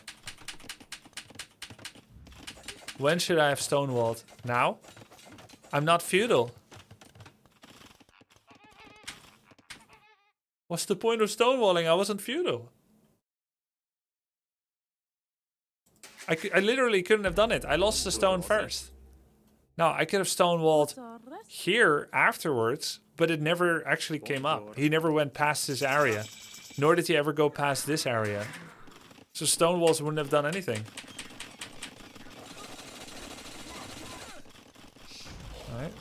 When should I have stonewalled? Now? I'm not feudal. What's the point of stonewalling? I wasn't feudal. I literally couldn't have done it. I lost the stone first. No, I could have stonewalled here afterwards, but it never actually came up. He never went past this area. Nor did he ever go past this area. So stone walls wouldn't have done anything. Alright.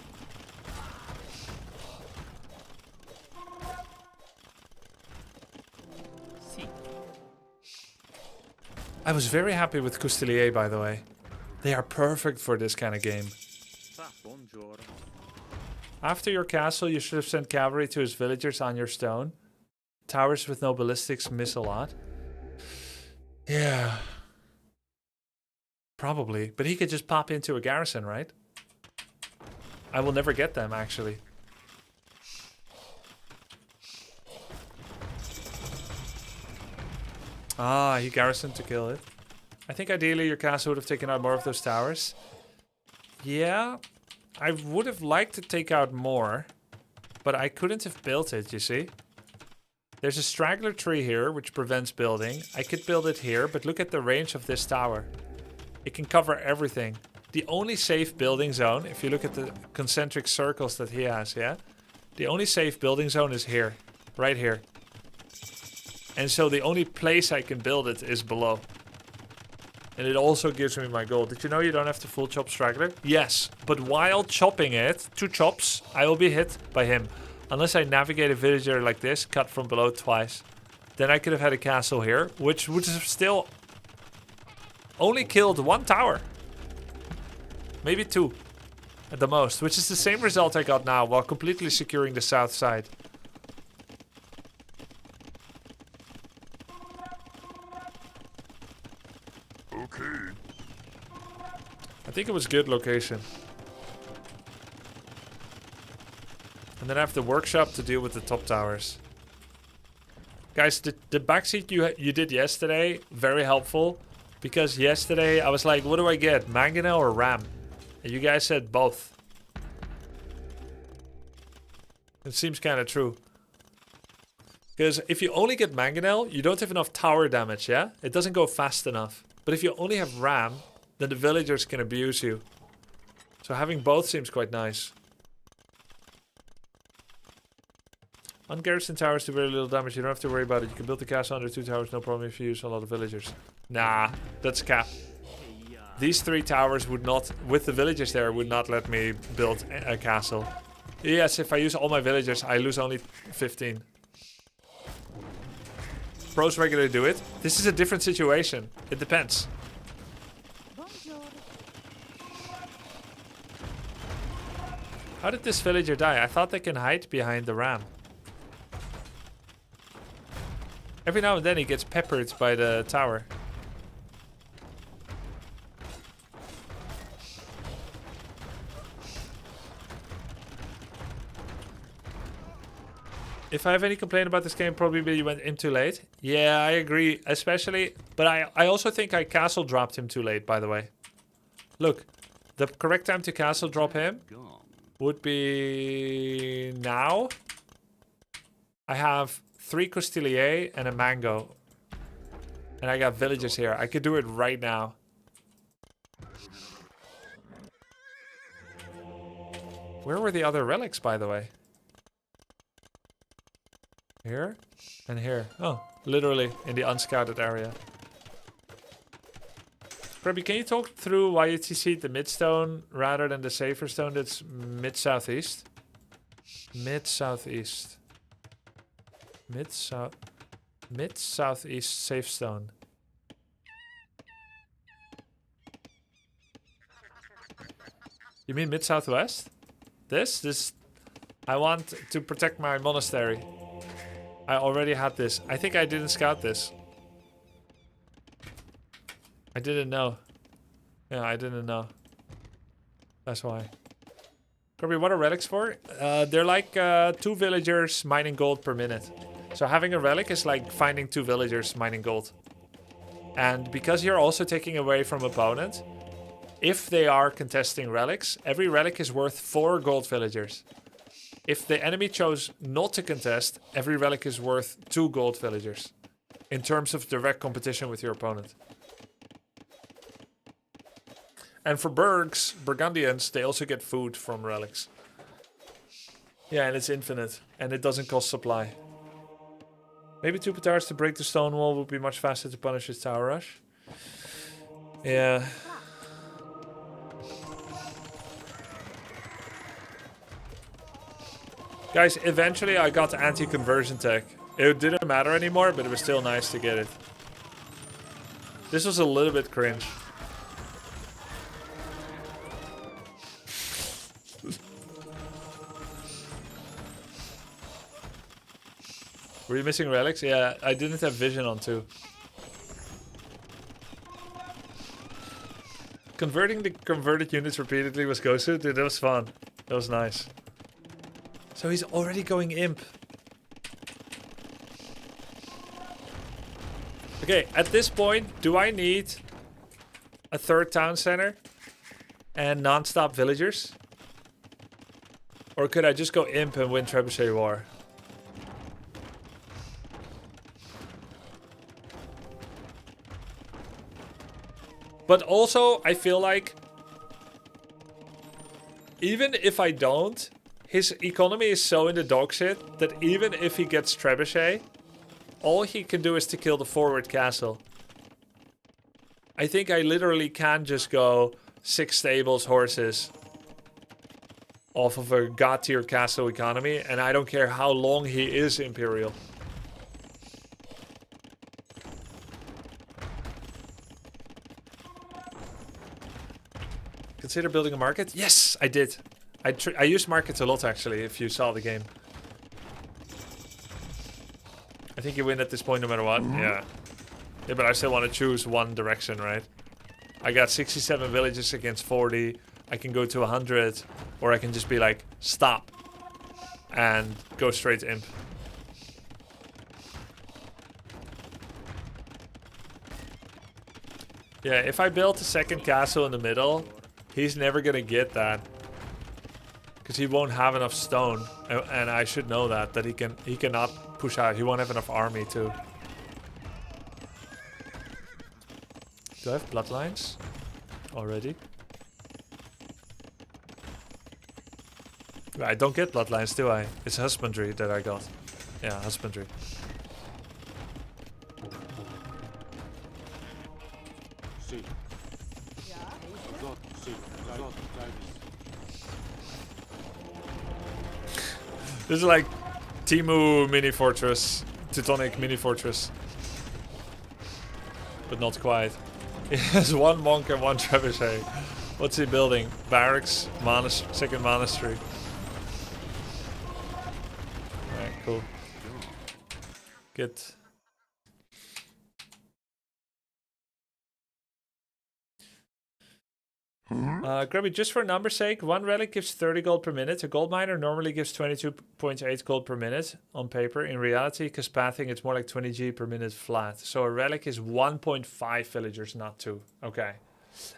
I was very happy with Coustelier, by the way. They are perfect for this kind of game. After your castle, you should have sent cavalry to his villagers on your stone. Towers with no ballistics miss a lot. Yeah. Probably. But he could just pop into a garrison, right? I will never get them, actually. Ah, he garrisoned to kill it. I think ideally your castle would have taken out more of those towers. Yeah. I would have liked to take out more. But I couldn't have built it, you see? There's a straggler tree here, which prevents building. I could build it here, but look at the range of this tower. It can cover everything. The only safe building zone, if you look at the concentric circles that he has, yeah? The only safe building zone is here. Right here. And so the only place I can build it is below. And it also gives me my gold. Did you know you don't have to full chop straggler? Yes, but while chopping it, 2 chops, I will be hit by him. Unless I navigate a villager like this, cut from below twice. Then I could have had a castle here, which would have still only killed 1 tower. Maybe 2 at the most, which is the same result I got now while completely securing the south side. Okay. I think it was good location. And then I have the workshop to deal with the top towers. Guys, the backseat you did yesterday, very helpful. Because yesterday I was like, what do I get? Mangonel or RAM? And you guys said both. It seems kind of true. Because if you only get Mangonel, you don't have enough tower damage, yeah? It doesn't go fast enough. But if you only have RAM, then the villagers can abuse you. So having both seems quite nice. On garrison towers do very little damage. You don't have to worry about it. You can build the castle under 2 towers, no problem if you use a lot of villagers. Nah, that's cap. These 3 towers would not, with the villagers there, would not let me build a castle. Yes, if I use all my villagers, I lose only 15. Pros regularly do it. This is a different situation. It depends. Bonjour. How did this villager die? I thought they can hide behind the ram. Every now and then he gets peppered by the tower. If I have any complaint about this game, probably you went in too late. Yeah, I agree, especially. But I also think I castle dropped him too late, by the way. Look, the correct time to castle drop him would be now. I have 3 Costillier and a mango. And I got villagers here. I could do it right now. Where were the other relics, by the way? Here and here. Oh, literally in the unscouted area. Grubby, can you talk through why you TC'd the midstone rather than the safer stone that's mid-southeast? Mid-southeast. Mid-southeast safe stone. You mean mid-southwest? This? I want to protect my monastery. I already had this. I think I didn't scout this. I didn't know. Yeah, I didn't know. That's why. Grubby, what are relics for? They're like 2 villagers mining gold per minute. So having a relic is like finding 2 villagers mining gold. And because you're also taking away from opponent, if they are contesting relics, every relic is worth 4 gold villagers. If the enemy chose not to contest, every relic is worth 2 gold villagers. In terms of direct competition with your opponent. And for Burgundians, they also get food from relics. Yeah, and it's infinite. And it doesn't cost supply. Maybe 2 towers to break the stone wall would be much faster to punish his tower rush. Yeah. Guys, eventually I got anti-conversion tech. It didn't matter anymore, but it was still nice to get it. This was a little bit cringe. Were you missing relics? Yeah, I didn't have vision on 2. Converting the converted units repeatedly was Gosu. Dude, that was fun. That was nice. So he's already going imp. Okay, at this point, do I need a 3rd town center and non-stop villagers? Or could I just go imp and win Trebuchet War? But also, I feel like even if I don't, his economy is so in the dog shit that even if he gets Trebuchet, all he can do is to kill the forward castle. I think I literally can just go 6 stables, horses off of a god tier castle economy, and I don't care how long he is Imperial. Consider building a market? Yes, I did. I use markets a lot, actually, if you saw the game. I think you win at this point no matter what. Yeah. Yeah, but I still want to choose one direction, right? I got 67 villages against 40. I can go to 100. Or I can just be like, stop. And go straight to imp. Yeah, if I build a second castle in the middle, he's never gonna get that. Because he won't have enough stone. And I should know that he cannot push out. He won't have enough army too. Do I have bloodlines already? I don't get bloodlines, do I? It's husbandry that I got. Yeah, husbandry. Sì. Sì. This is like Timu mini fortress, Teutonic mini fortress. But not quite. He has one monk and one trebuchet. What's he building? Barracks, second monastery. Alright, cool. Good. Grubby, just for number's sake, one relic gives 30 gold per minute. A gold miner normally gives 22.8 gold per minute on paper. In reality, because pathing, it's more like 20 G per minute flat. So a relic is 1.5 villagers, not 2. Okay.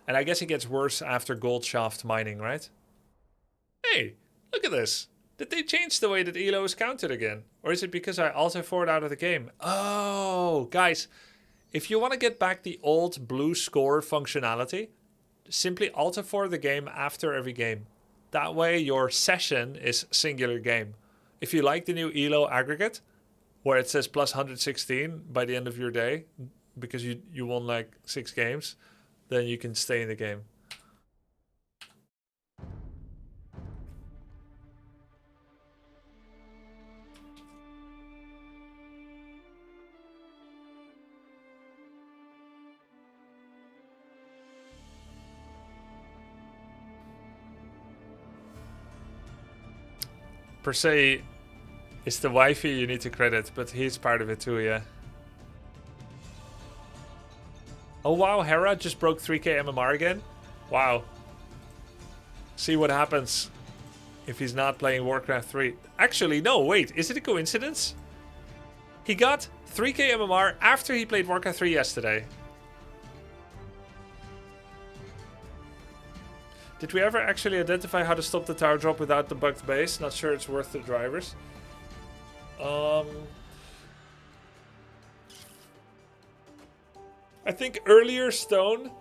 And I guess it gets worse after gold shaft mining, right? Hey, look at this. Did they change the way that Elo is counted again? Or is it because I also forward out of the game? Oh, guys. If you want to get back the old blue score functionality, simply alter for the game after every game. That way your session is singular game. If you like the new ELO aggregate, where it says plus 116 by the end of your day, because you won like 6 games, then you can stay in the game. Per se, it's the wifey you need to credit, but he's part of it too, yeah. Oh wow, Hera just broke 3k MMR again? Wow. See what happens if he's not playing Warcraft 3. Actually, no, wait, is it a coincidence? He got 3k MMR after he played Warcraft 3 yesterday. Did we ever actually identify how to stop the tower drop without the bugged base? Not sure it's worth the drivers. I think earlier stone.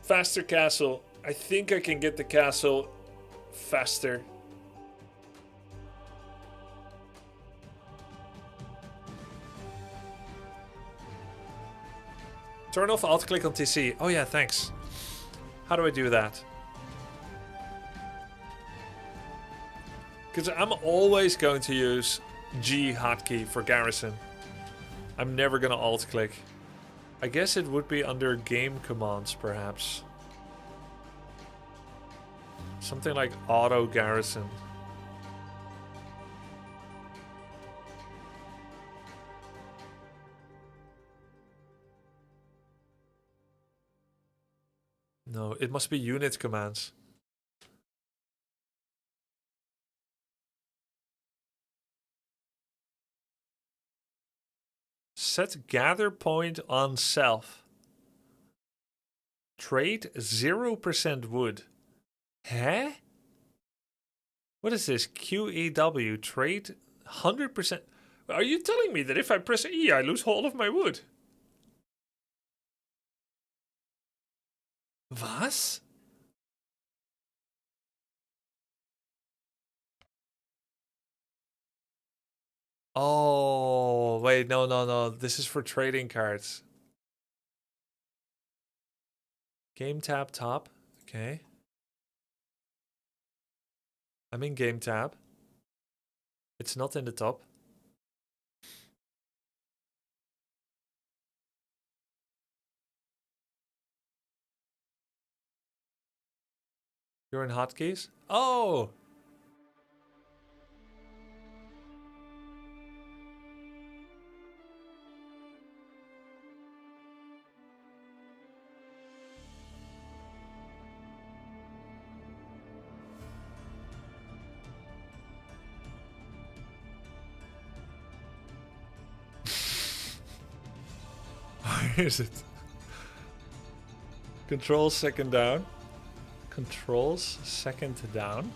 Faster castle. I think I can get the castle faster. Turn off alt click on TC. Oh yeah, thanks. How do I do that? Because I'm always going to use G hotkey for garrison. I'm never going to alt click. I guess it would be under game commands, perhaps. Something like auto garrison. No, it must be unit commands. Set gather point on self. Trade 0% wood. Huh? What is this? QEW. Trade 100%. Are you telling me that if I press E, I lose hold of my wood? Was? Oh, wait, no. This is for trading cards. Game tab top. Okay. I'm in game tab. It's not in the top. You're in hotkeys? Oh! Where is it? Controls second down. Controls second down.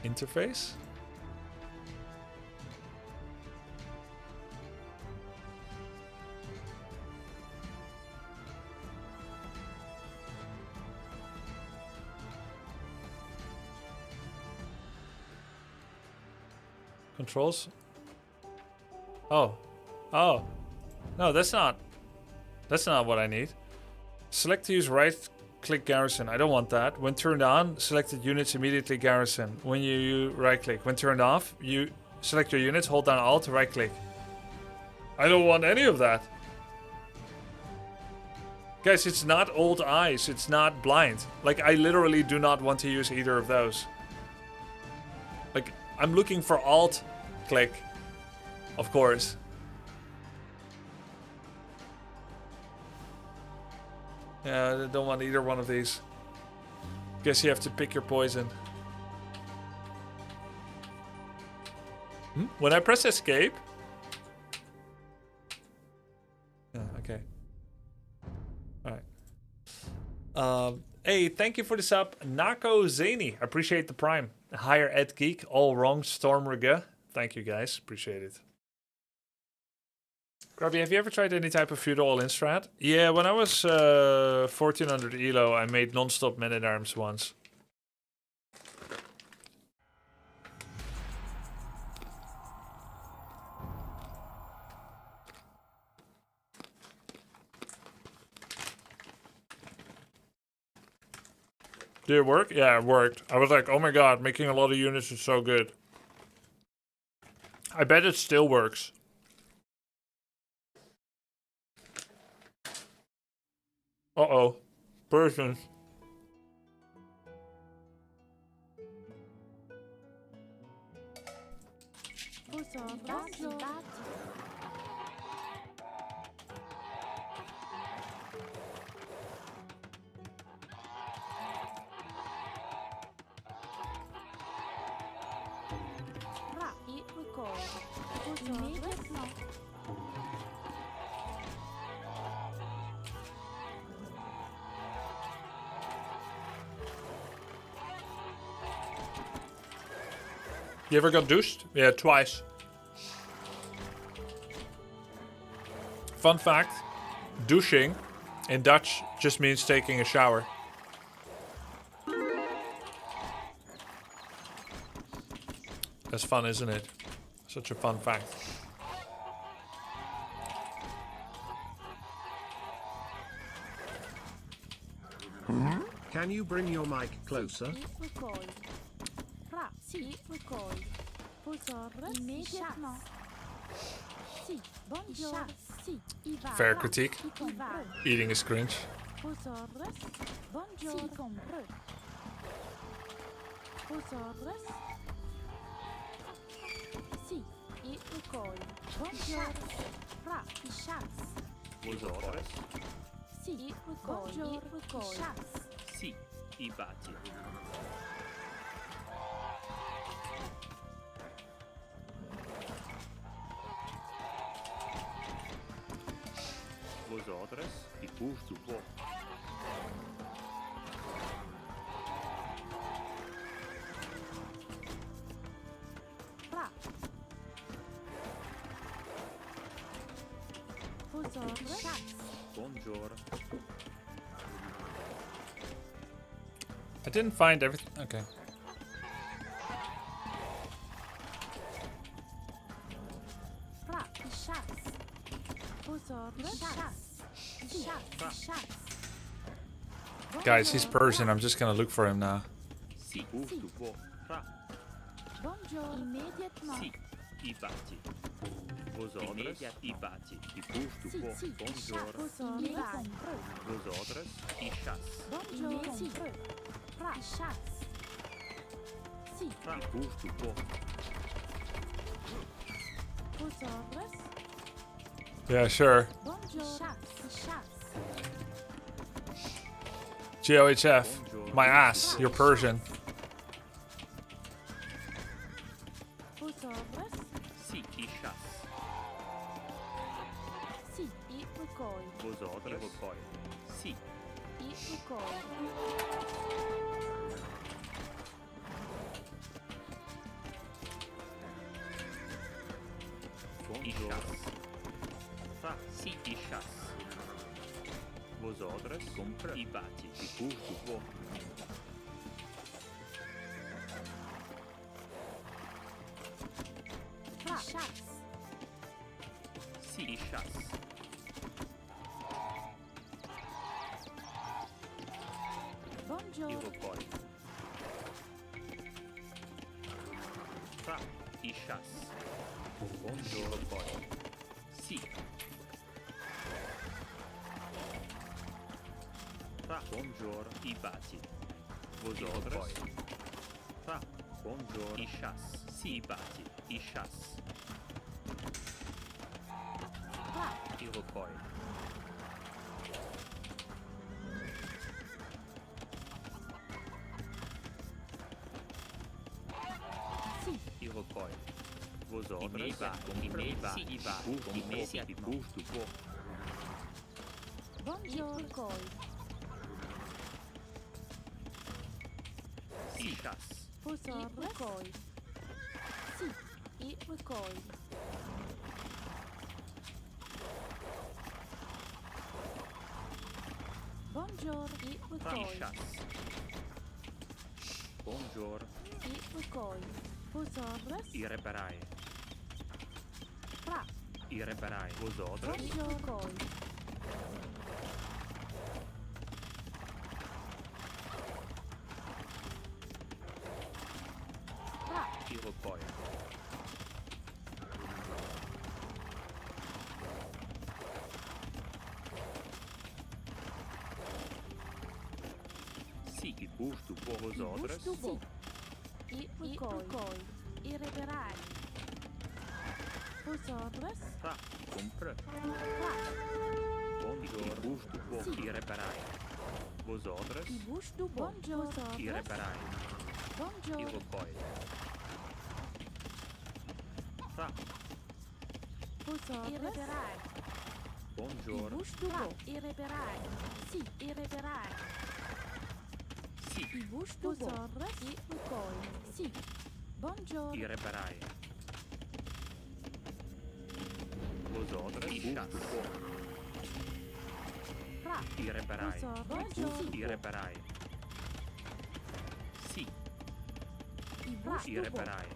Interface. Controls. Oh. Oh. No, that's not what I need. Select to use right click garrison. I don't want that. When turned on, selected units immediately garrison. When you right click. When turned off, you select your units, hold down Alt to right click. I don't want any of that. Guys, it's not old eyes. It's not blind. Like, I literally do not want to use either of those. Like, I'm looking for Alt click, of course. Yeah, I don't want either one of these. Guess you have to pick your poison. When I press escape? Yeah, okay. Alright. Hey, thank you for the sub. Nako Zany. Appreciate the prime. Higher Ed Geek. All wrong. Stormrugge. Thank you guys. Appreciate it. Grubby, have you ever tried any type of feudal all-in strat? Yeah, when I was 1400 elo, I made non-stop men-at-arms once. Did it work? Yeah, it worked. I was like, oh my god, making a lot of units is so good. I bet it still works. Uh-oh. Person. You ever got douched? Yeah, twice. Fun fact, douching in Dutch just means taking a shower. That's fun, isn't it? Such a fun fact. Can you bring your mic closer? Fair critique. Eating is cringe. Sì, i batti. Vosotros и пусть дупло. Buongiorno. I didn't find everything. Okay. Guys, he's Persian. I'm just gonna look for him now. Sì, pust duplо. Sì, i batti. Vosotros i batti. I pust duplo. Buongiorno. Vosotros i chas. I pust duplo. Yeah, sure. GOHF. My ass. You're Persian. Sì, i chas. Sì, e recoi. Vosotros. Irokoi. Sì. E recoi. Ishas. Fa. Sì, Ishas. Vosotros. Compra. Ibati. Vo. Fra. Chas. Sì, Ishas. Buongiorno. Irokoi. Fa. Ishas. Buongiorno. Irokoi. Sì. Fa. Buongiorno. Ibati. Vosotros. Fa. Buongiorno. Ishas. Sì, Ibati. Ishas. Fra. Irokoi. Sì. Irokoi. Vosotros. Immediat. Busto. Vo. Buongiorno. Recoi. Ishas. E recoi. Sì, e recoi. Buongiorno. E recoi. Ishas. Buongiorno. E recoi. Vosotros. Ireberai. Fra. Ireberai. Vosotros. Buongiorno. Recoi. Fra. Irokoi. Sì, il busto por vosotros. Sì. E recoi. E reberai. Vosotros. Fra. Compra. Fra. Buongiorno. Il busto por Sì. ireberai. Vosotros. I busto. Buongiorno. Ireberai. Buongiorno. Irokoi. Fra. Vosotros. E reberai. I Buongiorno. busto. E reberai. Sì, e reberai. Sì. I busto. Vosotros. E recoi. Sì. Buongiorno. Ireberai. Vosotros. Ishas. Fra. Ireberai. Vosotros. Ireberai. Sì. I busto. Ireberai.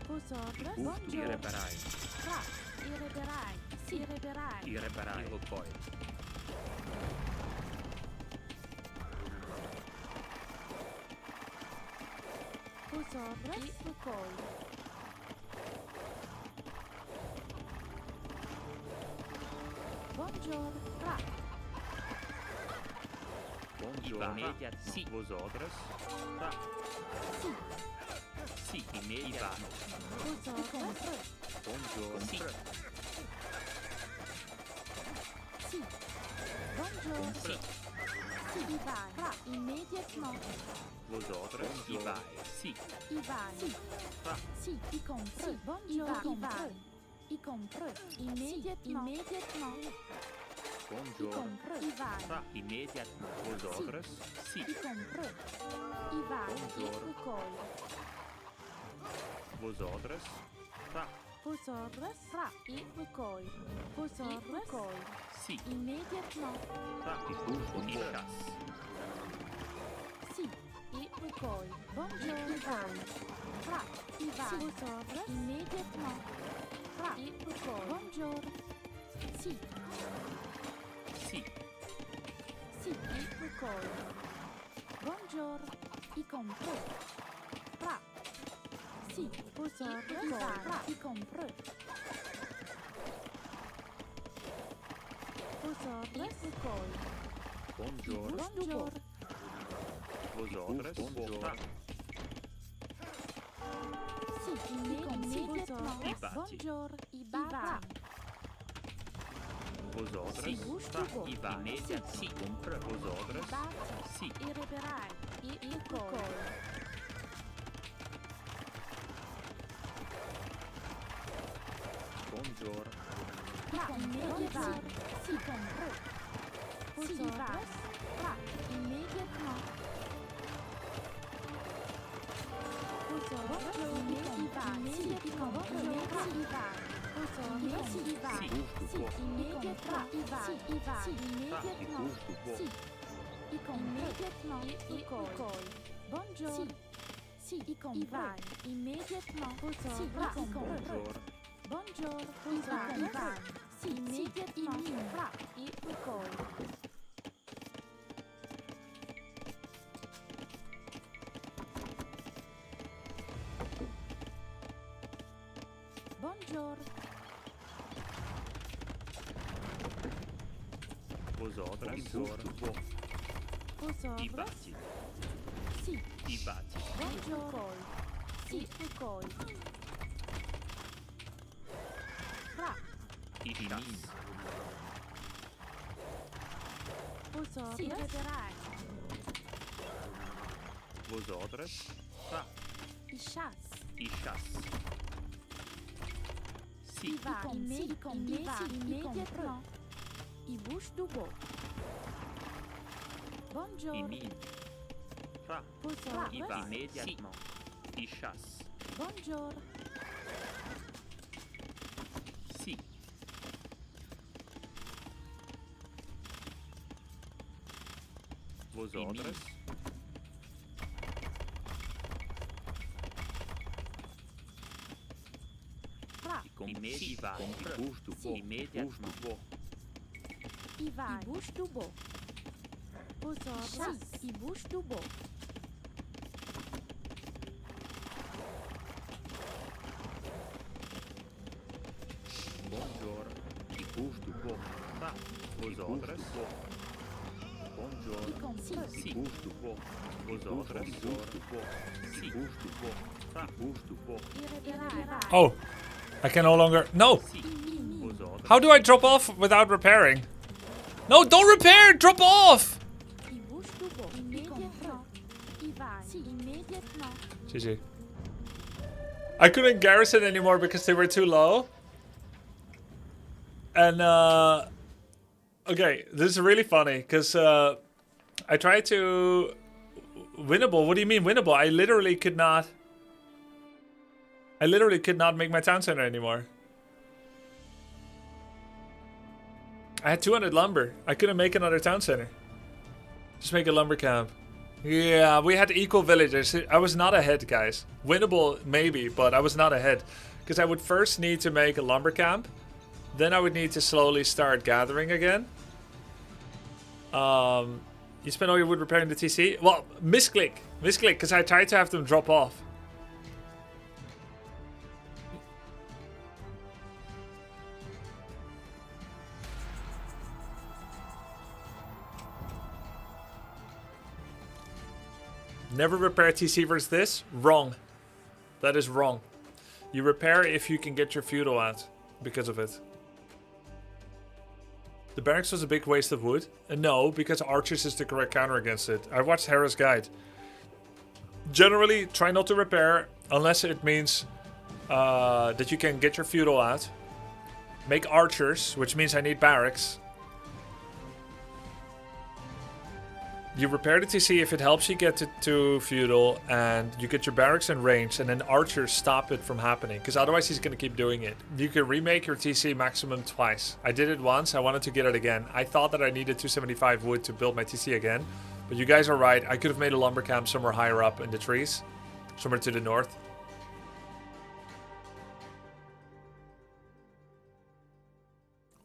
Vosotros. Busto. Ireberai. Fra. E reberai. Sì, reberai. Ireberai. Irokoi. Vosotros. E recoi. Buongiorno. Fra. Buongiorno. Immediat. Sì. Vosotros. Fra. Sì. Sì. Immediat. Vosotros. Buongiorno. Sì. Sì. Buongiorno. Sì. Sì, Ivan. Fra. Immediatement. Vosotros. Ibai. Sì. Ivan. Sì. Fra. Sì, i compre. Sì. Buongiorno. Ivan. I compre. Immediatement. Immediatement. I Buongiorno. compre. Ivan. Fra. Immediat. Vosotros. Sì. I compre. Ivan. Buongiorno. E recoi. Vosotros. Fra. Vosotros. Fra. E recoi. Vosotros. E recoi. Sì. Immediatement. Fra. Il busto. Ishas. Sì. E recoi. Buongiorno. Ivan. Fra. Ivan. Vosotros. Immediatement. Fra. E recoi. Buongiorno. Sì. Sì. Sì. E recoi. Buongiorno. I compre. Fra. Sì. Vosotros. Ivan. Fra. I compre. Vosotros. E recoi. Buongiorno. Buongiorno. Vosotros. Buongiorno. Sì. Immediatement. Ibati. Buongiorno. Ivan. Vosotros. Sì. Busto. Fra. Ibai. Immediat. Sì. Compra. Vosotros. Ibati. Sì. E reberai. E recoi. Buongiorno. Bonjour. Immédiatement. Si compris. Vosotros. Immédiatement. Vosotros. Immédiatement. Bonjour. Si, y compris. Immédiatement. Bonjour. Bonjour. Si, immédiatement. Et ucoi. Bonjour. Vosotras. Bonjour. Vosotros. Ibati. Si. Ibati. Bonjour. Si, ucoi. Ichas. Vosotros. Si, reverai. Vosotras. Ichas. Ichas. Si. Immédiatement. I bouche du beau. Bonjour. Imin. Ra. Vosotros. Iva. Immédiatement. Ichas. Bonjour. Si. Vosotras. Immédiatement. Bouge du beau. Immédiatement. I bouche du beau. Vosotros. I bouche du beau. Bonjour. I bouge du beau. Ra. Vosotras. Bonjour. Si. Bouge du beau. Vosotras. Bouge du beau. Si. Bouge du beau. Ra. Bouge du beau. Oh, I can no longer. No. Si. Vosotras. How do I drop off without repairing? No, don't repair. Drop off. I bouche du beau. Immédiatement. I vai. Si. Immédiatement. GG. I couldn't garrison anymore because they were too low. And okay, this is really funny because I tried to winnable. What do you mean winnable? I literally could not make my town center anymore. I had 200 lumber. I couldn't make another town center. Just make a lumber camp. Yeah, we had equal villagers. I was not ahead, guys. Winnable, maybe, but I was not ahead. Because I would first need to make a lumber camp. Then I would need to slowly start gathering again. You spend all your wood repairing the TC? Well, misclick, because I tried to have them drop off. Never repair TC versus this? Wrong. That is wrong. You repair if you can get your feudal out because of it. The barracks was a big waste of wood. No, because archers is the correct counter against it. I watched Hera's guide. Generally, try not to repair unless it means that you can get your feudal out. Make archers, which means I need barracks. You repair the TC if it helps you get to feudal, and you get your barracks in range, and then archers stop it from happening, because otherwise he's going to keep doing it. You can remake your TC maximum twice. I did it once, I wanted to get it again. I thought that I needed 275 wood to build my TC again, but you guys are right. I could have made a lumber camp somewhere higher up in the trees, somewhere to the north.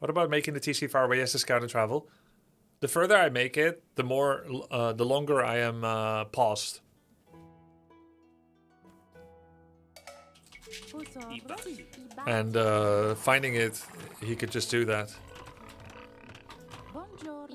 What about making the TC far away as a scout and travel? The further I make it, the longer I am paused. And finding it, he could just do that. Bonjour.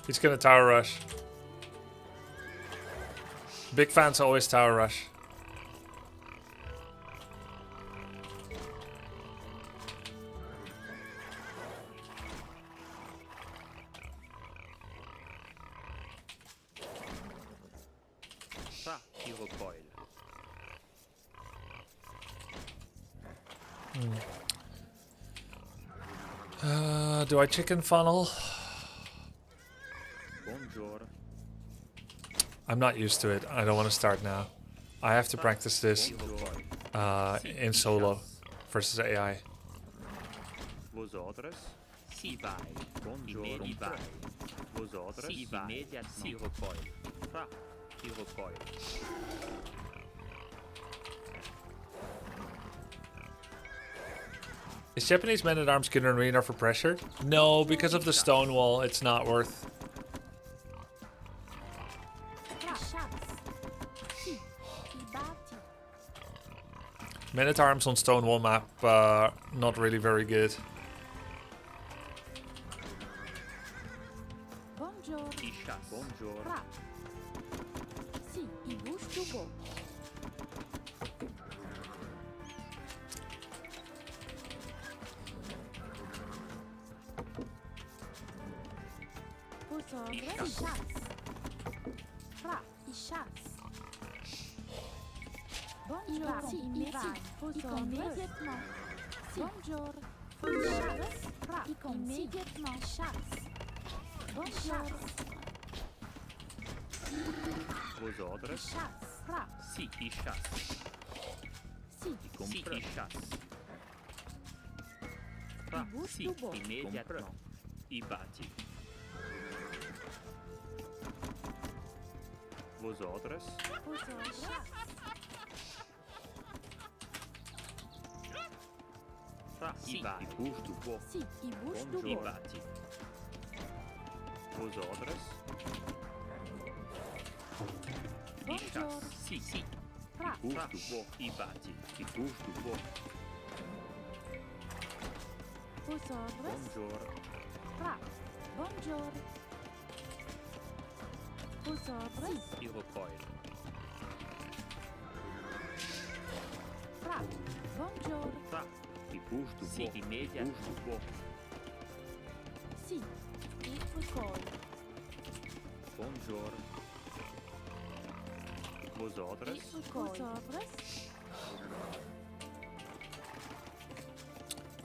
He's gonna tower rush. Big fans always tower rush. Do I chicken funnel? Bonjour. I'm not used to it. I don't want to start now. I have to practice this in solo versus AI. Vos ordres? Si vai. Bonjour. I vai. Vos ordres? Si vai. Immédiatement. Si recoil. Fra. I recoil. Is Japanese men-at-arms good in arena for pressure? No, because of the stone wall, it's not worth. Men-at-arms on stone wall map, not really very good. Bonjour. I chasse. Bonjour. Fra. Si, I bouge tout beau. Vos ordres? I chasse. Fra. I chasse. Bonjour. Si, immédiat. Vos ordres? Immédiatement. Si. Bonjour. Vos ordres? Fra. Immédiatement. Chasse. Bonjour. Vos ordres? Chasse. Fra. Si, I chasse. Si. Si, I chasse. Fra. bouge Si, tout beau. immédiatement. I batti. Vos ordres? Vos ordres? Fra. I vai. I bouge du bois. Si, I bouge tout I beau. batti. Vos ordres? I Bonjour. chasse. Si, si. Fra. I bouge du bois. I batti. I bouge du bois. Vos ordres? Bonjour. Fra. Bonjour. Vos ordres? I recoil. Fra. Bonjour. Fra. I bouge du bois. Si, immédiatement. Bouge du bois. Si. I recoil. Bonjour. Vos ordres? I recoil. Vos ordres?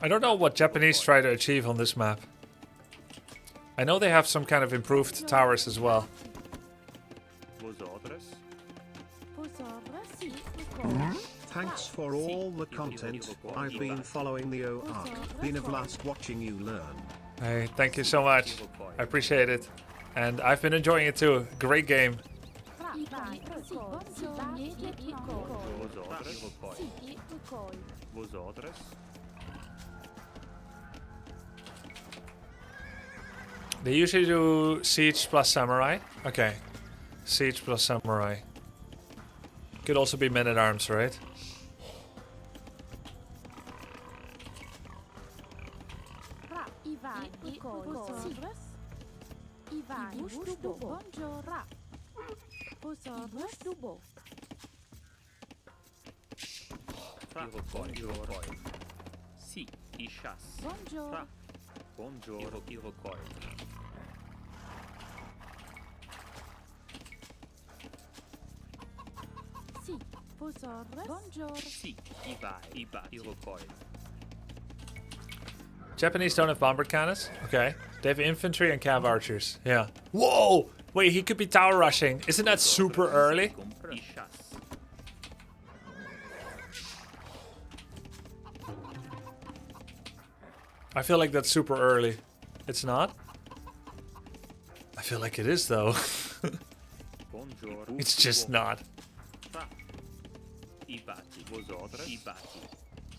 I don't know what Japanese try to achieve on this map. I know they have some kind of improved towers as well. Vos ordres? Vos ordres? Si. Recoil. Thanks for all the content. I've been following the OARC. Been a blast watching you learn. Hey, thank you so much. I appreciate it. And I've been enjoying it too. Great game. Fra. I vai. Si. Bonjour. Immédiatement. Vos ordres? Recoil. Si. I recoil. Vos ordres? They usually do Siege plus Samurai. Okay. Siege plus Samurai. Could also be Men-at-Arms, right? Fra. I vai. I recoil. Vos ordres? I vai. Bouge tout beau. Bonjour. Fra. Vos ordres? Tout beau. Fra. I recoil. Si. I chasse. Bonjour. Fra. Bonjour. I recoil. Si. Vos ordres? Bonjour. Si. I vai. I batti. I recoil. Japanese don't have bomber cannons? Okay. They have infantry and cav archers. Yeah. Whoa! Wait, he could be tower rushing. Isn't that super early? I chasse. I feel like that's super early. It's not? I feel like it is though. Bonjour. It's just not. Fra. I batti. Vos ordres? I batti.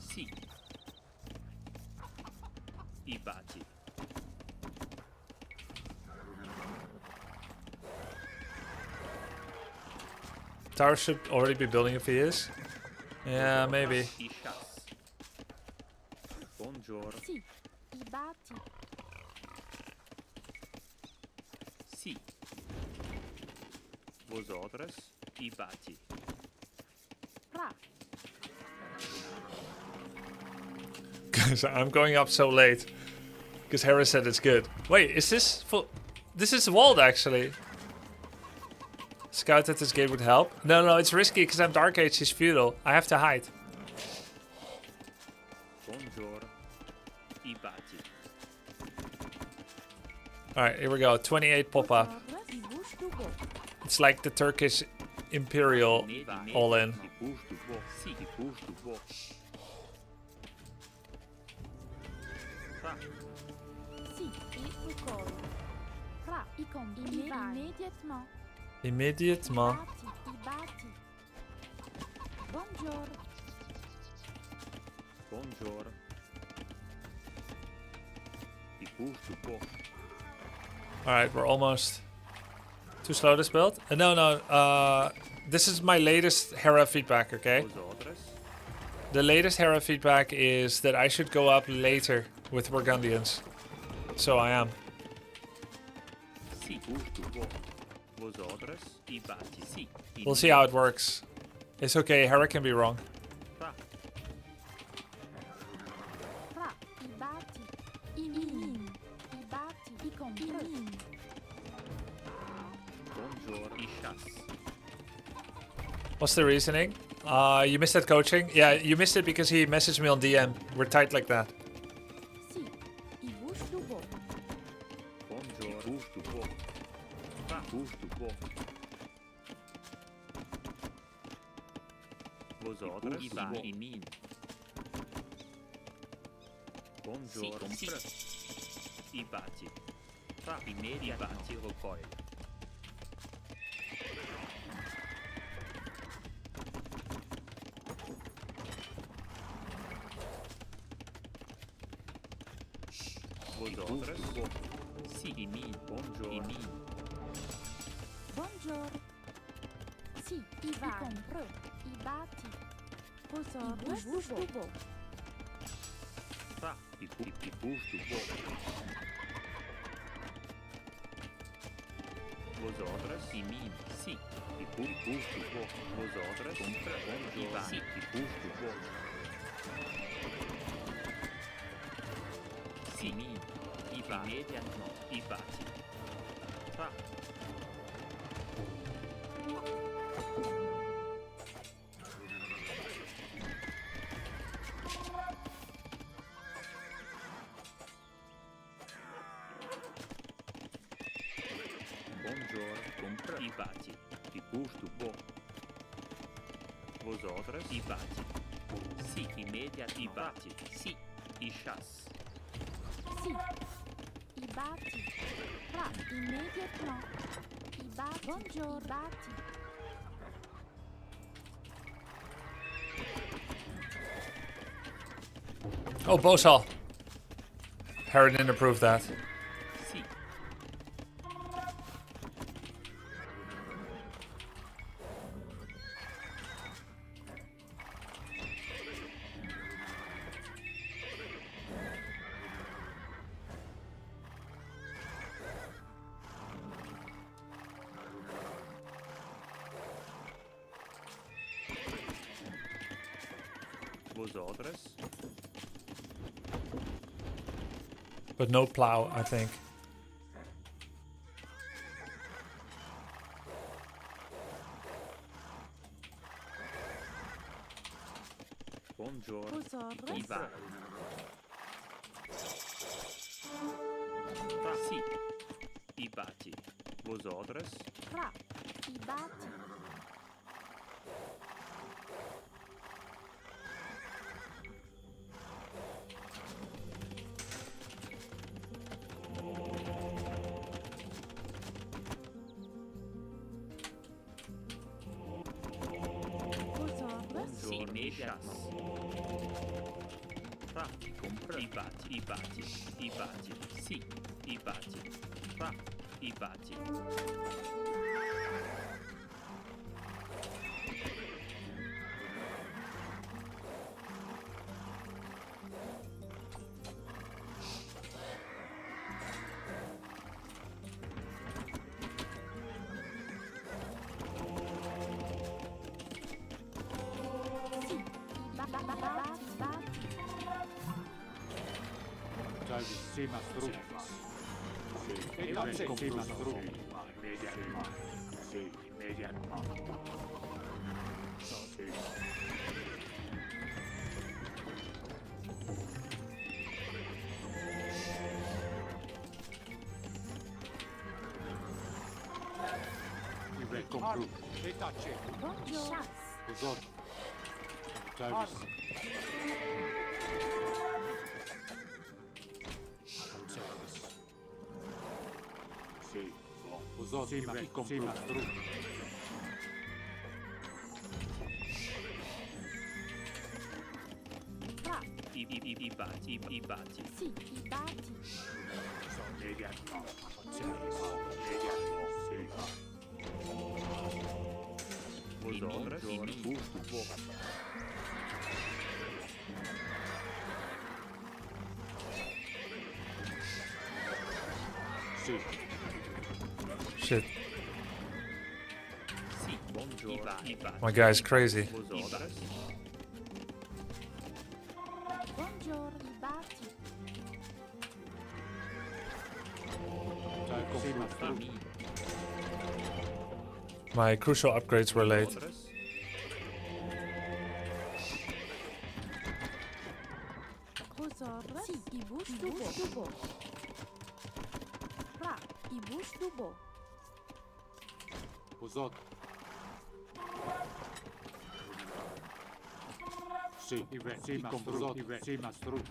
Si. I batti. Tower should already be building if he is. Yeah, maybe. I chasse. Bonjour. Si. I batti. Si. Vos ordres? I batti. Fra. Guys, I'm going up so late. Because Harris said it's good. Wait, is this full? This is walled actually. Scout at this gate would help. No, it's risky because I'm Dark Age, he's feudal. I have to hide. Buongiorno. I bati. Alright, here we go. 28 pop-up. I bouge du beau. It's like the Turkish Imperial all in. I bouge du beau. Si, I bouge du beau. Fra. Si, et au col. Fra, I compte. Immédiatement. Immédiatement. I bati. Bonjour. Buongiorno. I bouge du beau. Alright, we're almost too slow this build. No. This is my latest Hera feedback, okay? Vosotros. The latest Hera feedback is that I should go up later with Burgundians. So I am. Si, bouge du beau. Vosotros. I bati. Si. We'll see how it works. It's okay, Hera can be wrong. Fra. Fra, I bati. In. I bati. I compte. Buongiorno. I chasse. What's the reasoning? You missed that coaching? Yeah, you missed it because he messaged me on DM. We're tight like that. Si, I bouge du beau. Buongiorno. I bouge du beau. Fra. Bouge du beau. Vosotros. I bati. I min. Buongiorno. I bati. Fra. I medi bati recoil. Vosotros. Si, I min. Buongiorno. I min. Bonjour. Si, I va. I compte. I bati. Vosotros. I bouge du beau. Fra. I bouge du beau. Vosotros. I min. Si. I bouge du beau. Vosotros. I va. Si. I bouge du beau. Si, min. I va. Immédiatement. I bati. Fra. Buongiorno. I bati. I bouge du beau. Vosotros. I bati. Si, immédiat. I bati. Si. I chasse. Si, I bati. Fra, immédiatement. I bati. Bonjour. I bati. Oh, Bosal. Hera didn't approve that. Si. Vosotros. But no plow, I think. Buongiorno. Vosotros. I va. Fra. Si. I bati. Vosotros. Fra, I bati. Vosotros. Si. Immédiat. Fra. Compre. I bati. I bati. I bati. Si. I bati. Fra. I bati. Salvissima struppa. Sì, gravissima struppa. Immediatamente. Sì, immediatamente. Sì. compru. E tace. Buongiorno. Uzot. Tavis. Sì. Uzot. Sì, ma compru. Fra. I batti. Sì, i batti. Vosotras. Sì. Shit. Sì, buongiorno. I batti. My guy's crazy. Vosotras. Buongiorno, i batti. Sì, ma Famiglia. My crucial upgrades were late. Vosotras. Buongiorno. Sì, i bush dubo. Fra. I bush dubo. Uzot. Sì, sì, ma Uzot. Sì, ma stru.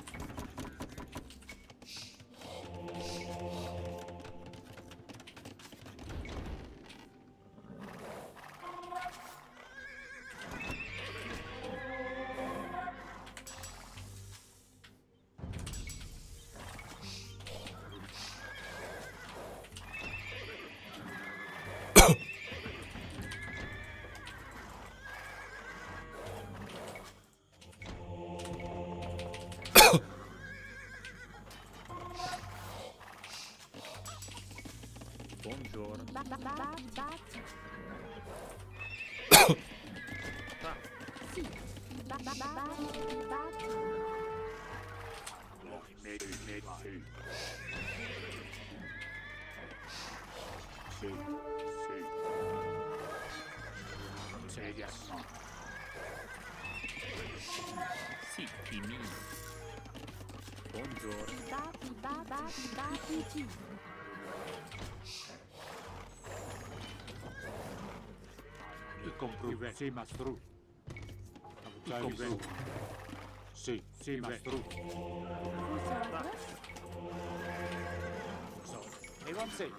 Buongiorno. Batti. Sì, i batti. Sì, sì. Sì, i miei. Buongiorno. Batti. I compru. Sì, ma stru. I compru. Sì, sì, ma stru. Buongiorno. E non sei.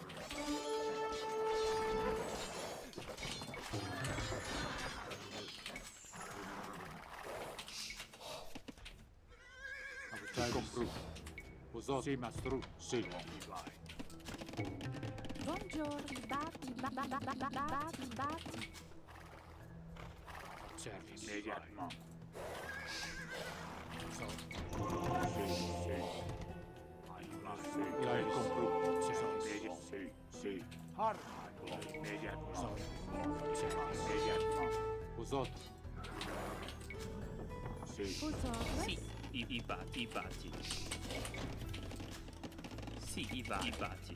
I compru. Uzot. Sì, ma stru. Sì. Buongiorno, batti. Service. Immediatamente. Il compru. Sì, sì. Immediatamente. Uzot. Sì. Buongiorno. Sì, i batti. Sì, i batti.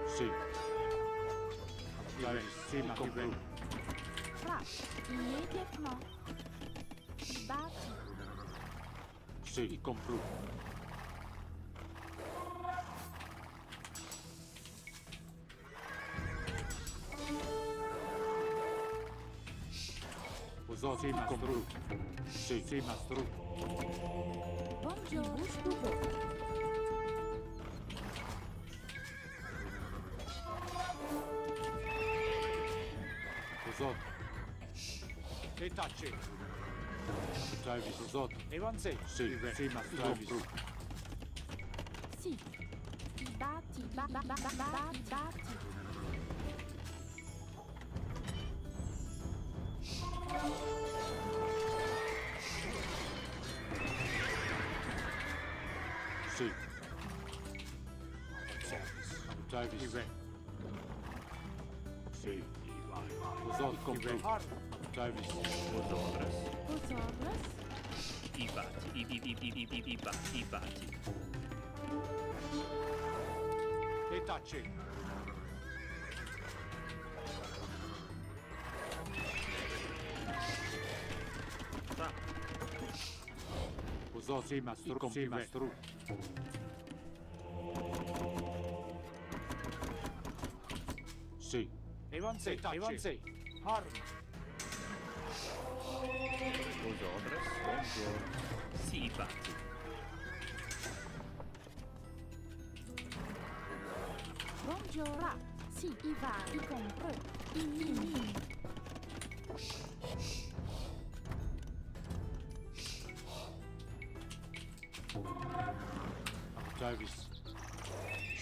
Sì. Sì, ma compru. Fra. Immédiatement. I batti. Sì, i compru. Uzot. Sì, ma compru. Sì, sì, ma stru. Buongiorno. Bush dubo. Uzot. E tace. Travis, Uzot. E non sei. Sì, sì, ma compru. Sì. I batti. Sì. Travis. Sì. Uzot, compru. Travis. Vosotras. Buongiorno. I batti. E tace. Fra. Uzot, sì, ma stru. Sì, ma stru. Avancei, avancei. Harm. Vosotros, bonjour. Si, bate. Buongiorno. Sì, i vari compro. I mini. Davis.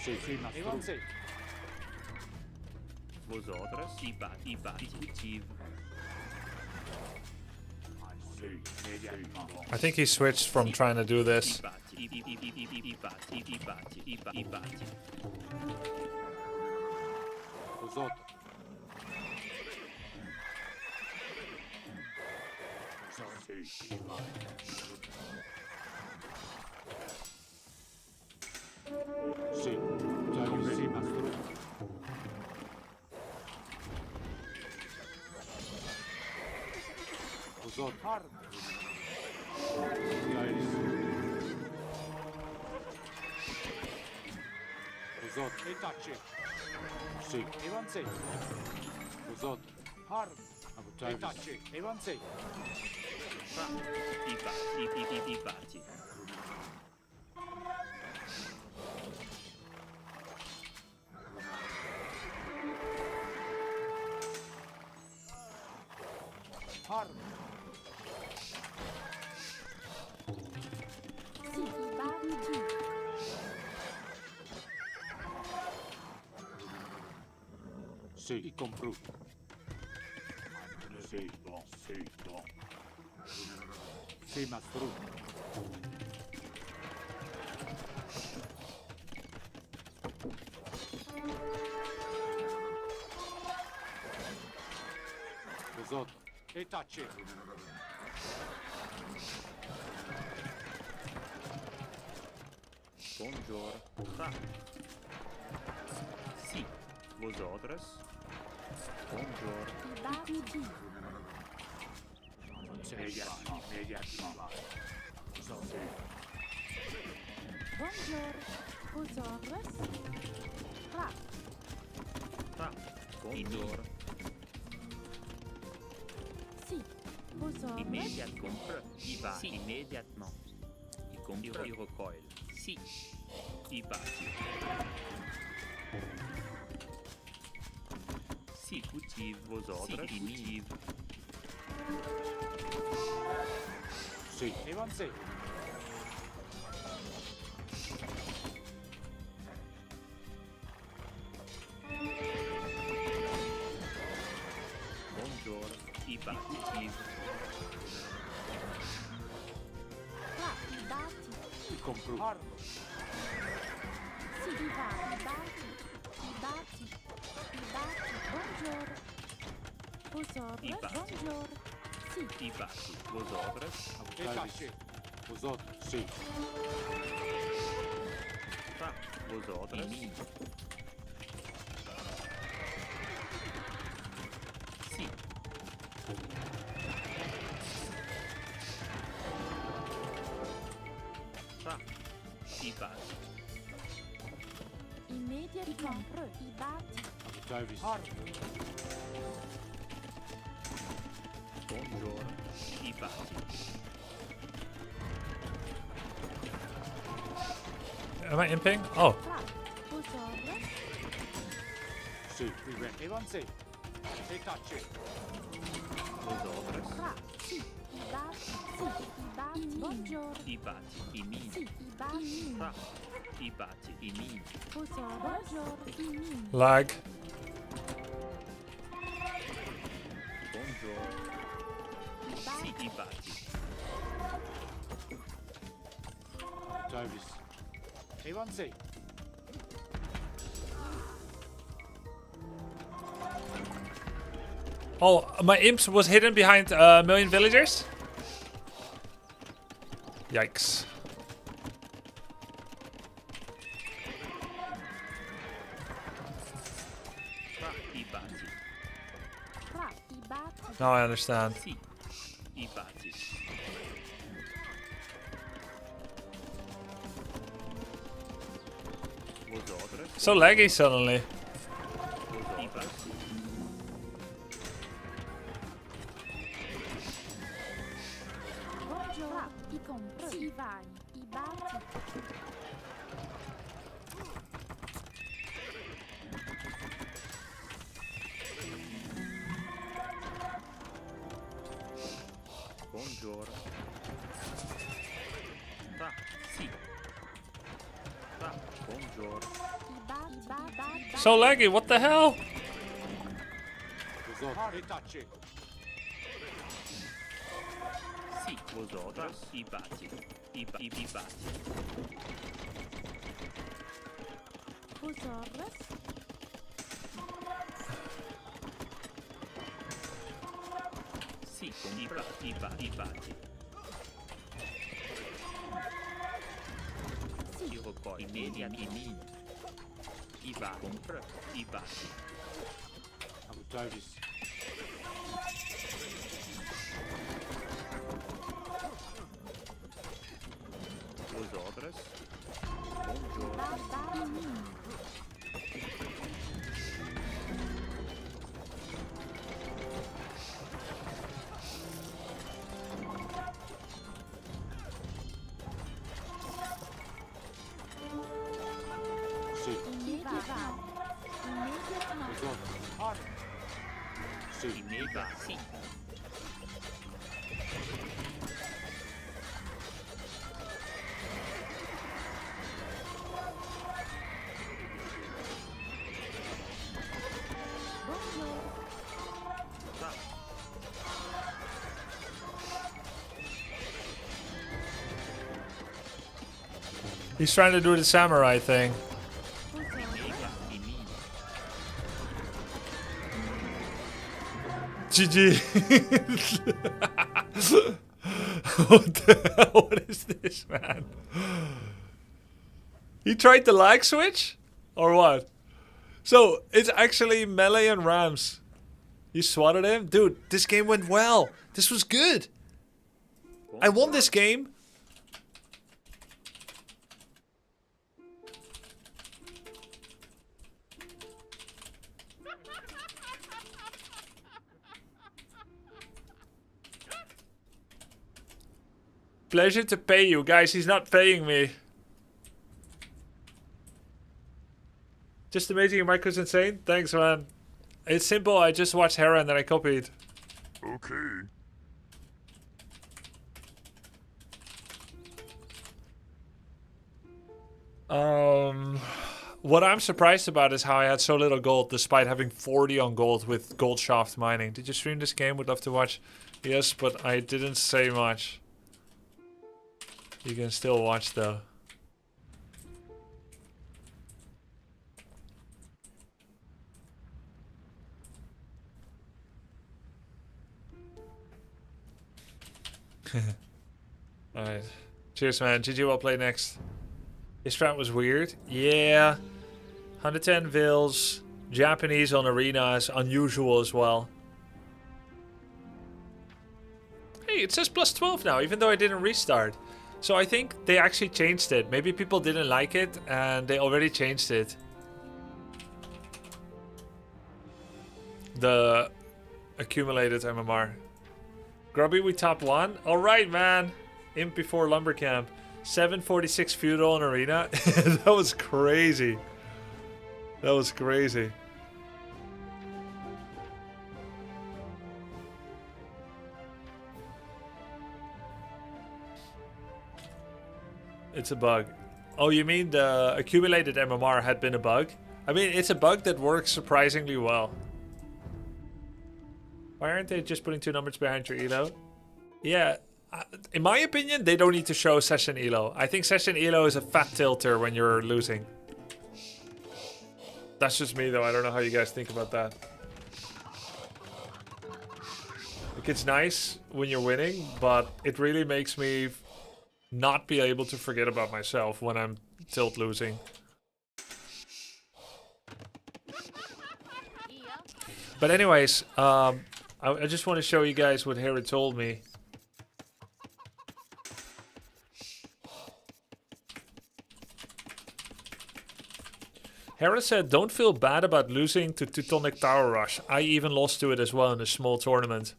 Sì, ma avancei. Vosotros, si, bate, cultive. I think he switched from trying to do this. Vosotros. Sì, Davis, sì, mastro. Vosotros. Harm. Davis. Vosotros. E tacce. Sì. Avancei. Vosotros. Harm. E tacce. Avancei. I bati. Harm. Sì, i vari. Sì, compro. Sì, bon. Sì, mastro. Vosotros. E tacce. Bonjour. Si, vosotros. Bonjour. I vari. Buongiorno. Vosotros. Bonjour. Sì. Vosotros. Immédiat compre. I va immédiatement. I compre. I recoil. Si. I bati. Si cultive vosotros. Si cultive. Sì. Avancei. Bonjour. I va cultive. I batti. I compro. Harm. Sì, i vari. I batti. Buongiorno. I Vosotros. batti. Buongiorno. Sì. I bati. Vosotros. E tacce. Vosotros. Sì. Vosotros. Si. I bati. Immediati compro. I batti. Davis. Harm. Bonjour. I bati. Am I imping? Oh, Vosotros. Sì. Avancei. E tacce. Vosotros. Sì. I batti. Buongiorno. I bati. I mini. Sì. I batti. I bati. I mini. Vosotros. Buongiorno. I mini. lag. Bonjour. Si. I bati. Davis. Avancei. Oh, my imps was hidden behind a million villagers? Yikes. I bati. I batti. Now I understand. Si. I bati. Vosotros. So laggy suddenly. I bati. compro. Si vai. I batti. Buongiorno. Ta, sì. Ta, buongiorno. I batti. So laggy, what the hell? Retace. Sì, vosotros, i batti. I batti. Vosotros. Sì, compra, i batti. Sì, poi, i media, i mini. I va, compra, i batti. Abutavis. Vosotros. Buongiorno. Sì. I vai. Immediatamente. Sì. I mega, sì. Buongiorno. Ta, He's trying to do the samurai thing. Vosotros. mega, i mini. GG. What the hell? What is this, man? He tried the lag switch? Or what? So, it's actually melee and rams. You swatted him? Dude, this game went well. This was good. I won this game. Pleasure to pay you. Guys, he's not paying me. Just amazing, your micro's insane. Thanks, man. It's simple, I just watched Hera and then I copied. Okay. What I'm surprised about is how I had so little gold despite having 40 on gold with gold shaft mining. Did you stream this game? Would love to watch. Yes, but I didn't say much. You can still watch though. Alright. Cheers, man. GG, well played next. This strat was weird. Yeah. 110 vills. Japanese on arena is unusual as well. Hey, it says plus 12 now, even though I didn't restart. So I think they actually changed it. Maybe people didn't like it and they already changed it. The accumulated MMR. Grubby, we top 1. Alright, man. Imp before lumber camp. 746 feudal on arena. That was crazy. That was crazy. It's a bug. Oh, you mean the accumulated MMR had been a bug? I mean, it's a bug that works surprisingly well. Why aren't they just putting 2 numbers behind your elo? Yeah, in my opinion, they don't need to show session elo. I think session elo is a fat tilter when you're losing. That's just me though, I don't know how you guys think about that. Like, it's nice when you're winning, but it really makes me not be able to forget about myself when I'm tilt losing. But anyways, I just want to show you guys what Hera told me. Hera said, don't feel bad about losing to Teutonic Tower Rush. I even lost to it as well in a small tournament.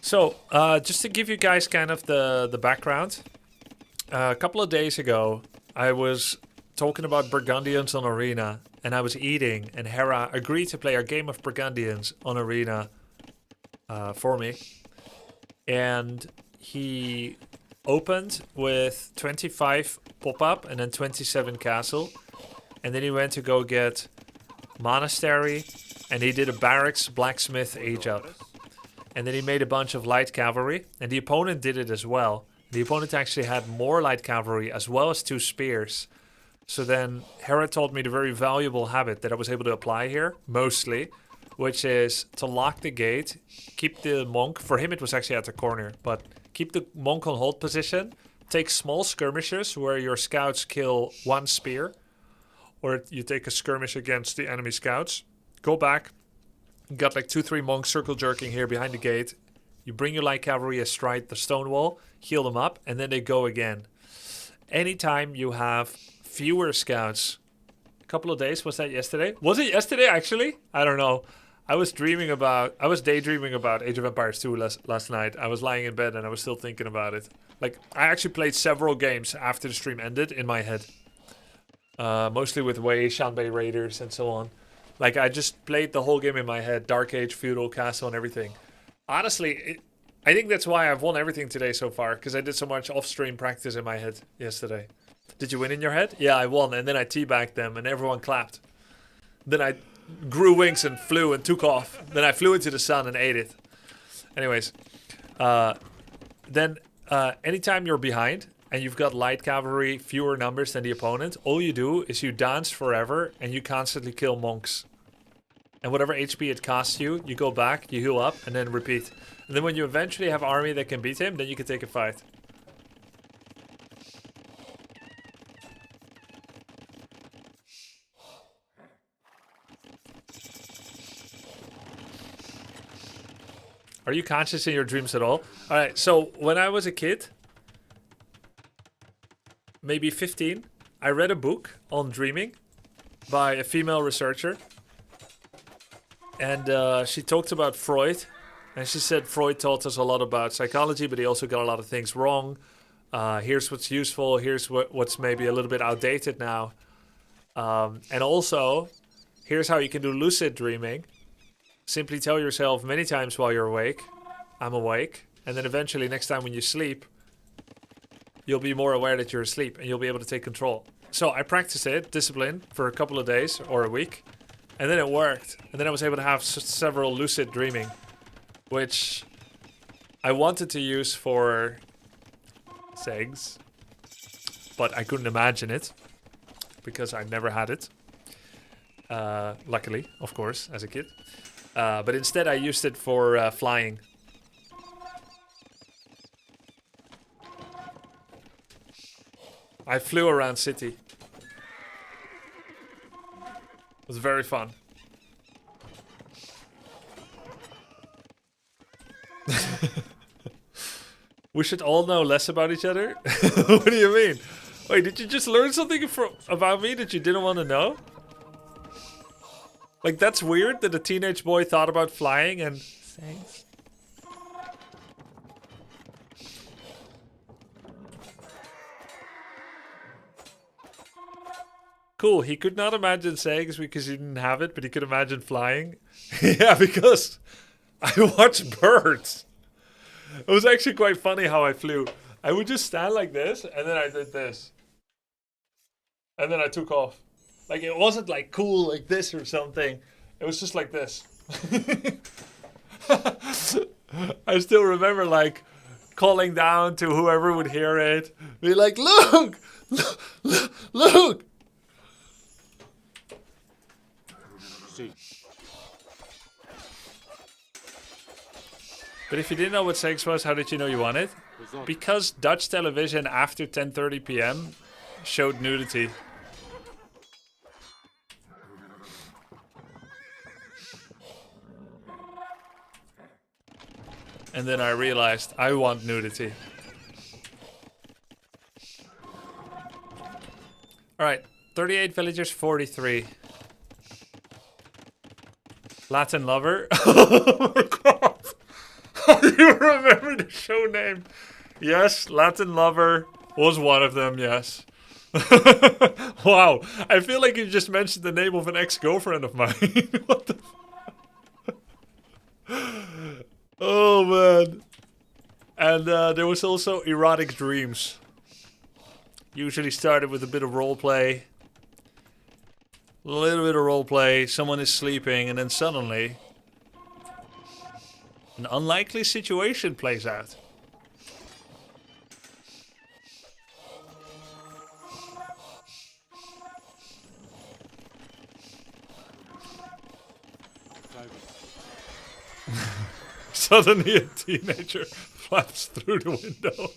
So, just to give you guys kind of the background. A couple of days ago, I was talking about Burgundians on Arena. And I was eating. And Hera agreed to play our game of Burgundians on Arena for me. And he opened with 25 pop-up and then 27 castle. And then he went to go get monastery. And he did a barracks blacksmith age up. And then he made a bunch of light cavalry. And the opponent did it as well. The opponent actually had more light cavalry as well as 2 spears. So then Hera taught me the very valuable habit that I was able to apply here, mostly. Which is to lock the gate, keep the monk, for him it was actually at the corner, but keep the monk on hold position. Take small skirmishes where your scouts kill 1 spear. Or you take a skirmish against the enemy scouts. Go back. You got like 2-3 monks circle jerking here behind the gate. You bring your light cavalry astride the stone wall, heal them up, and then they go again. Anytime you have fewer scouts, a couple of days, was that yesterday? Was it yesterday actually? I don't know. I was daydreaming about Age of Empires 2 last night. I was lying in bed and I was still thinking about it. Like, I actually played several games after the stream ended in my head. Mostly with Wei, Shanbei Raiders and so on. Like, I just played the whole game in my head. Dark Age, Feudal, Castle and everything. Honestly, I think that's why I've won everything today so far. Because I did so much off-stream practice in my head yesterday. Did you win in your head? Yeah, I won. And then I teabagged them and everyone clapped. Then I grew wings and flew and took off. Then I flew into the sun and ate it. Anyways. Anytime you're behind and you've got light cavalry, fewer numbers than the opponent, all you do is you dance forever and you constantly kill monks. And whatever HP it costs you, you go back, you heal up, and then repeat. And then when you eventually have army that can beat him, then you can take a fight. Are you conscious in your dreams at all? Alright, so when I was a kid, maybe 15, I read a book on dreaming by a female researcher. And she talked about Freud. And she said Freud taught us a lot about psychology, but he also got a lot of things wrong. Here's what's useful. Here's what's maybe a little bit outdated now. And also, here's how you can do lucid dreaming. Simply tell yourself many times while you're awake, I'm awake. And then eventually next time when you sleep, you'll be more aware that you're asleep and you'll be able to take control. So I practiced it, discipline, for a couple of days or a week. And then it worked. And then I was able to have several lucid dreaming, which I wanted to use for SEGs, but I couldn't imagine it because I never had it. Luckily, of course, as a kid. But instead I used it for flying. I flew around city. It was very fun. We should all know less about each other? What do you mean? Wait, did you just learn something about me that you didn't want to know? Like, that's weird that a teenage boy thought about flying and... Thanks. Cool, he could not imagine SEGs because he didn't have it, but he could imagine flying. Yeah, because I watched birds. It was actually quite funny how I flew. I would just stand like this, and then I did this. And then I took off. Like, it wasn't like cool like this or something. It was just like this. I still remember like calling down to whoever would hear it. Be like, look! Look! But if you didn't know what sex was, how did you know you won it? Because Dutch television after 10:30 p.m. showed nudity. And then I realized I want nudity. Alright, 38 villagers, 43. Latin lover? Oh my god! Are you you remember the show name. Yes, Latin Lover was one of them, yes. Wow, I feel like you just mentioned the name of an ex-girlfriend of mine. What the Oh man. And there was also Erotic Dreams. Usually started with a bit of roleplay. A little bit of roleplay, someone is sleeping, and then suddenly an unlikely situation plays out. Suddenly a teenager flaps through the window.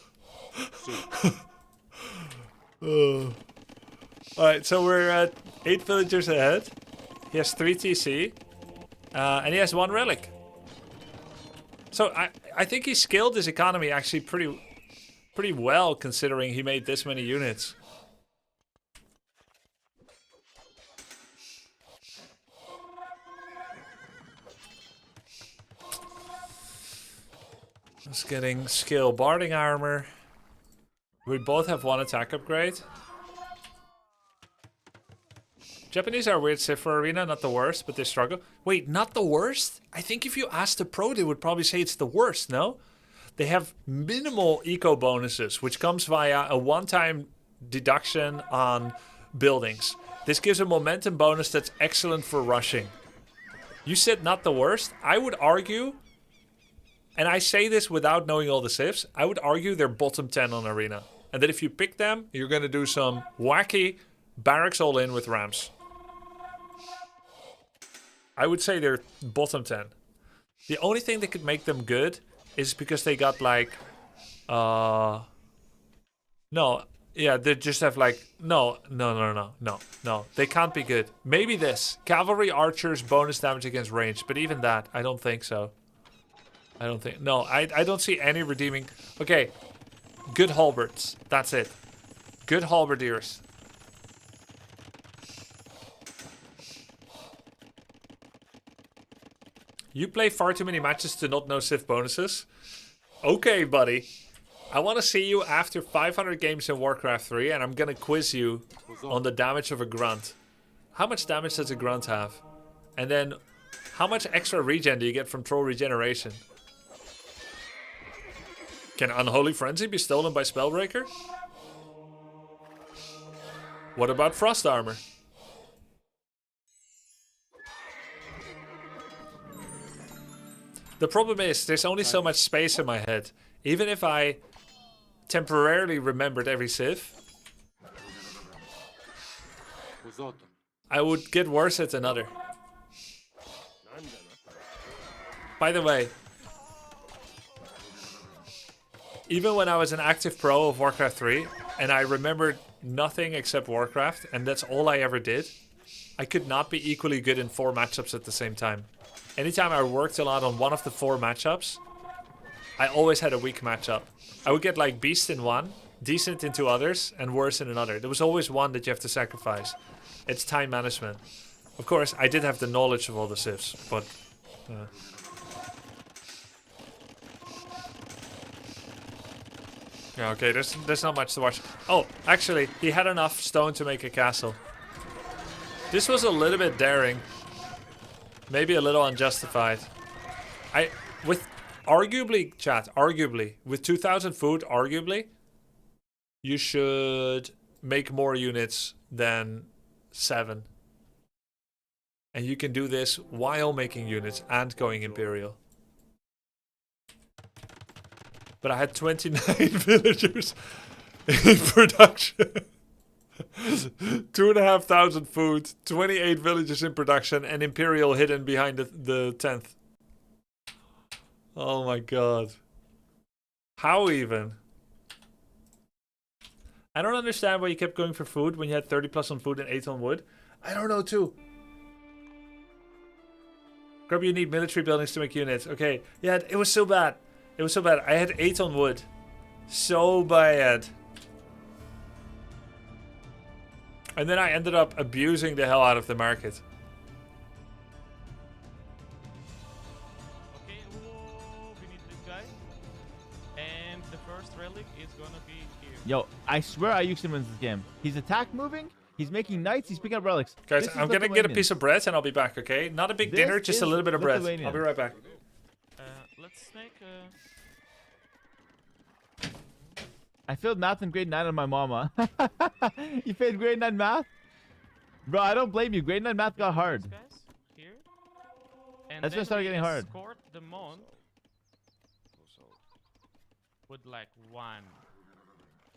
Alright, so we're at 8 villagers ahead. He has 3 TC. And he has 1 relic. So I think he scaled his economy actually pretty well considering he made this many units. Just getting skill barding armor. We both have 1 attack upgrade. Japanese are a weird Civ for Arena, not the worst, but they struggle. Wait, not the worst? I think if you asked a pro, they would probably say it's the worst, no? They have minimal eco bonuses, which comes via a one-time deduction on buildings. This gives a momentum bonus that's excellent for rushing. You said not the worst? I would argue, and I say this without knowing all the civs, I would argue they're bottom 10 on Arena. And that if you pick them, you're going to do some wacky barracks all in with ramps. I would say they're bottom 10. The only thing that could make them good is because they got like... No, yeah, they just have like... No. They can't be good. Maybe this. Cavalry archers bonus damage against range. But even that, I don't think so. I don't think... No, I don't see any redeeming... Okay. Good halberds. That's it. Good halberdiers. You play far too many matches to not know Civ bonuses. Okay, buddy. I want to see you after 500 games in Warcraft 3, and I'm gonna quiz you on the damage of a grunt. How much damage does a grunt have? And then, how much extra regen do you get from troll regeneration? Can Unholy Frenzy be stolen by Spellbreaker? What about Frost Armor? The problem is, there's only so much space in my head. Even if I temporarily remembered every Civ, I would get worse at another. By the way, even when I was an active pro of Warcraft 3, and I remembered nothing except Warcraft, and that's all I ever did, I could not be equally good in 4 matchups at the same time. Anytime I worked a lot on one of the 4 matchups, I always had a weak matchup. I would get like beast in one, decent in 2 others, and worse in another. There was always one that you have to sacrifice. It's time management. Of course, I did have the knowledge of all the civs, but... Yeah, okay, there's not much to watch. Oh, actually, he had enough stone to make a castle. This was a little bit daring. Maybe a little unjustified. Arguably, chat, arguably, with 2,000 food, arguably, you should make more units than 7. And you can do this while making units and going Imperial. But I had 29 villagers in production. 2,500 food, 28 villagers in production, and Imperial hidden behind the 10th. Oh my god. How even? I don't understand why you kept going for food when you had 30 plus on food and 8 on wood. I don't know too. Grubby, you need military buildings to make units. Okay, yeah, it was so bad. It was so bad. I had 8 on wood. So bad. And then I ended up abusing the hell out of the market. Okay, who finished this guy? Yo, I swear Ayuxin wins this game. He's attack moving. He's making knights. He's picking up relics. Guys, This is I'm gonna get a Lithuanian. piece of bread and I'll be back, okay? Not a big This dinner, just a is little bit of bread. Lithuanian. I'll be right back. Let's make I failed math in grade 9 on my mama. You failed grade 9 math? Bro, I don't blame you. Grade 9 math got hard. guys here. And That's then just started we getting hard. escort the monk with like one.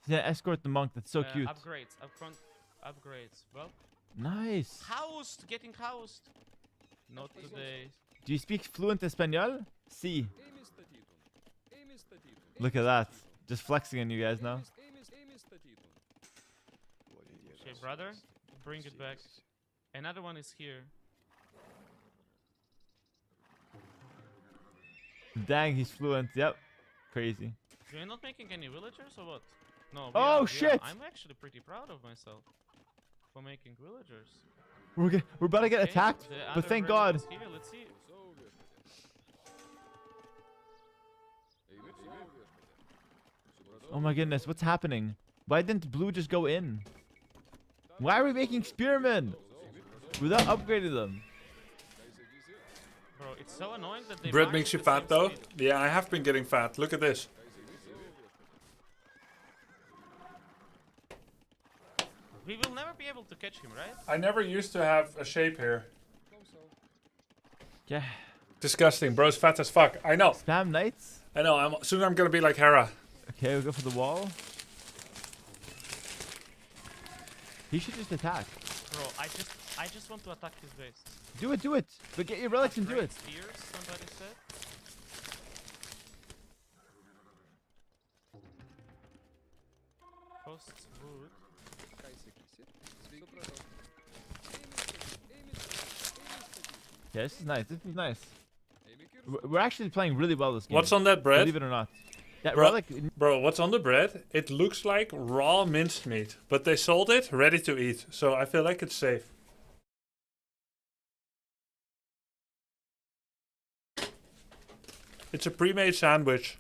Yeah, escort the monk. That's so cute. Upgrades, upfront upgrades. Well, Nice. housed, getting housed. Not today. Do you speak fluent Espanol? Si. Look at that. Just flexing on you guys now. Okay, brother, bring it back. Another one is here. Dang, he's fluent. Yep. Crazy. You're not making any villagers or what? No. Oh, shit. I'm actually pretty proud of myself for making villagers. We're about to get Okay, attacked, the but other thank God. relatives Here, let's see. Oh my goodness, what's happening? Why didn't blue just go in? Why are we making spearmen? Without upgrading them. Bro, it's so annoying that they Bread march makes you at the fat same though? speed. Yeah, I have been getting fat. Look at this. We will never be able to catch him, right? I never used to have a shape here. Yeah. Disgusting. Bro's fat as fuck. I know. Spam knights. I know. Soon I'm gonna be like Hera. Okay, we'll go for the wall. He should just attack. Bro, I just want to attack his base. Do it, do it. But get your relics and do Upgrade it. Spears, somebody said. Costs wood. Yeah, this is nice. This is nice. We're actually playing really well this game. What's on that bread? Believe it or not. That Bro- relic. Bro, what's on the bread? It looks like raw minced meat, but they sold it ready to eat, so I feel like it's safe. It's a pre-made sandwich.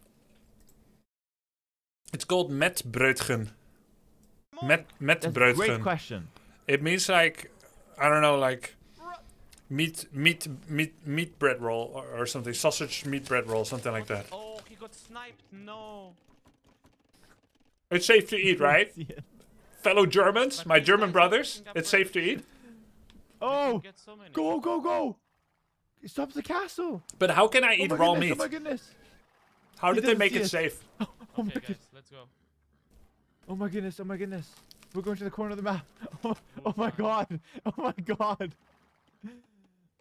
It's called metbrötchen. That's a great Metbrötchen. question. It means like, I don't know, like meat bread roll or something, sausage meat bread roll, something like that. Oh, he got sniped. No. It's safe to eat, right? See it. Fellow Germans, But my these German guys are brothers, picking up it's safe to eat. Oh, Get so many. go, go, go! He stops the castle. But how can I eat Oh my raw goodness, meat? Oh my goodness. How he did they doesn't make see it it. safe? Oh my Okay, goodness. guys, let's go. Oh my goodness. Oh my goodness. We're going to the corner of the map. Oh my god. Oh my god.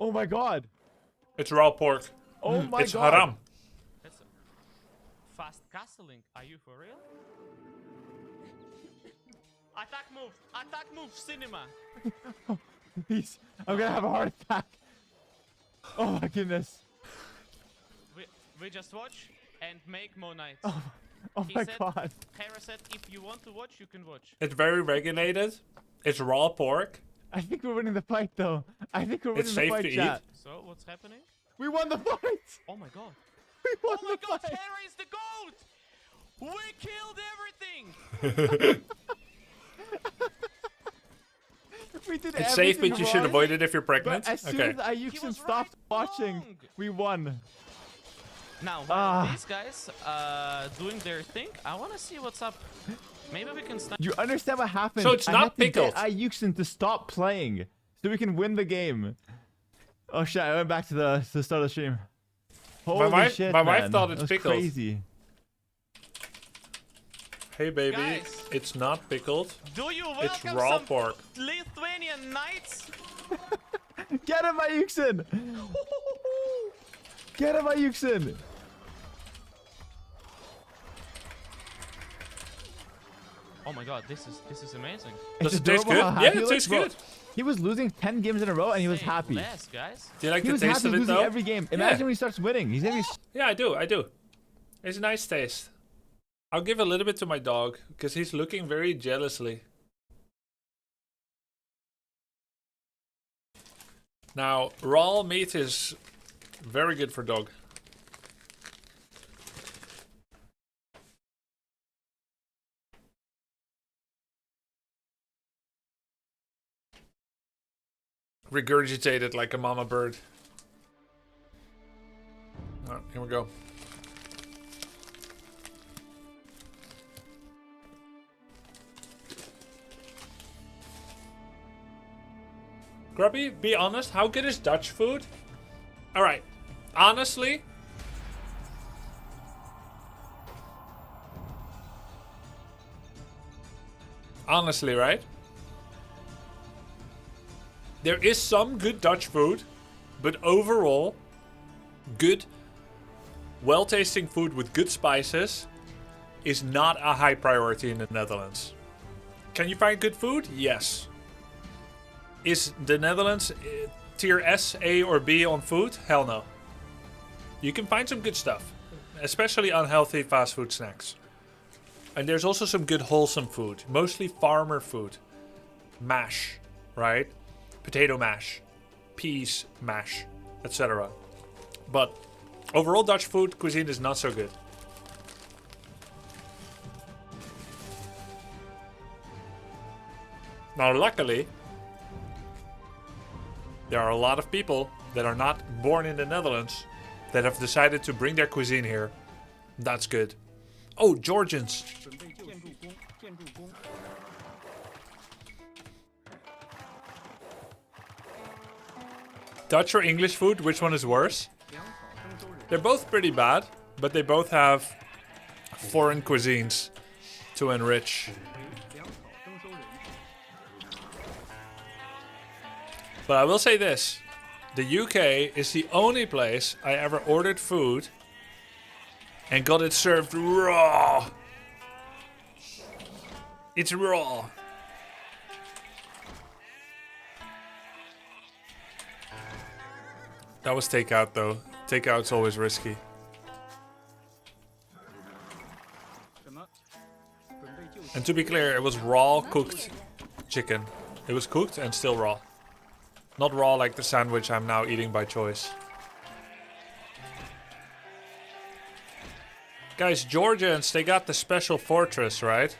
Oh my god. It's raw pork. Oh my it's god. haram. That's fast castling. Are you for real? Attack move! Attack move! Cinema! Please. I'm gonna have a heart attack. Oh my goodness. We just watch and make more knights. Oh He my said- god. Hera said if you want to watch, you can watch. It's very regulated. It's raw pork. I think we're winning the fight though. I think we're winning It's the safe fight, to eat. chat. So, what's happening? We won the fight. Oh my god. We won Oh my the god, fight. Hera is the goat! We killed everything! We did It's safe, everything but you should wrong, avoid it if you're pregnant. But as soon Okay. as Ayuxin was stopped right watching, wrong. we won. Now, while Ah. these guys doing their thing, I want to see what's up. Maybe we can snipe. You understand what happened? So it's I not had to pickled. get Ayuxin to stop playing so we can win the game. Oh shit! I went back to the start of the stream. Holy wife- shit, my wife man. thought That it's was pickled. Crazy. Hey baby, Guys. it's not pickled. Do you It's welcome raw some pork. Lithuanian knights? Get him, Ayuxin! Get him, Ayuxin! Oh my god, this is amazing. Does It's it taste adorable how good? happy Yeah, he it looks, tastes bro. good. He was losing 10 games in a row and he was Say happy. less, guys. Do you like He the was taste happy of it losing though? every game. Imagine when he starts winning. He's gonna be. Yeah, I do. I do. It's a nice taste. I'll give a little bit to my dog because he's looking very jealously. Now, raw meat is very good for dog. regurgitated like a mama bird. Alright, here we go. Grubby, be honest, how good is Dutch food? Alright, honestly, right? There is some good Dutch food, but overall, good, well-tasting food with good spices is not a high priority in the Netherlands. Can you find good food? Yes. Is the Netherlands tier S, A, or B on food? Hell no. You can find some good stuff, especially unhealthy fast food snacks. And there's also some good wholesome food, mostly farmer food. Mash, right? Potato mash, peas mash, etc. But overall Dutch food cuisine is not so good. Now luckily, there are a lot of people that are not born in the Netherlands that have decided to bring their cuisine here. That's good. Oh, Georgians. Dutch or English food, which one is worse? They're both pretty bad, but they both have foreign cuisines to enrich. But I will say this. The UK is the only place I ever ordered food and got it served raw. It's raw. That was takeout though. Takeout's always risky. And to be clear, it was raw cooked chicken. It was cooked and still raw. Not raw like the sandwich I'm now eating by choice. Guys, Georgians, they got the special fortress, right?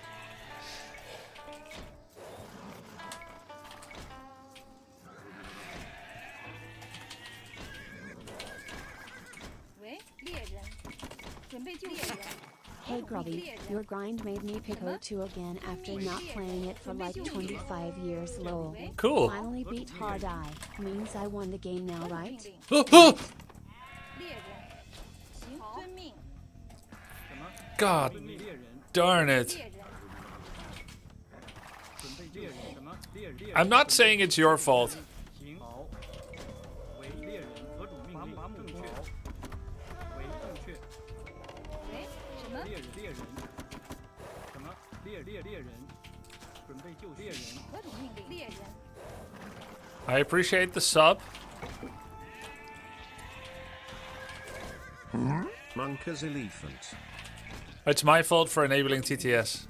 Hey Grubby, your grind made me pick AoE2 again after not playing it for like 25 years lol. Cool. Finally beat Hard Eye. Means I won the game now, right? God darn it. I'm not saying it's your fault. I appreciate the sub. Monka's elephant. It's my fault for enabling TTS.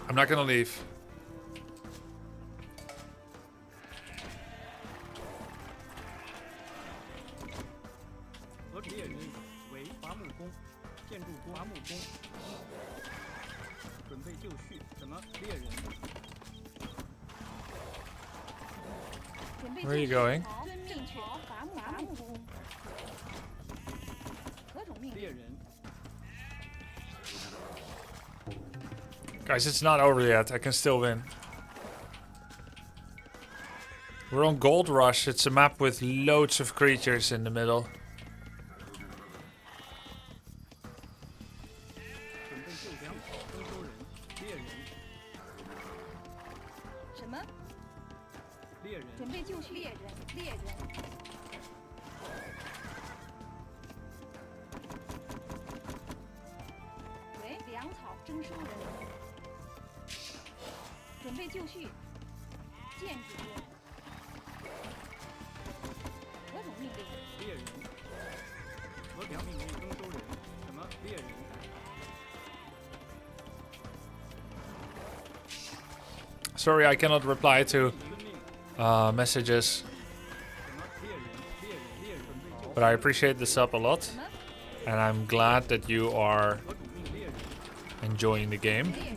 I'm not gonna leave. Where are you going? Guys, it's not over yet. I can still win. We're on Gold Rush. It's a map with loads of creatures in the middle. Sorry, I cannot reply to messages. But I appreciate the sub a lot. And I'm glad that you are enjoying the game. 猎人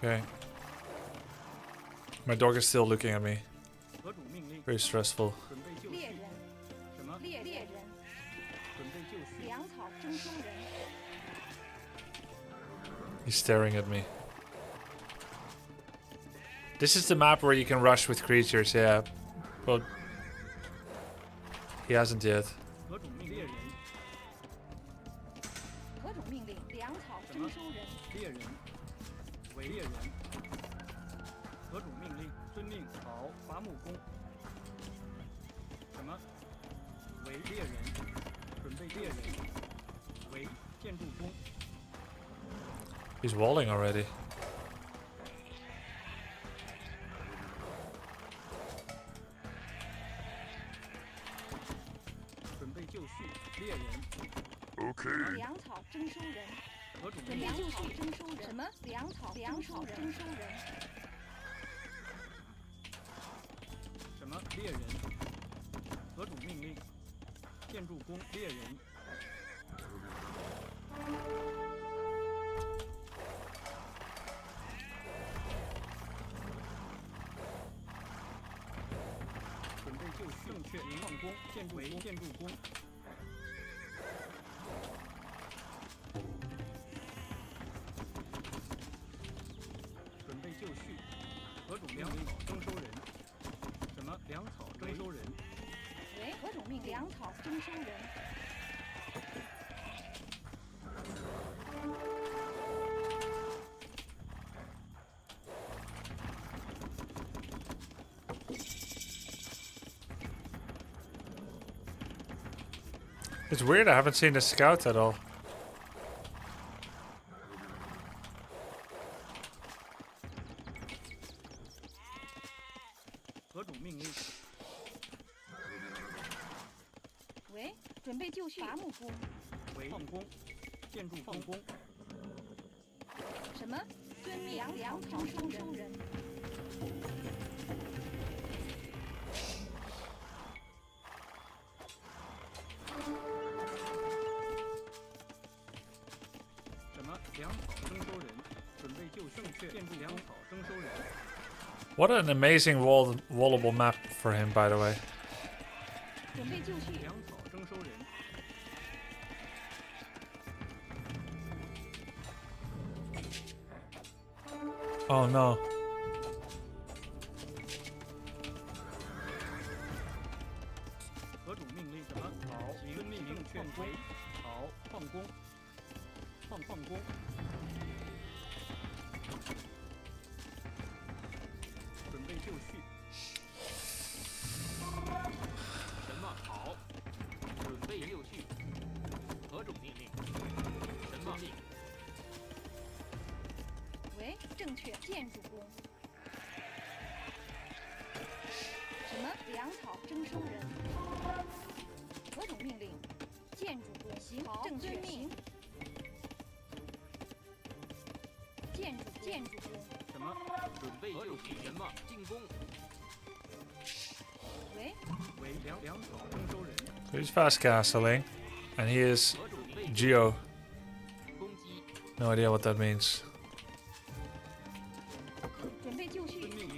Okay. My dog is still looking at me. 何种命令？ Very stressful. 准备就绪。猎人什么？猎人准备就绪。粮草征收人 He's staring at me. This is the map where you can rush with creatures, yeah. Well, he hasn't yet. 何种命令？猎人。何种命令？粮草征收人猎人。为猎人。何种命令？遵命。好，伐木工。什么？为猎人。准备猎人。为建筑工。 He's walling already. 准备就绪。猎人。粮草征收人何种准命令？备就绪征收人什么？粮草征收人什么？猎人。何种命令？建筑工。猎人。准备就绪。正确。矿工。建筑工。建筑工。准备就绪。何种粮草征收人？什么？粮草征收人。为何种命令？粮草征收人 It's weird, I haven't seen the scout at all. 何种命令？为准备就绪伐木工为矿工。建筑矿工。什么？遵命粮草征收人什么？粮草征收人。准备就绪。正确。建筑粮草征收人。 What an amazing wallable map for him, by the way. 准备就绪粮草征收人。 Oh no. 何种命令？什么？好，遵命令。矿工。好，矿工。矿工。准备就绪。什么？好。准备就绪。何种命令？什么命？为正确建筑工什么？粮草征收人何种命令？建筑工行正确行建筑工什么？准备就绪。什么？进攻。为粮草征收人。 So he's fast castling, and he is 何种命令？ Geo. 攻击。 No idea what that means. 准备就绪遵命令。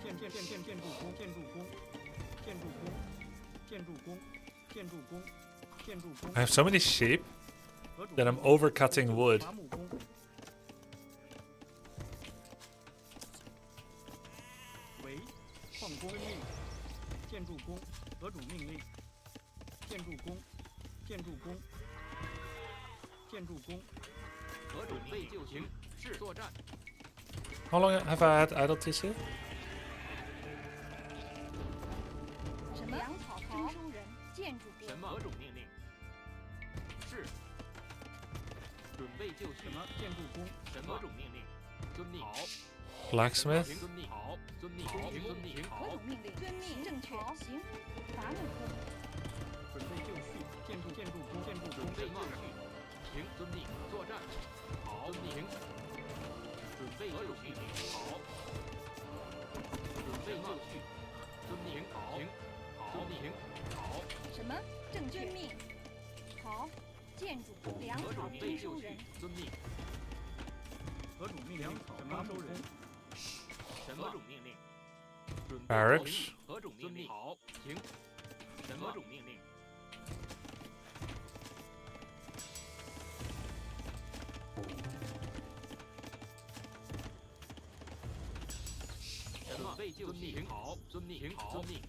建筑工。建筑工。I have so many sheep 何种 that I'm overcutting wood. 伐木工。为矿工命。建筑工。何种命令？建筑工。何种被就行。是作战。 How long have I had idle TC? 什么？粮草征收人建筑工什么？何种命令？是。准备就绪。什么？建筑工。什么？何种命令？遵命。好。 Blacksmith? 遵命。好。遵命。遵命。好。何种命令？遵命正确行伐木工准备就绪。建筑工。准备就绪。行。遵命。作战。好。遵命。准备就绪。好。准备就绪。遵命。好。行。正确命。好，建筑工粮草征收人。遵命。何种命令？什么收人？什么种命令？准备 Barracks. 何种命令？好，行。什么种命令？什么？备就绪。好，遵命。遵命。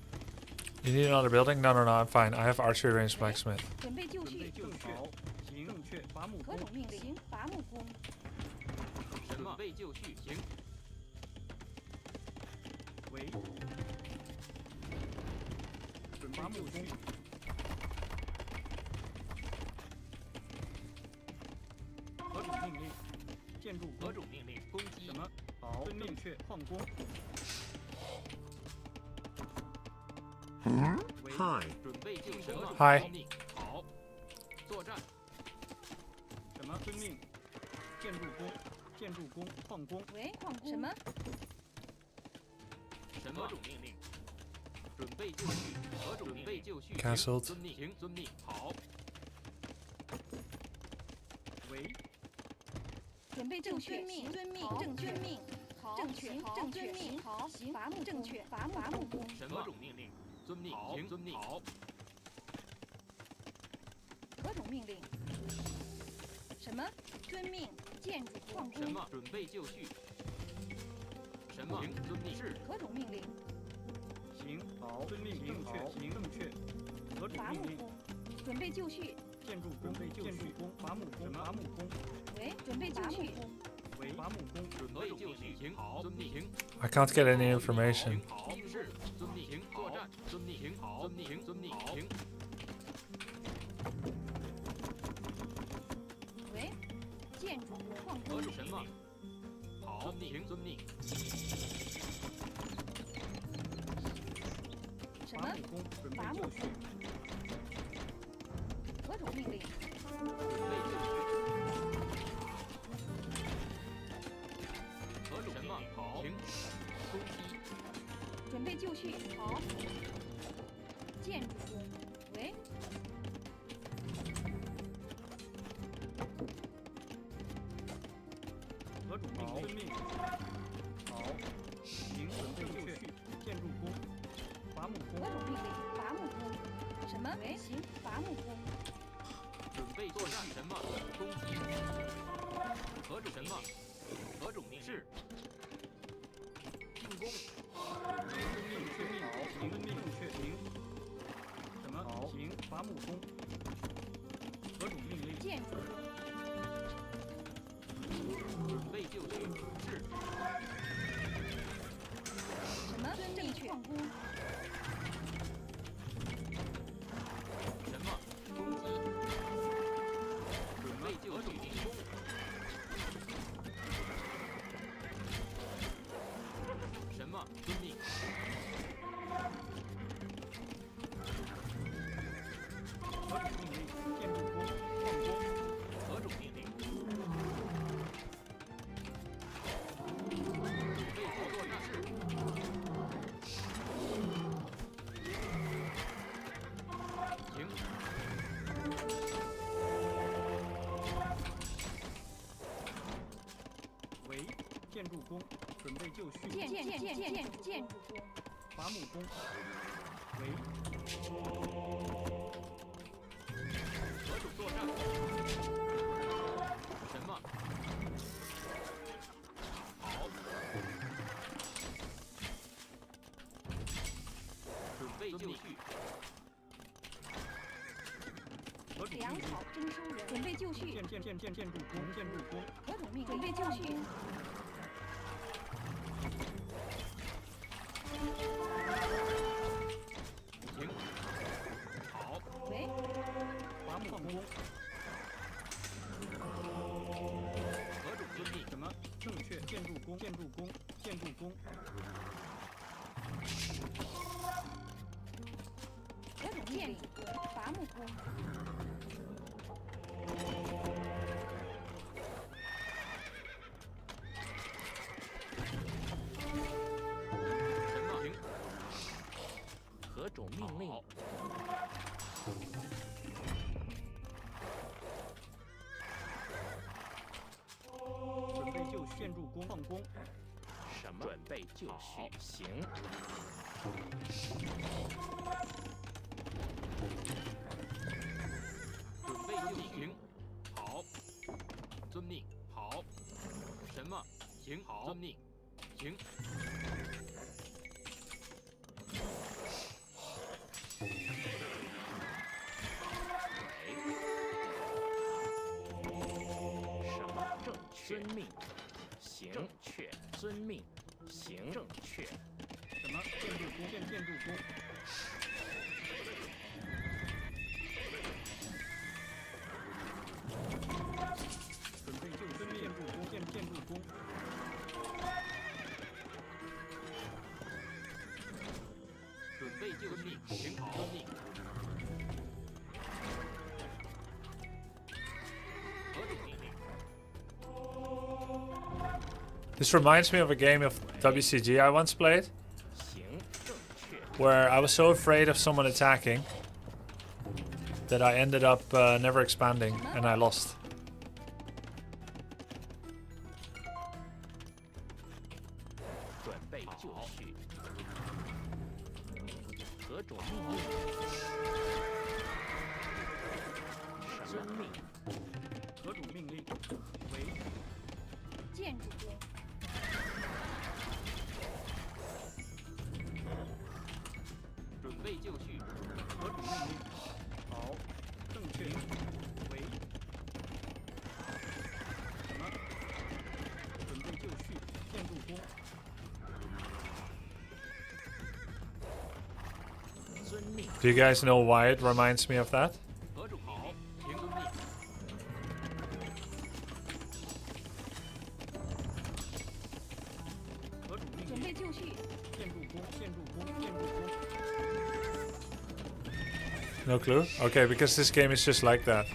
You need another building? No, no, no. I'm fine. I have archery range blacksmith. 准备就绪。正确。行，正确。伐木何种命令？行，伐木工。什么？备就绪。行。为。准备就绪。何种命令？建筑。何种命令？攻击。什么？好，正确。矿工。 Hi. 准备就什么？ Hi. 好，作战。什么？遵命。建筑工，建筑工，矿工。喂，矿工。什么？什么种命令？准备就绪。何种命令？就绪。 Cancelled. 遵命。行，遵命。好。喂。准备就绪。命，遵命。正确命。好，正确。正确命。好，行。伐木正确。伐木工。什么种命令？ 遵命，行，遵命，好。何种命令？什么？遵命。建筑矿工。什么？准备就绪。什么？行，遵命。是。何种命令？行，好，遵命，正确，行，正确。何种命令？准备就绪。建筑工，建筑工，伐木工，伐木工。喂，准备就绪。为伐木工，准备就绪，行，好，遵命，行。 I can't get any information. 好，是，遵命，行，作战，遵命，行，好，遵命，行，遵命，行。喂，建筑矿工。何种什么？好，遵命，行，遵命。什么？伐木工。何种命令？准备就绪。 何种什么？好，行，攻击。准备就绪。好。建筑工。喂。何种命令？好。行，准备就绪。建筑工。伐木工。何种命令？伐木工。什么？喂，行，伐木工。准备作战。什么？攻击。何种什么？何种命令？是。 进攻！命确命好，行，命确行。什么？好，行，伐木工。何种命令？建筑。准备就绪。是。什么？正确。矿工。什么？攻击。准备就绪。进攻。 什么？遵命。何种命令？建筑工，矿工。何种命令？准备作战是。行。为建筑工。 准备就绪。建筑工。伐木工。为。何种作战？什么？好。准备就绪。粮草征收人。准备就绪。建筑工，建筑工。何种命？准备就绪。 行，好。喂，伐木工。何种遵命？什么？正确。建筑工，建筑工，建筑工。何种建筑工？伐木工。何种命令？建筑工矿工。什么？准备就绪。行。准备就绪。好。遵命。好。什么？行。好。遵命。行。遵命，行，正确，遵命，行，正确。什么？建筑工，建筑工。准备就遵命，建筑工，建筑工。准备就绪，行，好，遵命。何种命令？ This reminds me of a game of WCG I once played, where I was so afraid of someone attacking that I ended up never expanding and I lost. Do you guys know why it reminds me of that? No clue? Okay, because this game is just like that.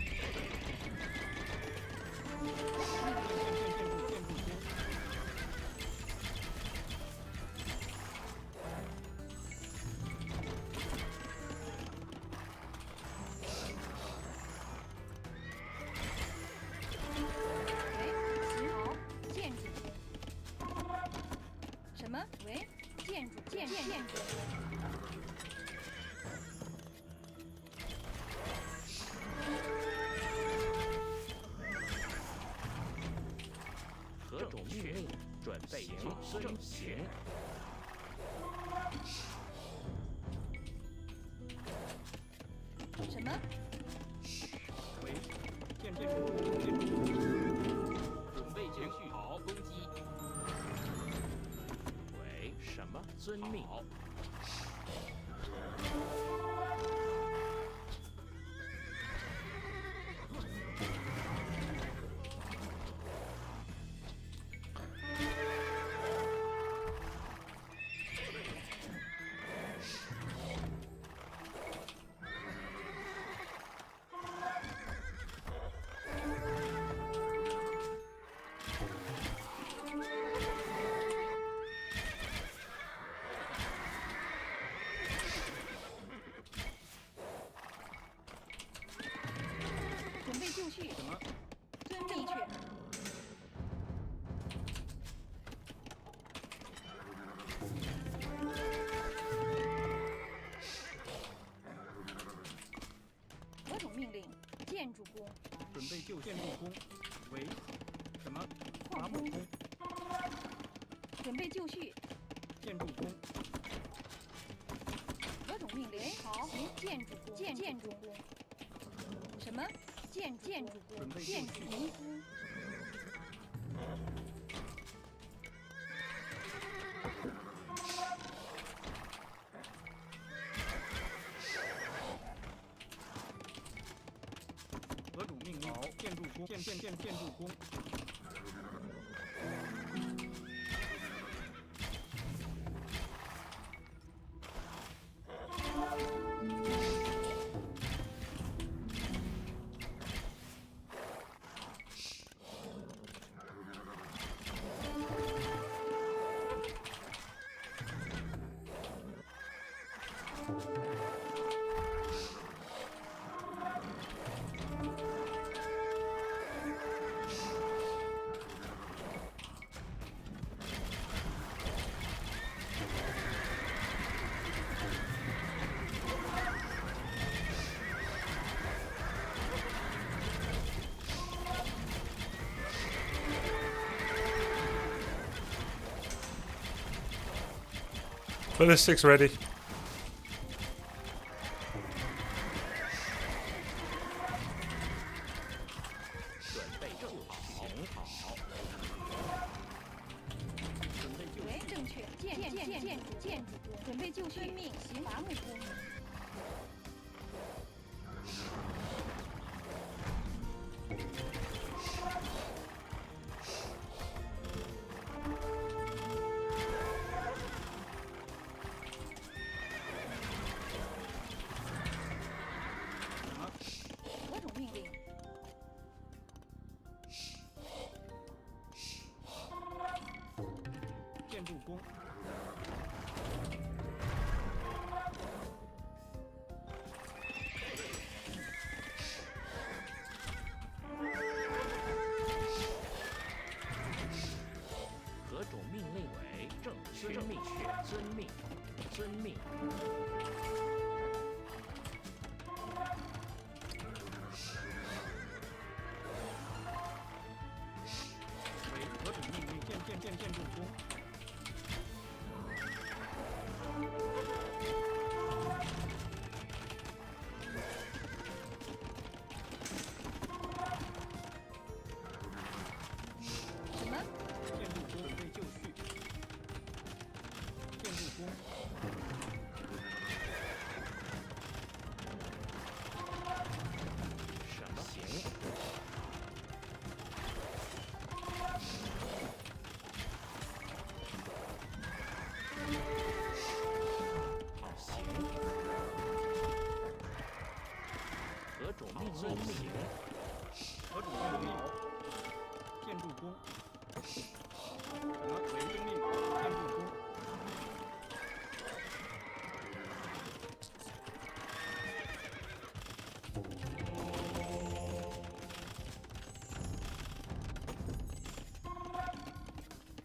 Ballistics ready.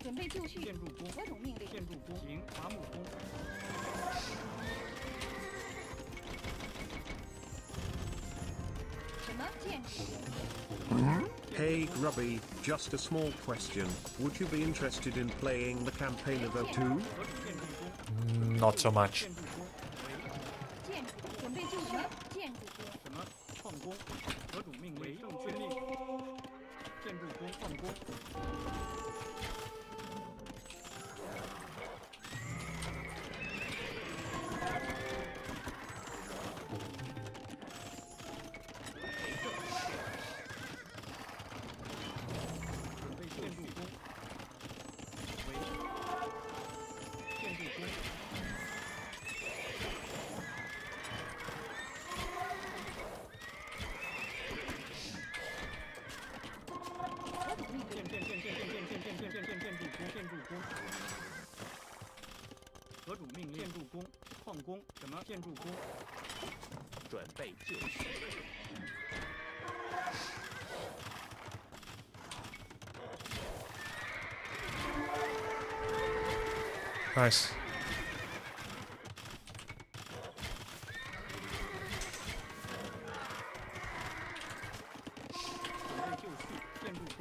准备就绪。建筑工。何种命令？建筑工。行，伐木工。什么建筑？ Hey Grubby, just a small question. Would you be interested in playing the campaign of AoE2? Not so much. 建筑准备就绪。建筑工。什么矿工？何种命令？正确命。建筑工矿工。 何种命令？建筑工、矿工，什么建筑工？准备就绪。Nice. 准备就绪，建筑工。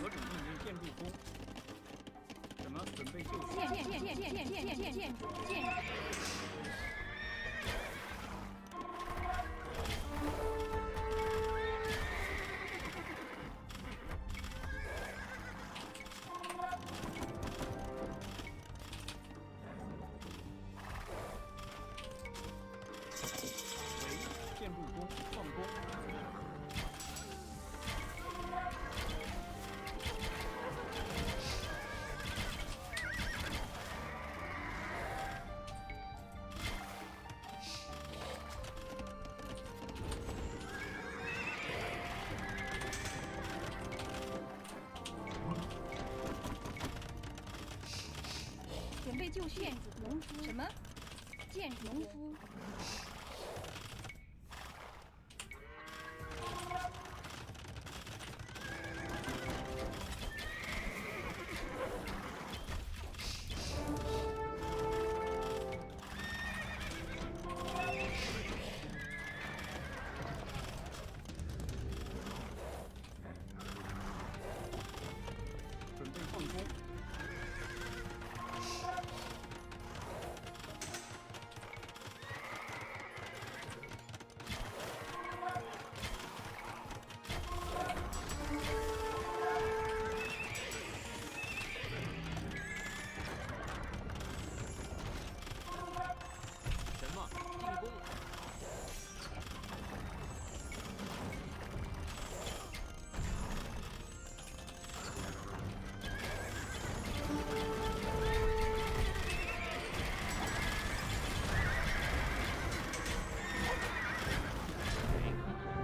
何种命令？建筑工。什么？准备就绪。建筑。建筑工、矿工。 准备就绪。建筑农夫。什么？建筑农夫。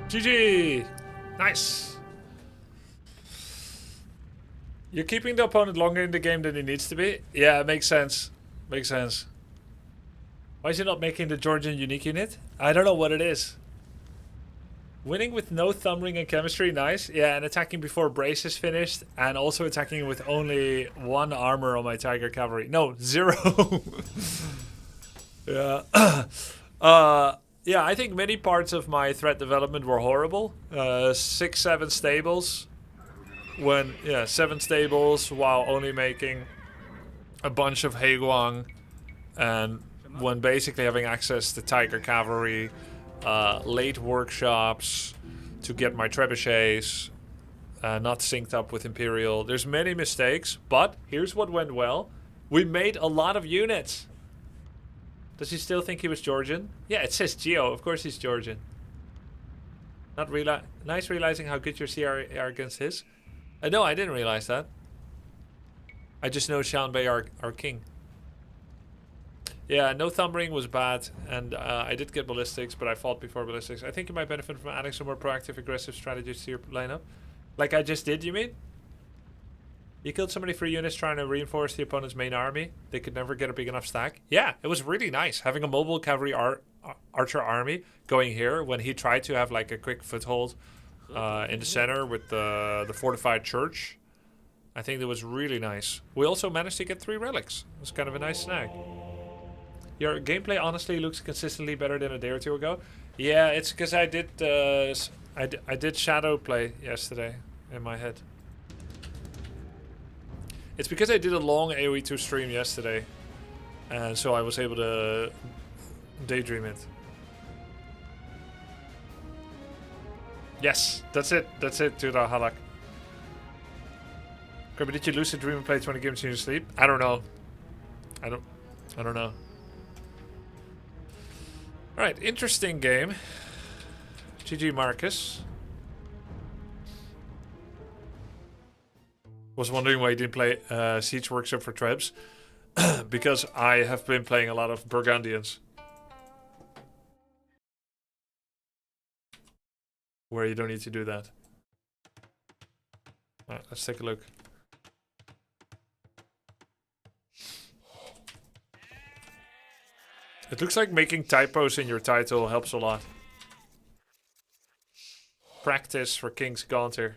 GG! Nice! You're keeping the opponent longer in the game than he needs to be? Yeah, it makes sense. Makes sense. Why is he not making the Georgian unique unit? I don't know what it is. Winning with no thumb ring and chemistry, nice. Yeah, and attacking before brace is finished. And also attacking with only 1 armor on my Tiger Cavalry. No, 0. Yeah. Yeah, I think many parts of my threat development were horrible. 6, 7 stables. When, yeah, 7 stables while only making a bunch of Heiguang. And when basically having access to Tiger Cavalry, late workshops to get my trebuchets, not synced up with Imperial. There's many mistakes, but here's what went well. We made a lot of units. Does he still think he was Georgian? Yeah, it says Geo. Of course he's Georgian. Not nice realizing how good your CR are against his. No, I didn't realize that. I just know Xianbei our king. Yeah, no thumb ring was bad, and I did get ballistics, but I fought before ballistics. I think you might benefit from adding some more proactive, aggressive strategies to your lineup. Like I just did, you mean? You killed so many free units trying to reinforce the opponent's main army. They could never get a big enough stack. Yeah, it was really nice having a mobile cavalry archer army going here when he tried to have like a quick foothold in the center with the fortified church. I think that was really nice. We also managed to get 3 relics. It was kind of a nice snag. Your gameplay honestly looks consistently better than a day or 2 ago. Yeah, it's because I did I did shadow play yesterday in my head. It's because I did a long AoE2 stream yesterday, and so I was able to daydream it. Yes, that's it. That's it, Tudor Halak. Grubby, did you lucid dream and play 20 games in your sleep? I don't know. I don't know. Alright, interesting game. GG Marcus. Was wondering why you didn't play Siege Workshop for Trebs. Because I have been playing a lot of Burgundians. Where you don't need to do that. Alright, let's take a look. It looks like making typos in your title helps a lot. Practice for King's Gauntlet.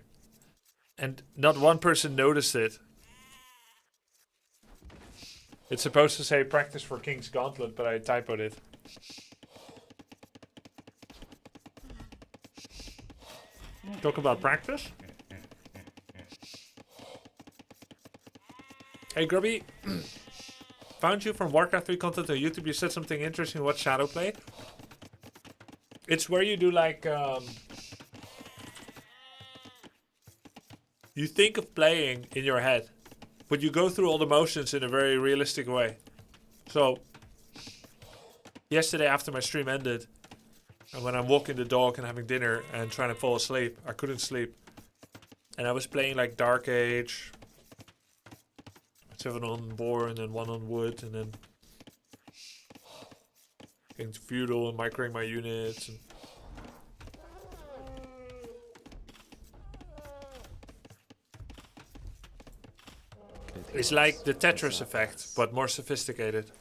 And not one person noticed it. It's supposed to say practice for King's Gauntlet, but I typoed it. Talk about practice? Hey Grubby. Found you from Warcraft 3 content on YouTube. You said something interesting. What shadow play? It's where you do like you think of playing in your head, but you go through all the motions in a very realistic way. So yesterday after my stream ended, and when I'm walking the dog and having dinner and trying to fall asleep, I couldn't sleep. And I was playing like Dark Age, 7 on boar and then 1 on wood, and then getting feudal and microing my units. And it's like the Tetris effect, but more sophisticated.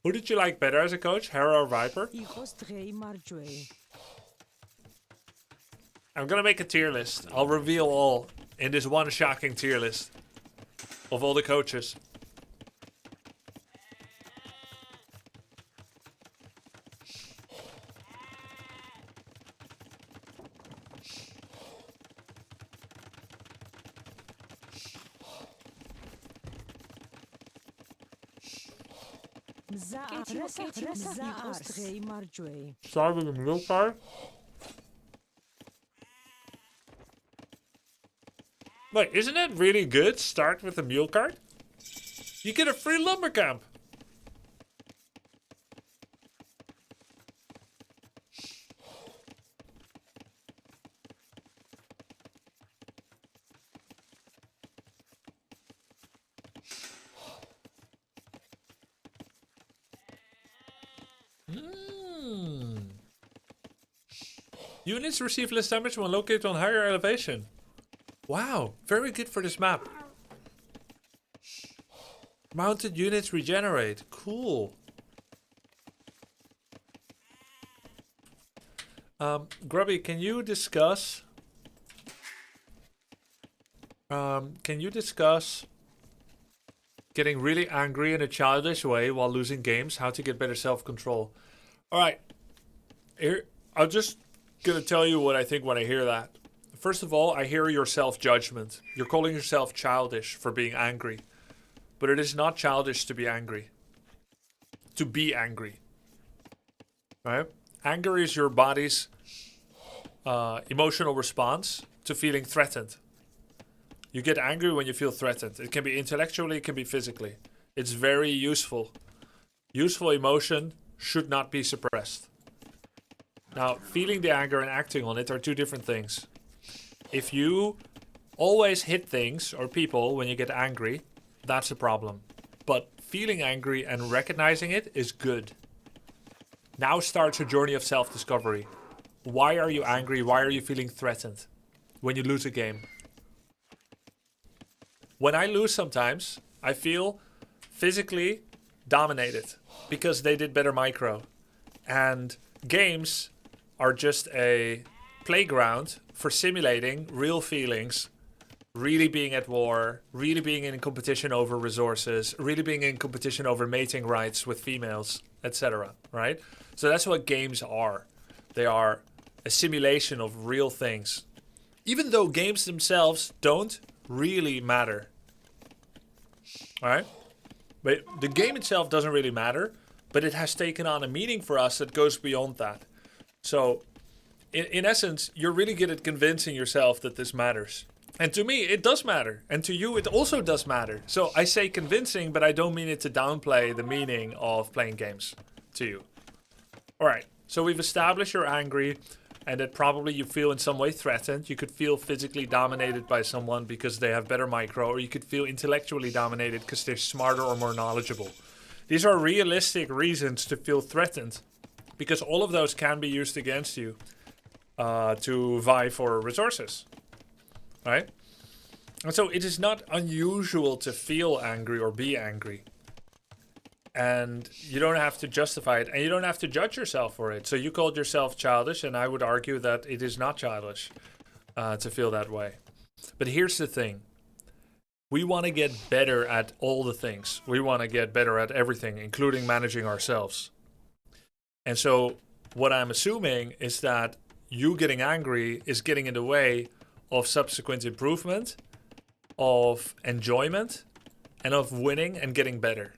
Who did you like better as a coach, Hera or Viper? I'm gonna make a tier list. I'll reveal all in this one shocking tier list of all the coaches. Start with a mule card. Wait, isn't it really good? Start with a mule card? You get a free lumber camp. Units receive less damage when located on higher elevation. Wow, very good for this map. Mounted units regenerate. Cool. Grubby, can you discuss getting really angry in a childish way while losing games? How to get better self-control? Alright. Here, I'm just gonna tell you what I think when I hear that. First of all, I hear your self-judgment. You're calling yourself childish for being angry. But it is not childish to be angry. To be angry. Right? Anger is your body's emotional response to feeling threatened. You get angry when you feel threatened. It can be intellectually, it can be physically. It's very useful. Useful emotion should not be suppressed. Now, feeling the anger and acting on it are two different things. If you always hit things or people when you get angry, that's a problem. But feeling angry and recognizing it is good. Now starts a journey of self-discovery. Why are you angry? Why are you feeling threatened when you lose a game? When I lose sometimes, I feel physically dominated because they did better micro. And games are just a playground for simulating real feelings, really being at war, really being in competition over resources, really being in competition over mating rights with females, etc. Right? So that's what games are. They are a simulation of real things. Even though games themselves don't really matter. Alright? But the game itself doesn't really matter, but it has taken on a meaning for us that goes beyond that. So, in essence, you're really good at convincing yourself that this matters. And to me, it does matter. And to you, it also does matter. So I say convincing, but I don't mean it to downplay the meaning of playing games to you. Alright, so we've established you're angry and that probably you feel in some way threatened. You could feel physically dominated by someone because they have better micro, or you could feel intellectually dominated because they're smarter or more knowledgeable. These are realistic reasons to feel threatened because all of those can be used against you to vie for resources. Right? And so it is not unusual to feel angry or be angry. And you don't have to justify it, and you don't have to judge yourself for it. So you called yourself childish, and I would argue that it is not childish to feel that way. But here's the thing. We want to get better at all the things. We want to get better at everything, including managing ourselves. And so what I'm assuming is that you getting angry is getting in the way of subsequent improvement, of enjoyment, and of winning and getting better.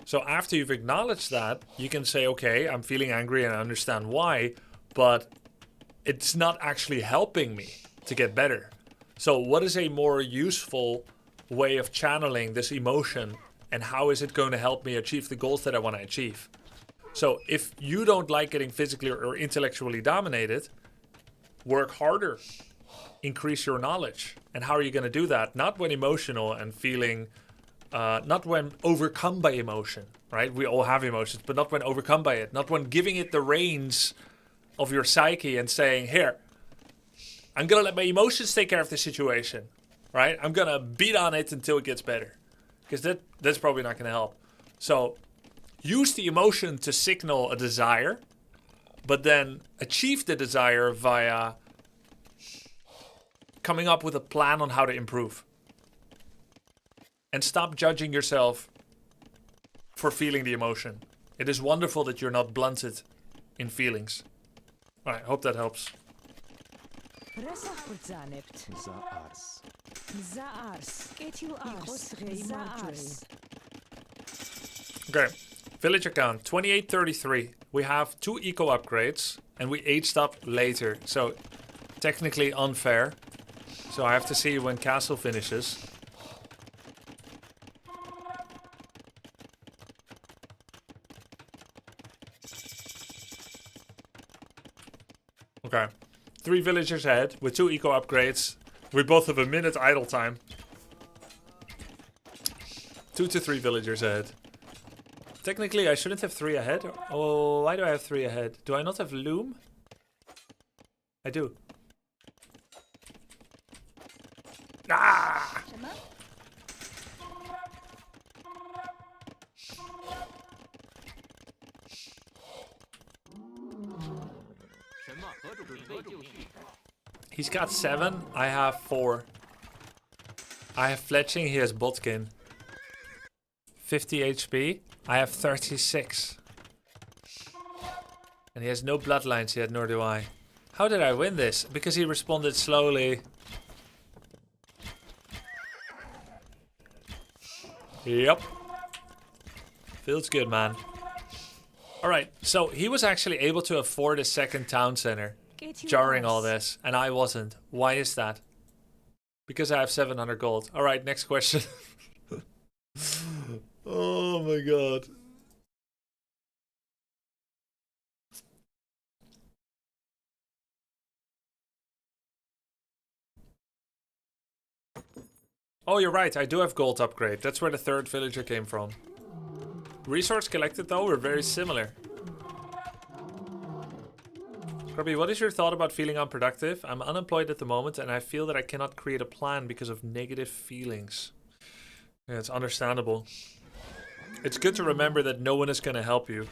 So after you've acknowledged that, you can say, okay, I'm feeling angry and I understand why, but it's not actually helping me to get better. So what is a more useful way of channeling this emotion, and how is it going to help me achieve the goals that I want to achieve? So if you don't like getting physically or intellectually dominated, work harder. Increase your knowledge. And how are you going to do that? Not when emotional and feeling, not when overcome by emotion, right? We all have emotions, but not when overcome by it. Not when giving it the reins of your psyche and saying, here, I'm going to let my emotions take care of the situation, right? I'm going to beat on it until it gets better. Because that's probably not going to help. So use the emotion to signal a desire, but then achieve the desire via coming up with a plan on how to improve. And stop judging yourself for feeling the emotion. It is wonderful that you're not blunted in feelings. Alright, hope that helps. Okay, village account 2833. We have 2 eco upgrades and we aged up later, so technically unfair. So I have to see when castle finishes. Okay, 3 villagers ahead with 2 eco upgrades. We both have a minute idle time. 2 to 3 villagers ahead. Technically, I shouldn't have 3 ahead. Oh, why do I have 3 ahead? Do I not have loom? I do. Ah! 什么？ He's got 7. I have 4. I have fletching. He has botkin. 50 HP. I have 36. And he has no bloodlines yet, nor do I. How did I win this? Because he responded slowly. Yep. Feels good, man. Alright, so he was actually able to afford a second town center during all this, and I wasn't. Why is that? Because I have 700 gold. Alright, next question. Oh my god. Oh, you're right. I do have gold upgrade. That's where the 3rd villager came from. Resource collected, though, we're very similar. Grubby, what is your thought about feeling unproductive? I'm unemployed at the moment, and I feel that I cannot create a plan because of negative feelings. Yeah, it's understandable. It's good to remember that no one is going to help you.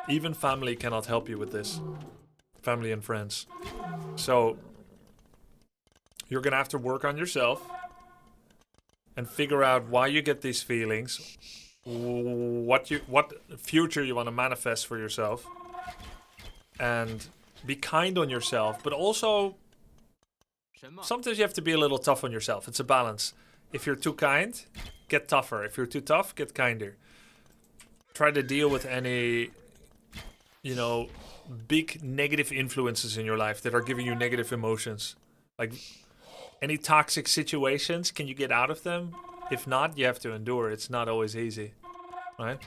Even family cannot help you with this. Family and friends. So you're going to have to work on yourself and figure out why you get these feelings, what future you want to manifest for yourself, and be kind on yourself, but also sometimes you have to be a little tough on yourself. It's a balance. If you're too kind, get tougher. If you're too tough, get kinder. Try to deal with any, you know, big negative influences in your life that are giving you negative emotions. Like any toxic situations, can you get out of them? If not, you have to endure. It's not always easy, right?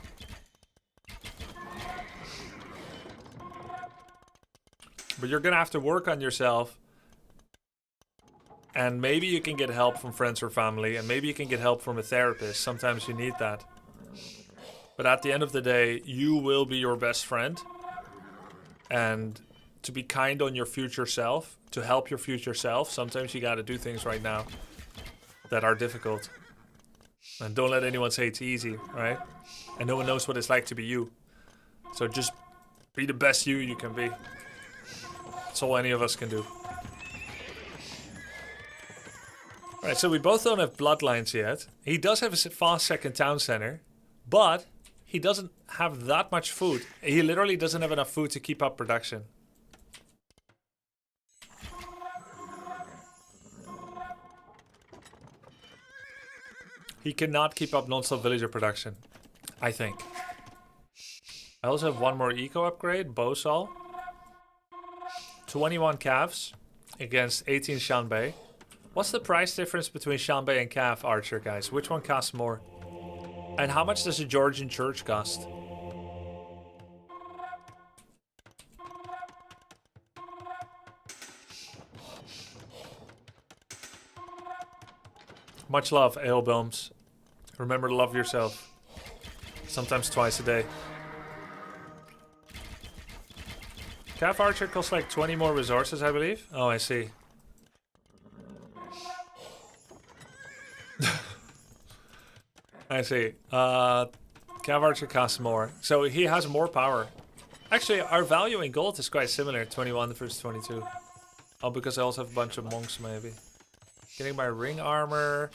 But you're gonna have to work on yourself. And maybe you can get help from friends or family, and maybe you can get help from a therapist. Sometimes you need that. But at the end of the day, you will be your best friend. And to be kind on your future self, to help your future self, sometimes you gotta do things right now that are difficult. And don't let anyone say it's easy, right? And no one knows what it's like to be you. So just be the best you can be. That's all any of us can do. Alright, so we both don't have bloodlines yet. He does have a fast second town center, but he doesn't have that much food. He literally doesn't have enough food to keep up production. He cannot keep up non-stop villager production, I think. I also have one more eco upgrade, Bosal. 21 calves against 18 Shanbei. What's the price difference between Shanbei and calf archer, guys? Which one costs more? And how much does a Georgian church cost? Much love, Aelboms. Remember to love yourself. Sometimes twice a day. Calf archer costs like 20 more resources, I believe. Oh, I see. I see. Calf archer costs more. So he has more power. Actually, our value in gold is quite similar. 21 versus 22. Oh, because I also have a bunch of monks, maybe. Getting my ring armor.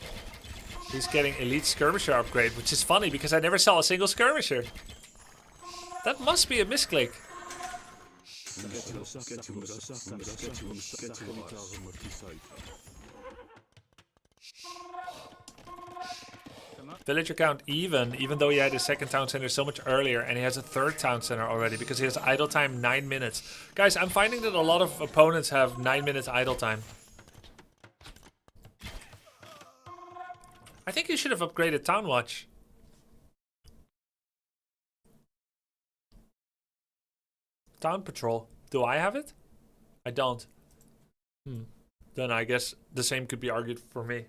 He's getting elite skirmisher upgrade, which is funny because I never saw a single skirmisher. That must be a misclick. Villager count even though he had his second town center so much earlier, and he has a third town center already because he has idle time 9 minutes. Guys, I'm finding that a lot of opponents have 9 minutes idle time. I think you should have upgraded Town Watch. Town Patrol. Do I have it? I don't. Then I guess the same could be argued for me.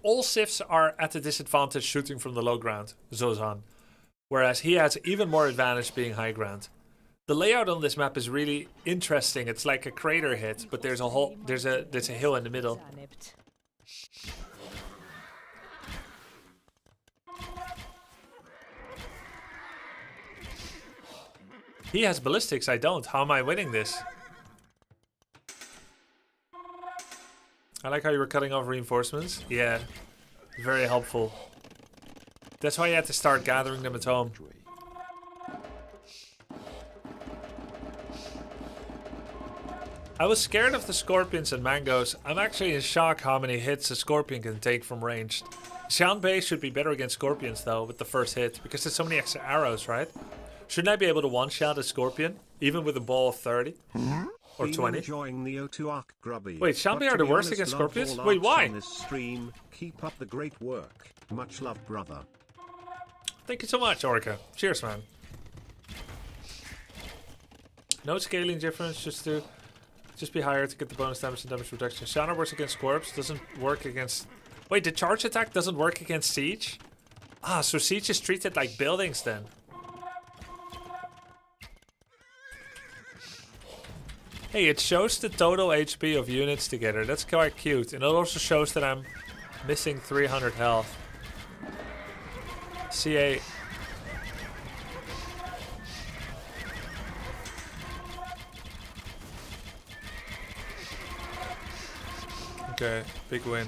all civs are at a disadvantage shooting from the low ground, Zozan. Whereas he has even more advantage being high ground. The layout on this map is really interesting. It's like a crater hit, but there's a hill in the middle. He has ballistics, I don't. How am I winning this? I like how you were cutting off reinforcements. Yeah, very helpful. That's why you had to start gathering them at home. I was scared of the scorpions and mangoes. I'm actually in shock how many hits a scorpion can take from ranged. Xianbei should be better against scorpions though with the first hit, because there's so many extra arrows, right? Shouldn't I be able to one-shot a scorpion, even with a ball of 30? Or 20? Enjoying the O2 arc, Grubby. Wait, Xianbei are the worst against scorpions? Wait, why? On this stream. Keep up the great work. Much love, brother. Thank you so much, Orca. Cheers, man. No scaling difference, just be higher to get the bonus damage and damage reduction. Shadow works against Scorps, doesn't work against... Wait, the charge attack doesn't work against Siege? Ah, so Siege is treated like buildings then. Hey, it shows the total HP of units together. That's quite cute. And it also shows that I'm missing 300 health. CA. Okay, big win.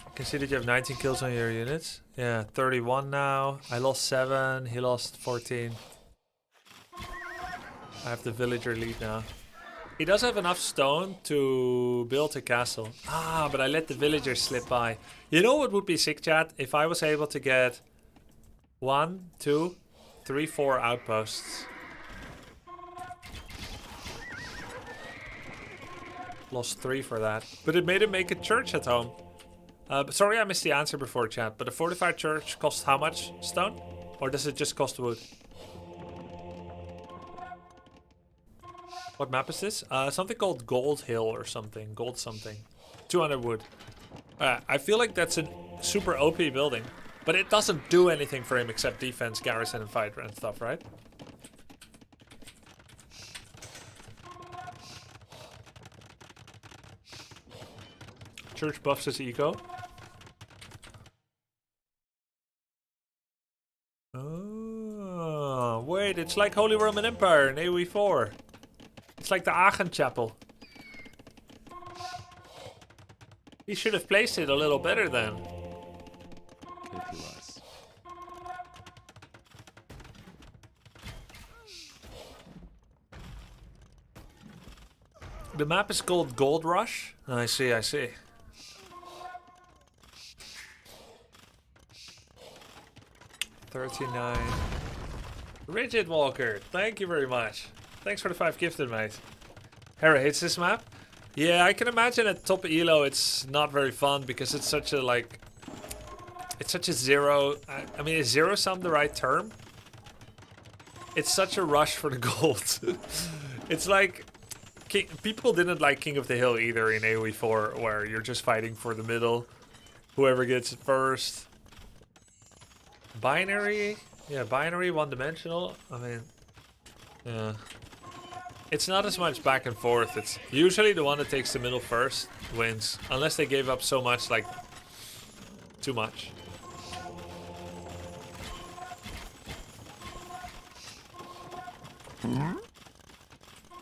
I can see that you have 19 kills on your units. Yeah, 31 now. I lost 7, he lost 14. I have the villager lead now. He does have enough stone to build a castle. Ah, but I let the villagers slip by. You know what would be sick, chat? If I was able to get 1, 2, 3, 4 outposts. Lost 3 for that. But it made him make a church at home. Sorry I missed the answer before, chat. But a fortified church costs how much stone? Or does it just cost wood? What map is this? Something called Gold Hill or something. Gold something. 200 wood. I feel like that's a super OP building. But it doesn't do anything for him except defense, garrison, and fighter and stuff, right? Church buffs his eco. Oh, wait, it's like Holy Roman Empire in AoE4. It's like the Aachen Chapel. He should have placed it a little better then. The map is called Gold Rush. I see, I see. $39. Rigid Walker, thank you very much. Thanks for the 5 gifted, mate. Hera hates this map. Yeah, I can imagine at top elo it's not very fun because it's such a like... It's such a zero... I mean, is zero sum the right term? It's such a rush for the gold. It's like... people didn't like King of the Hill either in AoE4 where you're just fighting for the middle. Whoever gets it first. Binary? Yeah, binary, one-dimensional. I mean... Yeah. It's not as much back and forth. It's usually the one that takes the middle first wins. Unless they gave up so much, like... Too much.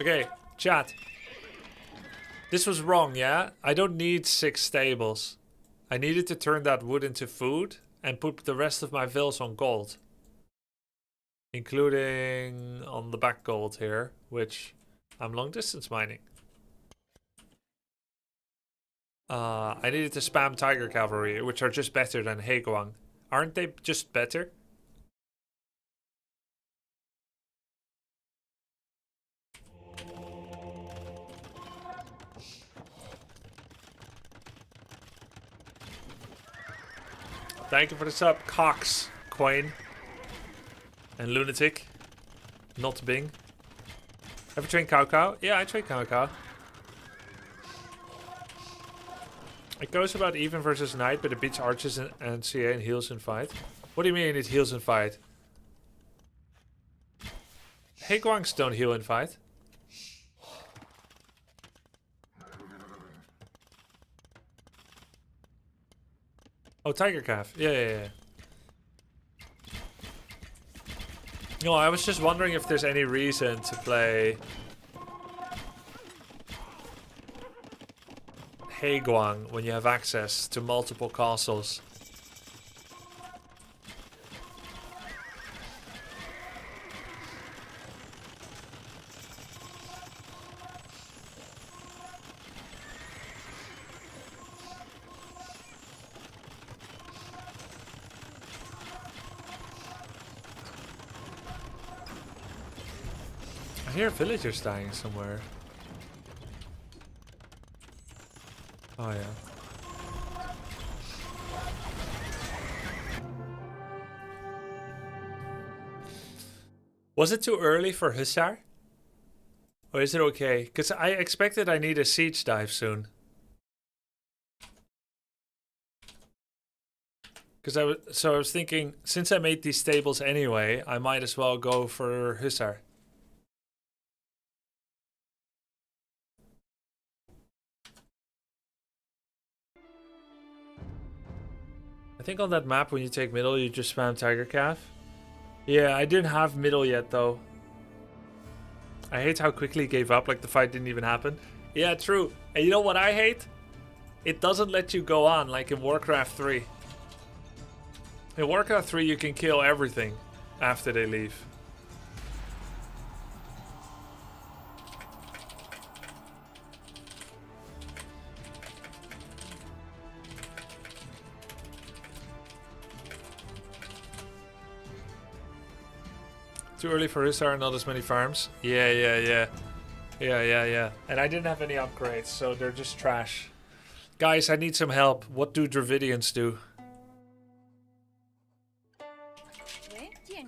Okay, chat. This was wrong, yeah? I don't need 6 stables. I needed to turn that wood into food and put the rest of my vills on gold. Including on the back gold here, which I'm long distance mining. I needed to spam Tiger Cavalry, which are just better than Heiguang. Aren't they just better? Thank you for the sub, Cox, Quain, and Lunatic. Not Bing. Ever train Cao Cao? Yeah, I train Cao Cao. It goes about even versus knight, but it beats archers and CA and heals in fight. What do you mean it heals in fight? Heguangs don't heal in fight. Oh, Tiger Calf. Yeah. No, I was just wondering if there's any reason to play Heguang when you have access to multiple castles. I hear villagers dying somewhere. Oh yeah. Was it too early for Hussar? Or is it okay? Because I expected I need a siege dive soon. Because I was thinking, since I made these stables anyway, I might as well go for Hussar. I think on that map, when you take middle, you just spam Tiger Calf. Yeah, I didn't have middle yet, though. I hate how quickly it gave up, like the fight didn't even happen. Yeah, true. And you know what I hate? It doesn't let you go on, like in Warcraft 3. In Warcraft 3, you can kill everything after they leave. Too early for Hussar, not as many farms. Yeah. And I didn't have any upgrades, so they're just trash. Guys, I need some help. What do Dravidians do?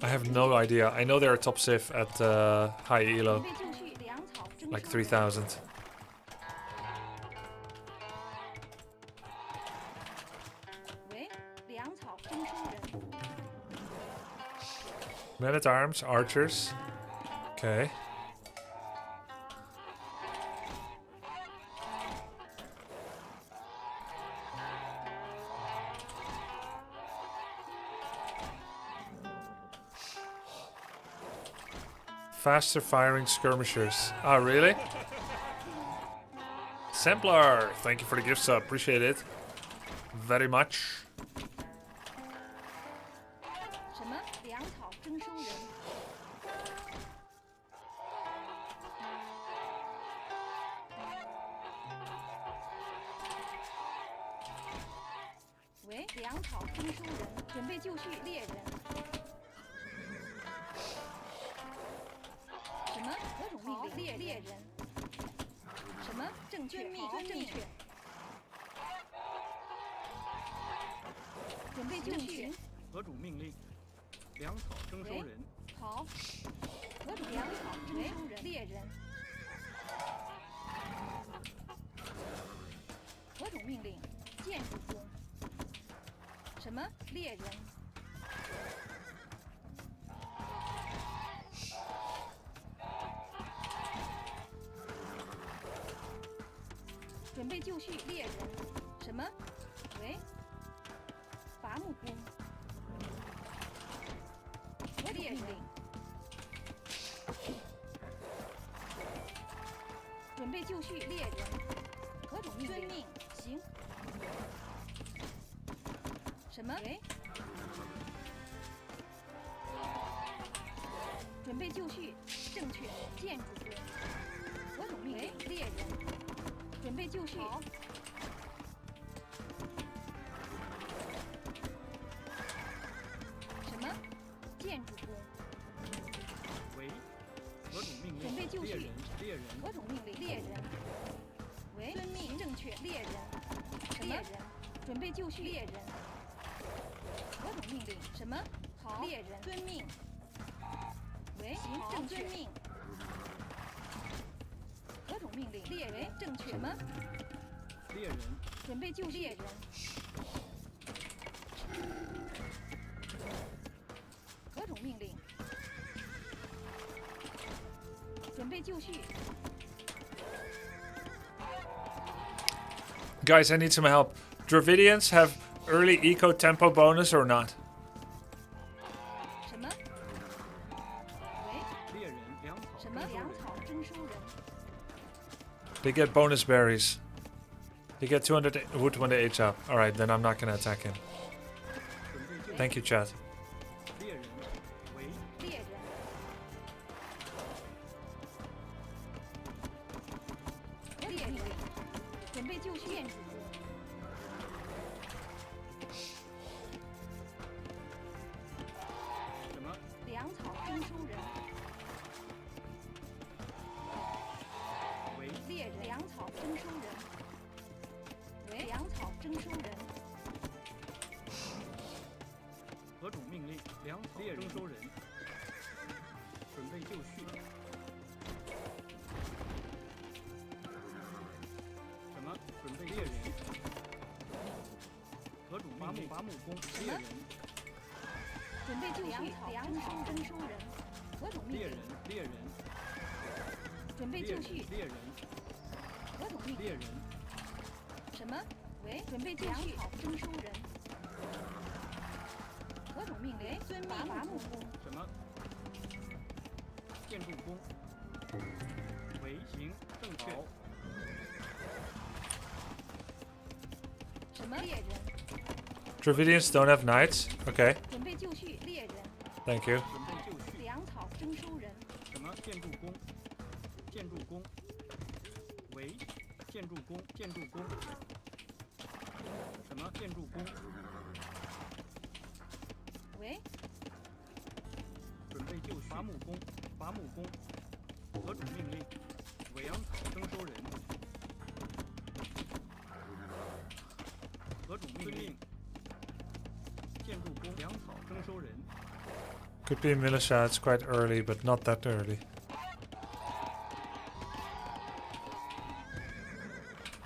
I have no idea. I know they're a top civ at high elo. Like 3000. Men at arms, archers. Okay. Faster firing skirmishers. Oh, really? Sampler, thank you for the gift sub. Appreciate it very much. 准备救猎人。何种命令？准备就绪。 Guys, I need some help. Dravidians have early eco tempo bonus or not? 什么？喂？猎人粮草什么？粮草征收人。 They get bonus berries. They get 200 wood when they age up. Alright, then I'm not gonna attack him. 准备就 Thank you, chat. 猎人为猎人。猎人。准备就绪。建筑工。什么？粮草征收人。为猎人。粮草征收人。为粮草征收人。何种命令？粮草征收人。准备就绪。什么？准备猎人。何种命令？伐木工。猎人。准备就绪。粮草征收人。何种命猎人令？。猎人。准备就绪。猎人。何种命令？猎人。什么？喂，准备就绪。征收人。何种命令？遵命。伐木工。什么？建筑工。为行正确。什么？猎人。 Dravidians don't have knights? Okay, 准备就绪。猎人。 thank you. 准备就绪。粮草征收人。什么？建筑工。建筑工。为建筑工。建筑工。什么？建筑工。喂，准备就绪。伐木工。伐木工。何种命令？为粮草征收人。何种命令？建筑工。粮草征收人。 Could be a militia, it's quite early, but not that early.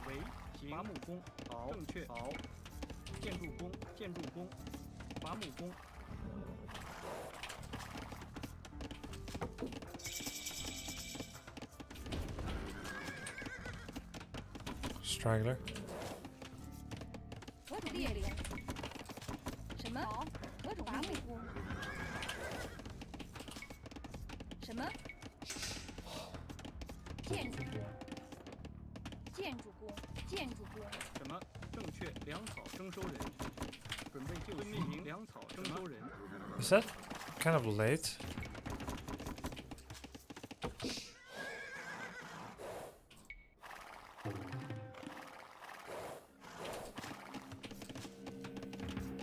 为行。伐木工。好。正确。好。建筑工。建筑工。伐木工。 Straggler. 何种猎人？什么？何种伐木工？什么？建筑工。建筑工。建筑工。什么？正确。粮草征收人。准备就绪。命令。粮草征收人。 Is that kind of late?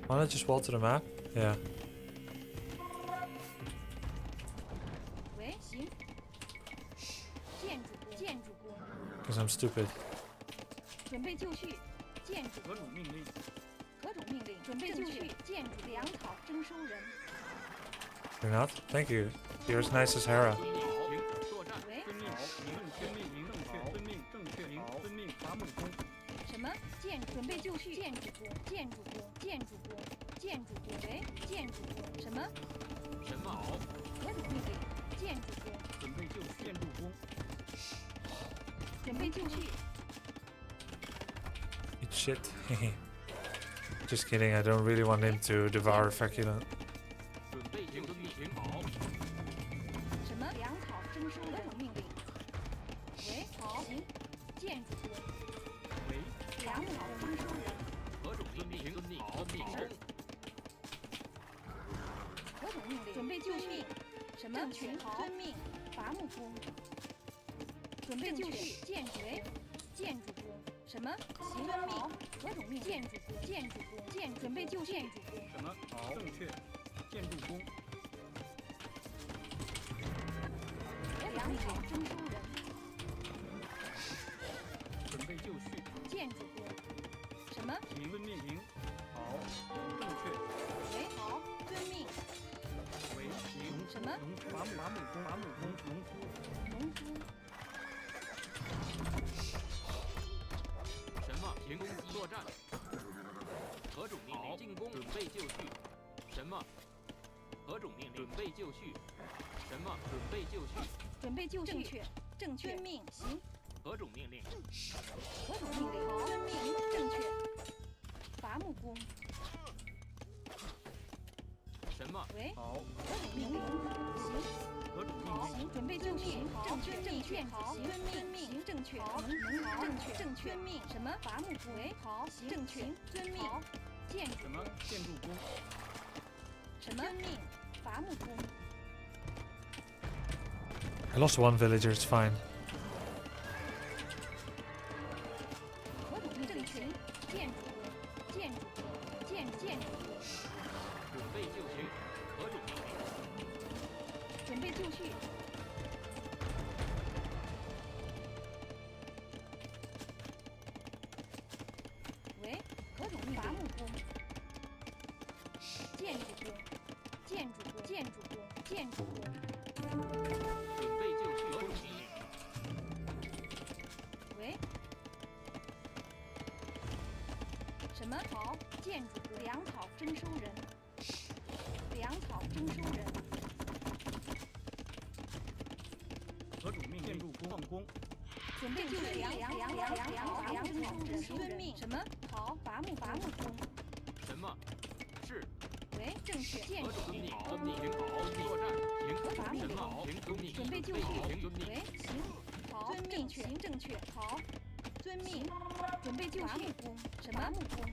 Why not just wall to the map? Yeah. 喂，行。建筑工。建筑工。 Because I'm stupid. 准备就绪。建筑。何种命令？何种命令？准备就绪。建筑。粮草征收人。 You're not? Thank you. You're as nice as Hera. 行。作战。喂，遵命。行。遵命。行。正确。遵命。正确。行。遵命。伐木工。什么？建准备就绪。建筑工。建筑工。建筑工。建筑工。喂，建筑工。什么？神马鳌。何种命令？建筑工。准备就绪。建筑工。准备就绪。 Eat shit. Just kidding, I don't really want him to devour feculent. 准备就绪。行。好。什么？粮草征收何种命令？喂，好，行。建筑工。为粮草征收人。何种命令？遵命。好。是。何种命令？准备就绪。什么？群遵命。伐木工。准备就绪。建筑。建筑工。什么？行好。何种命？建筑工。建筑工。准备就绪。建筑工。什么？好。正确。建筑工。粮草征收人。准备就绪。建筑工。什么？行。遵命。行。好。正确。为好。遵命。为行。什么？农夫。伐木工。伐木工。农夫。农夫。什么？行。行攻击作战。何种命令？进攻，准备就绪。什么？何种命令？准备就绪。什么？准备就绪。准备就绪。正确。遵命。行。何种命令？何种命令？好。遵命。正确。伐木工。什么？喂。好。何种命令？行。何种命好。令？准备就绪。正确。正确。好。遵命。行。正确。好。好。正确。正确。遵命。什么？伐木工。喂。好。行。正确。遵命。好。建筑。什么？建筑工。什么？遵命。伐木工。 I lost one villager, it's fine. 何种命令？行。建筑工。建筑工。建筑工。准备就绪。何种命令？准备就绪。喂，何种命令？伐木工。建筑工。建筑工。建筑工。建筑工。 准备就绪。何种命令？喂。什么？好，建筑工。粮草征收人。粮草征收人。何种命令？建筑工。矿工。准备就绪。粮草征收人。遵命。什么？好，伐木工。什么？是。 喂，正确。建筑工。遵命。行。好。作战。行。伐木什么？行。遵命。准备就绪。行。遵命。喂，行。好，正确。正确。好，遵命。准备就绪。什么？伐木工。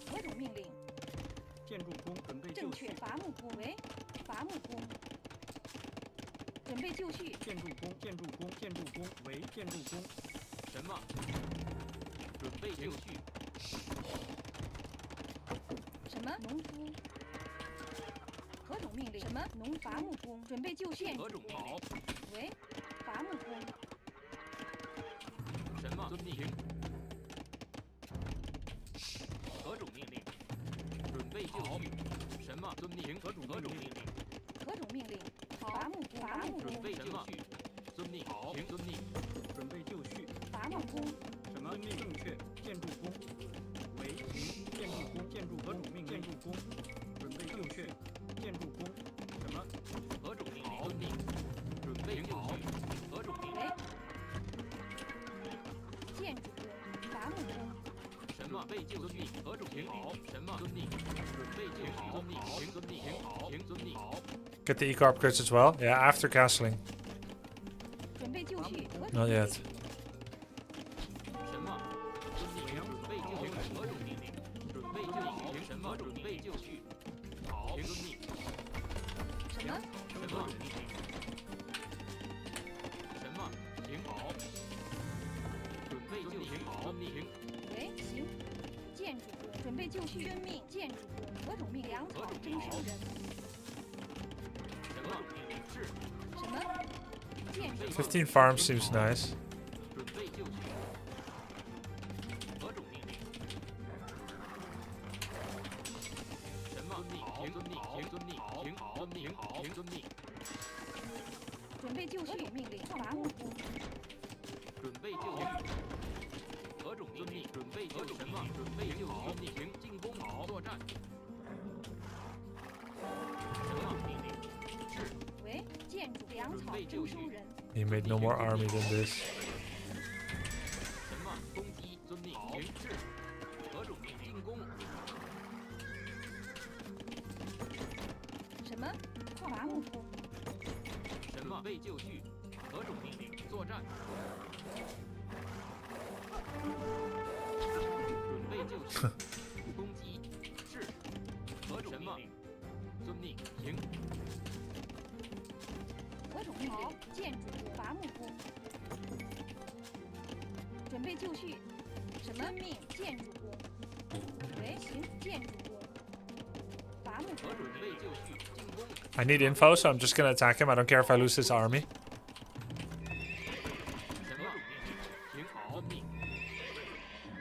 何种命令？建筑工。准备就正确。伐木工。喂，伐木工。准备就绪。建筑工。建筑工。建筑工。为建筑工。什么？准备就绪。什么？农夫。何种命令？什么？伐木工。准备就绪。何种命令？喂，伐木工。什么？遵命。何种命令？准备就绪。什么？遵命。何种命令？何种命令？伐木工。准备就绪。遵命。好。行。遵命。准备就绪。伐木工。什么？正确。建筑工。为行。建筑工。建筑何种命令？建筑工。准备就绪。建筑工。什么？何种命令？遵命。准备就绪。何种命令？建筑工。伐木工。什么？备就绪。何种命令？什么？遵命。准备就绪。遵命。行。遵命。行。行。遵命。 Get the eco upgrades as well? Yeah, after castling. 准备就绪。 Not yet. 什么？遵命。准备就绪。何种命令？准备就绪。什么？准备就绪。好。遵命。什么？什么？什么？行。好。准备就绪。遵命。喂，行。建筑工。准备就绪。遵命。建筑工。何种命？粮草征收人。 什么命令？是。什么？建筑。 15 farms seems nice. 准备就绪。何种命令？什么？行。遵命。行。遵命。行。遵命。行。遵命。准备就绪。命令。伐木工。准备就绪。何种命令？准备就绪。什么？准备就绪。行。进攻。作战。什么命令？是。 喂，建筑粮草征收人。 He made no more army than this. 什么？攻击。遵命。行。是。何种命令？进攻。什么？伐木工。什么？备就绪。何种命令？作战。准备就绪。攻击。是。何种命令？遵命。行。 何种命令？建筑工。伐木工。准备就绪。什么命？建筑工。喂，行。建筑工。伐木工。准备就绪。进攻。 I need info, so I'm just gonna attack him. I don't care if I lose his army. 什么？行。好。遵命。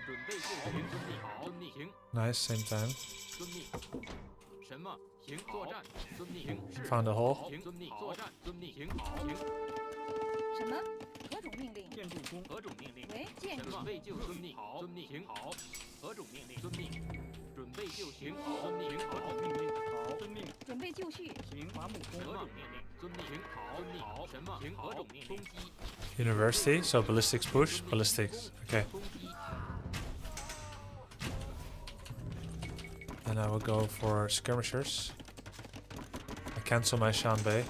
准备就绪。遵命。好。遵命。行。 Nice, same time. 遵命。什么？行。Found a hole. 什么？何种命令？建筑工，何种命令？为建筑准备就绪，遵命，停好。何种命令？遵命。准备就绪，遵命，何种命令？好，遵命。准备就绪。停，伐木工。何种命令？遵命，停好，遵命。好，什么？停，何种命令？攻击。 University, so ballistics push, ballistics. Okay. 攻击。 And I will go for skirmishers. I cancel my Shanbei.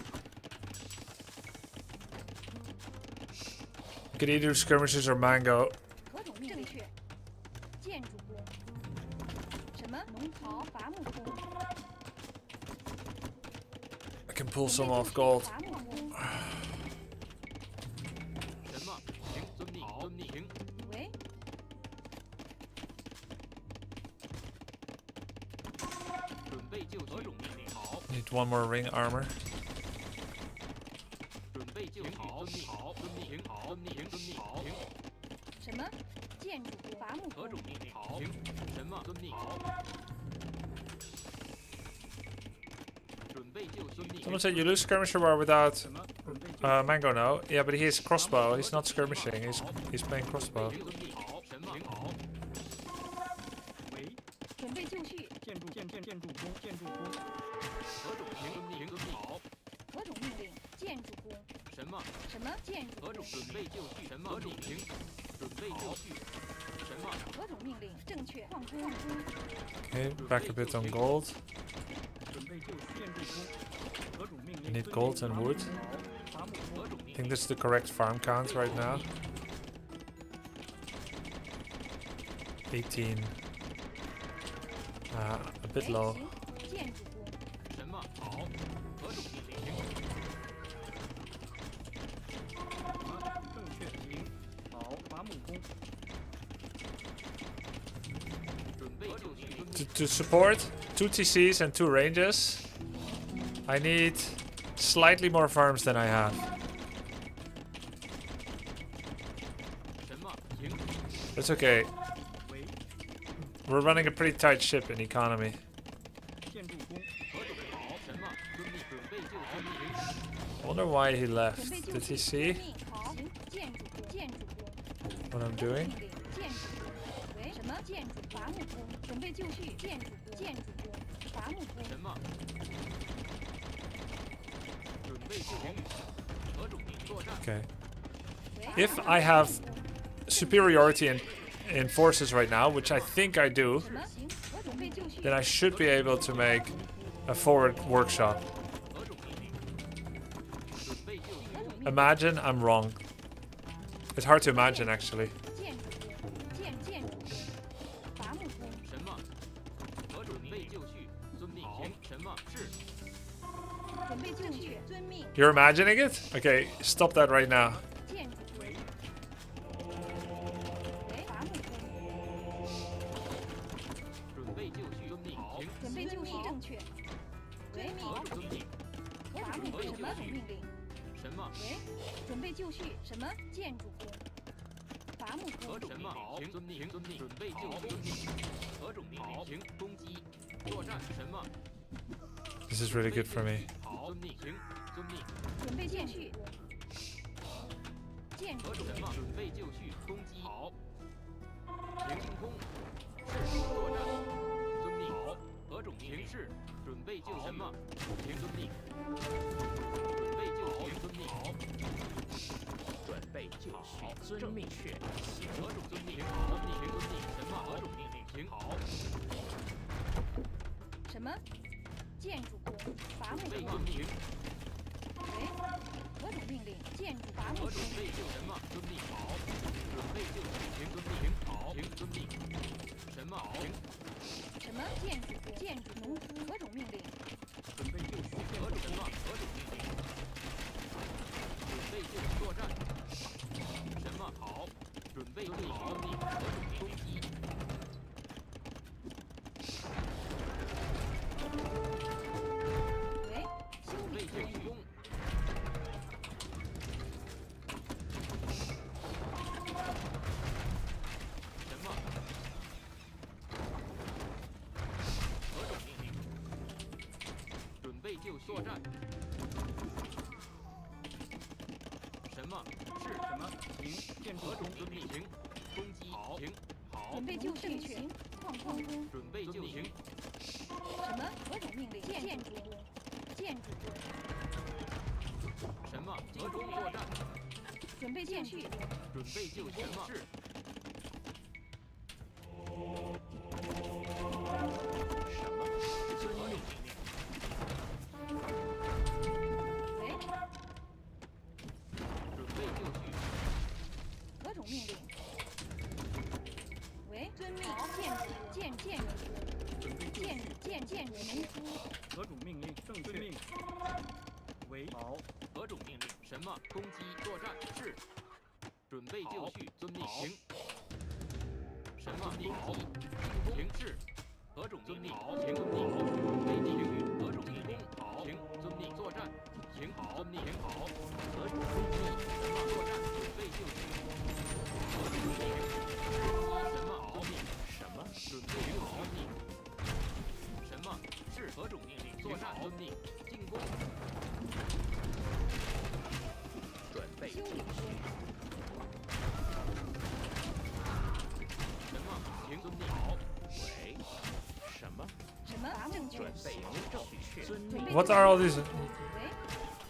You could either do skirmishers or mango. 何种命令？正确。建筑工。什么？农刨伐木工。 I can pull some off gold. 伐木工。什么？停，遵命，遵命，停。为 准备就绪，何种命令？好， Need one more ring armor. 准备就绪，遵命，好，遵命，停好，遵命，停，遵命，好，停。什么？建筑工。伐木工何种。命令？好，停。什么？遵命，好。准备就绪，遵命。 Someone said you lose skirmisher war without mango. No, yeah, but he has crossbow. He's not skirmishing. He's playing crossbow. 遵命，好，什么？停好。喂，准备就绪。建筑工，建筑工。何种停？遵命，遵命，好。何种命令？建筑工。什么？什么？建筑工。何种准备就绪？什么？何种停？准备就绪。什么？何种命令？正确。矿工。 Okay, back a bit on gold. 准备就绪，建筑工。何种命 I 令？ need gold and wood. 伐木工。何种 I 命 think 令？ this is the correct farm count right now. 18. A bit low. 建筑工。什么？好。何种命令？正确，停。好，伐木工。准备就绪。 To support 2 TCs and 2 ranges, I need slightly more farms than I have. 什么？停。 That's okay. 喂， We're running a pretty tight ship in economy. 建筑工。何种好？什么？遵命。准备就绪。停。 I wonder why he left. 准备就 Did he 绪。 see 遵命。好。建筑工。建筑工。 what I'm 何种 doing? 命令？建筑工。为什么？建筑伐木工。准备就绪。建筑工。建筑工。伐木工。什么？准备就绪。何种命令？作战。 Okay. 为 If I have superiority in forces right now, which I think I do, 什么？行。何准备就绪。 then I should be able to make a forward workshop. 何种命令？准备就绪。何种命令？ Imagine I'm wrong. It's hard to imagine actually. 建筑工。建筑工。伐木工。什么？何准备就绪。遵命。停。什么？是。准备就绪。遵命。 You're imagining it? Okay, stop that right now. 建筑工。喂，为伐木工。准备就绪。遵命。停。准备就绪。正确。为命。何种遵命？伐木工。什么种命令？什么？为准备就绪。什么？建筑工。伐木工。何种命令？停。遵命。遵命。准备就绪。遵命。何种命令？停。攻击。作战。什么？ This is really good for me. 好。遵命。停。遵命。准备就绪。建筑何种什么？准备就绪。攻击。好。停进攻。是。作战。遵命。好。何种命令？是。准备就什么？停。遵命。准备就停。遵命。好。准备就绪。遵命。确行。何种遵命？遵命。停。遵命。什么？何种命令？停。好。什么？建筑工。伐木工。准备遵命。为何种命令？建筑伐木工。何准备就什么？遵命。好。准备就绪。停。遵命。停。好。停。遵命。什么？停。什么？建筑工。建筑农夫。何种命令？准备就绪。何种什么？何种命令？准备就绪。作战。什么？好。准备就绪。遵命。何种攻击？为修准备理工。就绪。攻。什么？何种命令？么？是什么？停！建筑中命令停！攻击停！好，准备就绪，行，矿工，准备就行。什么？何种命令？建筑工，建筑工，什么？何种作战？准备就绪，准备就绪。是。什么？遵命令。喂，准备就绪。何种命令？喂，遵命，建筑农夫，何种命令？正确。命。为好。何种命令？什么？攻击作战是。准备就绪。遵命。行。什么？命令？停止。何种命令？停。准备进行。何种命令？好。停。遵命作战。停。遵命。停。好。何种命令？什么？作战。准备就绪。何种命令？什么？好命。什么？准备好命。什么？是何种命令？作战。遵命。进攻。准备就绪。什么？停。遵命。好。喂。什么？什么？正确，准备正确。遵命。 What are all these? 喂，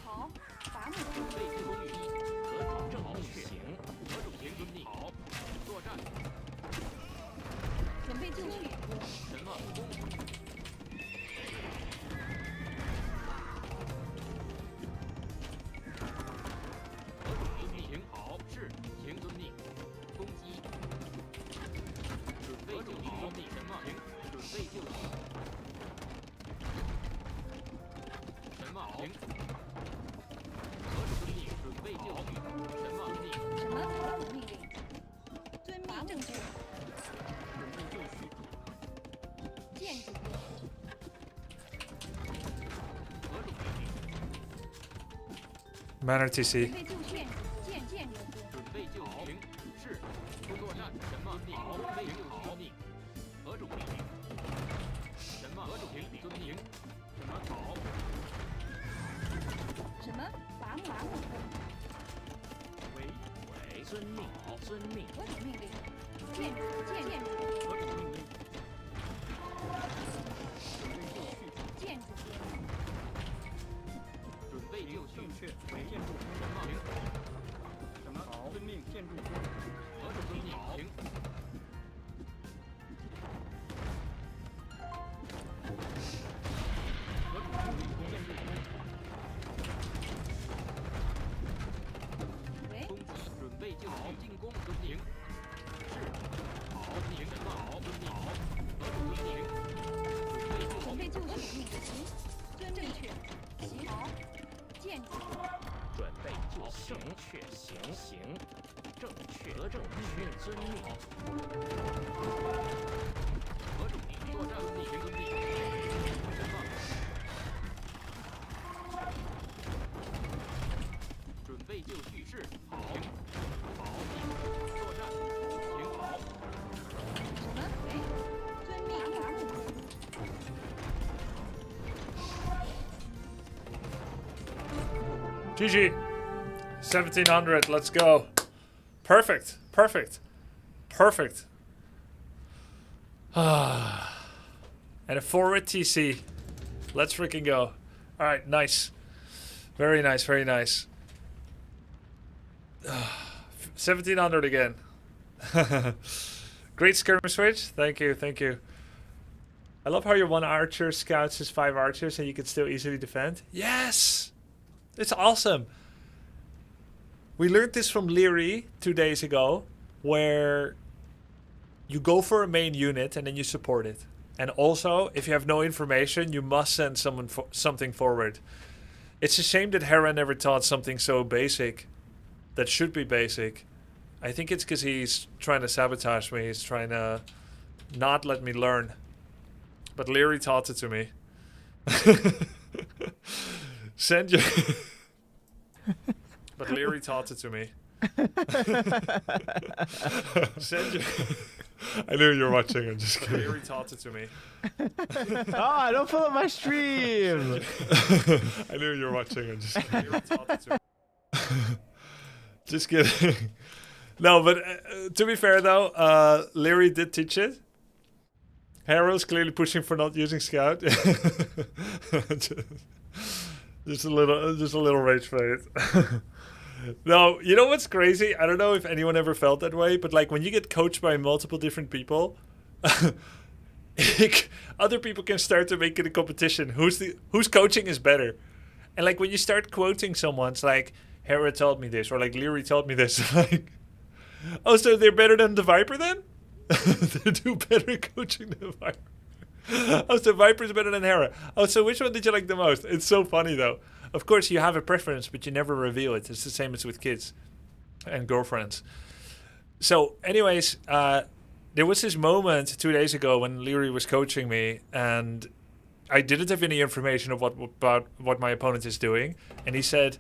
好，伐木准备就绪。何种正确？行。何种停？遵命。好。作战。准备就绪，什么？攻。何种命令？停。好。是。停。遵命。攻击。准备就绪。什么？停。准备就绪。什么？停。何种遵命？准备就绪。什么？遵命。什么？何种命令？遵命正确，准备就绪。建筑工，何种命令？ Manner 准 TC. 备就绪，建筑工，准备就停。是。工作站。什么？命。准备就绪。命。何种命令？什么？何种命令？遵命。什么？好。什么？伐木工，喂。遵命。遵命。何种命令？建筑，何种命令？准备就绪，建筑工，准备就绪。正确。为建筑。什么？停。什么？好。遵命。建筑工。何种命令？停。何种命令？建筑工。喂，攻击。准备就绪。进攻。遵命。是。好。停。什么？好。遵命。好。何种命令？准备就绪。准备就绪，行，正确，行，好，建筑工，准备就绪。正确。行。正确。何种命令？遵命。何种命令？作战。遵命。遵命。什么？准备就绪。是。好。好。作战。停。好。什么？喂，遵命，伐木工， GG. 1700. Let's go. Perfect. Perfect. Perfect. And a forward TC. Let's freaking go. All right. Nice. Very nice. Very nice. 1700 again. Great skirmish switch. Thank you. Thank you. I love how your one archer scouts his 5 archers and you can still easily defend. Yes! It's awesome. We learned this from Leary 2 days ago, where you go for a main unit and then you support it. And also, if you have no information, you must send something forward. It's a shame that Hera never taught something so basic. That should be basic. I think it's because he's trying to sabotage me. He's trying to not let me learn. But Leary taught it to me. Send your... But Leary taught it to me. Send your... I knew you were watching. I'm just kidding. Leary taught it to me. Oh, don't pull up my stream. I knew you were watching. I'm just kidding. Leary taught it to me. Just kidding. No, but to be fair though, Leary did teach it. Harold's clearly pushing for not using Scout. just a little rage bait. No, you know what's crazy? I don't know if anyone ever felt that way, but like when you get coached by multiple different people, other people can start to make it a competition. Whose coaching is better? And like when you start quoting someone, it's like Hera told me this, or like Leary told me this. Like, oh, so they're better than the Viper then? They do better coaching than Viper. Oh, so Viper's better than Hera. Oh, so which one did you like the most? It's so funny though. Of course, you have a preference, but you never reveal it. It's the same as with kids and girlfriends. So, anyways, there was this moment 2 days ago when Leary was coaching me, and I didn't have any information about what my opponent is doing. And he said,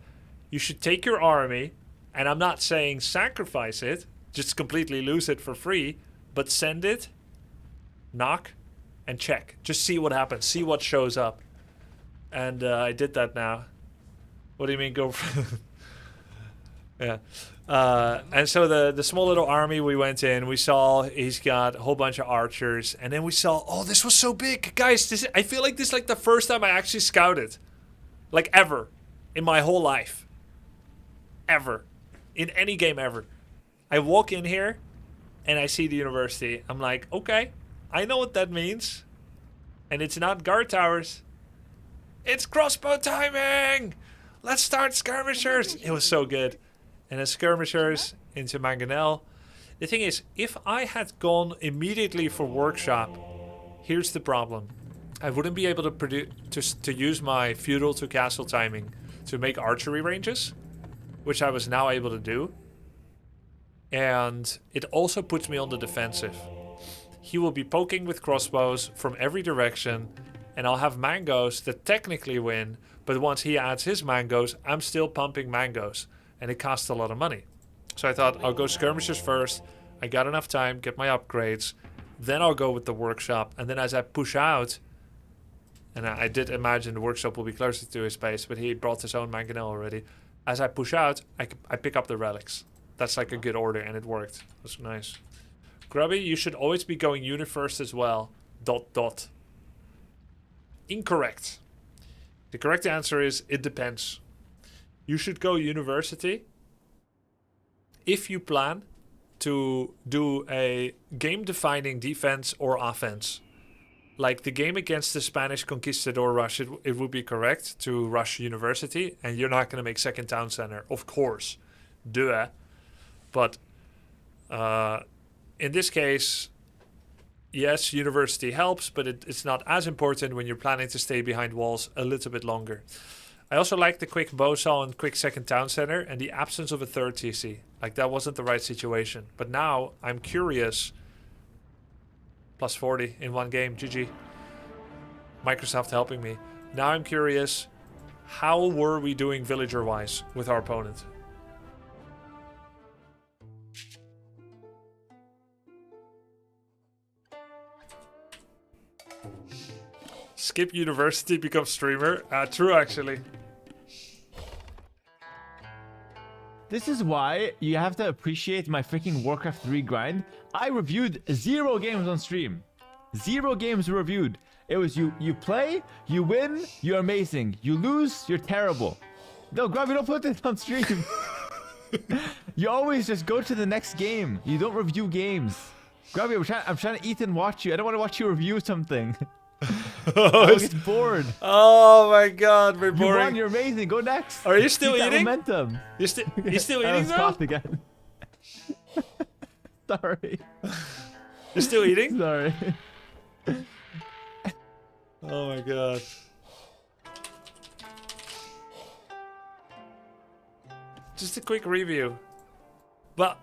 you should take your army, and I'm not saying sacrifice it, just completely lose it for free, but send it, knock, and check. Just see what happens, see what shows up. And I did that now. What do you mean, girlfriend? Yeah. And so the small little army we went in, we saw he's got a whole bunch of archers, and then we saw, oh, this was so big. Guys, I feel like this is like the first time I actually scouted. Like ever. In my whole life. Ever. In any game ever. I walk in here, and I see the university. I'm like, okay, I know what that means. And it's not guard towers. It's crossbow timing! Let's start skirmishers! It was so good. And then skirmishers into Mangonel. The thing is, if I had gone immediately for workshop, here's the problem. I wouldn't be able to use my feudal to castle timing to make archery ranges, which I was now able to do. And it also puts me on the defensive. He will be poking with crossbows from every direction, and I'll have mangoes that technically win, but once he adds his mangoes, I'm still pumping mangoes, and it costs a lot of money. So I thought, I'll go skirmishers first, I got enough time, get my upgrades, then I'll go with the workshop, and then as I push out, and I did imagine the workshop will be closer to his base, but he brought his own mangonel already. As I push out, I pick up the relics. That's like a good order, and it worked. That's nice. Grubby, you should always be going uni first as well. ... Incorrect. The correct answer is, it depends. You should go university if you plan to do a game-defining defense or offense. Like the game against the Spanish conquistador rush, it would be correct to rush university, and you're not going to make second town center, of course. Duh. But in this case, yes, university helps, but it's not as important when you're planning to stay behind walls a little bit longer. I also like the quick bowsaw and quick second town center and the absence of a third TC. Like, that wasn't the right situation. But now, I'm curious. Plus 40 in one game, GG. Microsoft helping me. Now I'm curious, how were we doing villager-wise with our opponent? Skip university, become streamer. True, actually. This is why you have to appreciate my freaking Warcraft 3 grind. I reviewed 0 games on stream. 0 games reviewed. It was you play, you win, you're amazing. You lose, you're terrible. No, Grubby, don't put this on stream. You always just go to the next game. You don't review games. Grubby, I'm trying to eat and watch you. I don't want to watch you review something. I get bored. Oh my god, we're boring. You won, you're amazing. Go next. Are you still Keep eating? That momentum. You're still eating though? Coughed again. Sorry. You're still eating? Sorry. Oh my god. Just a quick review. But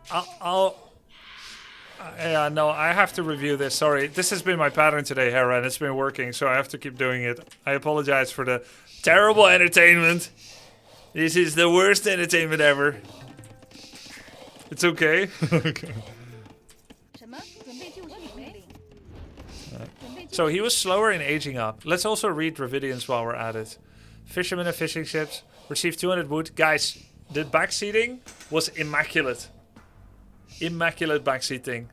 yeah, no, I have to review this. Sorry. This has been my pattern today, Hera, and it's been working, so I have to keep doing it. I apologize for the terrible entertainment. This is the worst entertainment ever. It's okay. Okay. So he was slower in aging up. Let's also read Dravidians while we're at it. Fishermen and fishing ships. Receive 200 wood. Guys, The backseating was immaculate. Immaculate backseating.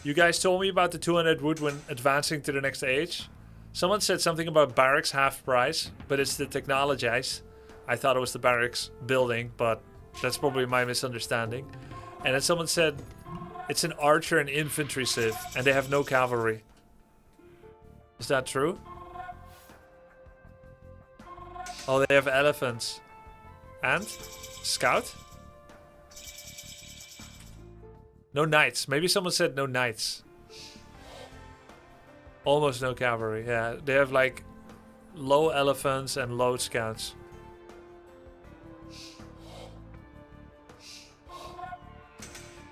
You guys told me about the 200 wood when advancing to the next age. Someone said something about barracks half price, but it's the technology. I thought it was the barracks building, but that's probably my misunderstanding. And then someone said it's an archer and infantry civ, and they have no cavalry. Is that true? Oh, they have elephants. And? Scout? No knights. Maybe someone said no knights. Almost no cavalry. Yeah, they have like low elephants and low scouts.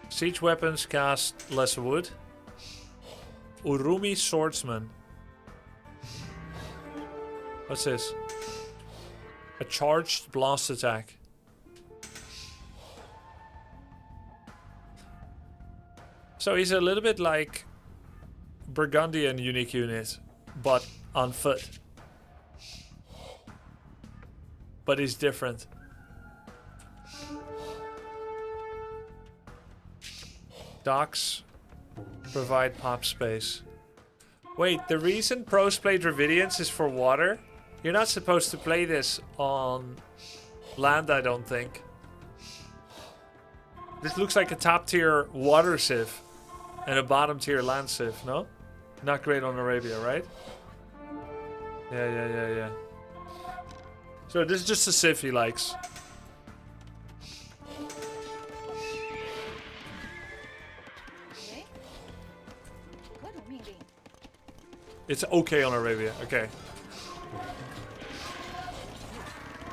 Siege weapons cast less wood. Urumi swordsman. What's this? A charged blast attack. So he's a little bit like Burgundian unique unit, but on foot. But he's different. Docks provide pop space. Wait, the reason pros play Dravidians is for water? You're not supposed to play this on land, I don't think. This looks like a top tier water civ and a bottom tier land civ, no? Not great on Arabia, right? Yeah. So this is just a civ he likes. It's okay on Arabia, okay.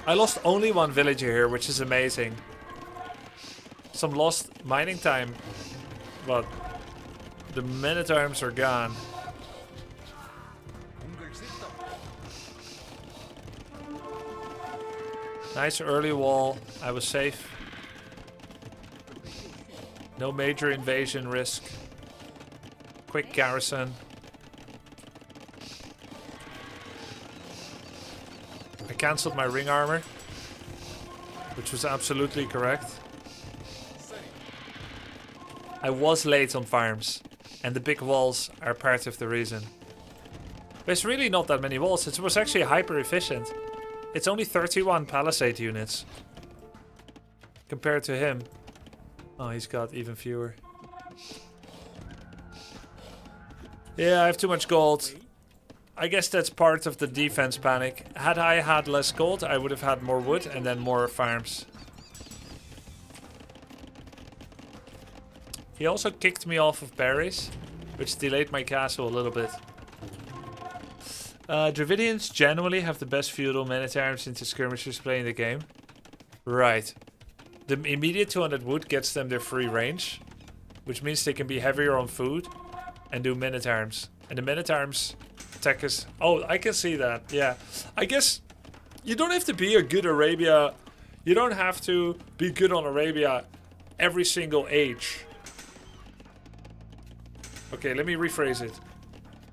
I lost only one villager here, which is amazing. Some lost mining time, but the men-at-arms are gone. Nice early wall. I was safe. No major invasion risk. Quick garrison. I cancelled my ring armor, which was absolutely correct. I was late on farms, and the big walls are part of the reason. There's really not that many walls. It was actually hyper efficient. It's only 31 palisade units compared to him. Oh, he's got even fewer. Yeah, I have too much gold. I guess that's part of the defense panic. Had I had less gold, I would have had more wood and then more farms. He also kicked me off of berries, which delayed my castle a little bit. Dravidians generally have the best feudal men-at-arms into skirmishers playing the game. Right. The immediate 200 wood gets them their free range, which means they can be heavier on food and do men-at-arms. And the men-at-arms attack is... Oh, I can see that, yeah. I guess you don't have to be a good Arabia. You don't have to be good on Arabia every single age. Okay, let me rephrase it.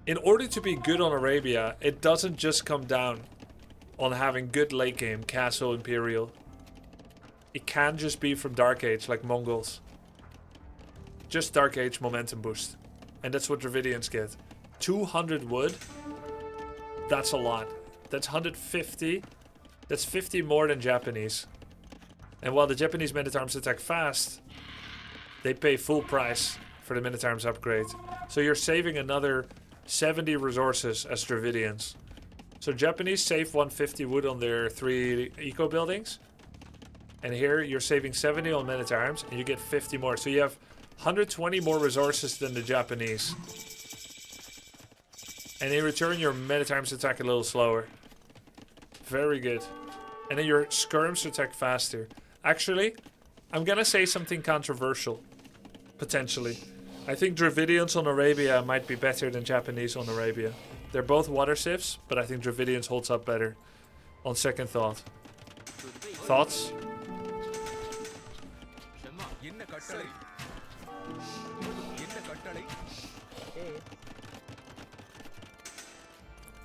In order to be good on Arabia, it doesn't just come down on having good late game, Castle, Imperial. It can just be from Dark Age, like Mongols. Just Dark Age momentum boost. And that's what Dravidians get. 200 wood, that's a lot. That's 150. That's 50 more than Japanese. And while the Japanese men-at-arms attack fast, they pay full price for the men-at-arms upgrade. So you're saving another 70 resources as Dravidians. So Japanese save 150 wood on their 3 eco buildings. And here you're saving 70 on men-at-arms and you get 50 more. So you have 120 more resources than the Japanese. And in return your men-at-arms attack a little slower. Very good. And then your skirms attack faster. Actually, I'm gonna say something controversial. Potentially. I think Dravidians on Arabia might be better than Japanese on Arabia. They're both water civs, but I think Dravidians holds up better. On second thought. Thoughts?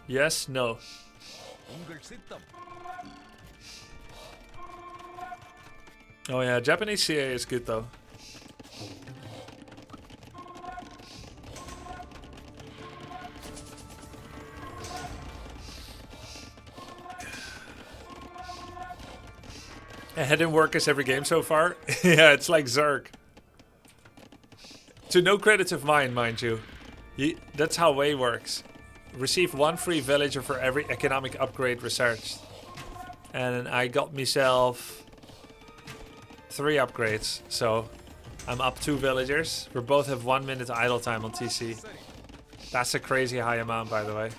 Yes, no. Oh yeah, Japanese CA is good though. Hidden workers every game so far. Yeah, it's like Zerg. To no credit of mine, mind you. That's how WoW works. Receive 1 free villager for every economic upgrade researched. And I got myself 3 upgrades. So I'm up 2 villagers. We both have 1 minute idle time on TC. That's a crazy high amount, by the way.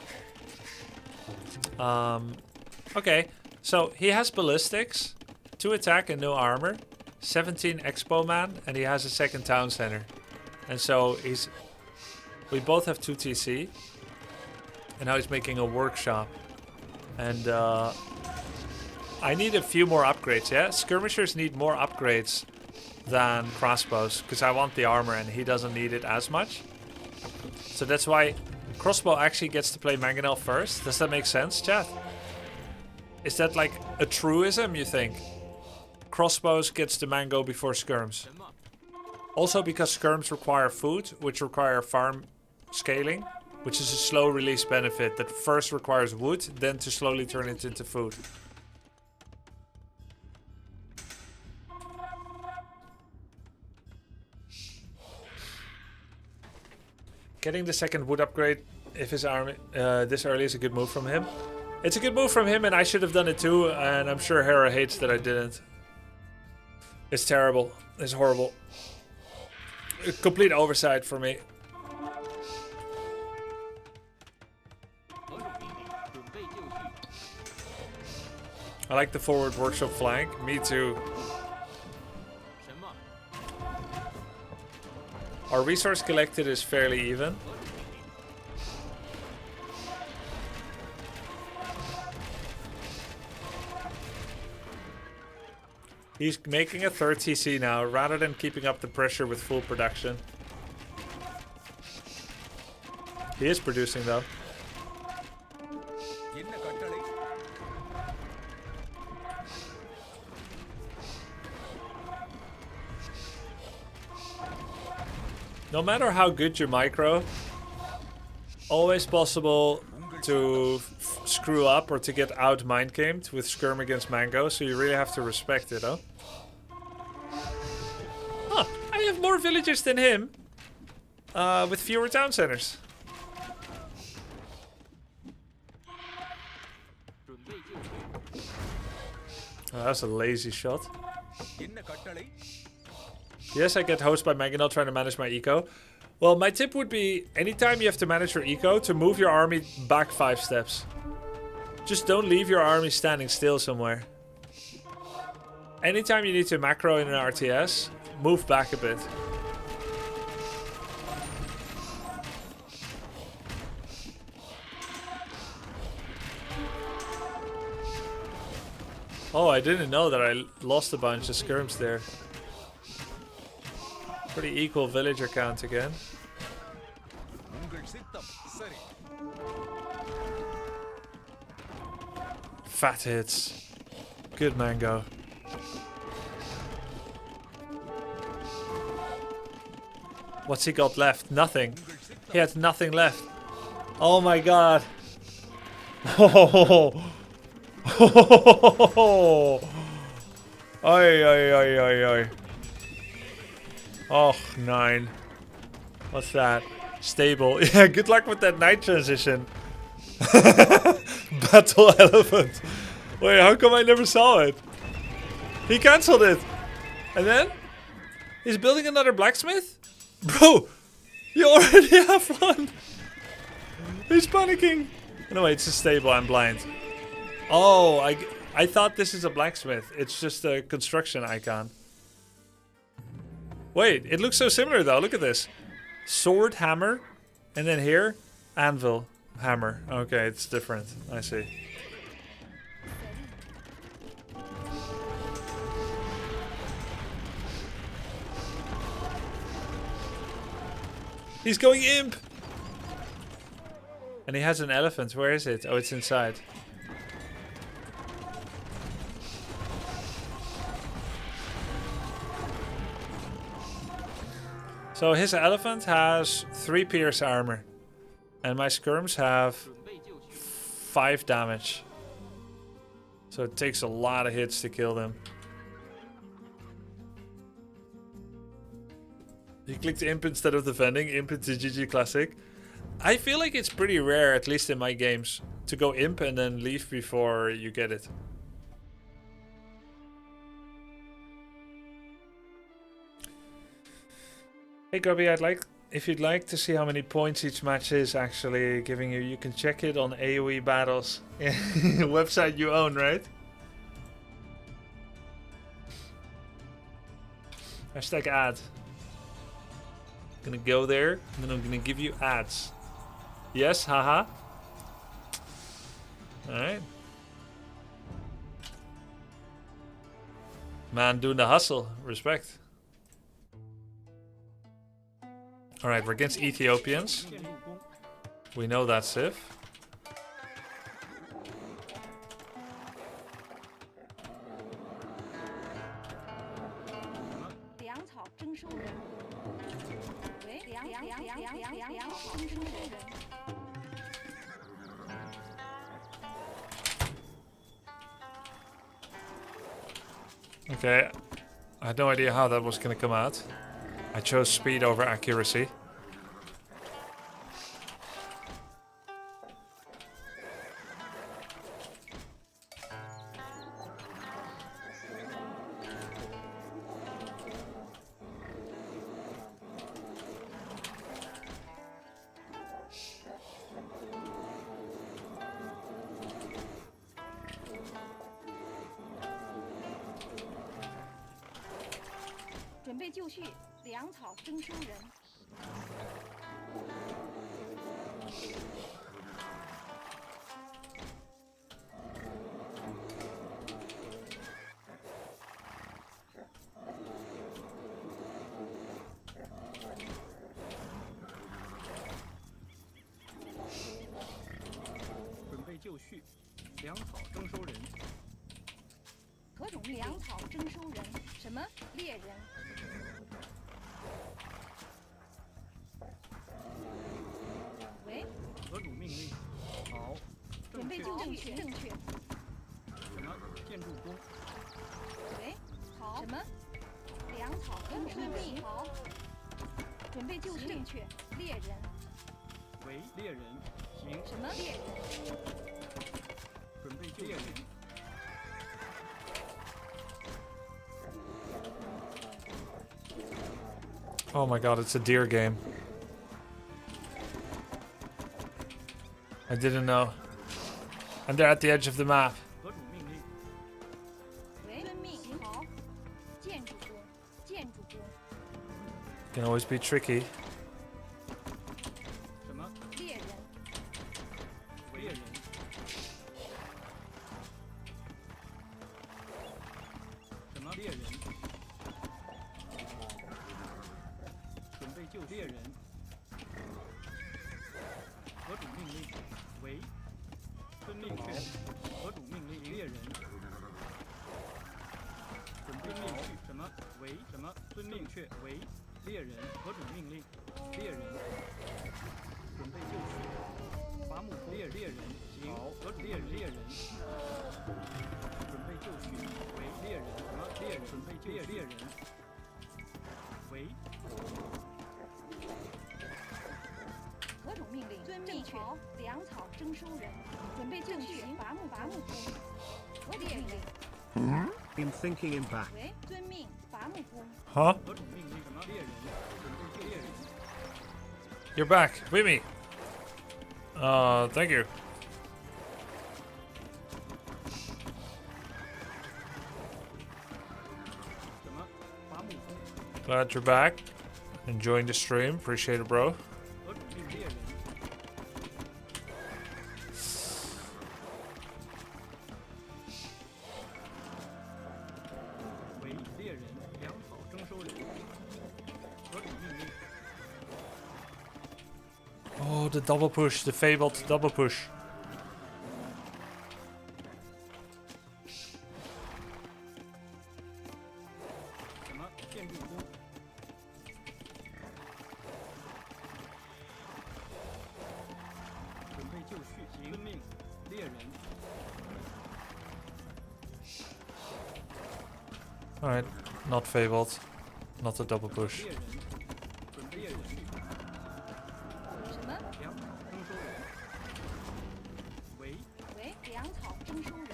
Okay, so he has ballistics. 2 attack and no armor, 17 expo man, and he has a second town center. And so we both have 2 TC. And now he's making a workshop. And I need a few more upgrades, yeah? Skirmishers need more upgrades than crossbows, because I want the armor and he doesn't need it as much. So that's why crossbow actually gets to play Mangonel first. Does that make sense, chat? Is that like a truism, you think? Crossbows gets the mango before skirms. Also because skirms require food, which require farm scaling, which is a slow release benefit that first requires wood, then to slowly turn it into food. Getting the second wood upgrade if his army this early is a good move from him. It's a good move from him and I should have done it too, and I'm sure Hera hates that I didn't. It's terrible. It's horrible. A complete oversight for me. I like the forward workshop flank. Me too. Our resource collected is fairly even. He's making a 3rd TC now, rather than keeping up the pressure with full production. He is producing though. No matter how good your micro, always possible to screw up or to get out mind gamed with skirm against mango, so you really have to respect it, huh? Huh, I have more villagers than him, with fewer town centers. Oh, that's a lazy shot. Yes, I get host by Mangonel trying to manage my eco. Well, my tip would be, anytime you have to manage your eco, to move your army back 5 steps. Just don't leave your army standing still somewhere. Anytime you need to macro in an RTS, move back a bit. Oh, I didn't know that I lost a bunch of skirms there. Pretty equal villager count again. Fat hits. Good mango. What's he got left? Nothing. He had nothing left. Oh my god. Oh. Oi, oi, oi, oi, oi. Oh, 9. What's that? Stable. Yeah, good luck with that night transition. Battle elephant. Wait, how come I never saw it? He cancelled it. And then? He's building another blacksmith? Bro, you already have one. He's panicking. No, wait, it's a stable. I'm blind. Oh, I thought this is a blacksmith. It's just a construction icon. Wait, it looks so similar though. Look at this. Sword, hammer, and then here, anvil, hammer. Okay, it's different. I see. He's going imp! And he has an elephant. Where is it? Oh, it's inside. So his elephant has 3 pierce armor. And my skirms have 5 damage. So it takes a lot of hits to kill them. You clicked imp instead of defending. Imp is the GG classic. I feel like it's pretty rare, at least in my games, to go imp and then leave before you get it. Hey Grubby, if you'd like to see how many points each match is actually giving you, you can check it on AoE battles. Website you own, right? Hashtag ad. Gonna go there, and then I'm gonna give you ads. Yes, haha. Alright. Man doing the hustle. Respect. Alright, we're against Ethiopians. We know that, Civ. Okay, I had no idea how that was gonna come out. I chose speed over accuracy. Oh my god, it's a deer game. I didn't know. And they're at the edge of the map. Can always be tricky. I'm thinking him back. Huh? You're back with me. Thank you. Glad you're back. Enjoying the stream. Appreciate it, bro. Oh, the double push, the fabled double push. Alright, not fabled. Not a double push. 猎人，准备猎人。什么？粮草征收人。喂，为粮草征收人。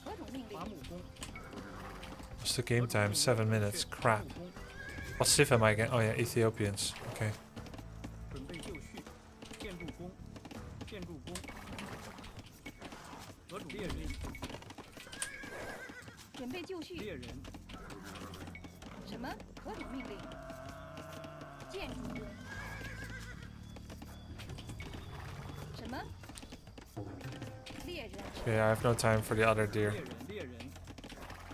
何种命令伐？木工。 What's the game time? 7 minutes. Crap. What civ am I again? Oh yeah, Ethiopians. Okay. 准备就绪。建筑工，建筑工。何种猎人？准备就绪。猎人，什么？何种命令？建筑工。什么？猎人。 Okay, I have no time for the other deer. 猎人，猎人。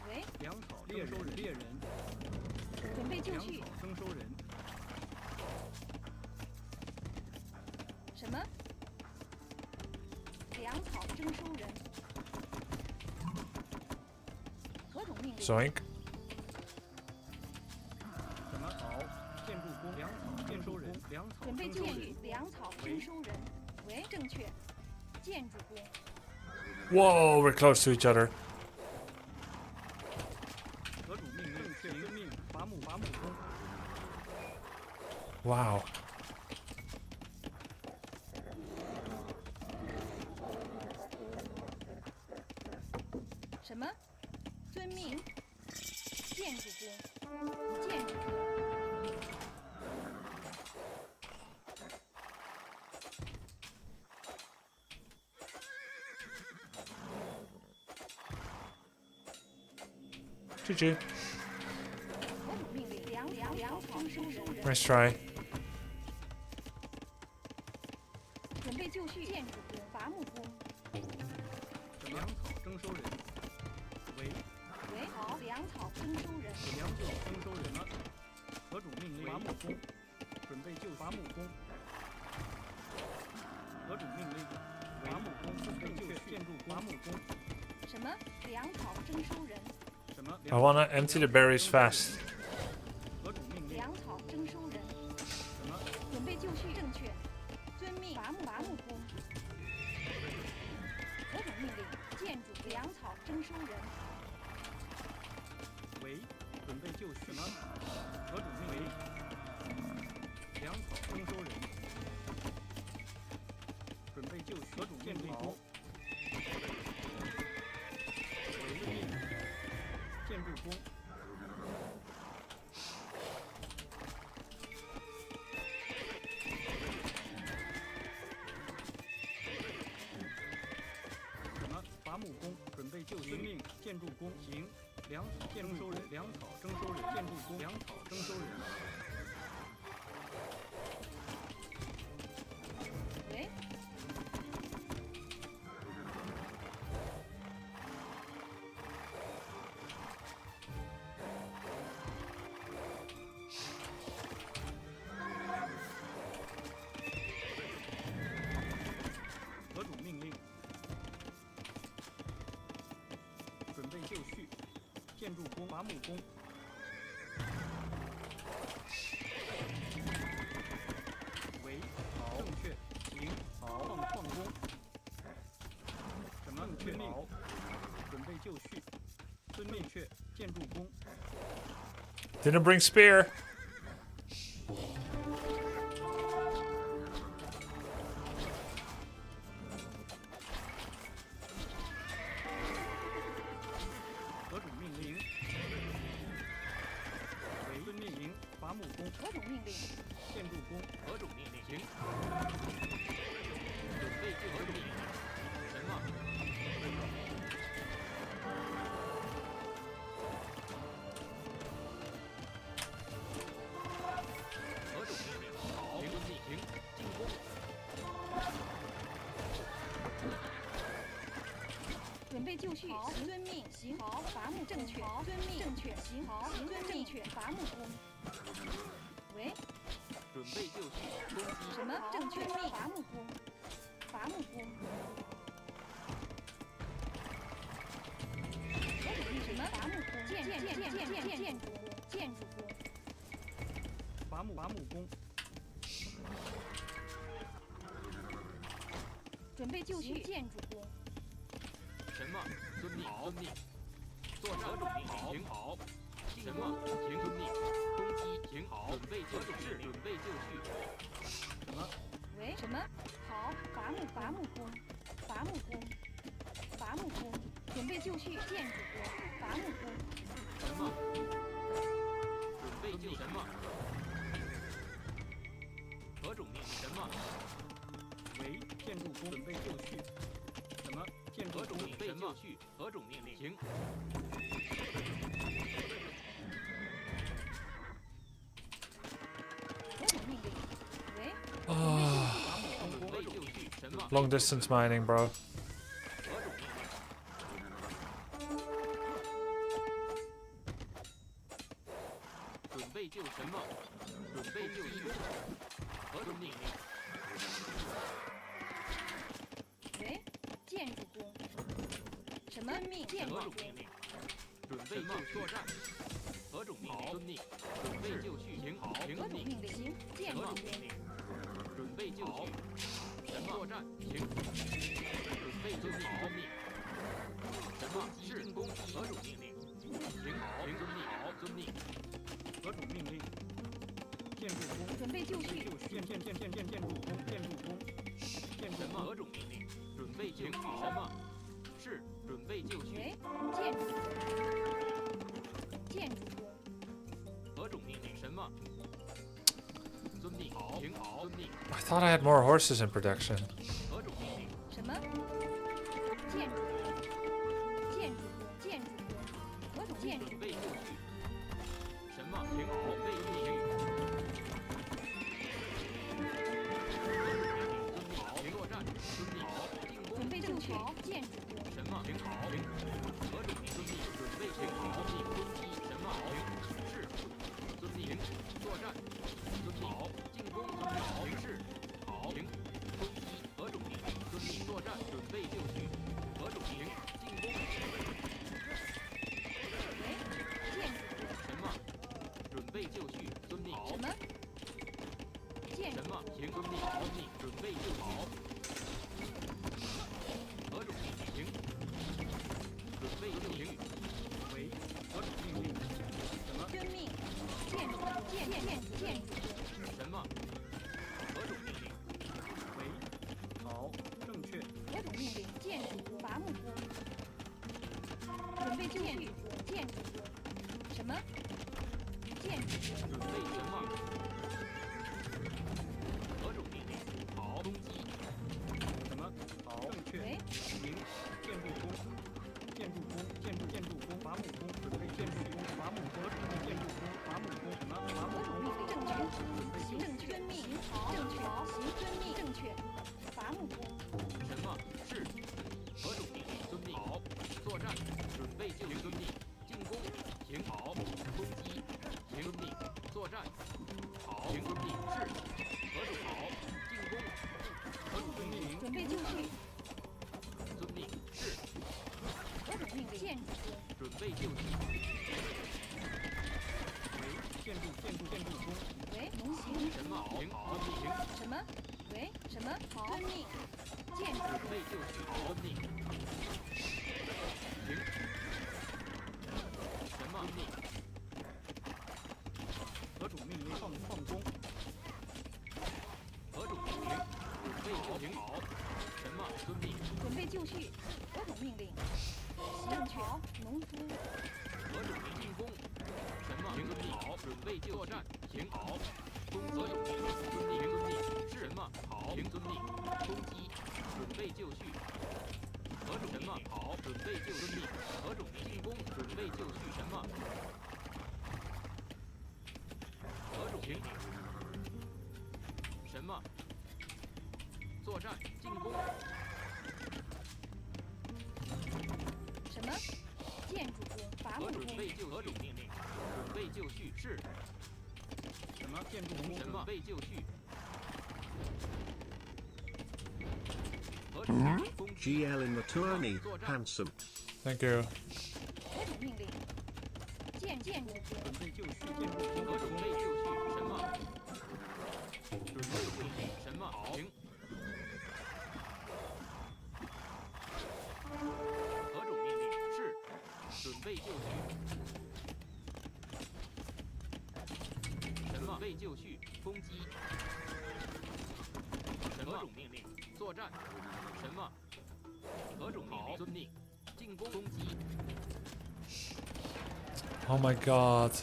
喂，粮草征收人，猎人。准备就粮绪。草征收人。什么？粮草征收人。何种命令？ Zoink. 什么？好，建筑工，粮草征收人，粮草准备征收人就绪。。粮草征收人。喂，正确。建筑工。 Whoa, we're close to each other. 何种命令？正确遵命。伐木工。 Wow. 什么？遵命。建筑工。建筑工。 GG. 何种命令？粮草征收人。 Nice try. 准备就绪。建筑工。伐木工。粮草征收人。喂，喂，好，粮草征收人。粮草征收人了。何种命令？伐木工。准备就伐木工。何种命令？伐木工。准备就绪。建筑工。伐木工。什么？粮草征收人。什么？ I wanna empty the berries fast. 何种命令？粮草征收人。什么？准备就绪。正确。遵命。伐木工。何种命令？建筑粮草征收人。喂，准备就绪了。何种命令？粮草征收人。准备就绪。何种建筑工。喂，建筑工。什么？伐木工。准备就绪。命。建筑工。行。粮草征收人。粮草征收人。建筑工。粮草征收人。喂，何种命令？准备就绪。建筑工。伐木工。喂，好，正确，行，好，矿工。什么？正确命。准备就绪。遵命。确，建筑工。 Didn't bring spear. 何种命令？为遵命令。伐木工。何种命令？建筑工。何种命令？行。准备就何种命令？什么？何种命令？好，遵命。行。进攻。准备就绪。好，遵命。行。好，伐木正确。好，遵命。正确。行。好，行遵正确。伐木工。喂，准备就绪。攻击。什么？正确命。伐木工。伐木工。何种命？什么？伐木工。建筑工。建筑工。伐木工。准备就绪。建筑工。什么？么？遵命。遵命。作战。何种命令？停。好。什么？停。遵命。攻击。停。好。准备就绪。准备就绪。什么？喂？什么？好，伐木工，伐木工，伐木工，准备就绪，建筑工，伐木工。什么？准备就什么？何种命令？什么？为建筑工准备就绪。什么？建筑工准备就绪。何种命令？停。何种命令？喂？ 准备就绪。什么？ Long distance mining, bro. 何种命令？准备就什么？准备就绪。何种命令？喂？建筑工。什么命？建筑工。何种命令？准备就作战。何种命令？遵命。准备就绪。停。好。停。何种命令？行，建筑工。何种命令？准备就绪。什么？作战。停。准备遵命。遵命。什么？是进攻。何种命令？停。好。停。遵命。好。遵命。何种命令？建筑工。准备就绪。建筑工。建什么？何种命令？准备就绪。什么？是准备就绪。喂？建筑工。建筑工。何种命令？什么？遵命。好。停。好。遵命。 I thought I had more horses in production. 何种命令？什么？建筑工。建筑工。建筑工。何种建筑？准备就绪。什么？停。好。准备就绪。停作战，遵命。进攻。准备就绪，建筑工。什么？停。好。停。何种命？遵命。准备停。好。命。攻击。什么？停。是。遵命。作战。遵命。好。进攻。好。停。是。好。停。攻击。何种命令？遵命。作战。准备就绪。何种命令？进攻。喂？建筑工。什么？准备就绪。遵命。什么？建筑什么？停。遵命。遵命。准备就好。何种命令？停。准备就绪。为何种命令？什么？遵命。建筑工。建筑工。什么？何种命令？为好。正确。何种命令？建筑工。伐木工。准备就绪。建筑工。什么？建筑工。准备什么？何种命令？好。攻击。什么？好。正确。喂？停。建筑工。建筑工。建筑工。伐木工。准备建筑工。伐木工。建筑工。伐木工。什么？伐木何种工。命令？正确。行正确。遵命。好。正确。行遵命。正确。伐木工。什么？是。何种命令？遵命。好。作战。准备就绪。遵命。进攻。停。好。攻击。停。遵命。作战。好。停。遵命。是。何种好？进攻。何种命令？准备就绪。遵命。是。何种命令？建筑工。准备就绪。为建筑工。喂？农行。什么？停。好。停。什么？喂？什么？好。遵命。建筑准工。备就绪。遵命。停。什么？遵命。何种命令？放工。何种命令？准备就停。好。什么？遵命。准备就绪。何种命令？行正确。农夫。何种命？进攻。什么？遵命。好。准备就作战。停。好。攻击。何种命令？遵命。遵命。是什么？好。停。遵命。攻击。准备就绪。何种什么？好。准备就遵命。何种命？进攻。准备就绪。什么？何种命令？什么？作战。进攻。什么？建筑工。伐木工。何准备就何种命令？准备就绪。是。什么？建筑工。什么？备就绪。何种命令？攻击。 GL in the tourney, handsome. Thank you. 何种命令？建筑工。准备就绪。建筑工。何准备就绪？什么？准备就绪。什么？停。何种备就绪。什么？准备就绪，攻击。什么？何种命令？作战。什么？何种命令？遵命。进攻，攻击。 Oh my god.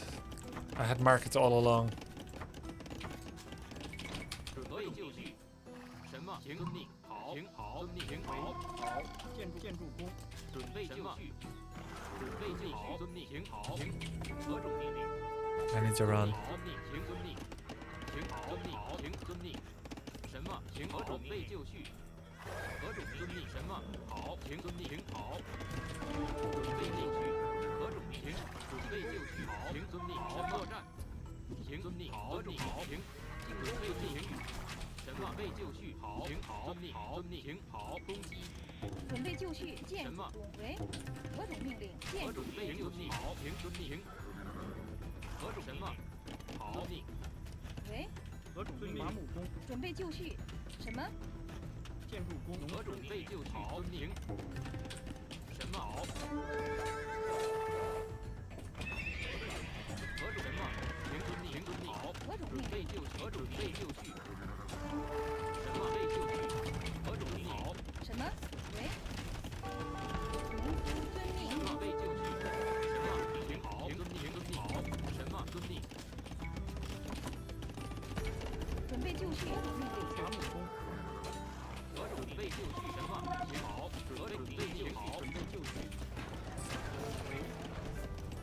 I had markets all along. 准备就绪。什么？行，遵命。好，行，好，遵命，行，好，好。建筑工。准备就绪。准备就绪，遵命，行，好，行。何种命令？ I need to run. 遵命，行，遵命。行，好，遵命，好，行，遵命。什么？行，何种命令？就绪。何种命令？什么？好，行，遵命，行，好。准备就绪。何种命令？准备就绪。好，行，遵命。什么？作战。行，遵命。何种好？行。进攻备就绪。什么？备就绪。好，行，好，遵命，好，遵命，行，好，攻击。 准备就绪，建筑工。喂，何种命令？建筑备就绪。好，行，遵命，行。何种什么？好命。喂，何种命令？伐木工。准备就绪。什么？建筑工。何种备就绪？好命。什么？好。何种什么？行，遵命，行，遵命。好。何种命令？备就绪。何种备就绪？什么备就绪？何种命令？好。 什么？喂，农夫遵命。什么备就绪？什么？行好，行遵命，行遵命。好，什么遵命？准备就绪，何种命令？伐木工。何种备就绪？什么？行好，何种备就好？准备就绪。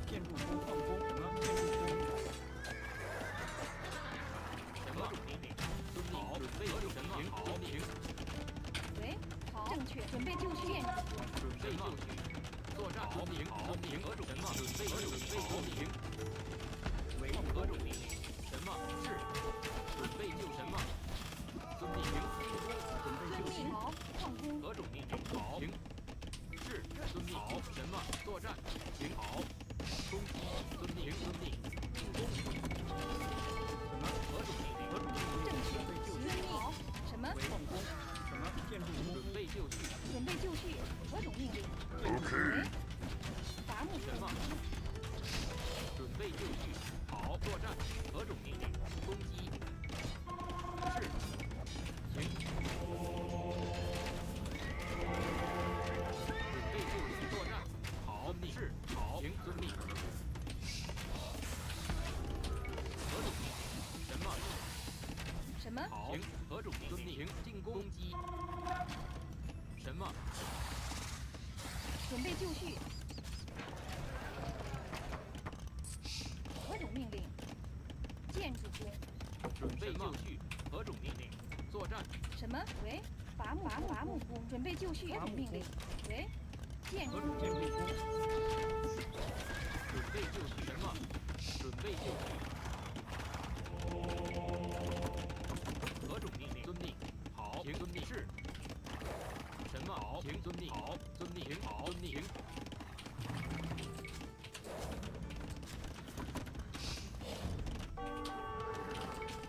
建筑工矿工。什么？建筑工。什么种命令？遵命。好，准备就什么？行好，行。 喂，好，正确，准备就绪，建筑工。准备就绪，作战。好命，好命。何种什么？准备就绪。好命。为何种命令？什么？是。准备就什么？遵命。行。准备就绪。好，矿工。何种命令？好。行。是。遵命。好。什么？作战。行。好。攻击。遵命。行。遵命。进攻。什么？何种命令？何种命令？正确，遵命。好，什么？矿工。什么？建筑工。准备就绪。准备就绪，何种命令？ OK。伐木什么？准备就绪。好，作战。何种命令？攻击。是。行。准备就绪，作战。好，命是。好，行，遵命。何种命令？什么？什么？好，行，何种命令？行，进攻。攻击。什么？ 准备就绪，何种命令？建筑工。准备就绪，何种命令？作战。什么？喂，伐木工。准备就绪，何种命令？喂，建筑工。建筑工。准备就绪什么？准备就绪。何种命令？遵命。好，行，遵命是。 什么？好，行，遵命。好，遵命。行，好，遵命。行。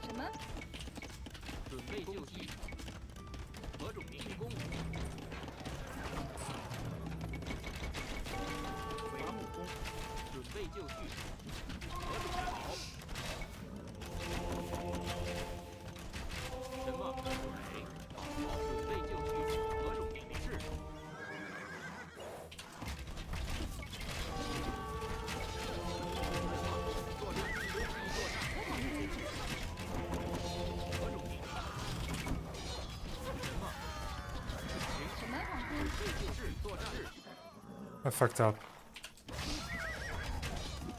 什么？准备就绪。何种命令？攻。伐木工。准备就绪。何种好？什么？水。好，准备就绪。 何种命令是？作战，攻击作战。何种命令？什么？什么？准备就是作战。 I fucked up.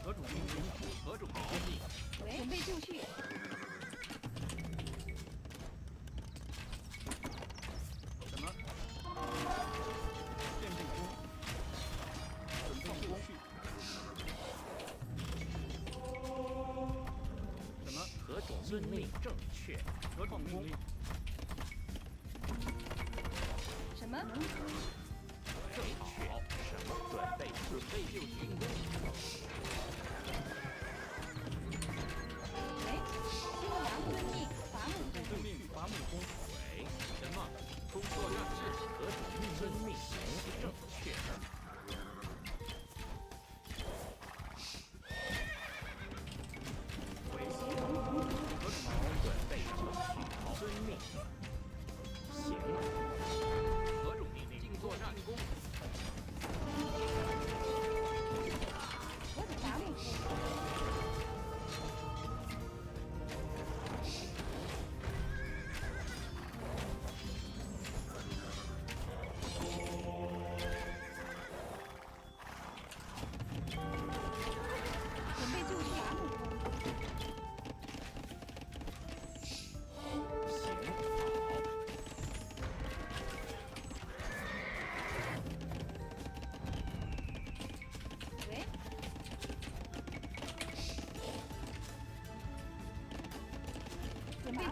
何种命令？何种好命？喂，准备就绪。什么？建筑工。准备就绪。什么？何种命令正确？何种命令？什么？正好。什么？准备就绪。喂，新郎遵命，伐木工。遵命，伐木工。喂，什么？工作战是何种遵命？行，正确。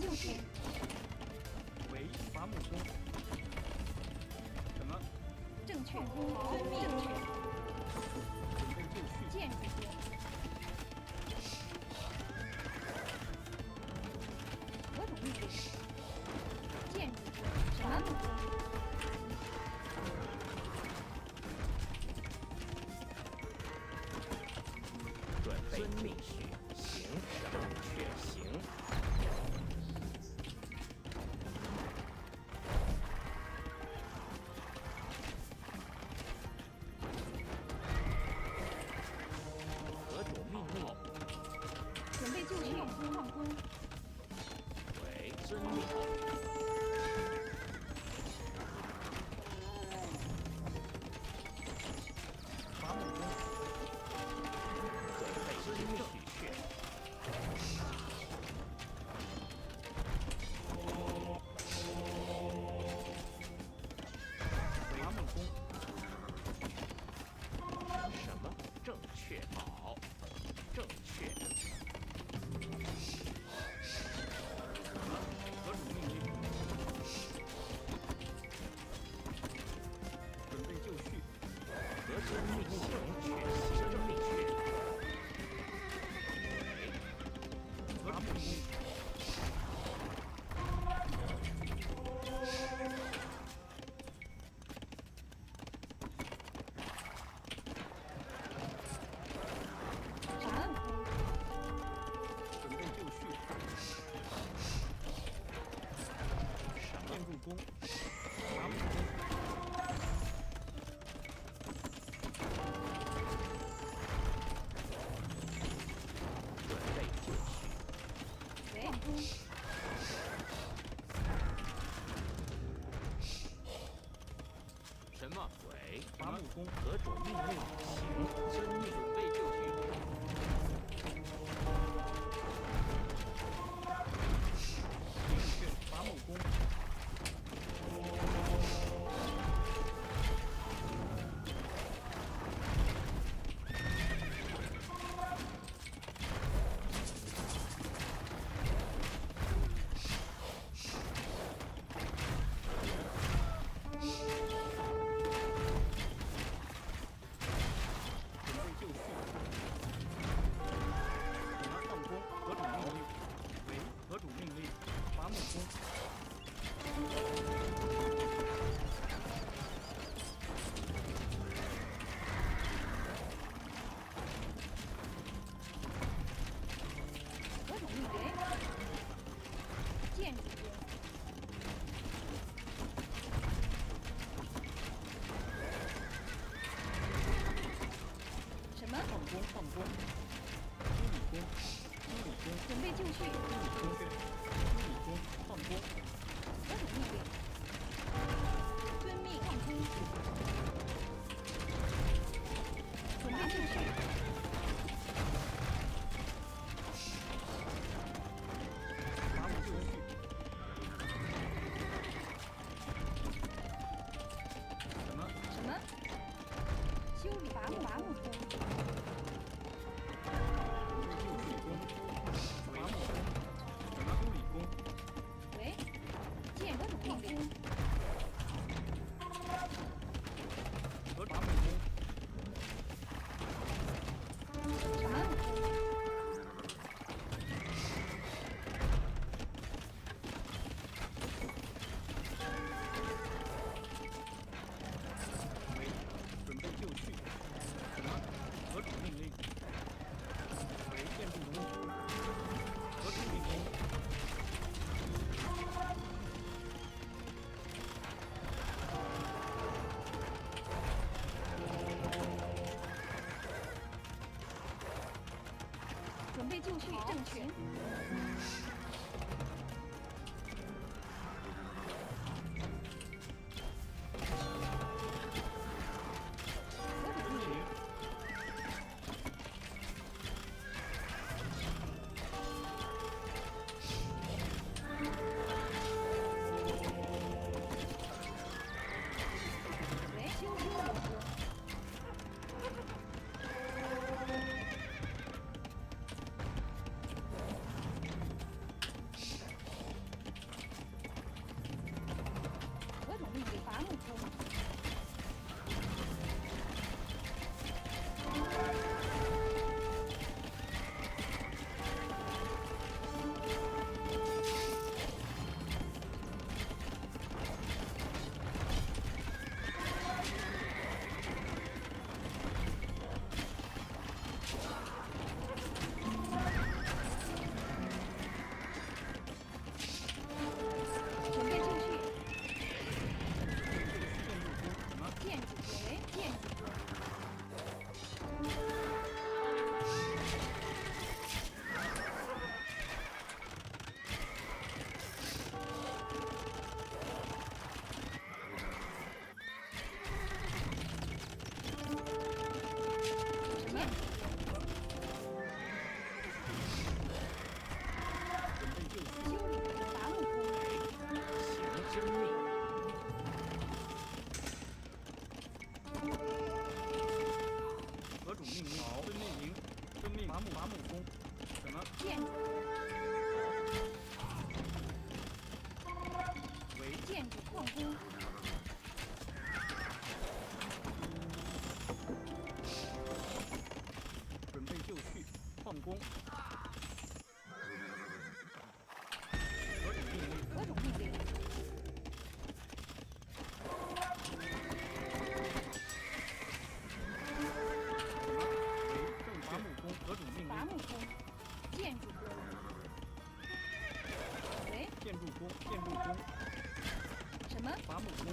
就绪。喂，伐木工。什么？正确，好，正确。准备就绪。建筑工。何种命令？建筑工。伐木工。准备命序，行，正确行。何种命令？准备就绪，矿工。喂，遵命。伐木工。准备遵命取穴。伐木工。什么？正确，好，正确。何种命令？准备就绪。何种命令？正确，行，正确。何种命令？伐木工。准备就绪。建筑工。伐木工。准备就绪。矿工。什么？喂，伐木工。何种命令？行，遵命。准备就绪。明确，伐木工。准备就绪。什么？矿工。何种命令？喂，何种命令？伐木工。何种命令？建筑工。什么？矿工，矿工。修理工，修理工。准备就绪。修理工，修理工，矿工。何种命令？遵命。矿工。准备就绪。伐木就绪。什么？什么？修理伐木工。准备就绪工。伐木工。什么？修理工。喂，建何种命令？何伐木工。伐木工。喂，准备就绪。什么？何种命令？喂，建筑工。何种命令？准备就绪，正确。何种命令？喂，修理工。么？修理伐木工。行真命。何种命令？遵命令。遵命。伐木工。什么？建筑。为建筑矿工。准备就绪。矿工。何种命令？伐木工。何种命令？伐木工。建筑工。喂，建筑工。建筑工。什么？伐木工。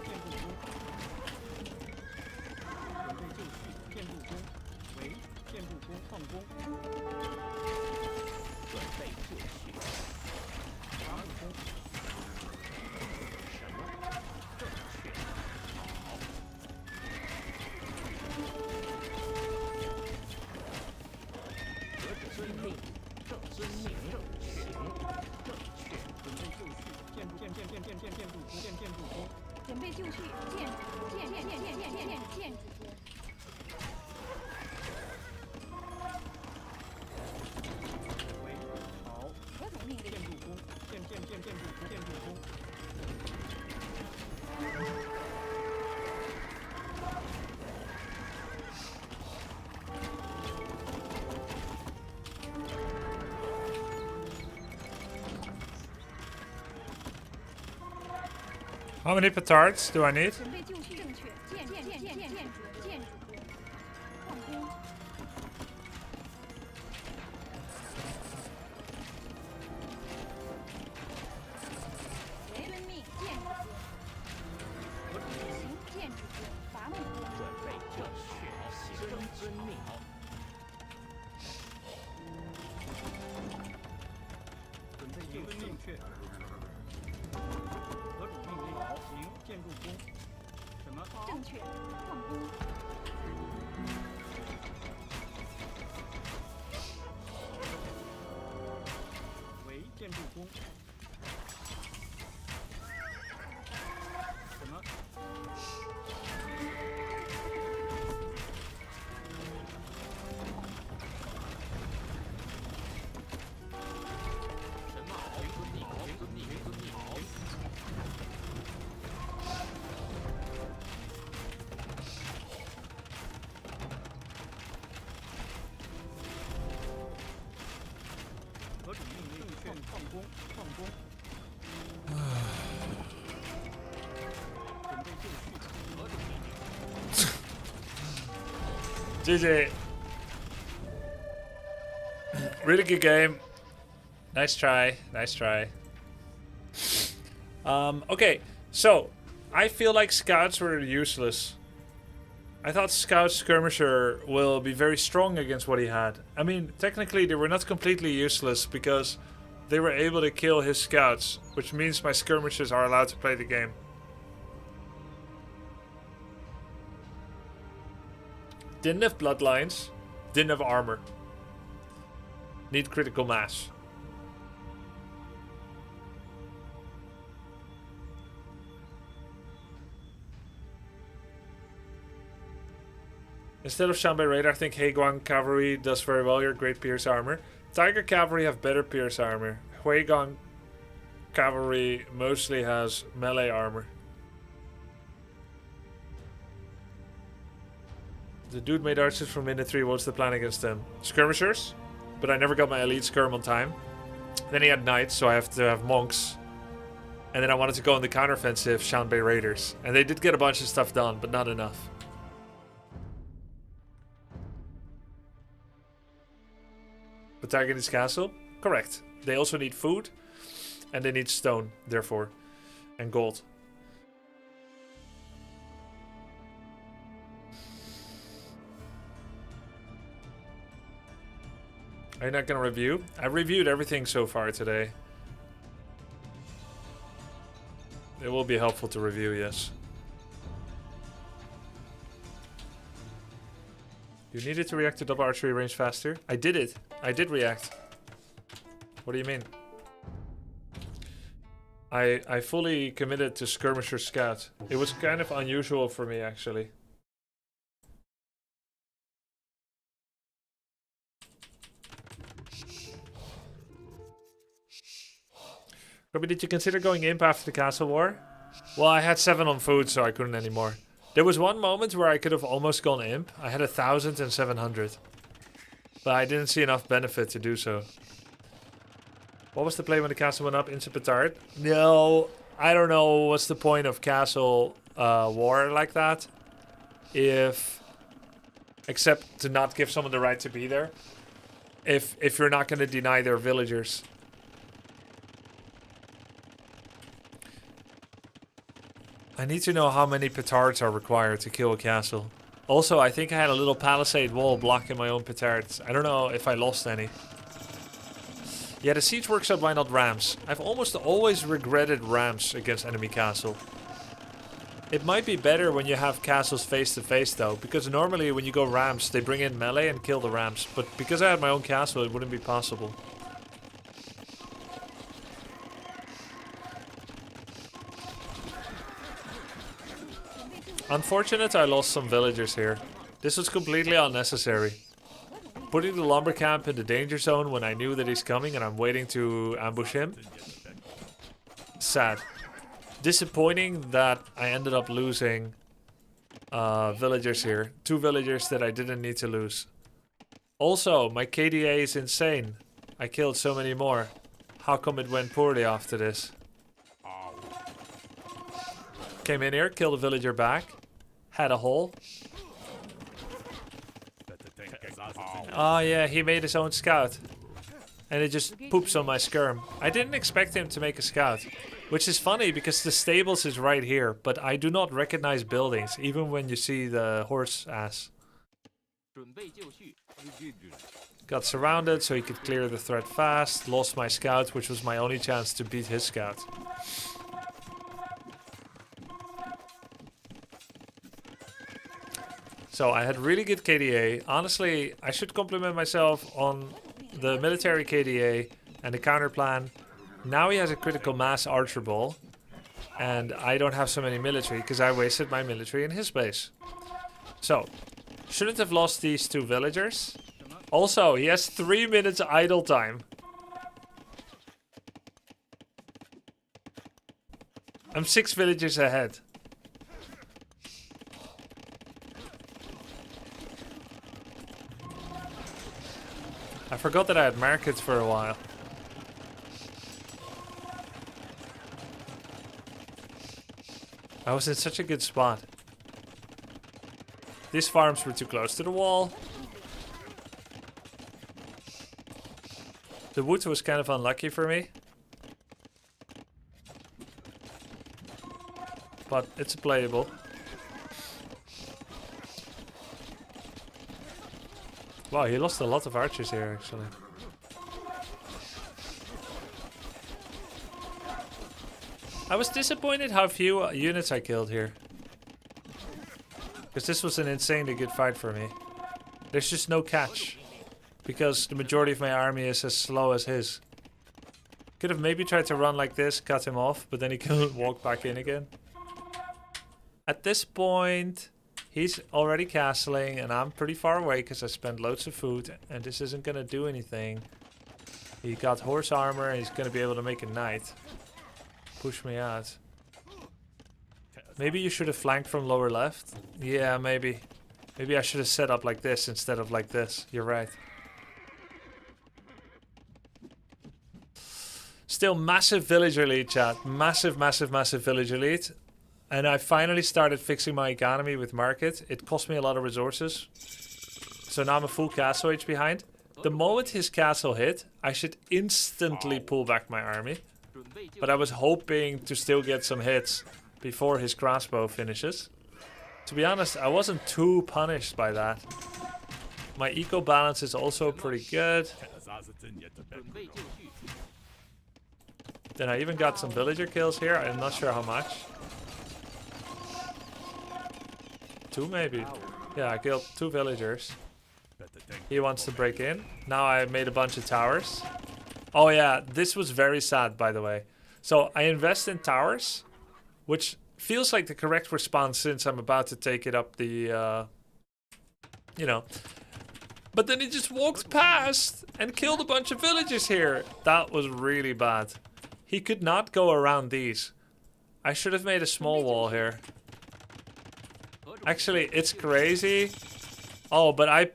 建筑工。准备就绪。建筑工。为建筑工。矿工。准备就绪。伐木工。什么？正确。好。何者遵命？正遵命。正确。正确。准备就绪。建筑工。准备就绪。建筑工。为好。何种命令？建筑工。建筑工。How many petards do I need? 准备就绪。正确。建筑工。矿工。遵命。建筑工。行。建筑工。伐木工。准备就绪。行遵命。准备就绪。正确。何种命令？行。建筑工。什么？正确。矿工。为建筑工。什么？什么？遵命。好。何种命令？矿工。准备就绪。何种命令？ GG. Really good game. Nice try. Nice try. Okay, so I feel like scouts were useless. I thought Scout Skirmisher will be very strong against what he had. I mean, technically they were not completely useless because they were able to kill his scouts, which means my skirmishers are allowed to play the game. Didn't have bloodlines, didn't have armor. Need critical mass. Instead of Shanbei Raider, I think Heiguang Cavalry does very well. Your great Pierce armor. Tiger Cavalry have better Pierce armor. Heiguang Cavalry mostly has melee armor. The dude made archers from minute 3. What's the plan against them? Skirmishers? But I never got my elite skirm on time. Then he had knights, so I have to have monks. And then I wanted to go on the counteroffensive Shanbei Raiders. And they did get a bunch of stuff done, but not enough. Protagonist castle? Correct. They also need food. And they need stone, therefore. And gold. Are you not gonna review? I reviewed everything so far today. It will be helpful to review, yes. You needed to react to double archery range faster? I did it. I did react. What do you mean? I fully committed to Skirmisher Scout. It was kind of unusual for me, actually. Grubby, did you consider going imp after the castle war? Well, I had 7 on food, so I couldn't anymore. There was one moment where I could have almost gone imp. I had 1,700. But I didn't see enough benefit to do so. What was the play when the castle went up? Instant petard? No, I don't know what's the point of castle war like that. Except to not give someone the right to be there. If you're not going to deny their villagers. I need to know how many petards are required to kill a castle. Also, I think I had a little palisade wall blocking my own petards. I don't know if I lost any. Yeah, the siege works out, why not rams? I've almost always regretted rams against enemy castle. It might be better when you have castles face to face though, because normally when you go rams, they bring in melee and kill the rams. But because I had my own castle, it wouldn't be possible. Unfortunate I lost some villagers here. This was completely unnecessary. Putting the lumber camp in the danger zone when I knew that he's coming and I'm waiting to ambush him. Sad. Disappointing that I ended up losing villagers here. 2 villagers that I didn't need to lose. Also, my KDA is insane. I killed so many more. How come it went poorly after this? Came in here, killed a villager back. Had a hole. Oh yeah, he made his own scout. And it just poops on my skirm. I didn't expect him to make a scout. Which is funny because the stables is right here. But I do not recognize buildings, even when you see the horse ass. Got surrounded so he could clear the threat fast. Lost my scout, which was my only chance to beat his scout. So I had really good KDA. Honestly, I should compliment myself on the military KDA and the counter plan. Now he has a critical mass archer ball. And I don't have so many military because I wasted my military in his base. So, shouldn't have lost these 2 villagers. Also, he has 3 minutes idle time. I'm 6 villagers ahead. I forgot that I had markets for a while. I was in such a good spot. These farms were too close to the wall. The wood was kind of unlucky for me. But it's playable. Wow, he lost a lot of archers here, actually. I was disappointed how few units I killed here. Because this was an insanely good fight for me. There's just no catch. Because the majority of my army is as slow as his. Could have maybe tried to run like this, cut him off, but then he couldn't walk back in again. At this point... he's already castling and I'm pretty far away because I spent loads of food and this isn't going to do anything. He got horse armor and he's going to be able to make a knight. Push me out. Maybe you should have flanked from lower left. Yeah, maybe. Maybe I should have set up like this instead of like this. You're right. Still massive villager lead, chat. Massive, massive, massive villager lead. And I finally started fixing my economy with market. It cost me a lot of resources. So now I'm a full castle age behind. The moment his castle hit, I should instantly pull back my army. But I was hoping to still get some hits before his crossbow finishes. To be honest, I wasn't too punished by that. My eco balance is also pretty good. Then I even got some villager kills here. I'm not sure how much. 2 maybe. Yeah, I killed 2 villagers. He wants to break in. Now I made a bunch of towers. Oh yeah, this was very sad, by the way. So I invest in towers, which feels like the correct response since I'm about to take it up the, you know. But then he just walked past and killed a bunch of villagers here. That was really bad. He could not go around these. I should have made a small wall here. Actually, it's crazy. Oh, but I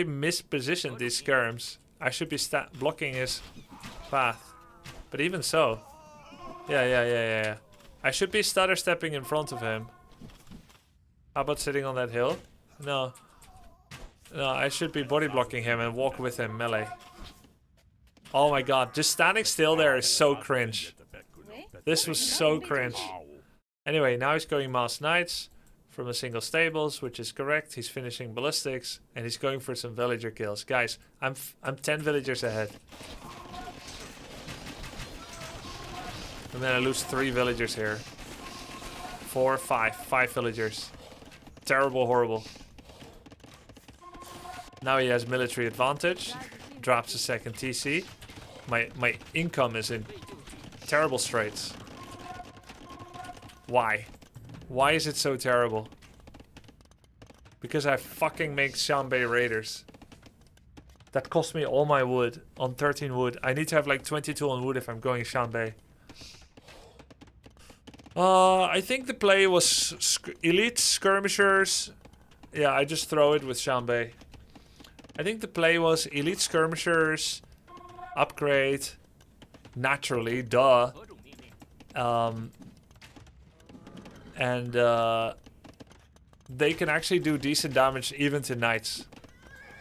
mispositioned these skirms. I should be blocking his path. But even so. Yeah. I should be stutter stepping in front of him. How about sitting on that hill? No. No, I should be body blocking him and walk with him melee. Oh my god, just standing still there is so cringe. This was so cringe. Anyway, now he's going Mass Knights from a single stables, which is correct. He's finishing ballistics and he's going for some villager kills. Guys, I'm 10 villagers ahead. And then I lose 3 villagers here. 4, 5 villagers. Terrible, horrible. Now he has military advantage. Drops a second TC. My income is in terrible straits. Why? Why is it so terrible? Because I fucking make Shanbei Raiders. That cost me all my wood on 13 wood. I need to have like 22 on wood if I'm going Shanbei. I think the play was elite skirmishers. Yeah, I just throw it with Shanbei. I think the play was elite skirmishers, upgrade, naturally, duh. And they can actually do decent damage even to knights.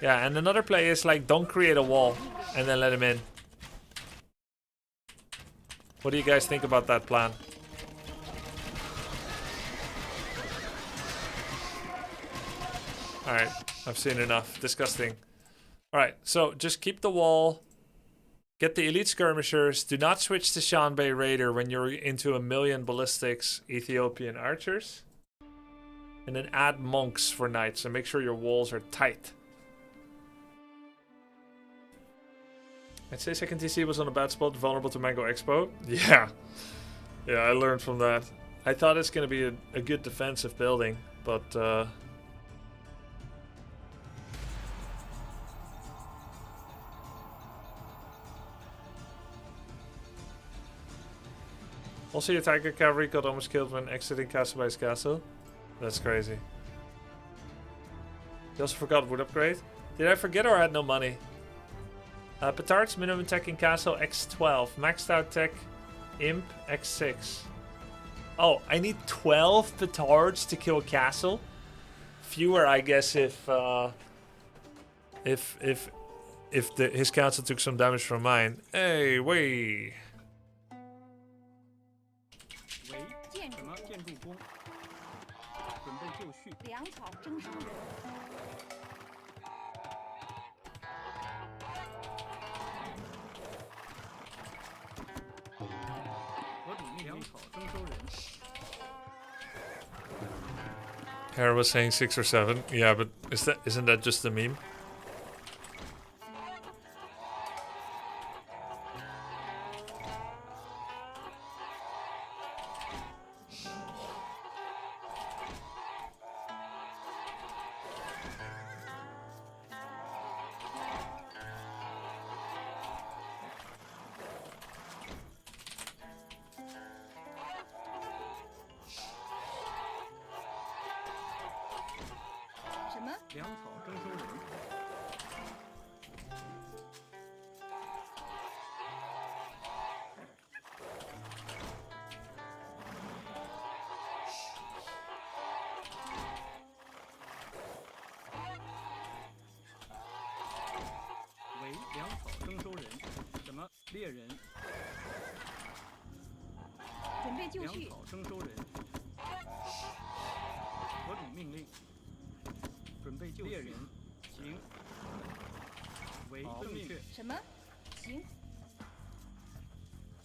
Yeah, and another play is like, don't create a wall and then let him in. What do you guys think about that plan? Alright, I've seen enough. Disgusting. Alright, so just keep the wall. Get the elite skirmishers. Do not switch to Shanbei Raider when you're into 1,000,000 ballistics Ethiopian archers. And then add monks for knights and make sure your walls are tight. I'd say second TC was on a bad spot, vulnerable to Mango Expo. Yeah. Yeah, I learned from that. I thought it's going to be a good defensive building, but... Also, your Tiger Cavalry got almost killed when exiting Castle by his castle. That's crazy. You also forgot wood upgrade. Did I forget or I had no money? Petard's minimum tech in castle X12. Maxed out tech imp X6. Oh, I need 12 petards to kill a castle. Fewer, I guess, if his castle took some damage from mine. Hey, wait. 建什么建筑工？准备就绪。粮草征收人。何种命粮草征收人。 Hera was saying 6 or 7. Yeah, but isn't that just a meme?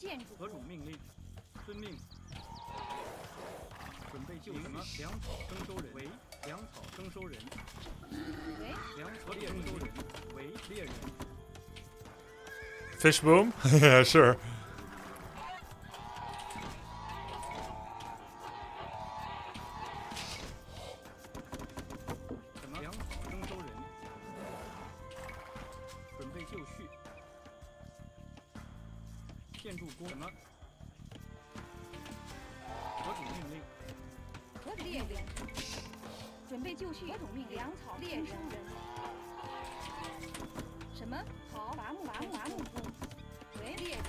建筑何种命令？遵命。准备救什么？粮草征收人为粮草征收人。为粮草猎征收人为猎人。 Fish boom? Yeah, sure. 什么？粮草征收人。准备就绪。建筑工什么？何种命令？何种猎人？准备就绪。何种命令？粮草猎人。什么？好，伐木工。为猎人。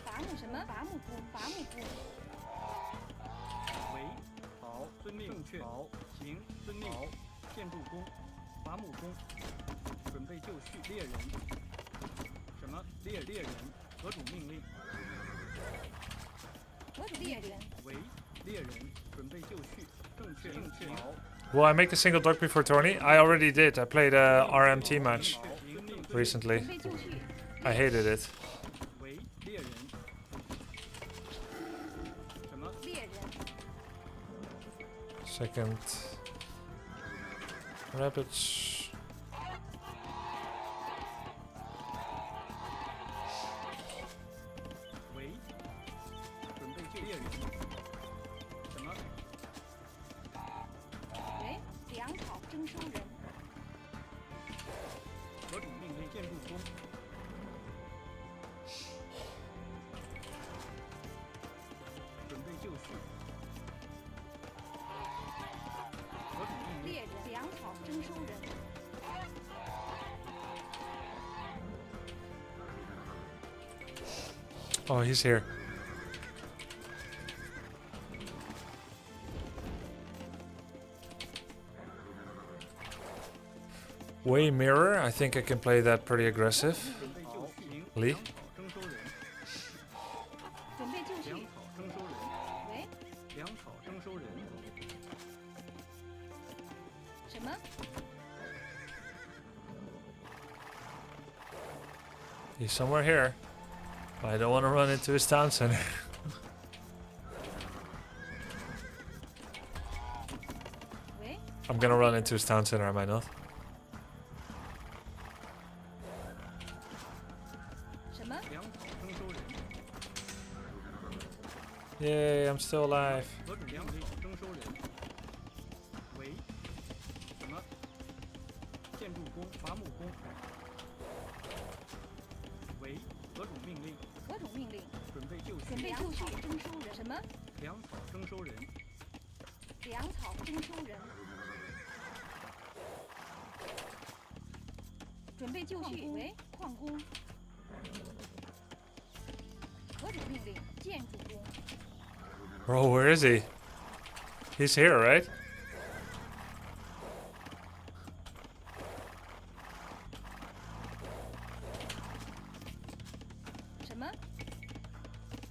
伐木什么？伐木工。为好，遵命。正确。好，行，遵命。好，建筑工，伐木工。准备就绪。猎人。什么？猎人。何种命令？何种猎人？为猎人。准备就绪。正确。好。 Will I make a single duck before tourney? I already did. I played a RMT match recently. 准备就绪。 I hated it. 为猎人。什么？猎人。 Second. Rabbits. 为准备就猎人。什么？ 为粮草征收人。何种命令？建筑工。准备就绪。何种命令？猎人。粮草征收人。 Oh, he's here. Way mirror. I think I can play that pretty aggressive. 准备就绪。 Lee. 粮草征收人。准备就绪。粮草征收人。为粮草征收人。什么？ He's somewhere here. I don't want to run into his town center. 为 I'm gonna run into his town center, am I not? 什么？粮草征收人。 Yay, I'm still alive. 何种粮草征收人？为什么？建筑工、伐木工。为何种命令？何种命令？准备就绪。准备就绪。征收人。什么？粮草征收人。粮草征收人。准备就绪。为矿工。何种命令？建筑工。 Bro, where is he? He's here, right? 什么？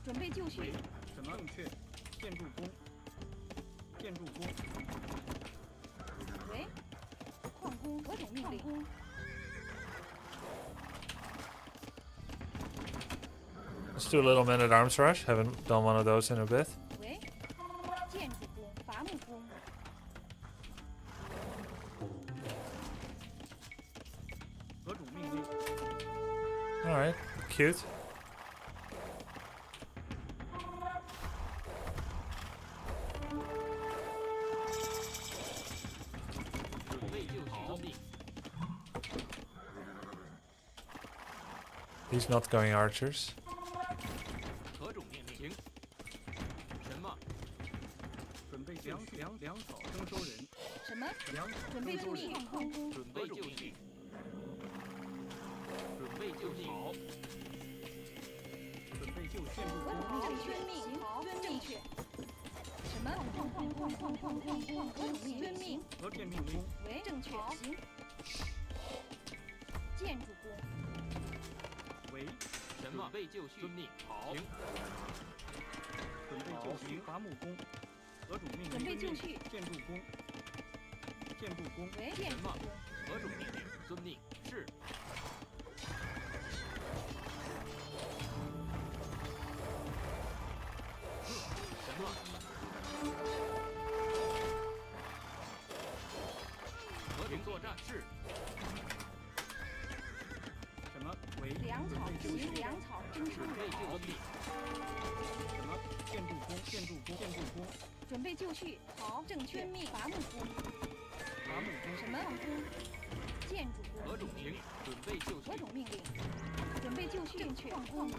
准备就绪。什么？正确。建筑工。建筑工。为矿工。何种命令？ Let's do a little man-at-arms rush. Haven't done one of those in a bit. 为建筑工。伐木工。何种命令？ Alright, cute. 准备就绪。遵命。 He's not going archers. 何种命令？行。什么？准备粮草征收人。什么？粮草准备就绪。矿工。准备就绪。准备就绪。好。准备就绪。建筑何种工。命令？遵命。好，正确。什么？何种命令？遵命。何种命令？为正确。行。建筑工。 为什么？准备就绪。遵命。好。行。准备就绪。伐木工。何种命令？准备就绪。建筑工。建筑工。为建筑工。何种命令？遵命。是。什么？和平作战是。什么？为粮草行粮草征收准备就绪。什么？建筑工，建筑工，建筑工。准备就绪，好，正确命伐木工，伐木工。什么矿工？建筑工。何种命？准备就绪。何种命令？准备就绪，正确矿工。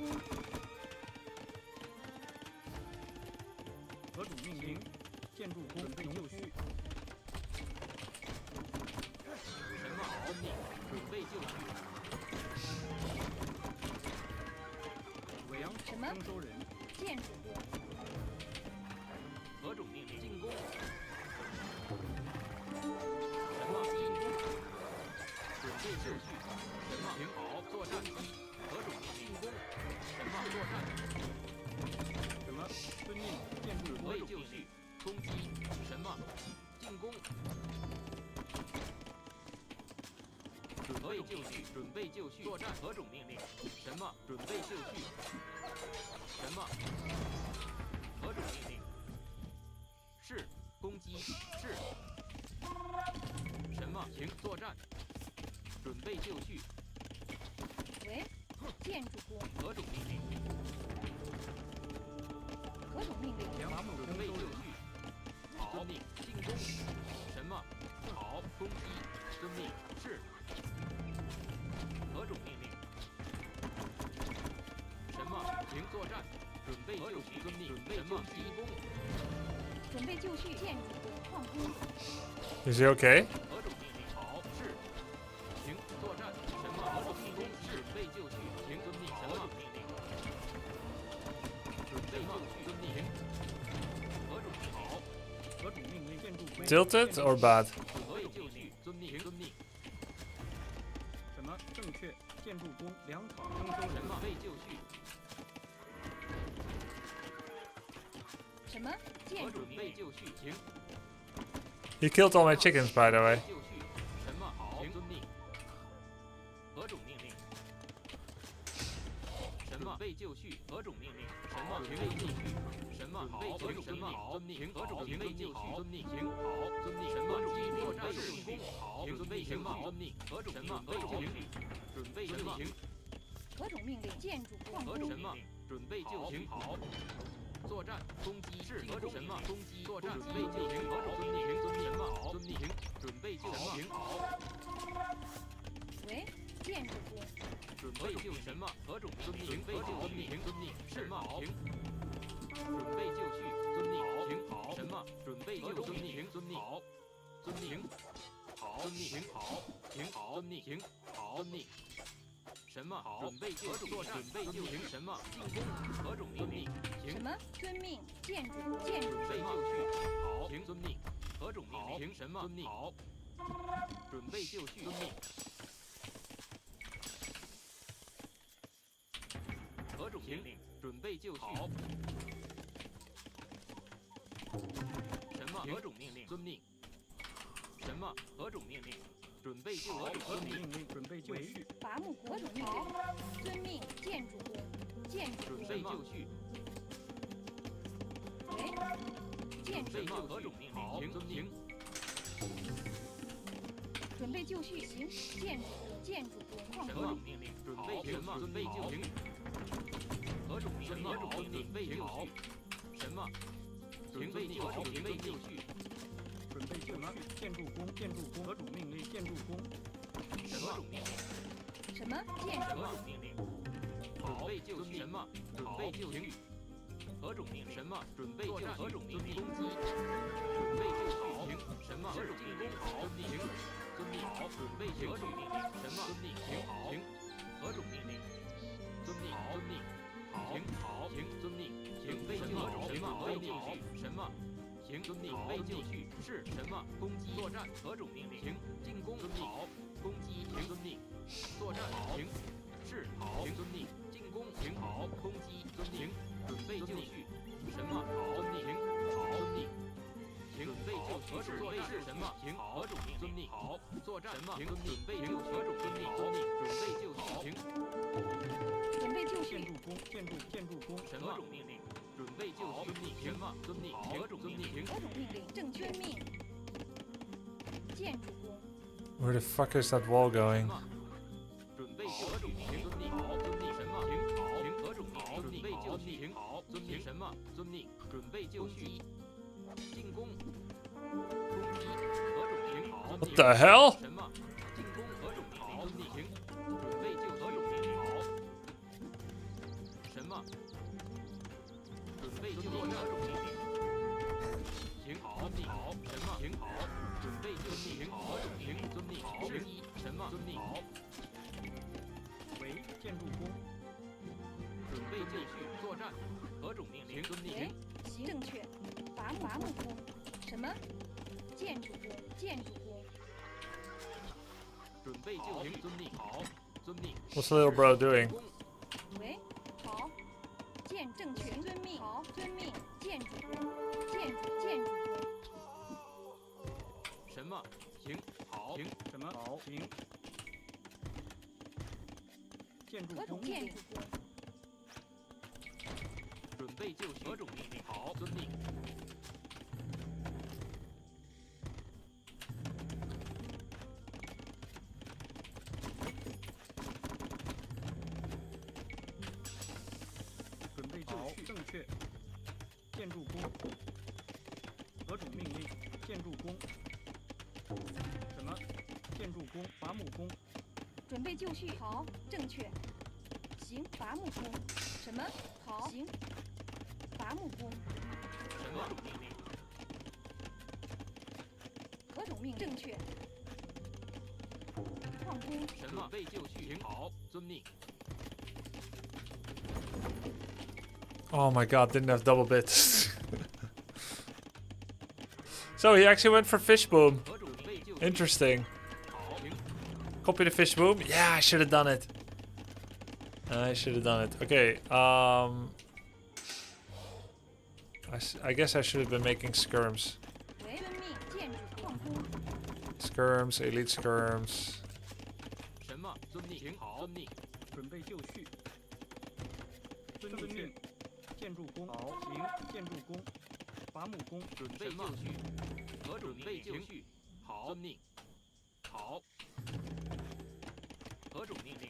何种命令？建筑工准备就绪。什么遵命？准备就绪。尾阳什么征收人。建筑工。何种命令？进攻。什么进攻？准备就绪。什么停好作战机？何种命令？进攻。什么作战？什么遵命？建筑准备就绪。攻击。什么进攻？准备就绪。准备就绪。作战。何种命令？什么准备就绪？什么？何种命令？是攻击是。什么行作战？准备就绪。喂，建筑工。何种命令？何种命令？伐木准备就绪。好，命进攻。什么？好，攻击。遵命是。何种命令？什么行作战？准备就绪。遵命。准备就绪。进攻。准备就绪，建筑工，矿工。Is he okay? 何种命令？好，是。行作战。什么？何种命令？准备就绪。行遵命。什么命令？准备就绪。遵命。何种命令？好。何种命令？建筑工。Tilted or bad? 何种就绪。遵命。遵命。什么正确？建筑工粮草征收人。什么备就绪？什么建筑准备就绪。行。 He killed all my chickens, by the way. 就绪。什么好？行遵命。何种命令？什么备就绪？何种命令？什么准备就绪？什么好？何种什么好？遵命。何种准备就绪？遵命。行好。遵命。什么准备作战？进攻。好。准备什么？遵命。何种什么？何种行？准备什么？行。何种命令？建筑矿工。何种什么？准备就行好。作战，攻击是何种什么？攻击作战，准备就行。何种遵命？遵命什么？好，遵命行。准备就行好。喂，建筑工。准备就什么？何种遵命？准备就遵命。遵命什么？好。准备就绪。遵命行好。什么？准备就遵命。遵命好。遵命好。遵命行好。行好。遵命行好。遵命。什么？好，准备就作战，准备就行。什么？进攻。何种命令？行。什么？遵命。建筑工。建筑。准备就绪。好。行。遵命。何种命令？行。什么？遵命。好。准备就绪。遵命。何种命令？准备就绪。好。什么？何种命令？遵命。什么？何种命令？准备就绪。何种命令？准备就绪。伐木工。何种命令？遵命。建筑工。建筑工。准备就绪。喂，建筑工。何种命令？行。遵命。准备就绪。行。建筑工。建筑工。矿工。何种命令？准备什么？准备就行。何种命令？何种命令？准备就绪。什么？准备就绪。准备就绪。准备就绪。建筑工。建筑工。何种命令？建筑工。什么种命令？什么？建筑何种命令？准备就绪。什么？准备就绪。何种命令？什么？准备就绪。何种命令？攻击。准备就绪。什么？何种命令？好。遵命。遵命好。准备就绪。何种命令？什么？遵命行好。行。何种命令？遵命。遵命。好。行好。行。遵命。行。备就绪。什么？何种命令？什么？行。遵命。备就绪是什么？攻击。作战。何种命令？行。进攻。好。攻击。行。遵命。作战。行。是。好。行。遵命。进攻。行。好。攻击。遵命。准备就绪。什么？好。遵命。行。好。遵命。行。准备就绪。准备是什么？停。何种命令？好，作战。什么？停。准备就绪。何种命令？遵命。准备就绪。停。准备就绪。建筑工。什么？何种命令？准备就绪。遵命。什么？遵命。何种命令？何种命令？正确命。建筑工。 Where the fuck is that wall going? 准备何种命令？遵命。好，遵命。什么？停。好，停。何种命令？准备就绪。停。好，遵命。什么？遵命。准备就绪。进攻。攻击。何种命令？好。 What the hell? 什么？进攻。何种命令？遵命。停。准备就何种命令？好。什么？准备就绪。何种命令？停。好。好。什么？停。好。准备就绪。停。好。停。遵命。好。是一。什么？遵命。好。为建筑工。准备就绪。作战。何种命令？遵命。为行正确。伐木工。什么？建筑工。建筑工。准备就绪。遵命。好。遵命。 What's little bro doing? 为好。正确。遵命。好。遵命。建筑工。建筑工。 什么？停！好！停！什么？好！停！建筑工。建筑工。准备就绪。何种命令？好！遵命。准备就绪。正确。建筑工。何种命令？建筑工。 什么？建筑工、伐木工。准备就绪。好，正确。行，伐木工。什么？好，行。伐木工。什么命令？何种命？正确。矿工。什么？准备就绪。停。好，遵命。 Oh my god, didn't have double bits. So he actually went for fish boom. Interesting. Copy the fish boom. Yeah, I should have done it. I should have done it. Okay. I guess I should have been making skirms. Skirms, elite skirms. 什么？遵命。停。好，遵命。准备就绪。遵命。建筑工。好，行。建筑工。伐木工。准备就绪。何准备就绪。好，遵命。好。何种命令？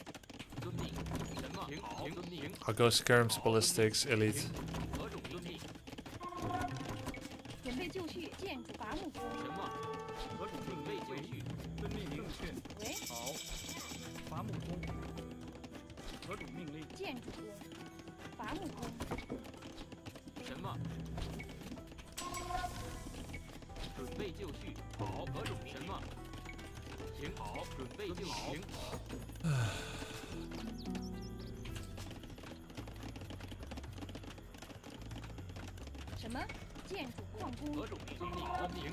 遵命。什么？停。好，遵命。 I'll go skirms, ballistics, elite. 何种遵命？准备就绪。建筑伐木工。什么？何种准备就绪？遵命。正确。为好。伐木工。何种命令？建筑工。伐木工。什么？准备就绪。好。何种命令？什么？停。好。准备就绪。什么？建筑矿工。何种命令？遵命。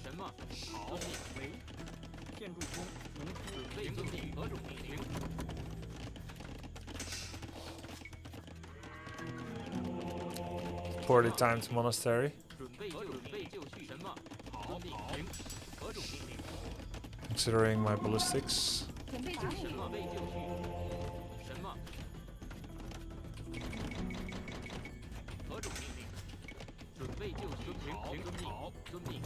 什么？好。为建筑工。农夫。准备遵命。何种命令？ Poorly timed monastery. 准备就绪。什么？好。停。何种命令？ Considering my ballistics. 准备就绪。什么？备就绪。什么？何种命令？准备就绪。停。遵命。好。遵命。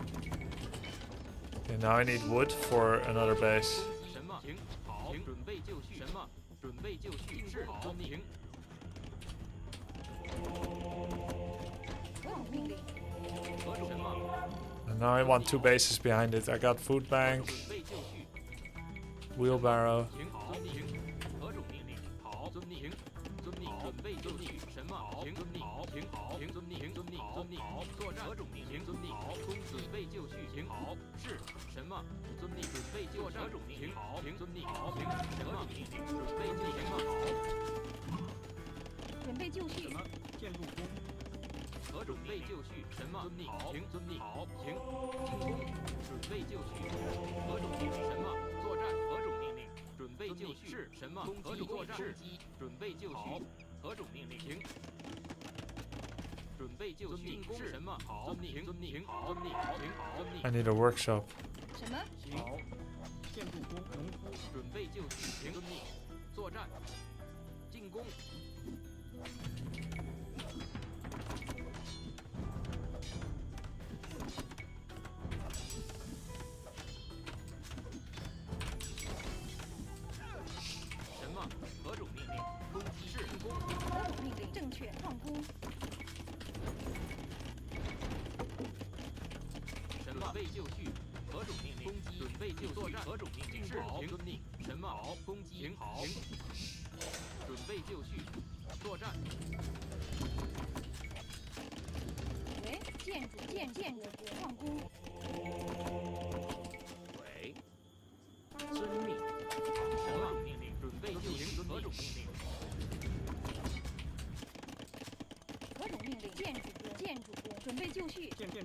Okay, now I need wood for another base. 什么？停。好。停。准备就绪。什么？准备就绪。是。遵命。 何种命令？ 什么？ And now I want 2 bases behind it. I got food bank, 准备就绪。 wheelbarrow. 停。好。停。何种命令？好。遵命。遵命。准备就绪。什么？停。遵命。好。停。好。停。遵命。遵命。遵命。好。作战。何种命令？遵命。好。攻。准备就绪。停。好。是。什么？遵命。准备就绪。何种命令？好。停。遵命。好。停。什么命令？准备就绪。好。准备就绪。什么？建筑工。何种备就绪？什么？遵命。好。停。遵命。好。停。进攻。准备就绪。何种命令？什么？作战。何种命令？准备就绪。是什么？何种作战？是。准备就绪。何种命令？停。准备就绪，进攻什么？好，遵命，遵命，好，遵命，好，遵命。 I need a workshop. 什么？好，建筑工，农夫，准备就绪，遵命，作战，进攻。什么？何种命令？攻击，进攻。何种命令？正确，矿工。什么？准备就绪。 何种命令？攻击，准备就作战。何种命令？是遵命。什么？好，攻击。好，准备就绪，作战。喂，建筑矿工。喂，遵命。什么命令？准备就绪。何种命令？何种命令？建筑工，准备就绪。建筑工。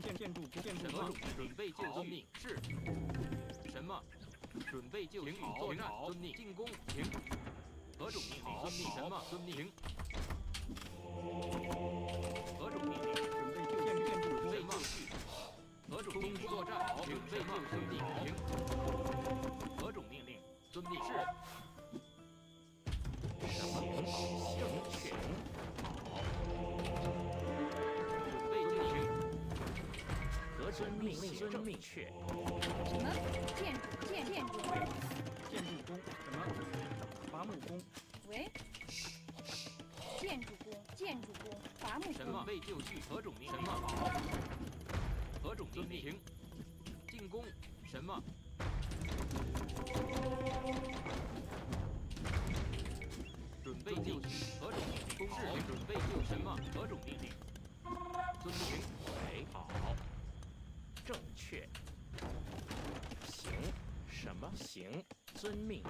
什么？准备就绪。是。什么？准备就绪。作战。遵命。进攻。停。何种命令？遵命。什么？遵命。何种命令？准备就绪。准备就绪。何种命令？作战。准备就绪。停。何种命令？遵命。是。什么？正确。好。准备就绪。何种命令？遵命。确。什么？建筑工。什么？伐木工。喂。建筑工，伐木工。什么？准备就绪。何种命令？什么？好。何种命令？进攻。什么？准备就绪。何种命令？攻势。准备就什么？何种命令？遵命。喂，好。正确。行。什么？行。遵命。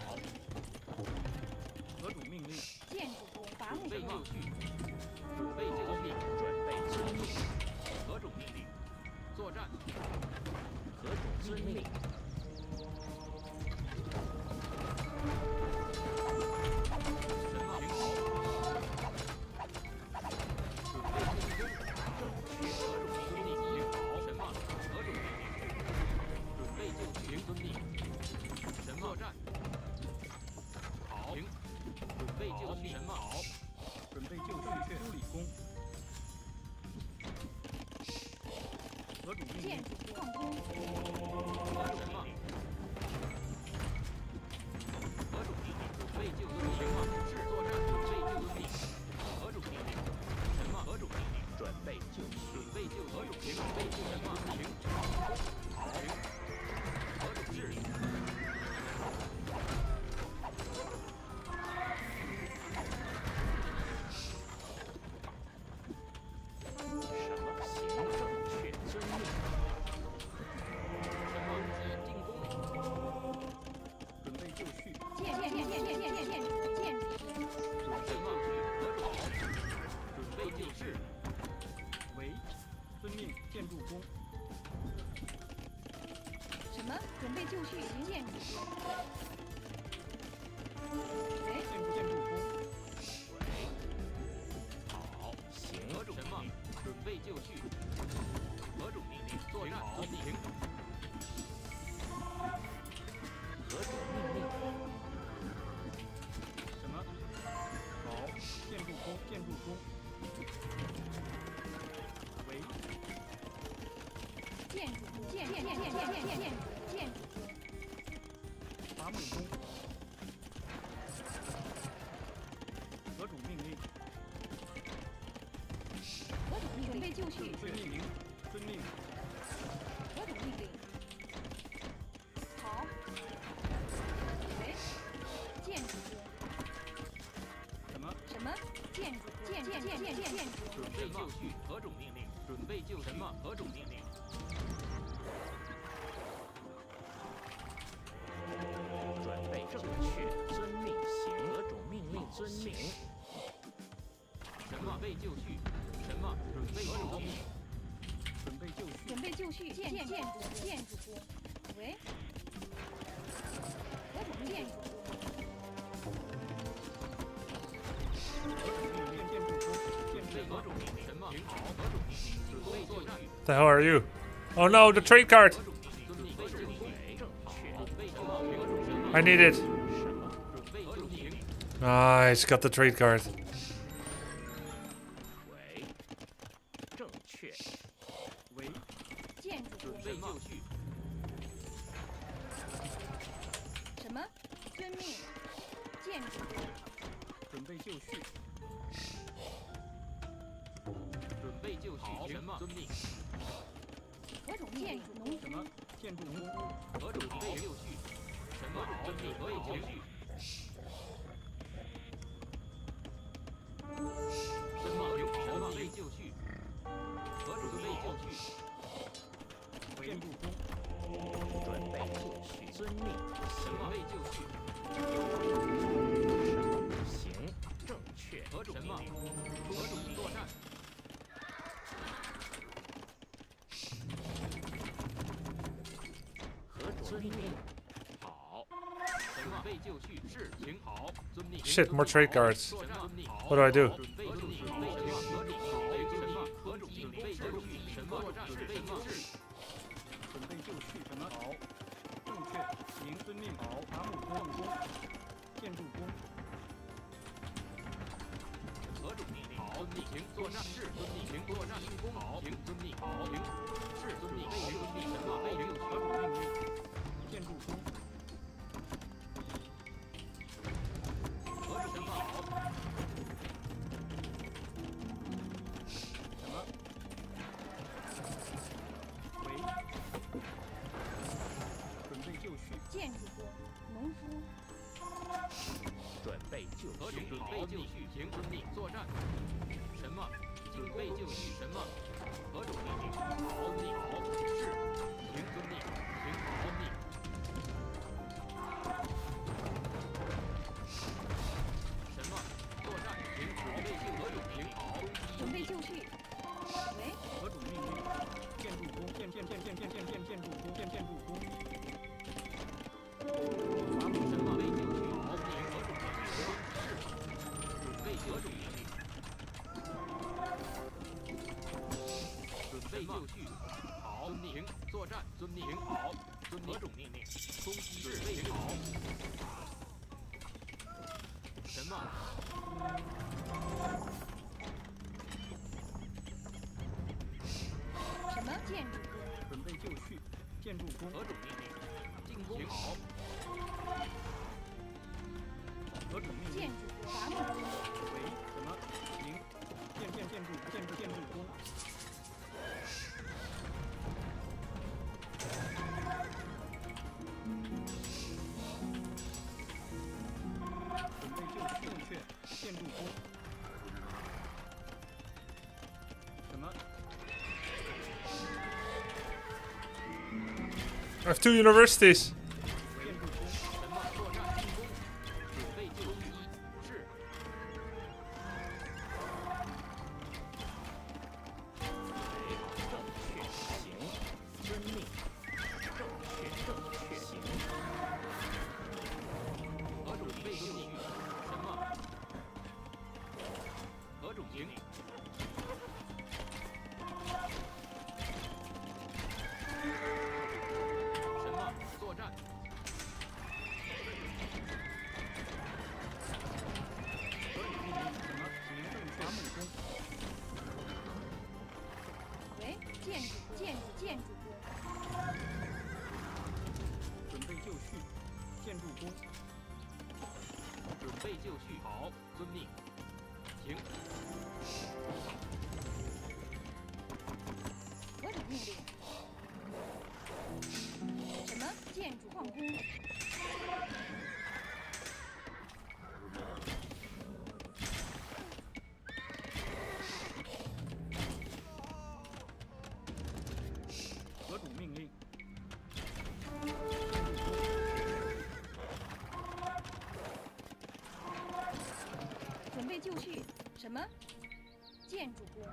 好。何种命令？建筑工，伐木准备工。就绪。准备就绪。准备遵命。何种命令？作战。何种遵命？什么？好。准备进攻。何种命令？好。什么？何种命令？准备就绪。遵命。什么？作战。好。准备就绪。什么？好。准备就绪。修理工。何种命令？建筑矿工。何种命令？何种命令？准备就绪。什么？是作战。准备就绪。何种命令？什么？何种命令？准备就绪。准备就何种命令？准备就什么？停。好。何种命令？什么？行，正确，遵命。什么？进攻。准备就绪。建筑工。什么？何种？准备就绪。喂，遵命，建筑工。什么？准备就绪，行建筑工。喂，建筑工。喂，好，行。何种什么？准备就绪。何种命令？作战。停。何种命令？什么？好，建筑工，建筑工。喂，建筑工。伐木工。何种命令？何种命令？准备就绪。遵命。遵命。何种命令？好。喂，建筑工。什么？什么？建筑工。建筑。准备就绪。何种命令？准备就什么？何种命令？准备正确，遵命。行。何种命令？遵命。什么？准备就绪。什么？准备就绪。准备就绪。准备就绪。建筑工。喂，何种建筑工？何种命令？建筑工。建筑何种 The hell are you? Oh no, the trade card! I need it. Nice, got the trade card. 正确。为建筑准备就绪。什么？遵命。建筑准备就绪。准备就绪。什么？遵命。何种建筑农什么？建筑工。何种准备就绪。什么？遵命。何种就绪。什么？什么？备就绪。何种准备就绪。建筑工。准备就绪。遵命。什么？备就绪。行，正确。何种命令？何种作战？何种命令？好。什么？备就绪。是。行。好。遵命。 Shit, more trade cards. 作战。 What do I do? 准备就绪。准备什么？何种什么？何种准备就绪？什么？作战准备什么？准备就绪。什么？好。正确。行。遵命。好。伐木工。建筑工。何种命令？好。遵命。行。作战。是。遵命。行。作战。工。好。行。遵命。好。行。是。遵命。行。遵命。什么？行。何种命令？建筑工。何种什么？好。 建筑工，农夫。准备就绪。准备就绪。行。遵命。作战。什么？准备就绪。什么？何种命令？好。你好。是。行。遵命。行。遵命。什么？作战。行。准备就何种命令？好。准备就绪。喂。何种命令？建筑工。建筑工。建筑工。 伐木什么？备就绪。好。行。何种命令？是。准备何种命令？准备就绪。好。行。作战。遵命。好。遵何种命令？攻击。准备好。什么？什么建筑工？准备就绪。建筑工。何种命令？进攻。好。 何种命令？建筑伐木工。为什么？行。建筑工。准备就绪。正确。建筑工。什么？ I have 2 universities. 建筑工。什么？作战。进攻。准备就绪。是。正确。行。遵命。正确。行。何种备就绪？什么？何种命令？什么？作战。何种命令？什么？行。正确。伐木工。喂，建筑工。准备就绪。建筑工。准备就绪。好。遵命。行。何种命令？什么建筑矿工？何种命令？准备就绪。什么？建筑工。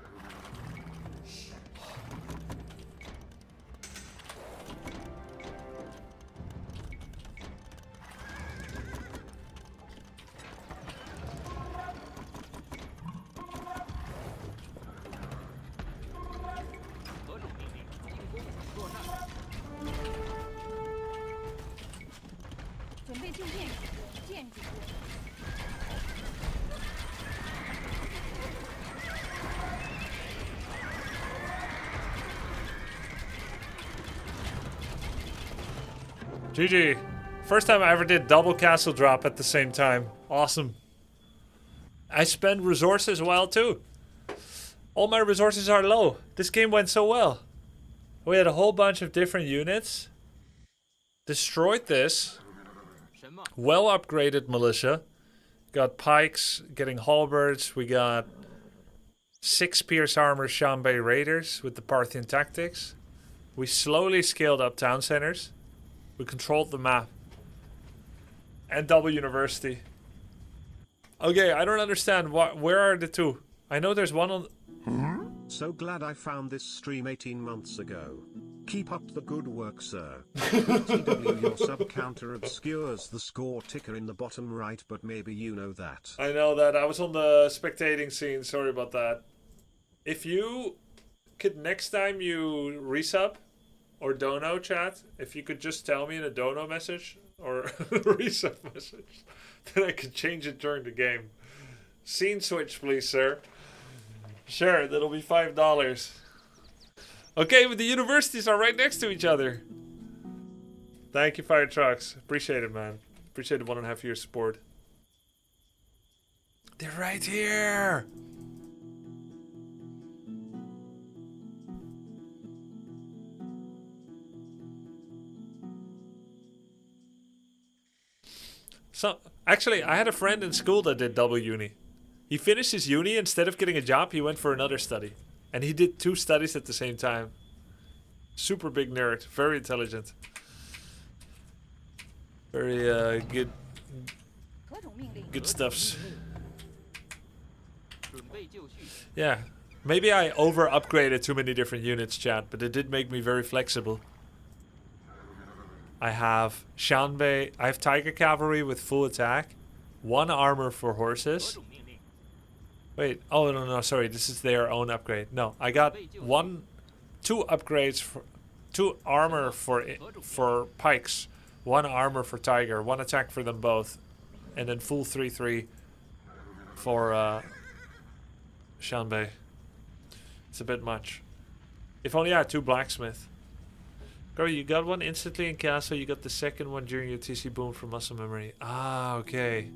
GG. First time I ever did double castle drop at the same time. Awesome. I spend resources well too. All my resources are low. This game went so well. We had a whole bunch of different units. Destroyed this. Well upgraded militia. Got pikes, getting halberds. We got 6 pierce armor Shanbei raiders with the Parthian tactics. We slowly scaled up town centers. We controlled the map. And double university. Okay, I don't understand. Where are the two? I know there's one on... So glad I found this stream 18 months ago. Keep up the good work, sir. TW, your sub counter obscures the score ticker in the bottom right, but maybe you know that. I know that. I was on the spectating scene. Sorry about that. If you could, next time you resub or dono chat, if you could just tell me in a dono message or resub message, then I could change it during the game. Scene switch, please, sir. Sure, that'll be $5. Okay, but the universities are right next to each other. Thank you, Fire Trucks. Appreciate it, man. Appreciate the 1.5 year support. They're right here. So, actually, I had a friend in school that did double uni. He finished his uni, instead of getting a job, he went for another study. And he did 2 studies at the same time. Super big nerd, very intelligent. Very good stuffs. Yeah, maybe I over upgraded too many different units, chat, but it did make me very flexible. I have Shanbei, I have Tiger Cavalry with full attack, 1 armor for horses. Wait, oh no, sorry, this is their own upgrade. No, I got 2 upgrades for 2 armor for pikes, 1 armor for tiger, 1 attack for them both, and then full 3/3 for Shanbei. It's a bit much. If only I had 2 blacksmith. Grubby, you got 1 instantly in castle. You got the second one during your TC boom from muscle memory. Ah, okay.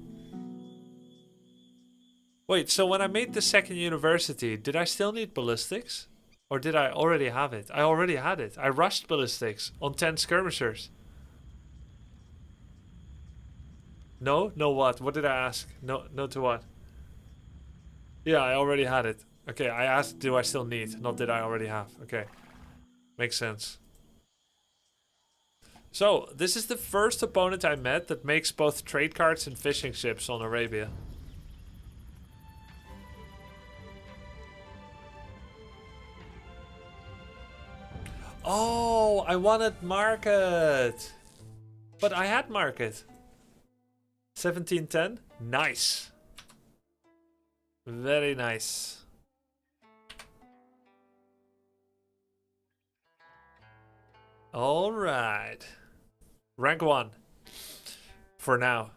Wait, so when I made the second university, did I still need ballistics? Or did I already have it? I already had it. I rushed ballistics on 10 skirmishers. No? No what? What did I ask? No to what? Yeah, I already had it. Okay, I asked, do I still need? Not did I already have. Okay. Makes sense. So, this is the first opponent I met that makes both trade cards and fishing ships on Arabia. Oh, I wanted market. But I had market. 1710. Nice. Very nice. All right. Rank 1. For now.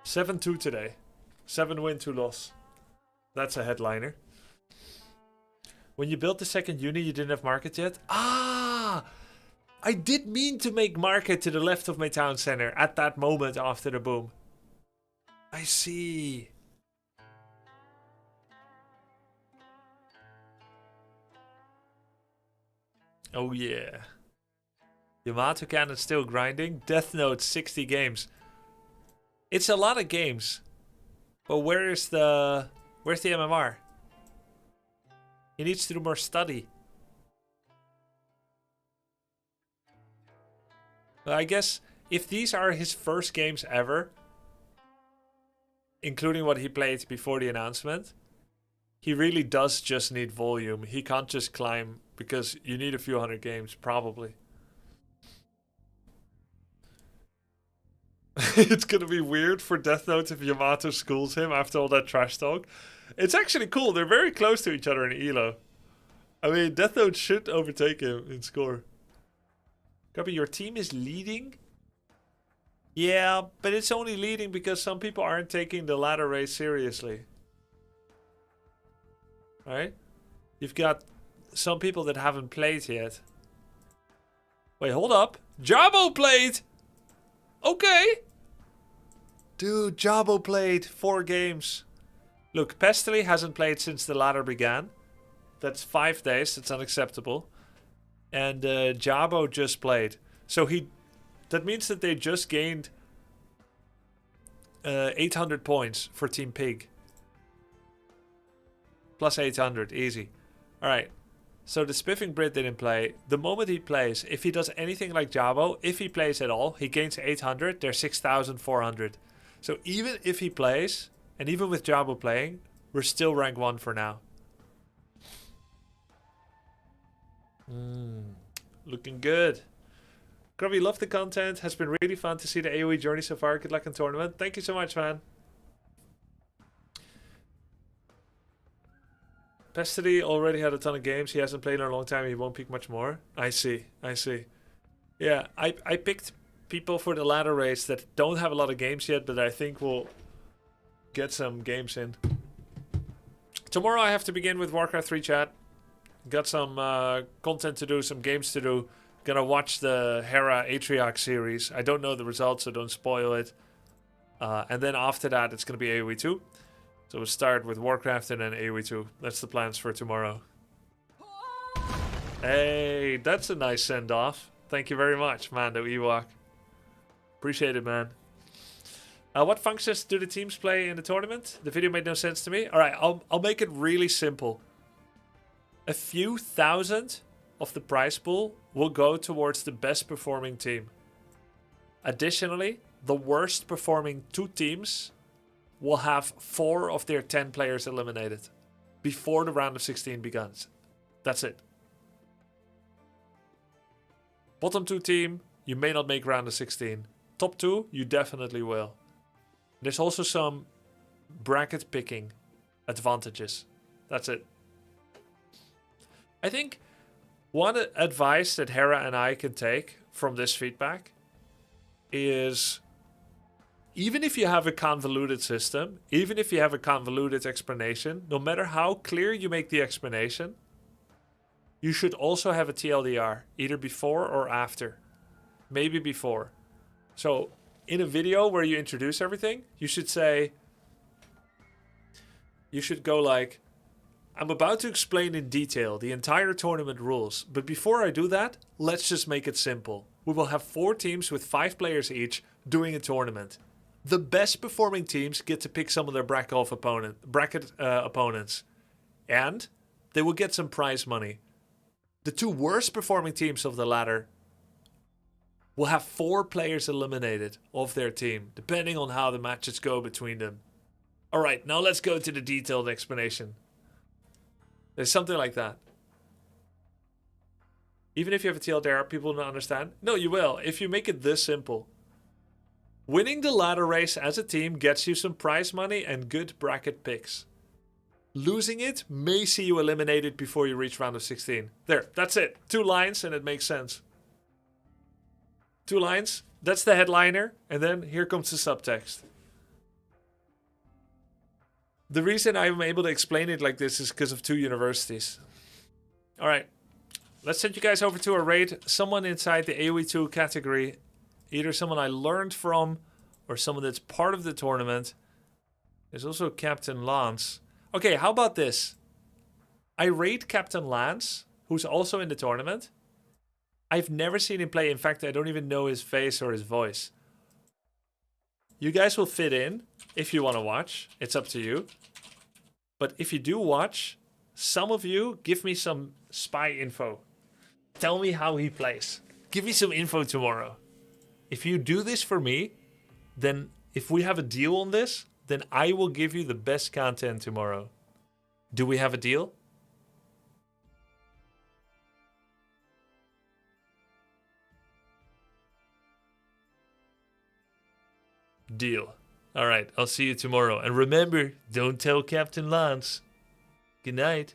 7-2 today. 7 win, 2 loss. That's a headliner. When you built the second uni, you didn't have market yet? Ah! I did mean to make market to the left of my town center at that moment after the boom. I see. Oh yeah. Yamato Cannon still grinding. Death Note 60 games. It's a lot of games. But where's the MMR? He needs to do more study. Well, I guess if these are his first games ever, including what he played before the announcement, he really does just need volume. He can't just climb because you need a few hundred games, probably. It's gonna be weird for Death Note if Yamato schools him after all that trash talk. It's actually cool. They're very close to each other in Elo. I mean, Death Note should overtake him in score. Grubby, your team is leading? Yeah, but it's only leading because some people aren't taking the ladder race seriously. Right? You've got some people that haven't played yet. Wait, hold up. Jabo played! Okay! Dude, Jabo played 4 games. Look, Pestily hasn't played since the ladder began. That's 5 days. That's unacceptable. And Jabo just played. So that means that they just gained 800 points for Team Pig. Plus 800, easy. Alright. So the Spiffing Brit didn't play. The moment he plays, if he does anything like Jabo, if he plays at all, he gains 800. They're 6,400. So even if he plays, and even with Jabo playing, we're still rank 1 for now. Looking good. Grubby, love the content. Has been really fun to see the AoE journey so far. Good luck in tournament. Thank you so much, man. Pestily already had a ton of games. He hasn't played in a long time. He won't pick much more. I see. I see. Yeah, I picked people for the ladder race that don't have a lot of games yet, but I think will get some games in. Tomorrow I have to begin with Warcraft 3 chat. Got some content to do, some games to do. Gonna watch the Hera Atriarch series. I don't know the results, so don't spoil it. And then after that, it's gonna be AoE2. So we'll start with Warcraft and then AoE2. That's the plans for tomorrow. Hey, that's a nice send-off. Thank you very much, Mando Ewok. Appreciate it, man. What functions do the teams play in the tournament? The video made no sense to me. Alright, I'll make it really simple. A few thousand of the prize pool will go towards the best performing team. Additionally, the worst performing 2 teams will have 4 of their 10 players eliminated before the round of 16 begins. That's it. Bottom 2 team, you may not make round of 16. Top 2, you definitely will. There's also some bracket picking advantages. That's it. I think one advice that Hera and I can take from this feedback is, even if you have a convoluted system, even if you have a convoluted explanation, no matter how clear you make the explanation, you should also have a TLDR, either before or after. Maybe before. So, in a video where you introduce everything, you should say, you should go like, I'm about to explain in detail the entire tournament rules, but before I do that, let's just make it simple. We will have 4 teams with 5 players each doing a tournament. The best performing teams get to pick some of their bracket opponents. And they will get some prize money. The 2 worst performing teams of the ladder will have 4 players eliminated of their team, depending on how the matches go between them. Alright, now let's go to the detailed explanation. There's something like that. Even if you have a TLDR, people don't understand. No, you will, if you make it this simple. Winning the ladder race as a team gets you some prize money and good bracket picks. Losing it may see you eliminated before you reach round of 16. There, that's it. 2 lines and it makes sense. 2 lines, that's the headliner, and then here comes the subtext. The reason I'm able to explain it like this is because of 2 universities. Alright, let's send you guys over to a raid. Someone inside the AoE2 category, either someone I learned from or someone that's part of the tournament. There's also Captain Lance. Okay, how about this? I raid Captain Lance, who's also in the tournament. I've never seen him play. In fact, I don't even know his face or his voice. You guys will fit in if you want to watch. It's up to you. But if you do watch, some of you give me some spy info. Tell me how he plays. Give me some info tomorrow. If you do this for me, then if we have a deal on this, then I will give you the best content tomorrow. Do we have a deal? Deal. Alright, I'll see you tomorrow. And remember, don't tell Captain Lance. Good night.